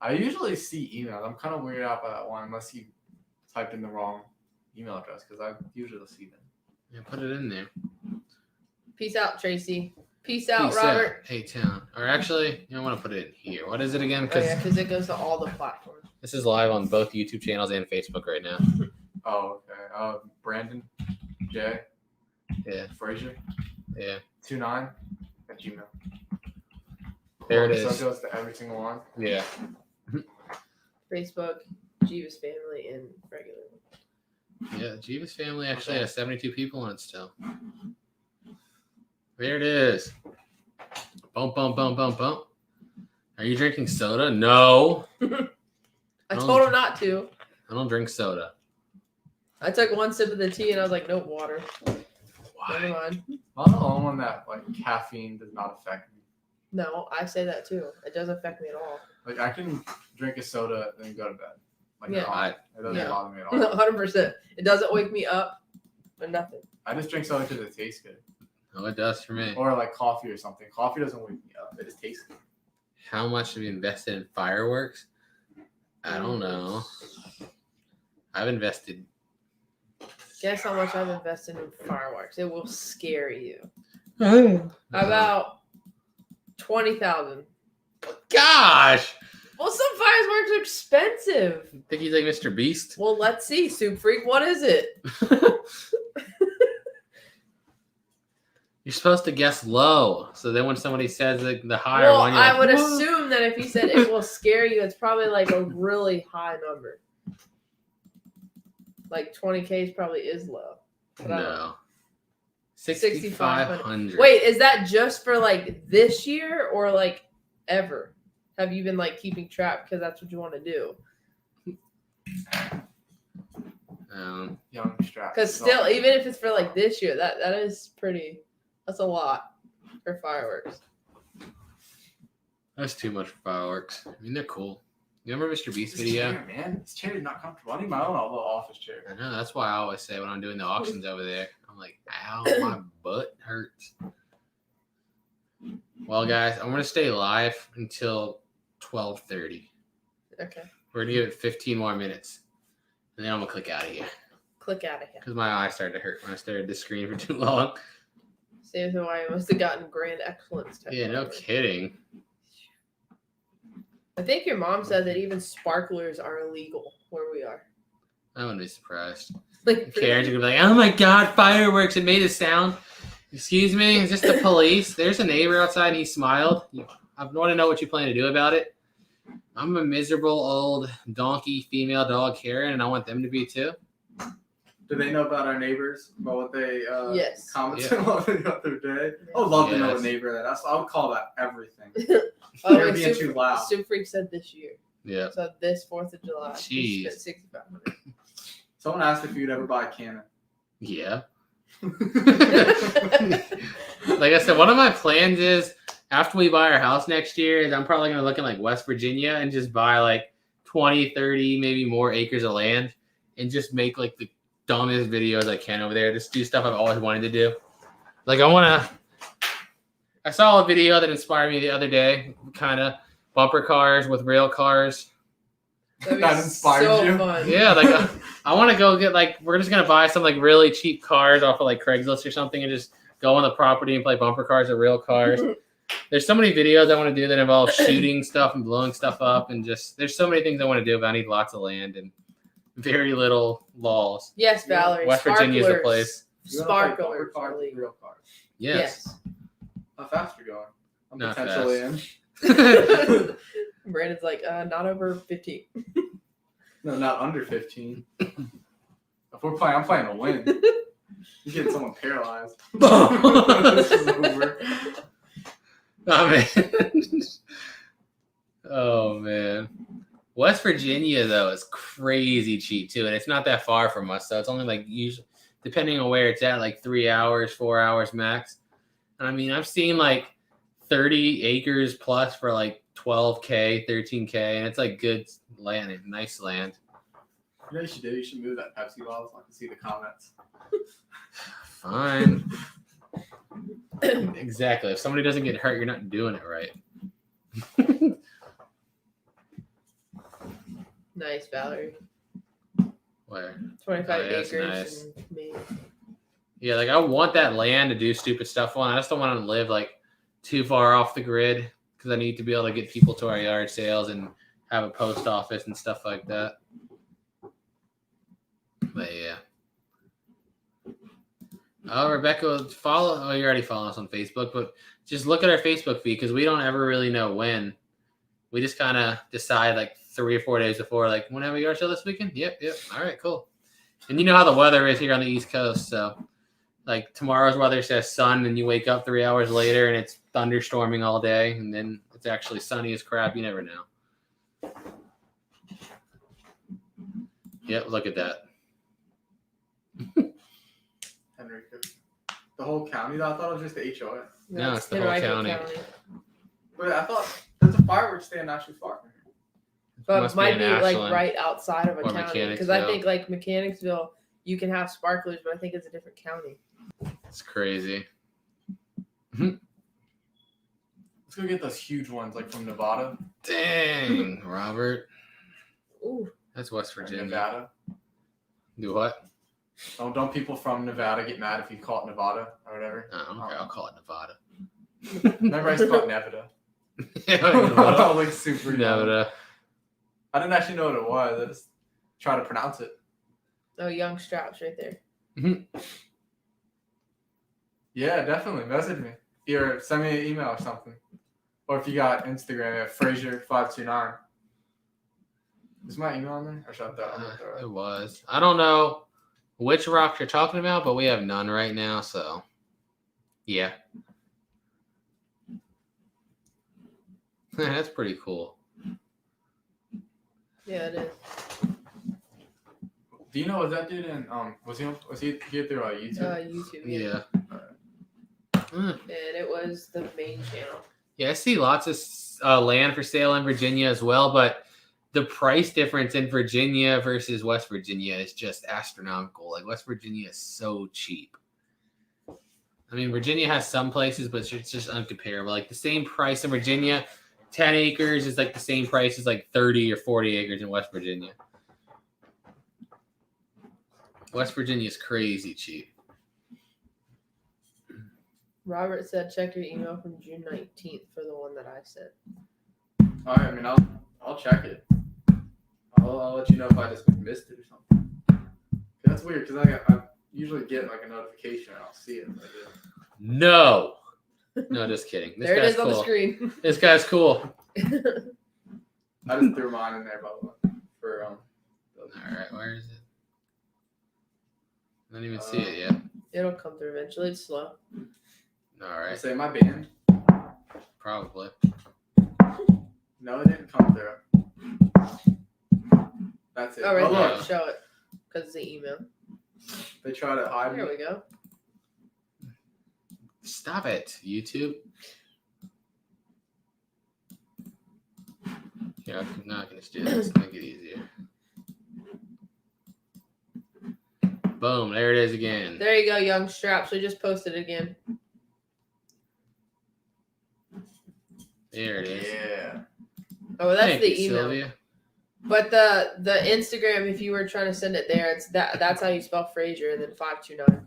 I usually see emails. I'm kind of weirded out by that one, unless you typed in the wrong email address, because I usually see them. Yeah, put it in there. Peace out, Tracy. Peace out, Peace Robert. out. Hey, town. Or actually, I want to put it in here. What is it again? Oh, Because yeah, because it goes to all the platforms. this is live on both YouTube channels and Facebook right now. Oh, okay. Brandon J. Yeah. Fraser Yeah. 29 at Gmail. There it So is. it goes to every single one. Yeah. Facebook, Jebus family, and regular. Yeah. Jebus family actually has 72 people on it still. There it is. Bump, bump, bump, bump, bump. Are you drinking soda? No. I told him not to. I don't drink soda. I took one sip of the tea and I was like, nope, water. Never Why? mind. I'm the only one that caffeine does not affect me. No, I say that too. It doesn't affect me at all. I can drink a soda and then go to bed. Yeah. Calm. It doesn't Yeah. bother me at all. 100%. It doesn't wake me up or nothing. I just drink soda because it tastes good. Oh, it does for me. Or coffee or something. Coffee doesn't wake me up. It just tastes good. How much have you invested in fireworks? I don't know. I've invested. Guess how much I've invested in fireworks. It will scare you. Oh. About 20,000. Gosh! Well, some fireworks are expensive. Think he's like Mr. Beast? Well, let's see, Soup Freak. What is it? You're supposed to guess low. So then when somebody says the higher Well, one, you're I like, would "Whoa." assume that if he said it will scare you, it's probably like a really high number. Like 20K is probably is low. But I don't know. No. 6,500. Wait, is that just for like this year or like ever? Have you been like keeping track because that's what you want to do? Young strap. Because still, even if it's for like this year, that is pretty. That's a lot for fireworks. That's too much for fireworks. I mean, they're cool. You remember Mr. Beast This video? chair, man. This chair is not comfortable. I need my own little office chair. I know. That's why I always say when I'm doing the auctions over there, I'm like, ow, my butt hurts. Well, guys, I'm gonna stay live until 12:30. Okay. We're gonna give it 15 more minutes, and then I'm gonna click out of here Click out of here. because my eyes started to hurt when I stared at the screen for too long. Same as why I must have gotten grand excellence. Yeah, no kidding. I think your mom said that even sparklers are illegal where we are. I wouldn't be surprised. Like Karen's gonna be like, "Oh my god, fireworks! It made a sound." Excuse me, is this the police? There's a neighbor outside and he smiled. I want to know what you plan to do about it. I'm a miserable old donkey female dog Karen, and I want them to be too. Do they know about our neighbors? About what they Yes. commented on the other day? I would love to know a Yes. neighbor that. I would call that everything. Oh, They're and being too loud. Super Freak said this year. Yeah. So this 4th of July. he Jeez. spent $6,500. Someone asked if you'd ever buy a Canon. Yeah. Like I said, one of my plans is after we buy our house next year, is I'm probably going to look in like West Virginia and just buy like 20, 30, maybe more acres of land and just make like the dumbest videos I can over there. Just do stuff I've always wanted to do. Like I saw a video that inspired me the other day, kind of bumper cars with rail cars. That'd be That inspired so you? fun. Yeah, like I want to go get like we're just gonna buy some like really cheap cars off of like Craigslist or something and just go on the property and play bumper cars with real cars. There's so many videos I want to do that involve shooting stuff and blowing stuff up and just there's so many things I want to do, but I need lots of land and very little laws. Yes, Valerie. West Virginia is the sparklers. place. You wanna play bumper Sparklers. cars are with legal. real cars. Yes. How fast are you going? I'm Not potentially fast. in. Brandon's like, not over 15. No, not under 15. If we're playing, I'm playing to win. You're getting someone paralyzed. This is over. Oh man. Oh man. West Virginia though is crazy cheap too, and it's not that far from us, so it's only like usually depending on where it's at, like 3 hours, 4 hours max. And I mean, I've seen like 30 acres plus for like 12K, 13K, and it's like good land, nice land. You know what you should do? You should move that Pepsi bottle so I can see the comments. Fine. Exactly. If somebody doesn't get hurt, you're not doing it right. Nice, Valerie. Where? 25 Oh, yeah, that's acres nice. in Maine. Yeah, like I want that land to do stupid stuff on. I just don't want to live like too far off the grid because I need to be able to get people to our yard sales and have a post office and stuff like that. But yeah. Oh, Rebecca, follow. Oh, you already follow us on Facebook, but just look at our Facebook feed because we don't ever really know when. We just kind of decide like 3 or 4 days before, like, when have we yard sale this weekend? Yep. All right, cool. And you know how the weather is here on the East Coast, so like tomorrow's weather says sun, and you wake up 3 hours later and it's thunderstorming all day, and then it's actually sunny as crap. You never know. Yep, look at that. Henry, the whole county? Though? I thought it was just the HOA. No, That's it's the whole Henrico county. But I thought there's a fireworks stand not too far from here. But Must it might be be in like Ashland right outside of a or county. Because I Mechanicsville. think like Mechanicsville, you can have sparklers, but I think it's a different county. It's crazy. Let's go get those huge ones like from Nevada. Dang, Robert. Ooh. That's West Or Virginia. Nevada. Do what? Don't people from Nevada get mad if you call it Nevada or whatever? Oh, okay, I'll call it Nevada. Remember I used to call it Nevada. Nevada. Like super young. Nevada. I didn't actually know what it was. I just try to pronounce it. Oh, Young Straps right there. Yeah, definitely. Message me. Either send me an email or something. Or if you got Instagram at Frazier529. Is my email on there? Or should I throw it? It was. I don't know which rocks you're talking about, but we have none right now, so yeah. That's pretty cool. Yeah, it is. Do you know was that dude in was he here through YouTube? YouTube. Yeah. And it was the main channel. Yeah, I see lots of land for sale in Virginia as well, but the price difference in Virginia versus West Virginia is just astronomical. Like West Virginia is so cheap. I mean, Virginia has some places, but it's just uncomparable. Like the same price in Virginia, 10 acres is like the same price as like 30 or 40 acres in West Virginia. West Virginia is crazy cheap. Robert said, check your email from June 19th for the one that I sent. All right, I mean, I'll check it. I'll let you know if I just missed it or something. That's weird because I usually get like a notification and I'll see it. No, just kidding. This There it guy's is on the cool. screen. This guy's cool. I just threw mine in there, by the way. For All right, where is it? I don't even see it yet. It'll come through eventually. It's slow. All I right, say my band. probably. No, it didn't come through. That's it. Oh, right Oh, there. look. Show it. Because it's the email. They try to hide There me. we go. Stop it, YouTube. Yeah, I'm not gonna do this. Make it easier. Boom! There it is again. There you go, Young Straps. We just posted it again. There it is. Yeah. Oh, well, that's Thank the you, email. Sylvia. But the Instagram, if you were trying to send it there, it's that's how you spell Frazier and then 529.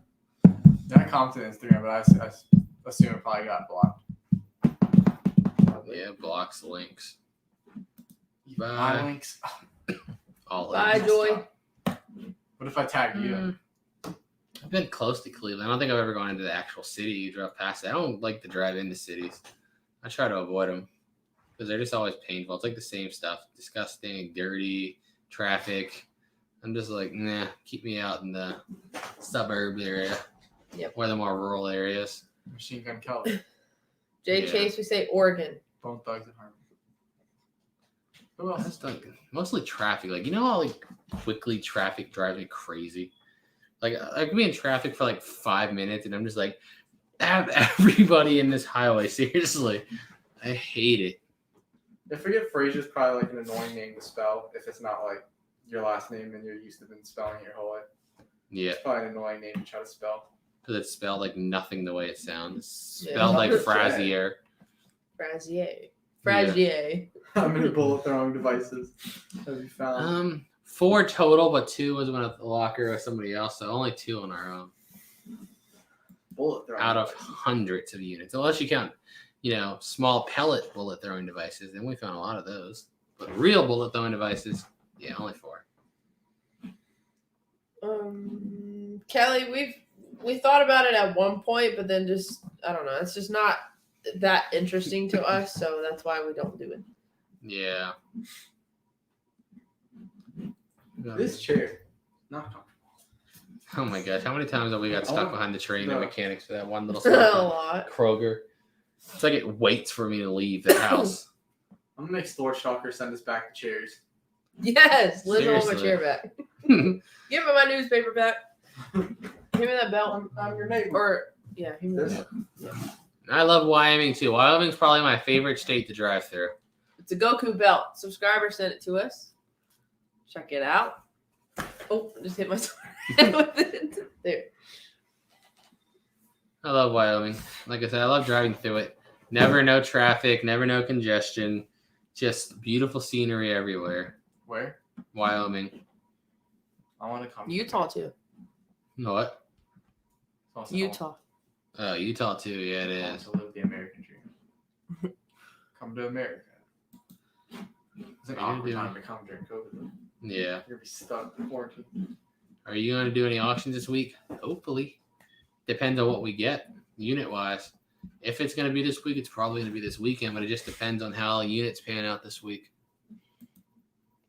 I commented on Instagram, but I assume it probably got blocked. Yeah, blocks the links. My Bye. links. All Bye, links. Joy. What if I tag you? Mm. I've been close to Cleveland. I don't think I've ever gone into the actual city. You drove past it. I don't like to drive into cities. I try to avoid them because they're just always painful. It's like the same stuff. Disgusting, dirty, traffic. I'm just like, nah, keep me out in the suburb area. Yep. Or the more rural areas. Machine Gun Kelly. Jay Yeah. Chase, we say Oregon. Bone Thugs and Harmony. Who else? That's like mostly traffic. Like, you know how like quickly traffic drives me crazy? Like I can be in traffic for like 5 minutes and I'm just like, have everybody in this highway. Seriously. I hate it. I forget Frazier's probably like an annoying name to spell if it's not like your last name and you're used to been spelling it your whole life. Yeah. It's probably an annoying name to try to spell. Because it's spelled like nothing the way it sounds. It's Yeah. spelled like Okay. Frazier. Frazier. How many bullet throwing devices have you found? 4 total, but 2 was one at the locker with somebody else, so only 2 on our own. Bullet throwing Out of devices. hundreds of units. Unless you count, small pellet bullet throwing devices, then we found a lot of those. But real bullet throwing devices, yeah, only 4. Kelly, we thought about it at one point, but then just I don't know. It's just not that interesting to us, so that's why we don't do it. Yeah. This chair, not comfortable. Oh my gosh, how many times have we got stuck behind the train and No. mechanics for that one little A spot? lot. Kroger. It's like it waits for me to leave the house. I'm gonna make Store Stalker send us back the chairs. Yes, Liz will want my Seriously. chair back. Give me my newspaper back. Give me that belt. I'm your neighbor. Or yeah, give me that This- belt. I love Wyoming too. Wyoming's probably my favorite state to drive through. It's a Goku belt. Subscriber sent it to us. Check it out. Oh, I just hit my sword with it. There. I love Wyoming. Like I said, I love driving through it. Never no traffic, never no congestion. Just beautiful scenery everywhere. Where? Wyoming. I want to come. Utah too. What? Utah. Oh, Utah too. Yeah, it I want is. to live the American dream. Come to America. It's an What are you awkward doing? time to come during COVID. Though. Yeah. You're gonna be stuck in quarantine. Are you going to do any auctions this week? Hopefully. Depends on what we get, unit wise. If it's going to be this week, it's probably going to be this weekend, but it just depends on how units pan out this week.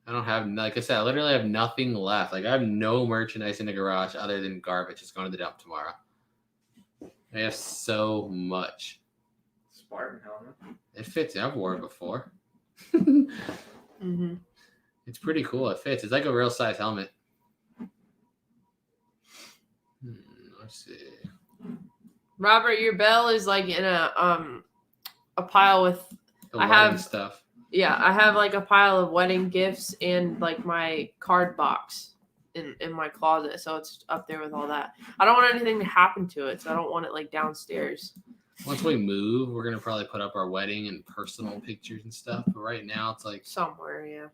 I don't have, like I said, I literally have nothing left. Like I have no merchandise in the garage other than garbage. It's going to the dump tomorrow. I have so much. Spartan helmet. It fits. I've worn it before. Mm-hmm. It's pretty cool. It fits. It's like a real size helmet. Let's see. Robert, your bell is like in a pile with The I lighting have- stuff. Yeah, I have like a pile of wedding gifts and like my card box in my closet, so it's up there with all that. I don't want anything to happen to it, so I don't want it like downstairs. Once we move, we're gonna probably put up our wedding and personal pictures and stuff. But right now, it's like Somewhere, yeah.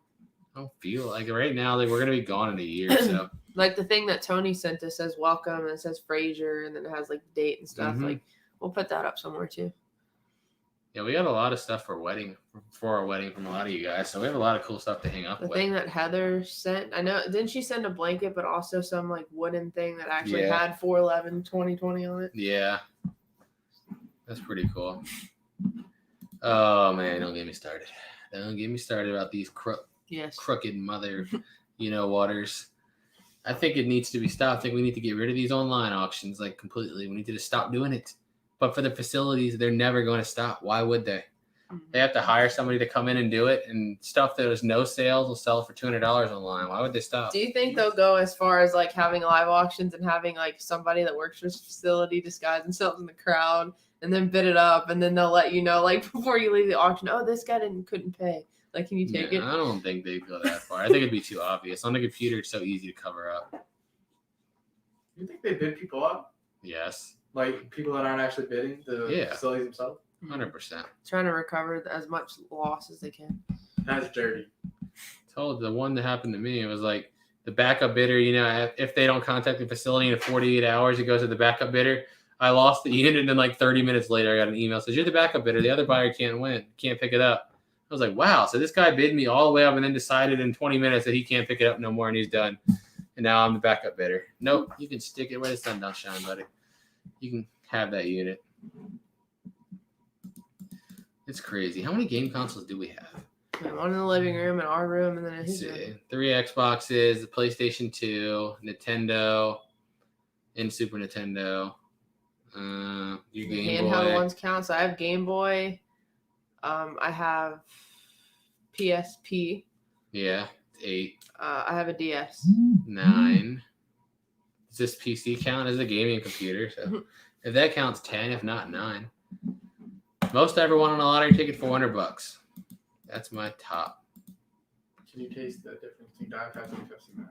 I don't feel like right now. Like we're gonna be gone in a year, so Like the thing that Tony sent us says welcome and it says Fraser and then it has like the date and stuff. Mhm. Like we'll put that up somewhere too. yeah, we got a lot of stuff for our wedding from a lot of you guys. So we have a lot of cool stuff to hang up The with. thing that Heather sent, I know, didn't she send a blanket, but also some like wooden thing that actually Yeah. had 4/11/2020 on it? Yeah, that's pretty cool. Oh man, don't get me started. Don't get me started about these Yes. crooked mother, waters. I think it needs to be stopped. I think we need to get rid of these online auctions like completely. We need to just stop doing it. But for the facilities, they're never going to stop. Why would they? They have to hire somebody to come in and do it, and stuff that has no sales will sell for $200 online. Why would they stop? Do you think they'll go as far as like having live auctions and having like somebody that works for this facility disguise themselves in the crowd and then bid it up, and then they'll let you know like before you leave the auction, oh, this guy couldn't pay. Like, can you take it? I don't think they'd go that far. I think it'd be too obvious. On the computer, it's so easy to cover up. You think they bid people up? Yes, Like people that aren't actually bidding, the Yeah. facilities themselves? 100%. Trying to recover as much loss as they can. That's dirty. Told the one that happened to me, it was like the backup bidder, if they don't contact the facility in 48 hours, it goes to the backup bidder. I lost the unit, and then like 30 minutes later, I got an email that says, you're the backup bidder. The other buyer can't pick it up. I was like, wow. So this guy bid me all the way up and then decided in 20 minutes that he can't pick it up no more and he's done. And now I'm the backup bidder. Nope. You can stick it where the sun don't shine, buddy. You can have that unit. It's crazy. How many game consoles do we have? Yeah, one in the living room, in our room, and then in Let's his room. see. 3 Xboxes, the PlayStation 2, Nintendo, and Super Nintendo. Your Game Handheld Boy. ones count. So I have Game Boy. I have PSP. Yeah, 8, I have a DS. 9. Does this PC count as a gaming computer? So if that counts, 10. If not, 9. Most ever won on a lottery ticket, $400. That's my top. Can you taste the difference between Diet Pepsi and Pepsi Max?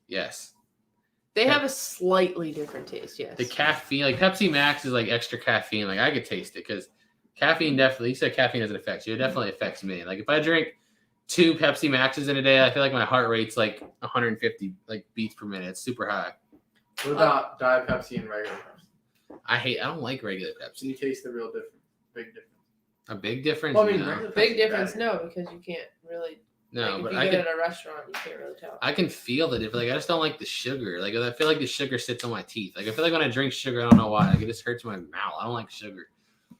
Yes. They have a slightly different taste, yes. The caffeine, like Pepsi Max is like extra caffeine. Like I could taste it because caffeine definitely, you said caffeine doesn't affect you. It definitely affects me. Like if I drink 2 Pepsi Maxes in a day, I feel like my heart rate's like 150 like beats per minute. It's super high. What about Diet Pepsi and regular Pepsi? I don't like regular Can Pepsi. you taste the real difference? Big difference. A big difference? Well, I mean, No. regular Big Pepsi's difference, better. no, because you can't really. No, like, but if I you can get at a restaurant, you can't really tell. I can feel the difference. Like I just don't like the sugar. Like I feel like the sugar sits on my teeth. Like I feel like when I drink sugar, I don't know why. Like it just hurts my mouth. I don't like sugar.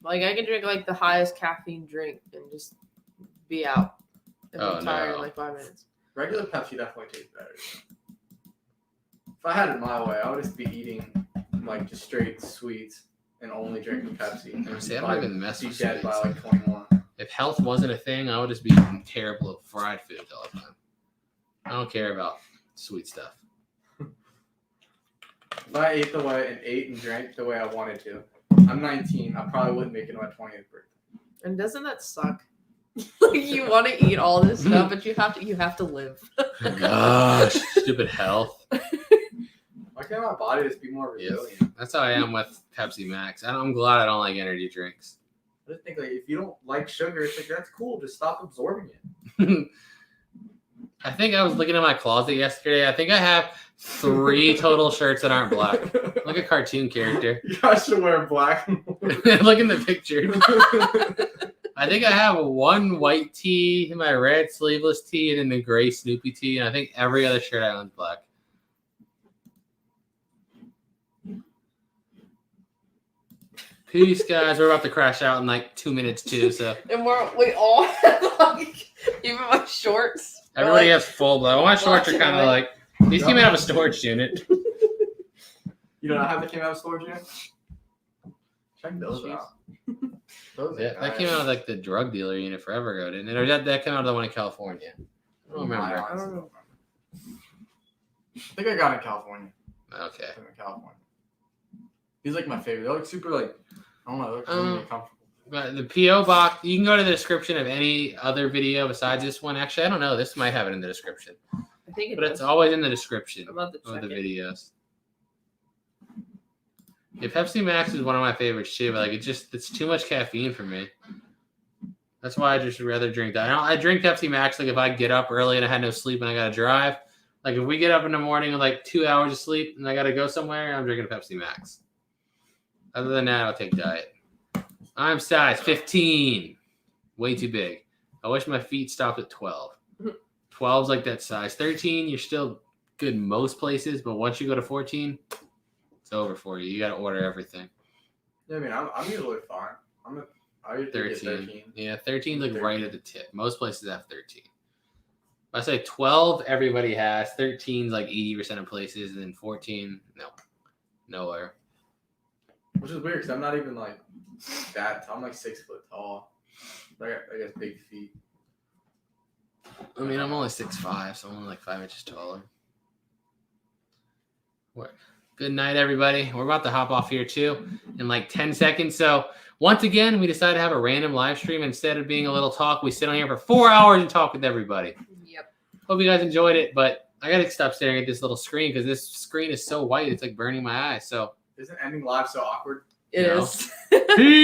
Like I can drink like the highest caffeine drink and just be out. And Oh, be tired no. in like 5 minutes. Regular Pepsi definitely tastes better. If I had it my way, I would just be eating like just straight sweets and only drinking Pepsi. And See, I don't probably even mess be with dead by sweets. like 21. If health wasn't a thing, I would just be eating terrible fried foods all the time. I don't care about sweet stuff. If I ate and drank the way I wanted to, I'm 19. I probably wouldn't make it to my 20th birthday. And doesn't that suck? Like you want to eat all this stuff, but you have to live. Gosh, stupid health. Why can't my body just be more resilient? That's how I am with Pepsi Max. I'm glad I don't like energy drinks. I just think like if you don't like sugar, it's like that's cool. Just stop absorbing it. I think I was looking at my closet yesterday. I think I have 3 total shirts that aren't black. Like a cartoon character. You guys should wear black. Look in the picture. I think I have 1 white tee, my red sleeveless tee, and then the gray Snoopy tee. And I think every other shirt I own is black. Peace, guys. We're about to crash out in like 2 minutes too. So And we all have like even my shorts. are, everybody like, has full blow. My shorts are black and kind of white. like these came out of a storage unit. You don't have the came out of storage yet? Check those out. Those Yeah, are that came out of like the drug dealer unit forever ago, didn't it? Or that came out of the one in California. I don't remember. I don't know. I think I got it in California. Okay. In California. These like my favorite. They're like super like I don't know. They're really comfortable. But the PO box, you can go to the description of any other video besides this one. Actually, I don't know. This might have it in the description, I think it but does. it's always in the description I'm about to of the check it. videos. Yeah, Pepsi Max is one of my favorites too, but like it's too much caffeine for me. That's why I just rather drink that. I drink Pepsi Max like if I get up early and I had no sleep and I gotta drive. Like if we get up in the morning with like 2 hours of sleep and I gotta go somewhere, I'm drinking Pepsi Max. Other than that, I'll take diet. I'm size 15. Way too big. I wish my feet stopped at 12. 12's like that size. 13, you're still good most places, but once you go to 14, it's over for you. You got to order everything. Yeah, I mean, I'm usually fine. I usually get 13. Yeah, 13's like 13. Right at the tip. Most places have 13. I say 12, everybody has. 13's like 80% of places, and then 14, no. Nowhere. Which is weird because I'm not even like that tall. I'm like 6 foot tall. I guess big feet. I mean, I'm only 6'5", so I'm only like 5 inches taller. What? Good night, everybody. We're about to hop off here too in like 10 seconds. So once again, we decided to have a random live stream instead of being a little talk. We sit on here for 4 hours and talk with everybody. Yep. Hope you guys enjoyed it, but I gotta stop staring at this little screen because this screen is so white. It's like burning my eyes. So isn't ending live so awkward? It No. is. Peace.